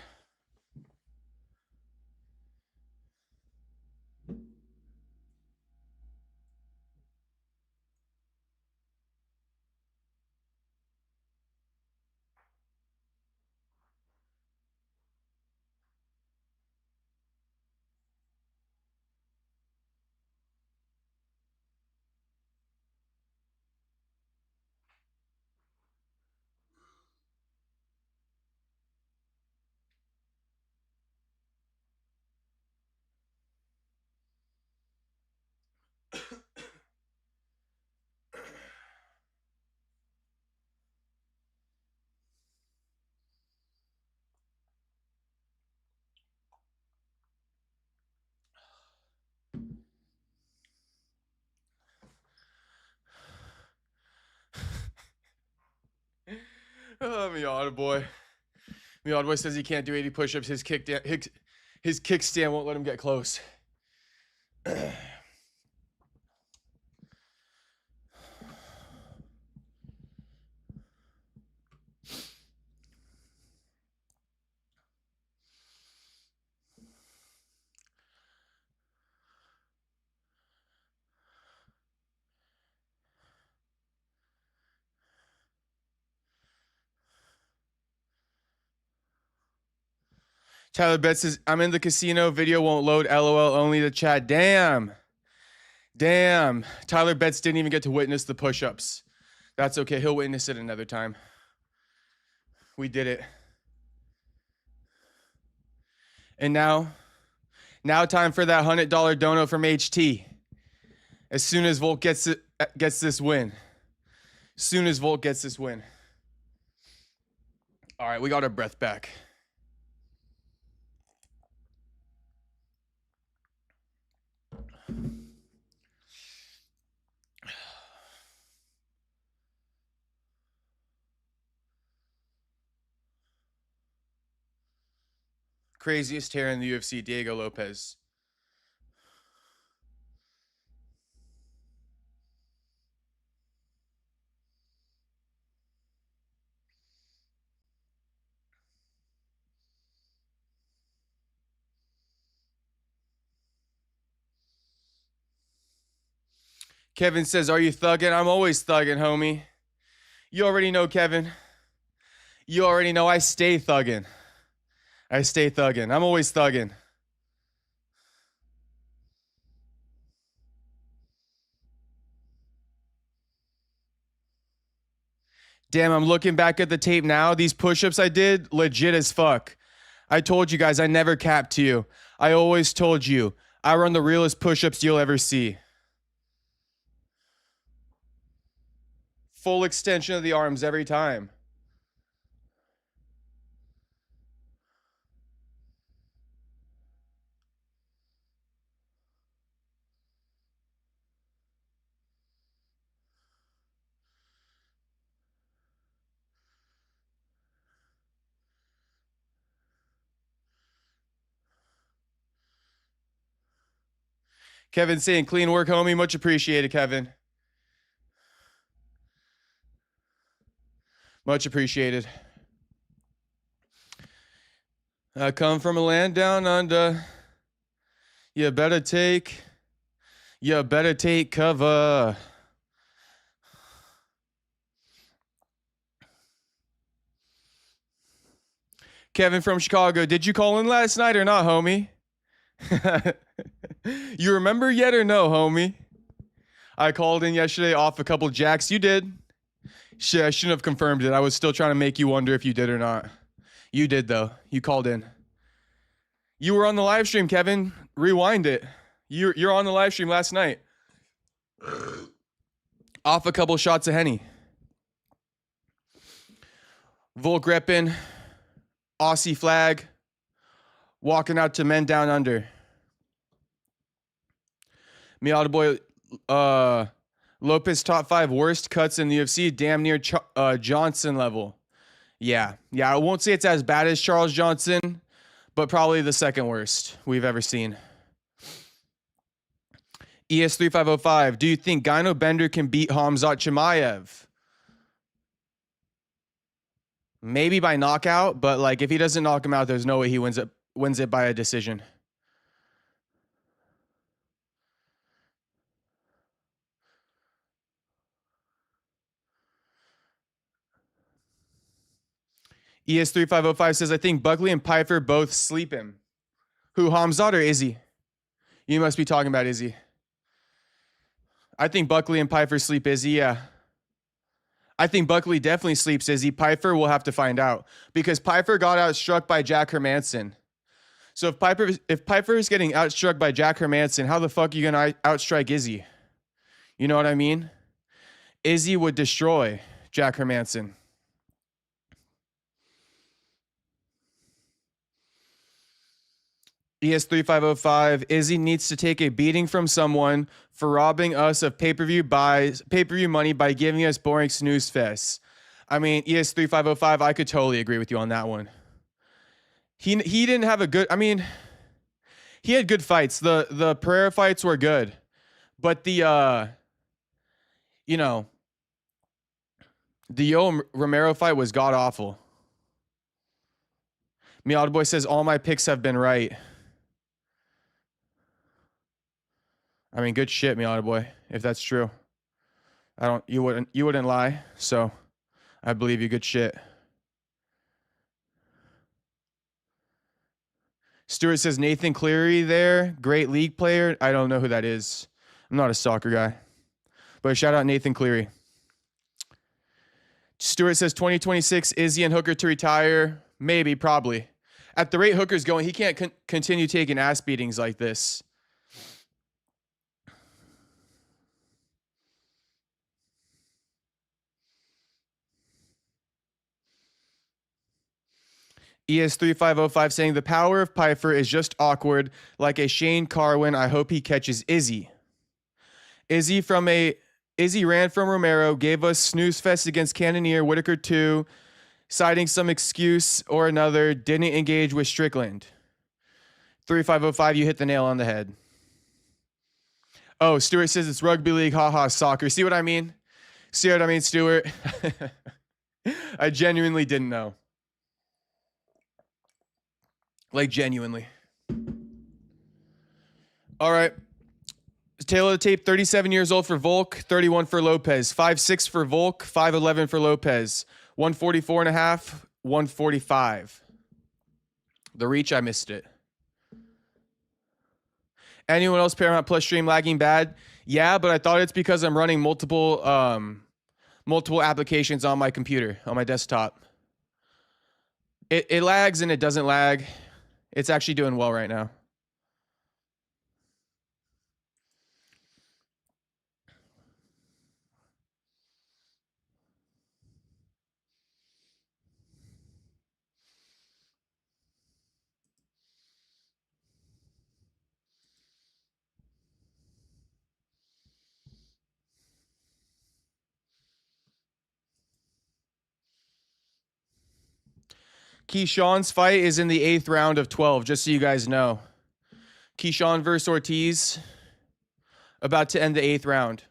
A: Oh, Miata Boy. Miata Boy says he can't do 80 push-ups. His kickstand won't let him get close. Tyler Betts says, I'm in the casino. Video won't load. LOL. Only the chat. Damn. Tyler Betts didn't even get to witness the push-ups. That's okay. He'll witness it another time. We did it. And now time for that $100 dono from HT. As soon as Volk gets this win. All right, we got our breath back. Craziest hair in the UFC, Diego Lopes. Kevin says, are you thugging? I'm always thugging, homie. You already know, Kevin. You already know I stay thugging. I'm always thugging. Damn, I'm looking back at the tape now. These push-ups I did, legit as fuck. I told you guys, I never capped to you. I always told you, I run the realest push-ups you'll ever see. Full extension of the arms every time. Kevin saying, clean work, homie. Much appreciated, Kevin. Much appreciated. I come from a land down under. You better take cover. Kevin from Chicago, did you call in last night or not, homie? You remember yet or no, homie? I called in yesterday off a couple jacks. You did. Shit, I shouldn't have confirmed it. I was still trying to make you wonder if you did or not. You did, though. You called in. You were on the live stream, Kevin. Rewind it. You're on the live stream last night. Off a couple shots of Henny. Volk reppin'. Aussie flag. Walking out to men down under. Miata boy, Lopes top 5 worst cuts in the UFC, damn near Johnson level. Yeah, I won't say it's as bad as Charles Johnson, but probably the second worst we've ever seen. ES3505, do you think Gyno Bender can beat Khamzat Chimaev? Maybe by knockout, but like if he doesn't knock him out, there's no way he wins it by a decision. ES3505 says, I think Buckley and Pfeiffer both sleep him. Who, Khamzat or Izzy? You must be talking about Izzy. I think Buckley and Pfeiffer sleep Izzy, yeah. I think Buckley definitely sleeps Izzy. Pfeiffer, we'll have to find out. Because Pfeiffer got outstruck by Jack Hermanson. So if Pfeiffer is getting outstruck by Jack Hermanson, how the fuck are you going to outstrike Izzy? You know what I mean? Izzy would destroy Jack Hermanson. ES3505, Izzy needs to take a beating from someone for robbing us of pay-per-view money by giving us boring snooze fests. I mean, ES3505, I could totally agree with you on that one. He didn't have a good, I mean, he had good fights. The Pereira fights were good. But the Yo Romero fight was god-awful. Miata Boy says, all my picks have been right. I mean, good shit, Miata Boy, if that's true. You wouldn't lie, so I believe you. Good shit. Stewart says Nathan Cleary there, great league player. I don't know who that is. I'm not a soccer guy. But shout out Nathan Cleary. Stewart says 2026 Izzy and Hooker to retire. Maybe, probably. At the rate Hooker's going, he can't continue taking ass beatings like this. ES3505 saying the power of Pfeiffer is just awkward, like a Shane Carwin. I hope he catches Izzy. Izzy ran from Romero, gave us snooze fest against Cannonier, Whitaker 2, citing some excuse or another, didn't engage with Strickland. 3505, you hit the nail on the head. Oh, Stewart says it's rugby league, haha, soccer. See what I mean? See what I mean, Stewart? I genuinely didn't know. Like, genuinely. All right. Tail of the tape, 37 years old for Volk, 31 for Lopes. 5'6" for Volk, 5'11" for Lopes. 144.5, 145. The reach, I missed it. Anyone else Paramount Plus stream lagging bad? Yeah, but I thought it's because I'm running multiple applications on my computer, on my desktop. It lags and it doesn't lag. It's actually doing well right now. Keyshawn's fight is in the 8th round of 12, just so you guys know. Keyshawn versus Ortiz, about to end the 8th round.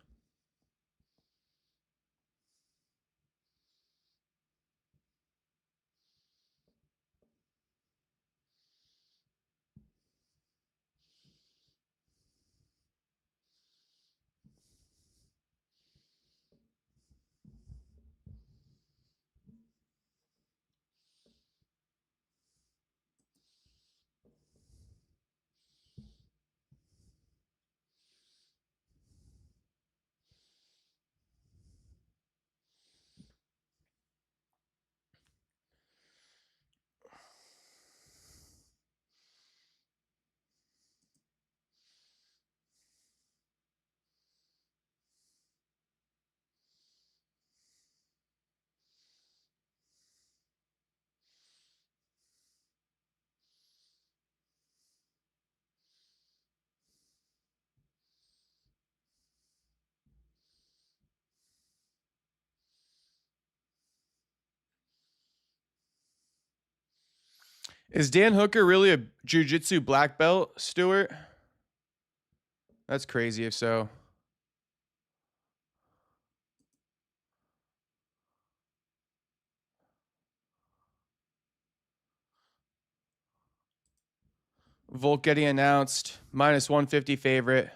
A: Is Dan Hooker really a jiu-jitsu black belt, Stuart? That's crazy if so. Volk getting announced. Minus 150 favorite.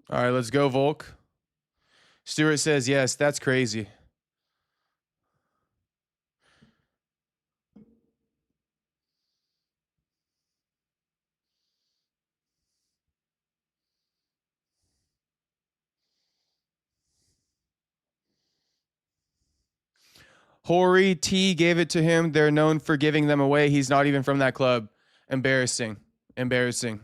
A: All right, let's go, Volk. Stuart says yes. That's crazy. Hori T gave it to him. They're known for giving them away. He's not even from that club. Embarrassing. Embarrassing.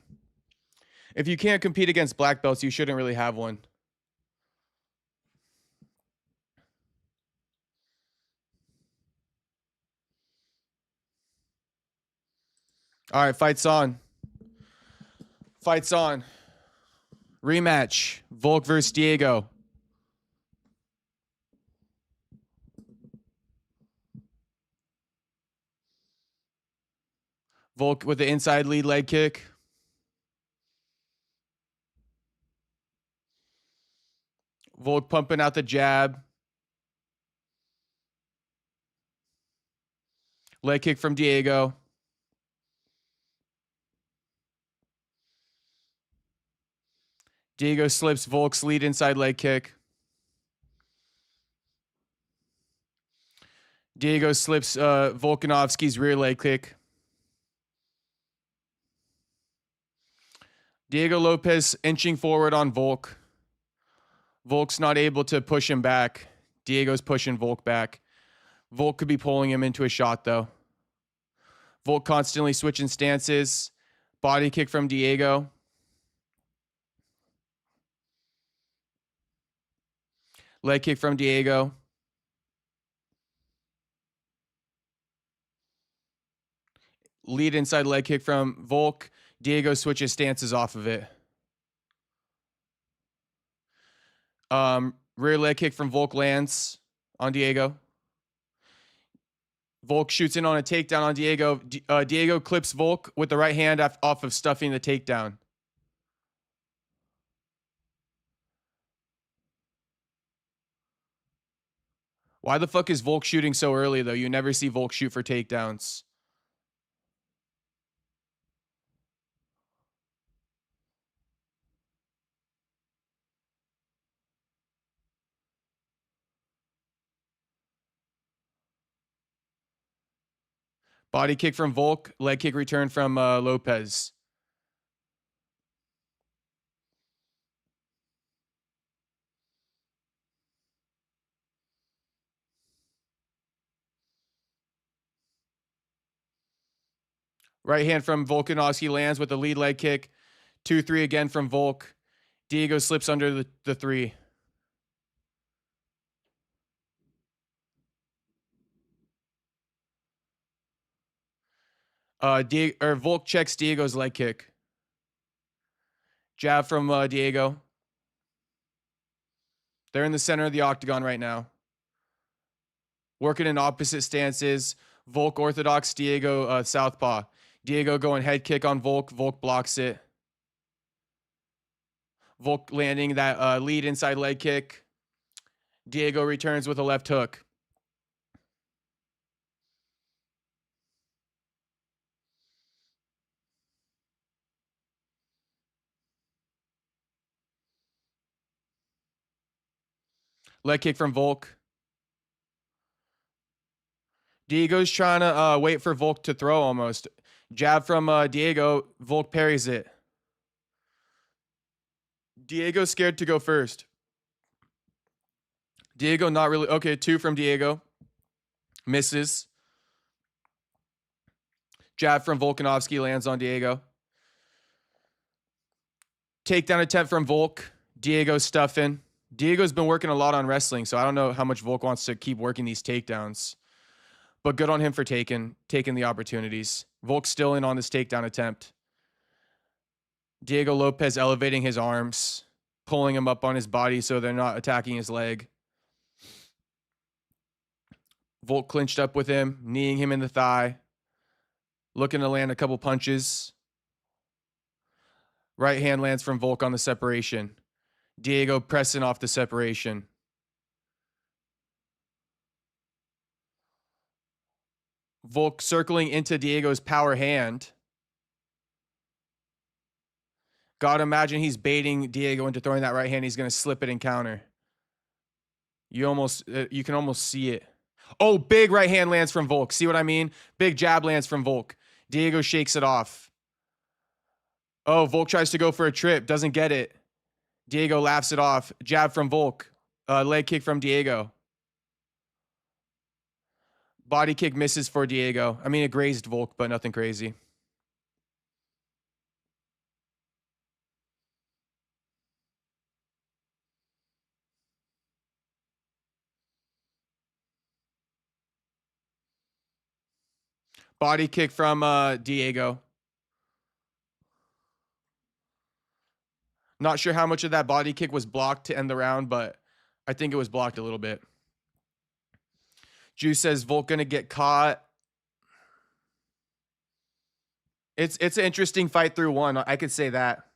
A: If you can't compete against black belts, you shouldn't really have one. All right, fights on. Fights on. Rematch. Volk versus Diego. Volk with the inside lead leg kick. Volk pumping out the jab. Leg kick from Diego. Diego slips Volk's lead inside leg kick. Diego slips Volkanovski's rear leg kick. Diego Lopes inching forward on Volk. Volk's not able to push him back. Diego's pushing Volk back. Volk could be pulling him into a shot, though. Volk constantly switching stances. Body kick from Diego. Leg kick from Diego. Lead inside leg kick from Volk. Diego switches stances off of it. Rear leg kick from Volk lands on Diego. Volk shoots in on a takedown on Diego. Diego clips Volk with the right hand off of stuffing the takedown. Why the fuck is Volk shooting so early, though? You never see Volk shoot for takedowns. Body kick from Volk. Leg kick return from Lopes. Right hand from Volkanovski lands with the lead leg kick. 2-3 again from Volk. Diego slips under the 3. Volk checks Diego's leg kick. Jab from Diego. They're in the center of the octagon right now. Working in opposite stances. Volk orthodox, Diego southpaw. Diego going head kick on Volk. Volk blocks it. Volk landing that lead inside leg kick. Diego returns with a left hook. Leg kick from Volk. Diego's trying to wait for Volk to throw almost. Jab from Diego. Volk parries it. Diego's scared to go first. Diego not really. Okay, 2 from Diego. Misses. Jab from Volkanovski lands on Diego. Takedown attempt from Volk. Diego stuffing. Diego's been working a lot on wrestling, so I don't know how much Volk wants to keep working these takedowns. But good on him for taking the opportunities. Volk's still in on this takedown attempt. Diego Lopes elevating his arms, pulling him up on his body so they're not attacking his leg. Volk clinched up with him, kneeing him in the thigh, looking to land a couple punches. Right hand lands from Volk on the separation. Diego pressing off the separation. Volk circling into Diego's power hand. Gotta imagine he's baiting Diego into throwing that right hand. He's going to slip it and counter. You can almost see it. Oh, big right hand lands from Volk. See what I mean? Big jab lands from Volk. Diego shakes it off. Oh, Volk tries to go for a trip. Doesn't get it. Diego laughs it off. Jab from Volk. Leg kick from Diego. Body kick misses for Diego. I mean, it grazed Volk, but nothing crazy. Body kick from Diego. Not sure how much of that body kick was blocked to end the round, but I think it was blocked a little bit. Juice says Volk gonna get caught. It's an interesting fight through one. I could say that.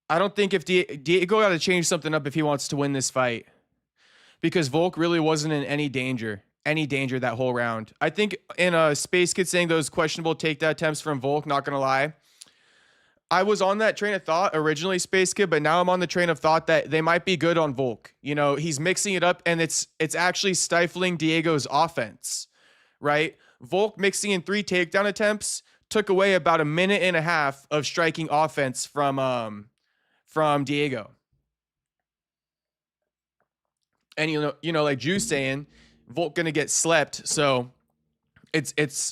A: I don't think if Diego got to change something up if he wants to win this fight, because Volk really wasn't in any danger that whole round. I think in Space Kid saying those questionable takedown attempts from Volk, not gonna lie, I was on that train of thought originally, Space Kid, but now I'm on the train of thought that they might be good on Volk. You know, he's mixing it up, and it's actually stifling Diego's offense, right? Volk mixing in 3 takedown attempts took away about a minute and a half of striking offense from Diego. And you know, like Juice saying, Volk gonna get slept, so it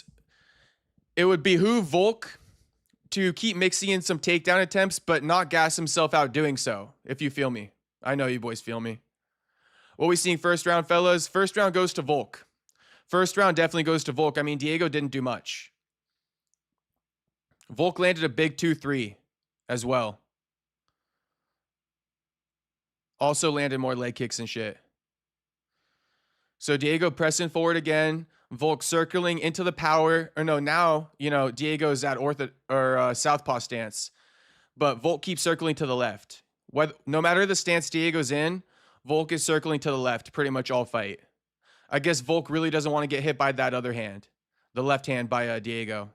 A: would behoove Volk to keep mixing in some takedown attempts, but not gas himself out doing so, if you feel me. I know you boys feel me. What we seeing first round, fellas? First round goes to Volk. First round definitely goes to Volk. I mean, Diego didn't do much. Volk landed a big 2-3 as well. Also landed more leg kicks and shit. So Diego pressing forward again. Volk circling into the power. Or no, now, you know, Diego's at southpaw stance. But Volk keeps circling to the left. No matter the stance Diego's in, Volk is circling to the left pretty much all fight. I guess Volk really doesn't want to get hit by that other hand. The left hand by Diego.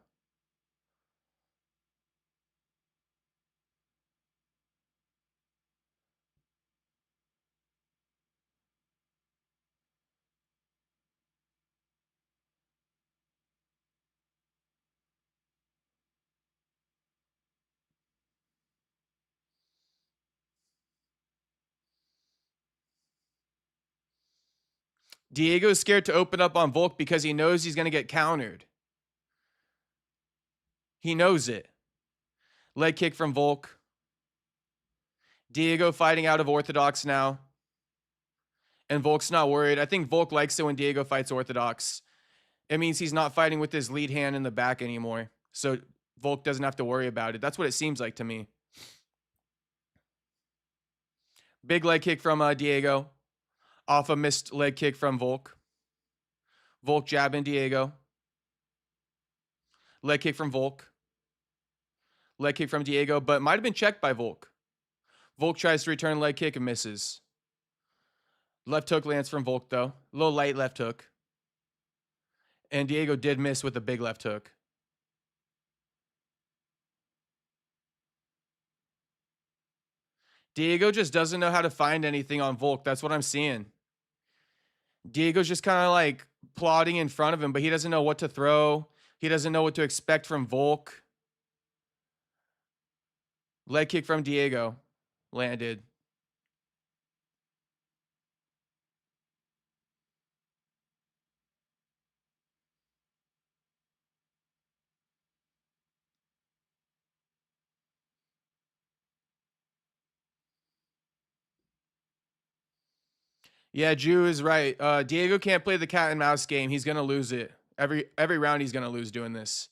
A: Diego's scared to open up on Volk because he knows he's going to get countered. He knows it. Leg kick from Volk. Diego fighting out of orthodox now. And Volk's not worried. I think Volk likes it when Diego fights orthodox. It means he's not fighting with his lead hand in the back anymore. So Volk doesn't have to worry about it. That's what it seems like to me. Big leg kick from Diego. Off a missed leg kick from Volk. Volk jabbing Diego. Leg kick from Volk. Leg kick from Diego, but might have been checked by Volk. Volk tries to return leg kick and misses. Left hook lands from Volk, though. A little light left hook. And Diego did miss with a big left hook. Diego just doesn't know how to find anything on Volk. That's what I'm seeing. Diego's just kind of like plodding in front of him, but he doesn't know what to throw. He doesn't know what to expect from Volk. Leg kick from Diego. Landed. Yeah, Jew is right. Diego can't play the cat and mouse game. He's gonna lose it. Every round he's gonna lose doing this.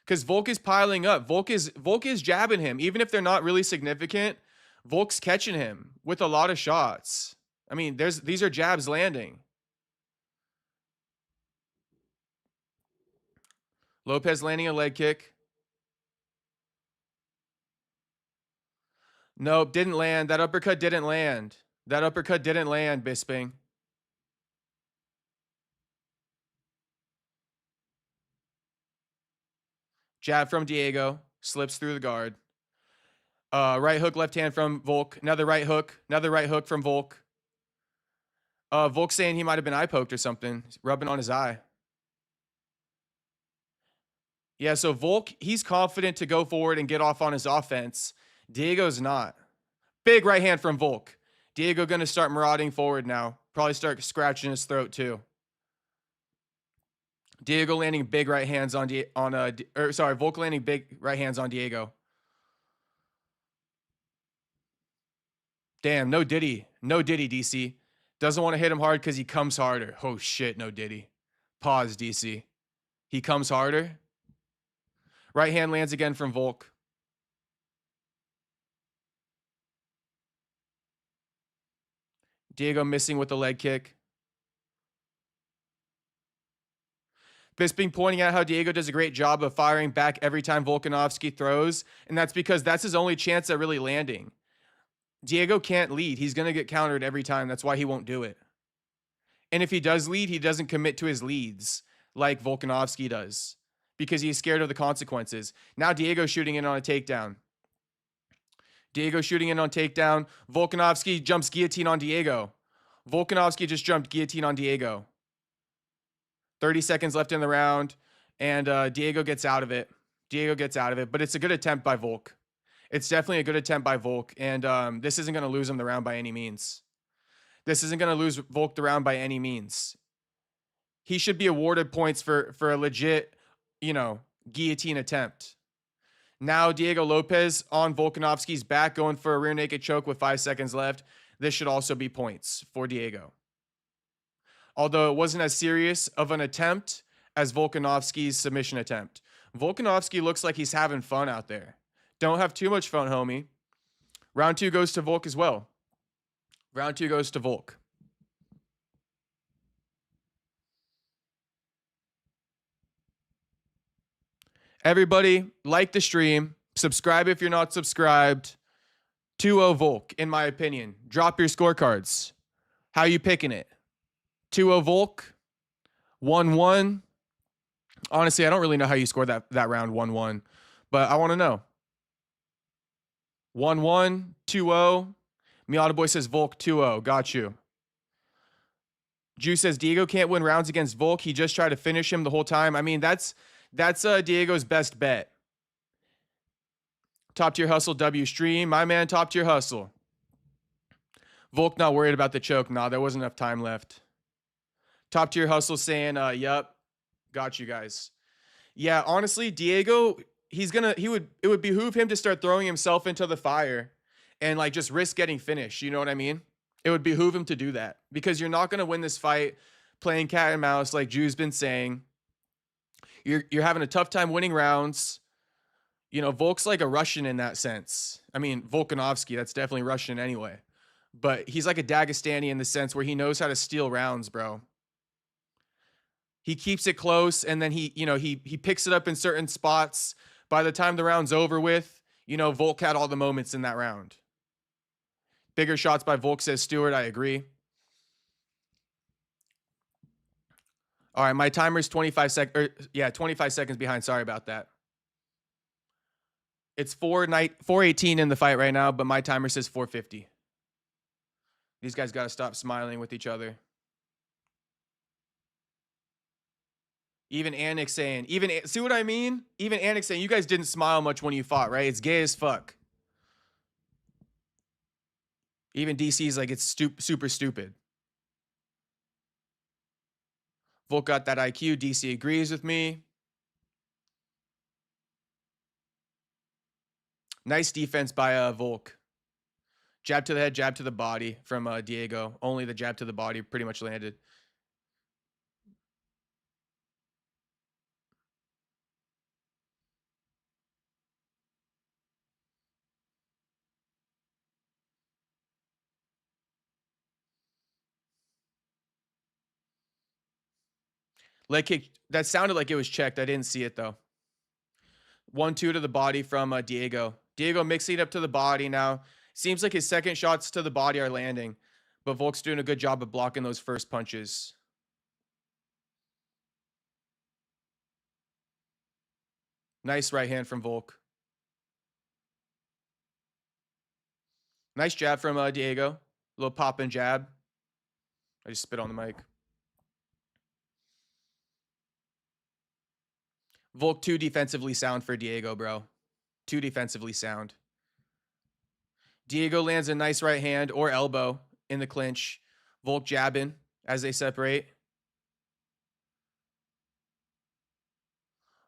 A: Because Volk is piling up. Volk is jabbing him. Even if they're not really significant, Volk's catching him with a lot of shots. I mean, these are jabs landing. Lopes landing a leg kick. Nope, didn't land. That uppercut didn't land. That uppercut didn't land, Bisping. Jab from Diego. Slips through the guard. Right hook, left hand from Volk. Another right hook. Another right hook from Volk. Volk saying he might have been eye poked or something. Rubbing on his eye. Yeah, so Volk, he's confident to go forward and get off on his offense. Diego's not. Big right hand from Volk. Diego going to start marauding forward now. Probably start scratching his throat too. Diego landing big right hands on Volk landing big right hands on Diego. Damn, no Diddy. No Diddy, DC. Doesn't want to hit him hard because he comes harder. Oh shit, no Diddy. Pause, DC. He comes harder. Right hand lands again from Volk. Diego missing with the leg kick. Bisping pointing out how Diego does a great job of firing back every time Volkanovski throws, and that's because that's his only chance at really landing. Diego can't lead. He's going to get countered every time. That's why he won't do it. And if he does lead, he doesn't commit to his leads like Volkanovski does because he's scared of the consequences. Now Diego's shooting in on a takedown. Diego shooting in on takedown. Volkanovski jumps guillotine on Diego. Volkanovski just jumped guillotine on Diego. 30 seconds left in the round, and Diego gets out of it. Diego gets out of it, but it's a good attempt by Volk. It's definitely a good attempt by Volk, and this isn't going to lose him the round by any means. This isn't going to lose Volk the round by any means. He should be awarded points for a legit, guillotine attempt. Now Diego Lopes on Volkanovski's back going for a rear naked choke with 5 seconds left. This should also be points for Diego. Although it wasn't as serious of an attempt as Volkanovski's submission attempt. Volkanovski looks like he's having fun out there. Don't have too much fun, homie. Round 2 goes to Volk as well. Round 2 goes to Volk. Everybody, like the stream. Subscribe if you're not subscribed. 2-0 Volk, in my opinion. Drop your scorecards. How you picking it? 2-0 Volk. 1-1. Honestly, I don't really know how you scored that round 1-1. But I want to know. 1-1, 2-0. Miata Boy says Volk 2-0. Got you. Jew says Diego can't win rounds against Volk. He just tried to finish him the whole time. I mean, that's Diego's best bet. Top tier hustle W stream. My man, top tier hustle. Volk not worried about the choke. Nah, there wasn't enough time left. Top tier hustle saying, yup. Got you guys. Yeah, honestly, Diego, it would behoove him to start throwing himself into the fire and like just risk getting finished. You know what I mean? It would behoove him to do that because you're not going to win this fight playing cat and mouse like Drew's been saying. You're having a tough time winning rounds. Volk's like a Russian in that sense. I mean, Volkanovski, that's definitely Russian anyway. But he's like a Dagestani in the sense where he knows how to steal rounds, bro. He keeps it close, and then he picks it up in certain spots. By the time the round's over with, Volk had all the moments in that round. Bigger shots by Volk, says Stewart. I agree. All right, my timer's 25 seconds behind. Sorry about that. It's 4:18 in the fight right now, but my timer says 4:50. These guys got to stop smiling with each other. Even Annick saying, see what I mean? Even Annick saying, you guys didn't smile much when you fought, right? It's gay as fuck. Even DC's like, it's super stupid. Volk got that IQ. DC agrees with me. Nice defense by Volk. Jab to the head, jab to the body from Diego. Only the jab to the body pretty much landed. Leg kick, that sounded like it was checked. I didn't see it though. 1-2 to the body from Diego. Diego mixing it up to the body now. Seems like his second shots to the body are landing, but Volk's doing a good job of blocking those first punches. Nice right hand from Volk. Nice jab from Diego. A little pop and jab. I just spit on the mic. Volk too defensively sound for Diego, bro. Too defensively sound. Diego lands a nice right hand or elbow in the clinch. Volk jabbing as they separate.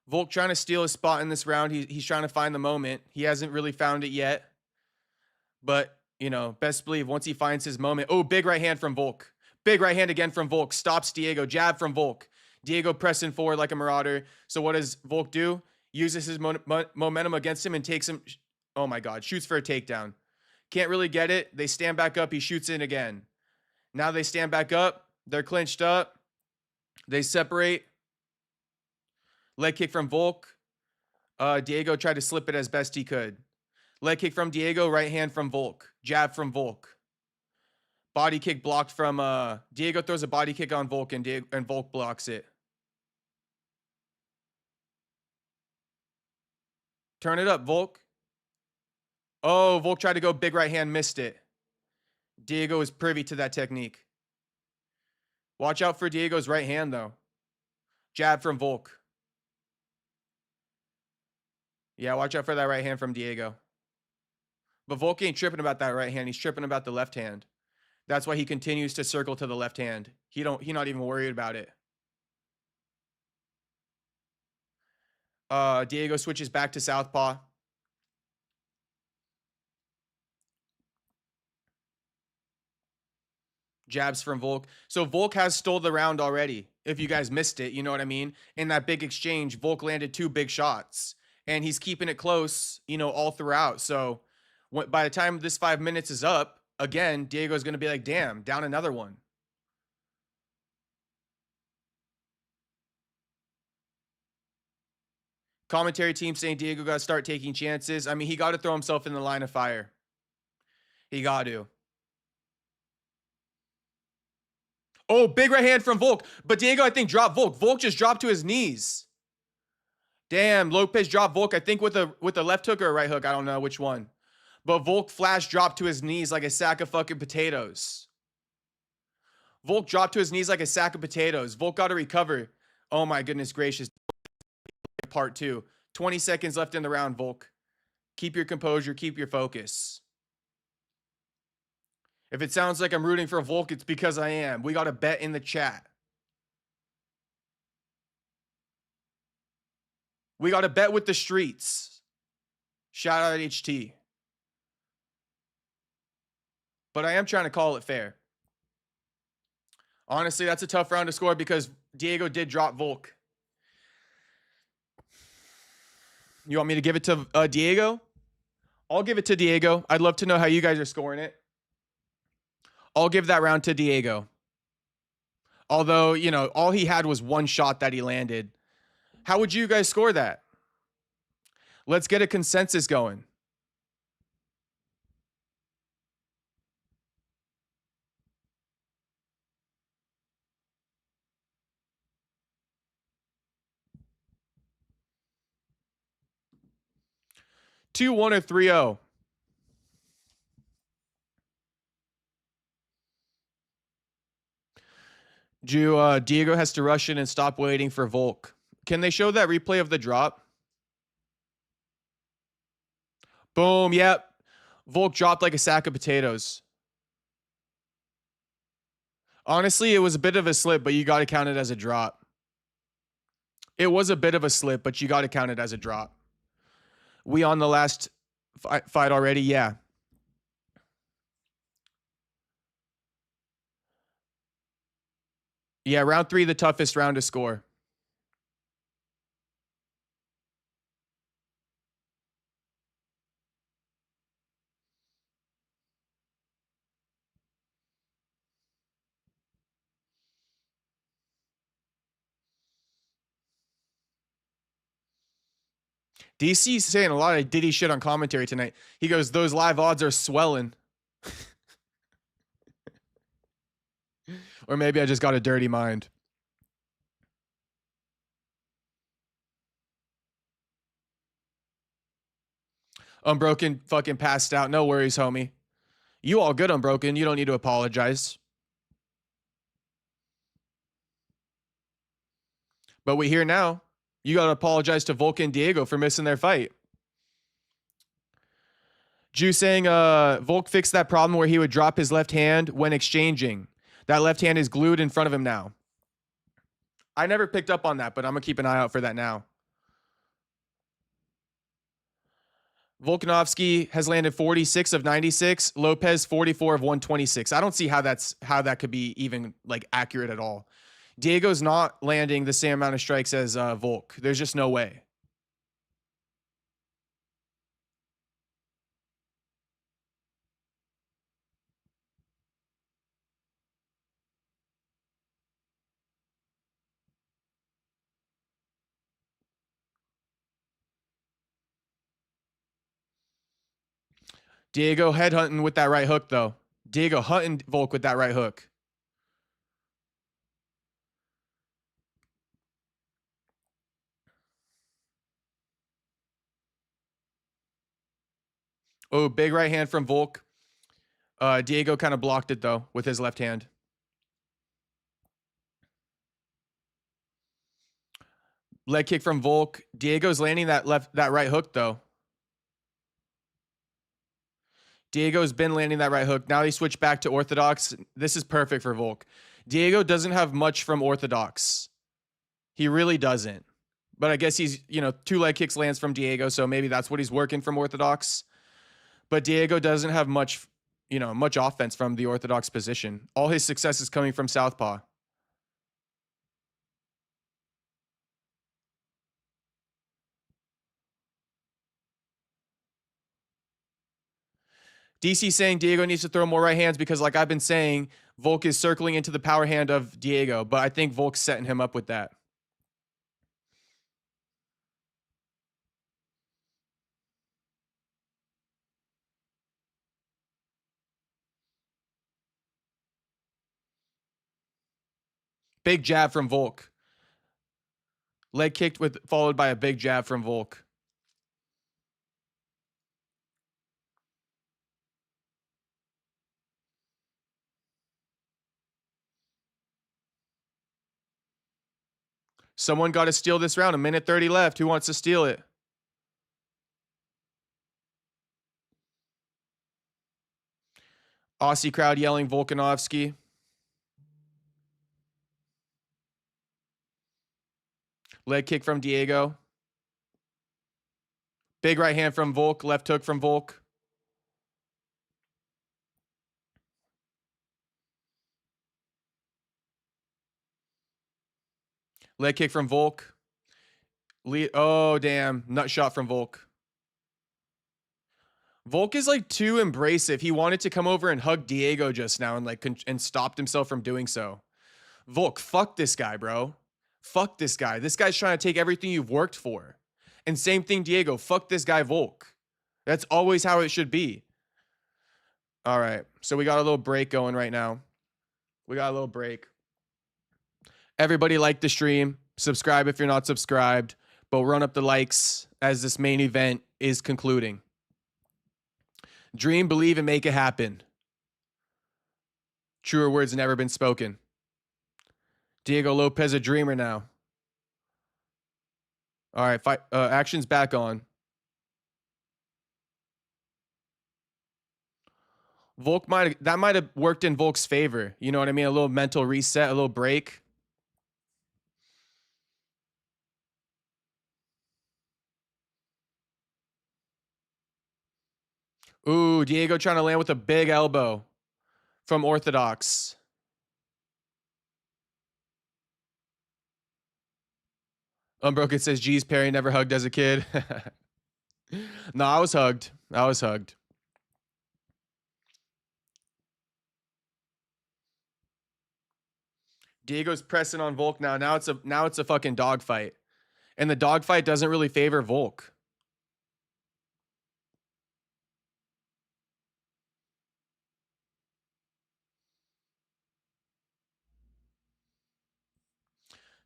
A: Volk trying to steal his spot in this round. He's trying to find the moment. He hasn't really found it yet. But, you know, best believe once he finds his moment. Oh, big right hand from Volk. Big right hand again from Volk. Stops Diego. Jab from Volk. Diego pressing forward like a marauder. So what does Volk do? Uses his momentum against him and takes him. Oh my God. Shoots for a takedown. Can't really get it. They stand back up. He shoots in again. Now they stand back up. They're clinched up. They separate. Leg kick from Volk. Diego tried to slip it as best he could. Leg kick from Diego. Right hand from Volk. Jab from Volk. Body kick blocked from Diego. Throws a body kick on Volk and Volk blocks it. Turn it up, Volk. Oh, Volk tried to go big right hand, missed it. Diego is privy to that technique. Watch out for Diego's right hand, though. Jab from Volk. Yeah, watch out for that right hand from Diego. But Volk ain't tripping about that right hand. He's tripping about the left hand. That's why he continues to circle to the left hand. He not even worried about it. Diego switches back to southpaw. Jabs from Volk. So Volk has stole the round already. If you guys missed it, you know what I mean? In that big exchange, Volk landed 2 big shots. And he's keeping it close, you know, all throughout. So by the time this 5 minutes is up, again, Diego's going to be like, damn, down another one. Commentary team saying Diego got to start taking chances. I mean, he got to throw himself in the line of fire. He got to. Oh, big right hand from Volk. But Diego, I think, dropped Volk. Volk just dropped to his knees. Damn, Lopes dropped Volk, I think, with a left hook or a right hook. I don't know which one. But Volk flash dropped to his knees like a sack of fucking potatoes. Volk dropped to his knees like a sack of potatoes. Volk got to recover. Oh, my goodness gracious. Part 2. 20 seconds left in the round, Volk. Keep your composure. Keep your focus. If it sounds like I'm rooting for Volk, it's because I am. We got a bet in the chat. We got a bet with the streets. Shout out HT. But I am trying to call it fair. Honestly, that's a tough round to score because Diego did drop Volk. You want me to give it to Diego? I'll give it to Diego. I'd love to know how you guys are scoring it. I'll give that round to Diego. Although, you know, all he had was 1 shot that he landed. How would you guys score that? Let's get a consensus going. Two, 1, or 3-0. Diego has to rush in and stop waiting for Volk. Can they show that replay of the drop? Boom, yep. Volk dropped like a sack of potatoes. Honestly, it was a bit of a slip, but you got to count it as a drop. It was a bit of a slip, but you got to count it as a drop. We on the last fight already? Yeah. Yeah, round 3, the toughest round to score. DC's saying a lot of Diddy shit on commentary tonight. He goes, those live odds are swelling. Or maybe I just got a dirty mind. Unbroken fucking passed out. No worries, homie. You all good, Unbroken. You don't need to apologize. But we hear now. You got to apologize to Volk and Diego for missing their fight. Jew saying Volk fixed that problem where he would drop his left hand when exchanging. That left hand is glued in front of him now. I never picked up on that, but I'm going to keep an eye out for that now. Volkanovski has landed 46 of 96. Lopes 44 of 126. I don't see how that could be even like accurate at all. Diego's not landing the same amount of strikes as Volk. There's just no way. Diego headhunting with that right hook, though. Diego hunting Volk with that right hook. Oh, big right hand from Volk. Diego kind of blocked it, though, with his left hand. Leg kick from Volk. Diego's landing that right hook, though. Diego's been landing that right hook. Now he switched back to orthodox. This is perfect for Volk. Diego doesn't have much from orthodox. He really doesn't. But I guess he's, 2 leg kicks lands from Diego, so maybe that's what he's working from orthodox. But Diego doesn't have much offense from the orthodox position. All his success is coming from southpaw. DC saying Diego needs to throw more right hands because, like I've been saying, Volk is circling into the power hand of Diego, but I think Volk's setting him up with that. Big jab from Volk. Leg kicked followed by a big jab from Volk. Someone got to steal this round. 1:30 left. Who wants to steal it? Aussie crowd yelling Volkanovski. Leg kick from Diego. Big right hand from Volk. Left hook from Volk. Leg kick from Volk. Oh, damn. Nut shot from Volk. Volk is like too abrasive. He wanted to come over and hug Diego just now and stopped himself from doing so. Volk, fuck this guy, bro. Fuck this guy. This guy's trying to take everything you've worked for. And same thing, Diego. Fuck this guy, Volk. That's always how it should be. All right. So we got a little break going right now. We got a little break. Everybody like the stream. Subscribe if you're not subscribed. But run up the likes as this main event is concluding. Dream, believe, and make it happen. Truer words never been spoken. Diego Lopes a dreamer now. All right, action's back on. Volk might have worked in Volk's favor. You know what I mean? A little mental reset, a little break. Ooh, Diego trying to land with a big elbow from orthodox. Unbroken says, geez, Perry never hugged as a kid. No, I was hugged. I was hugged. Diego's pressing on Volk now. Now it's a fucking dogfight. And the dogfight doesn't really favor Volk.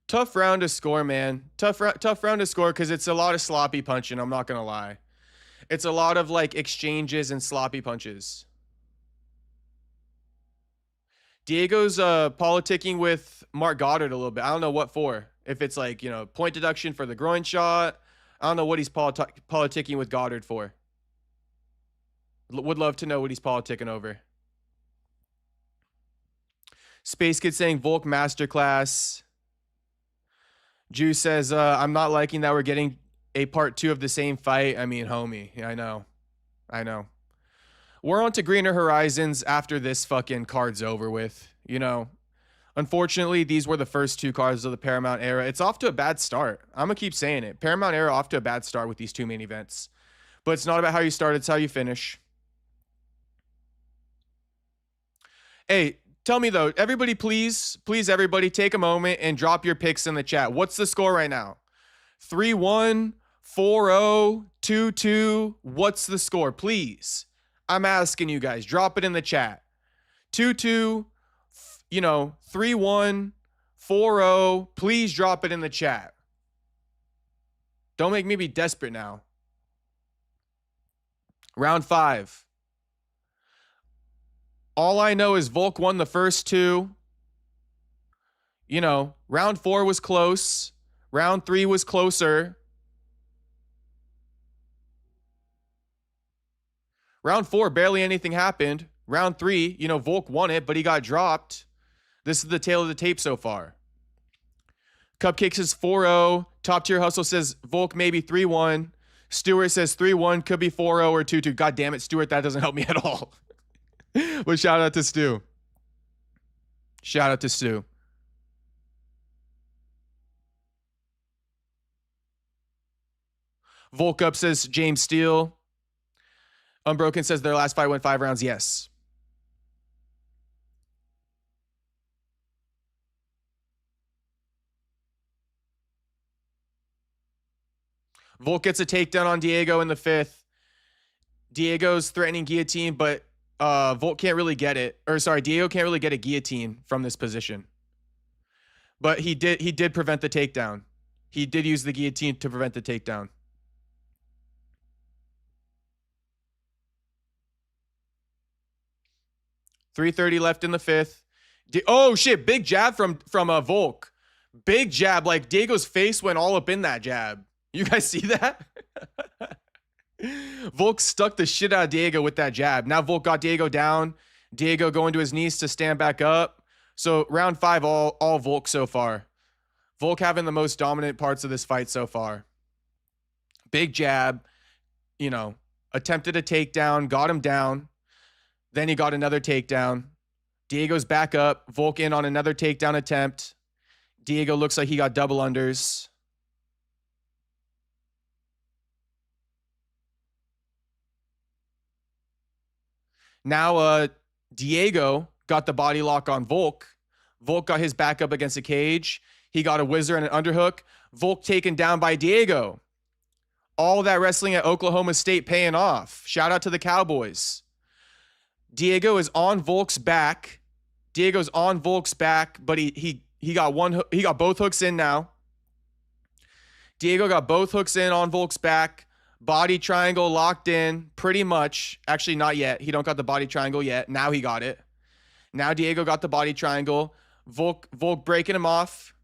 A: Tough round to score, man. Tough round to score because it's a lot of sloppy punching. I'm not gonna lie. It's a lot of like exchanges and sloppy punches. Diego's politicking with Mark Goddard a little bit. I don't know what for. If it's like, you know, point deduction for the groin shot. I don't know what he's politicking with Goddard for. Would love to know what he's politicking over. Space Kid saying Volk masterclass. Juice says, I'm not liking that we're getting a part 2 of the same fight. I mean, homie, I know. We're on to greener horizons after this fucking card's over with, you know. Unfortunately, these were the first 2 cards of the Paramount era. It's off to a bad start. I'm going to keep saying it. Paramount era off to a bad start with these 2 main events. But it's not about how you start, it's how you finish. Hey, tell me though, everybody please everybody take a moment and drop your picks in the chat. What's the score right now? 3-1, 4-0, 2-2. What's the score? Please. I'm asking you guys, drop it in the chat. 2-2, you know, 3-1, 4-0. Please drop it in the chat. Don't make me be desperate now. Round 5. All I know is Volk won the first 2. You know, round 4 was close. Round 3 was closer. Round 4, barely anything happened. Round 3, you know, Volk won it, but he got dropped. This is the tale of the tape so far. Cupcake says 4-0. Top Tier Hustle says Volk maybe 3-1. Stewart says 3-1, could be 4-0 or 2-2. God damn it, Stewart, that doesn't help me at all. But shout out to Stu. Shout out to Stu. Volk up says James Steele. Unbroken says their last fight went 5 rounds. Yes. Volk gets a takedown on Diego in the 5th. Diego's threatening guillotine, but Volk can't really get it. Or sorry, Diego can't really get a guillotine from this position. But he did prevent the takedown. He did use the guillotine to prevent the takedown. .330 left in the 5th. Oh shit, big jab from Volk. Big jab, like Diego's face went all up in that jab. You guys see that? Volk stuck the shit out of Diego with that jab. Now Volk got Diego down. Diego going to his knees to stand back up. So round 5, all Volk so far. Volk having the most dominant parts of this fight so far. Big jab, you know, attempted a takedown, got him down. Then he got another takedown. Diego's back up. Volk in on another takedown attempt. Diego looks like he got double unders. Now, Diego got the body lock on Volk. Volk got his back up against the cage. He got a whizzer and an underhook. Volk taken down by Diego. All that wrestling at Oklahoma State paying off. Shout out to the Cowboys. Diego is on Volk's back. Diego's on Volk's back, but he got he got both hooks in now. Diego got both hooks in on Volk's back. Body triangle locked in pretty much. Actually, not yet. He don't got the body triangle yet. Now he got it. Now Diego got the body triangle. Volk breaking him off.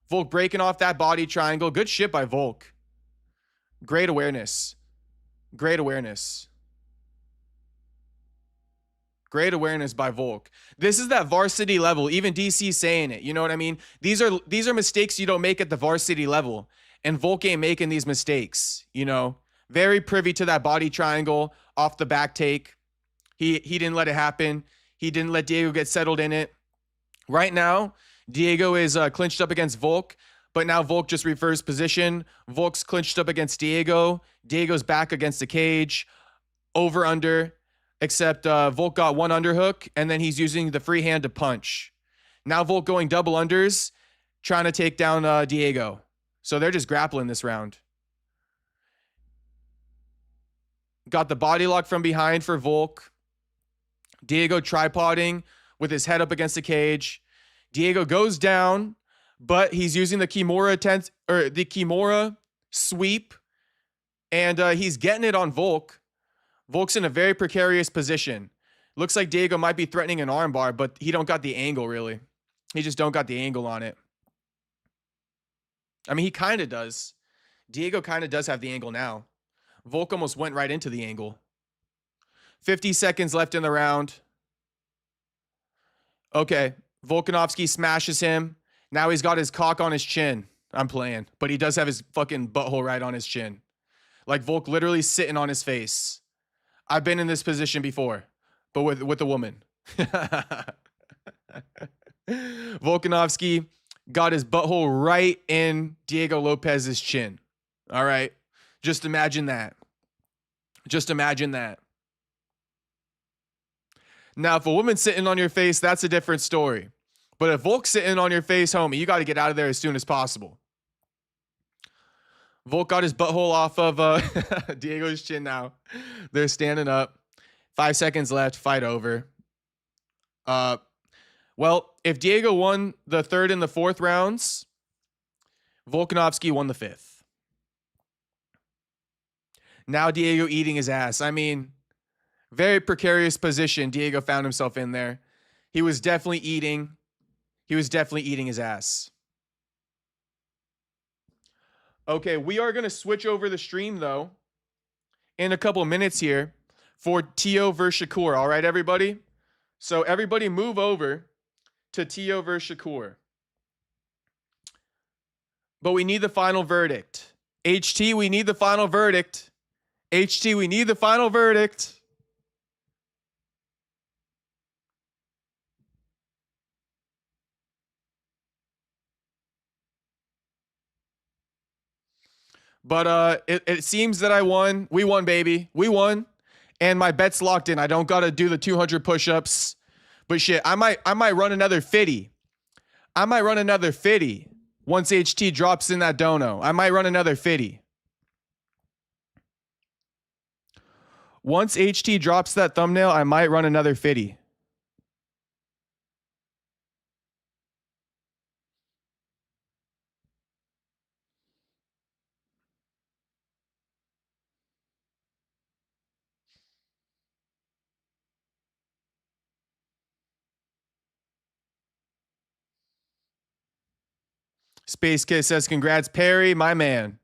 A: Volk breaking off that body triangle. Good shit by Volk. Great awareness. Great awareness. Great awareness by Volk. This is that varsity level. Even DC saying it. You know what I mean? These are mistakes you don't make at the varsity level. And Volk ain't making these mistakes. You know? Very privy to that body triangle off the back take. He didn't let it happen. He didn't let Diego get settled in it. Right now, Diego is clinched up against Volk. But now Volk just reversed position. Volk's clinched up against Diego. Diego's back against the cage. Over, under. Except Volk got one underhook, and then he's using the free hand to punch. Now Volk going double unders, trying to take down Diego. So they're just grappling this round. Got the body lock from behind for Volk. Diego tripoding with his head up against the cage. Diego goes down, but he's using the Kimura sweep, and he's getting it on Volk. Volk's in a very precarious position. Looks like Diego might be threatening an armbar, but he don't got the angle, really. He just don't got the angle on it. I mean, he kind of does. Diego kind of does have the angle now. Volk almost went right into the angle. 50 seconds left in the round. Okay, Volkanovski smashes him. Now he's got his cock on his chin. I'm playing. But he does have his fucking butthole right on his chin. Like Volk literally sitting on his face. I've been in this position before, but with a woman. Volkanovski got his butthole right in Diego Lopes's chin. All right. Just imagine that. Just imagine that. Now, if a woman's sitting on your face, that's a different story. But if Volk's sitting on your face, homie, you got to get out of there as soon as possible. Volk got his butthole off of Diego's chin now. They're standing up. 5 seconds left. Fight over. Well, if Diego won the third and the fourth rounds, Volkanovski won the fifth. Now Diego eating his ass. I mean, very precarious position Diego found himself in there. He was definitely eating. He was definitely eating his ass. Okay, we are going to switch over the stream, though, in a couple minutes here for Tio versus Shakur. All right, everybody? So everybody move over to Tio versus Shakur. But we need the final verdict. HT, we need the final verdict. HT, we need the final verdict. But it seems that I won. We won, baby. We won. And my bet's locked in. I don't got to do the 200 push-ups. But shit, I might run another 50. I might run another 50 once HT drops in that dono. I might run another 50. Once HT drops that thumbnail, I might run another 50. Space Kid says, congrats, Perry, my man.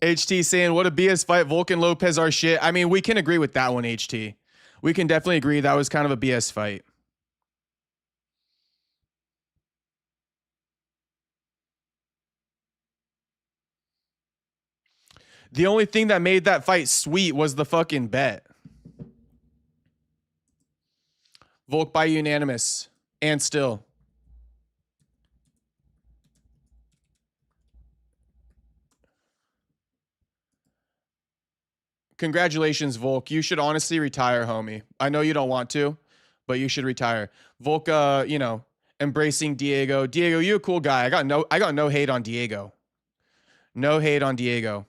A: HT saying, what a BS fight. Volkan Lopez are shit. I mean, we can agree with that one, HT. We can definitely agree that was kind of a BS fight. The only thing that made that fight sweet was the fucking bet. Volk by unanimous. And still. Congratulations, Volk. You should honestly retire, homie. I know you don't want to, but you should retire. Volk, you know, embracing Diego. Diego, you a cool guy. I got no hate on Diego. No hate on Diego.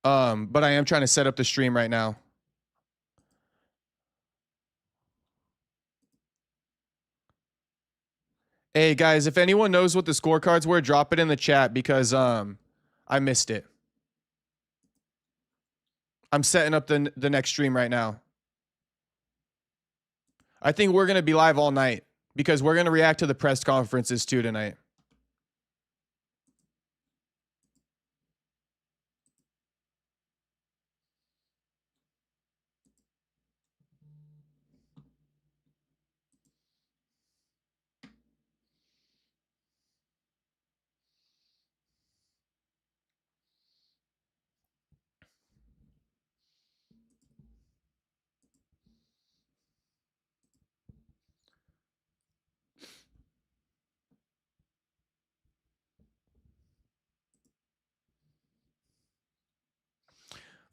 A: But I am trying to set up the stream right now. Hey guys, if anyone knows what the scorecards were, drop it in the chat because I missed it. I'm setting up the next stream right now. I think we're going to be live all night because we're going to react to the press conferences too tonight.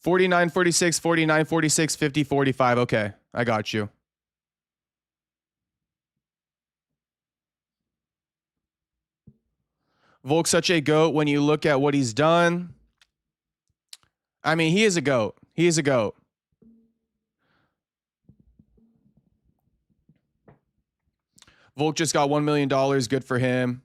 A: 49-46, 49-46, 50-45. Okay, I got you. Volk's such a GOAT when you look at what he's done. I mean, he is a GOAT. He is a GOAT. Volk just got $1 million. Good for him.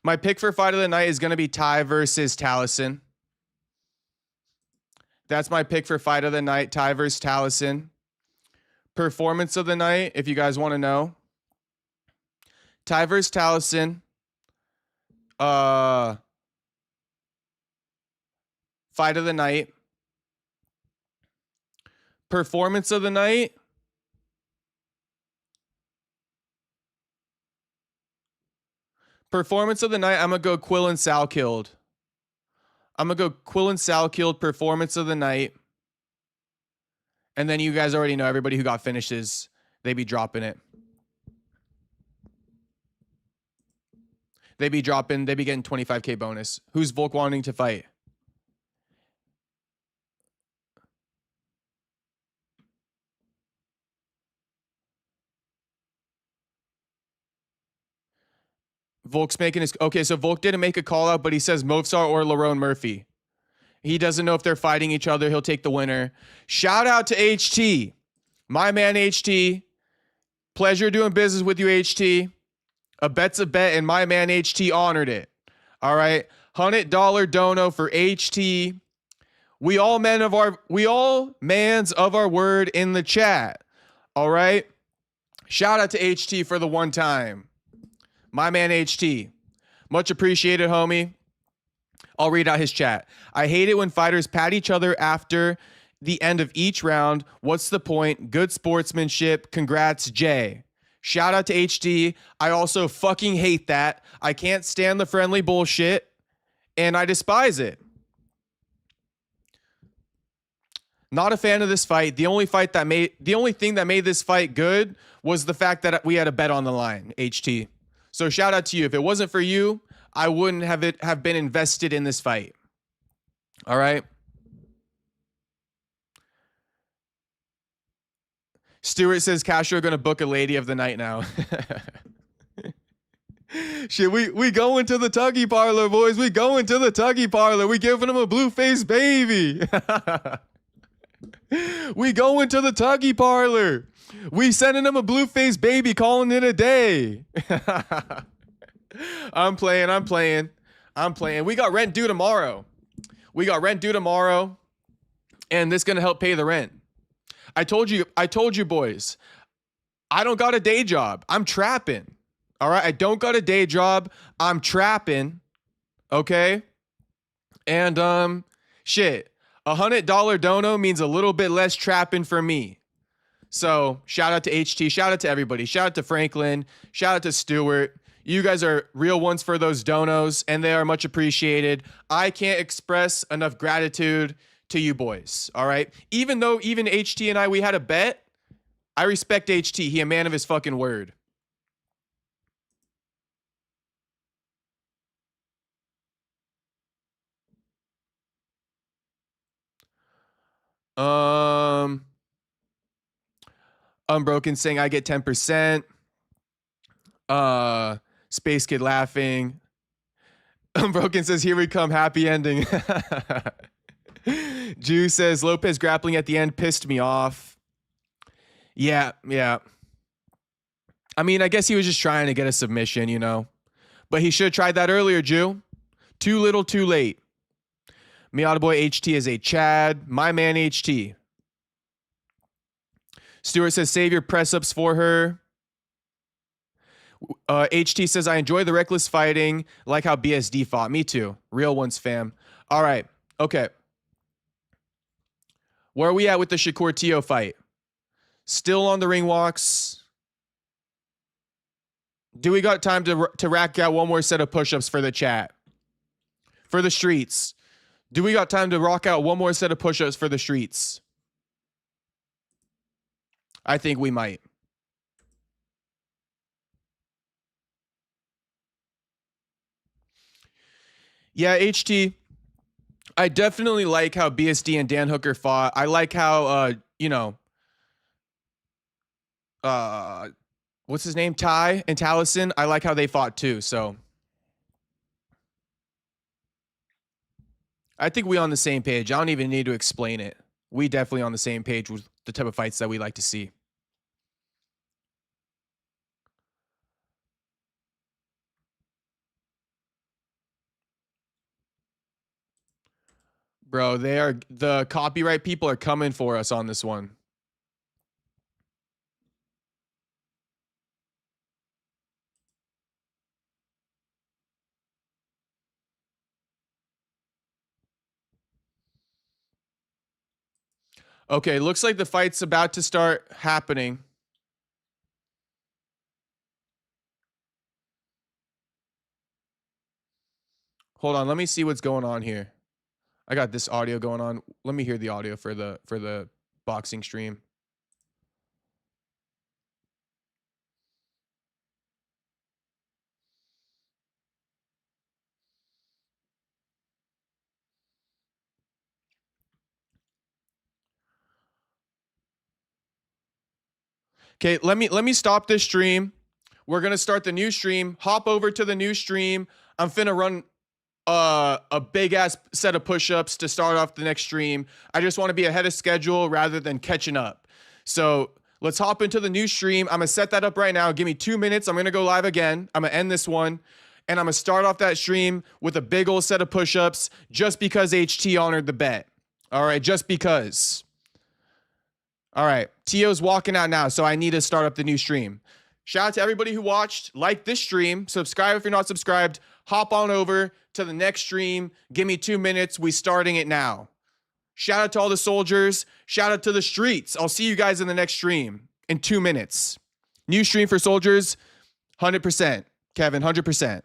A: My pick for fight of the night is going to be Ty versus Taliesin. That's my pick for fight of the night, Ty versus Taliesin. Performance of the night, if you guys want to know. Ty versus Taliesin. Fight of the night. Performance of the night. Performance of the night, I'm going to go Quill and Sal killed. I'm going to go Quill and Sal killed performance of the night. And then you guys already know everybody who got finishes, they be dropping it. They be getting 25K bonus. Who's Volk wanting to fight? Volk's making his... Okay, so Volk didn't make a call out, but he says Movsar or Lerone Murphy. He doesn't know if they're fighting each other. He'll take the winner. Shout out to HT. My man HT. Pleasure doing business with you, HT. A bet's a bet, and my man HT honored it. All right. $100 dono for HT. We all mans of our word in the chat. All right. Shout out to HT for the one time. My man HT. Much appreciated, homie. I'll read out his chat. I hate it when fighters pat each other after the end of each round. What's the point? Good sportsmanship. Congrats, Jay. Shout out to HT. I also fucking hate that. I can't stand the friendly bullshit, and I despise it. Not a fan of this fight. The only thing that made this fight good was the fact that we had a bet on the line, HT. So shout out to you. If it wasn't for you, I wouldn't have been invested in this fight. All right. Stuart says Castro going to book a lady of the night now. Shit, we going to the tuggy parlor, boys. We going to the tuggy parlor. We giving him a blue face baby. We going to the tuggy parlor. We sending him a blue face baby, calling it a day. I'm playing. We got rent due tomorrow. And this gonna help pay the rent. I told you boys, I don't got a day job. I'm trapping. All right. I don't got a day job. I'm trapping. Okay. And, shit, $100 dono means a little bit less trapping for me. So shout out to HT, shout out to everybody. Shout out to Franklin. Shout out to Stuart. You guys are real ones for those donos, and they are much appreciated. I can't express enough gratitude to you boys, all right? Even though HT and we had a bet, I respect HT. He a man of his fucking word. Unbroken saying I get 10%. Space Kid laughing. Unbroken says, here we come, happy ending. Jew says, Lopes grappling at the end pissed me off. Yeah. I mean, I guess he was just trying to get a submission, you know. But he should have tried that earlier, Jew. Too little, too late. Miata Boy HT is a Chad. My man HT. Stuart says, save your press-ups for her. HT says, I enjoy the reckless fighting, like how BSD fought. Me too. Real ones, fam. All right. Okay. Where are we at with the Shakur Teo fight? Still on the ring walks. Do we got time to rack out one more set of push-ups for the chat? For the streets. Do we got time to rock out one more set of push-ups for the streets? I think we might. Yeah, HT. I definitely like how BSD and Dan Hooker fought. I like how what's his name? Ty and Taliesin. I like how they fought too. So I think we on the same page. I don't even need to explain it. We definitely on the same page with the type of fights that we like to see. Bro, the copyright people are coming for us on this one. Okay, looks like the fight's about to start happening. Hold on, let me see what's going on here. I got this audio going on. Let me hear the audio for the boxing stream. Okay, let me stop this stream. We're gonna start the new stream. Hop over to the new stream. I'm finna run a big ass set of push-ups to start off the next stream. I just want to be ahead of schedule rather than catching up. So let's hop into the new stream. I'm gonna set that up right now. Give me 2 minutes. I'm gonna go live again. I'm gonna end this one. And I'm gonna start off that stream with a big old set of push-ups just because HT honored the bet. All right, just because. All right, Tio's walking out now, so I need to start up the new stream. Shout out to everybody who watched. Like this stream. Subscribe if you're not subscribed. Hop on over to the next stream. Give me 2 minutes. We starting it now. Shout out to all the soldiers. Shout out to the streets. I'll see you guys in the next stream in 2 minutes. New stream for soldiers, 100%. Kevin, 100%.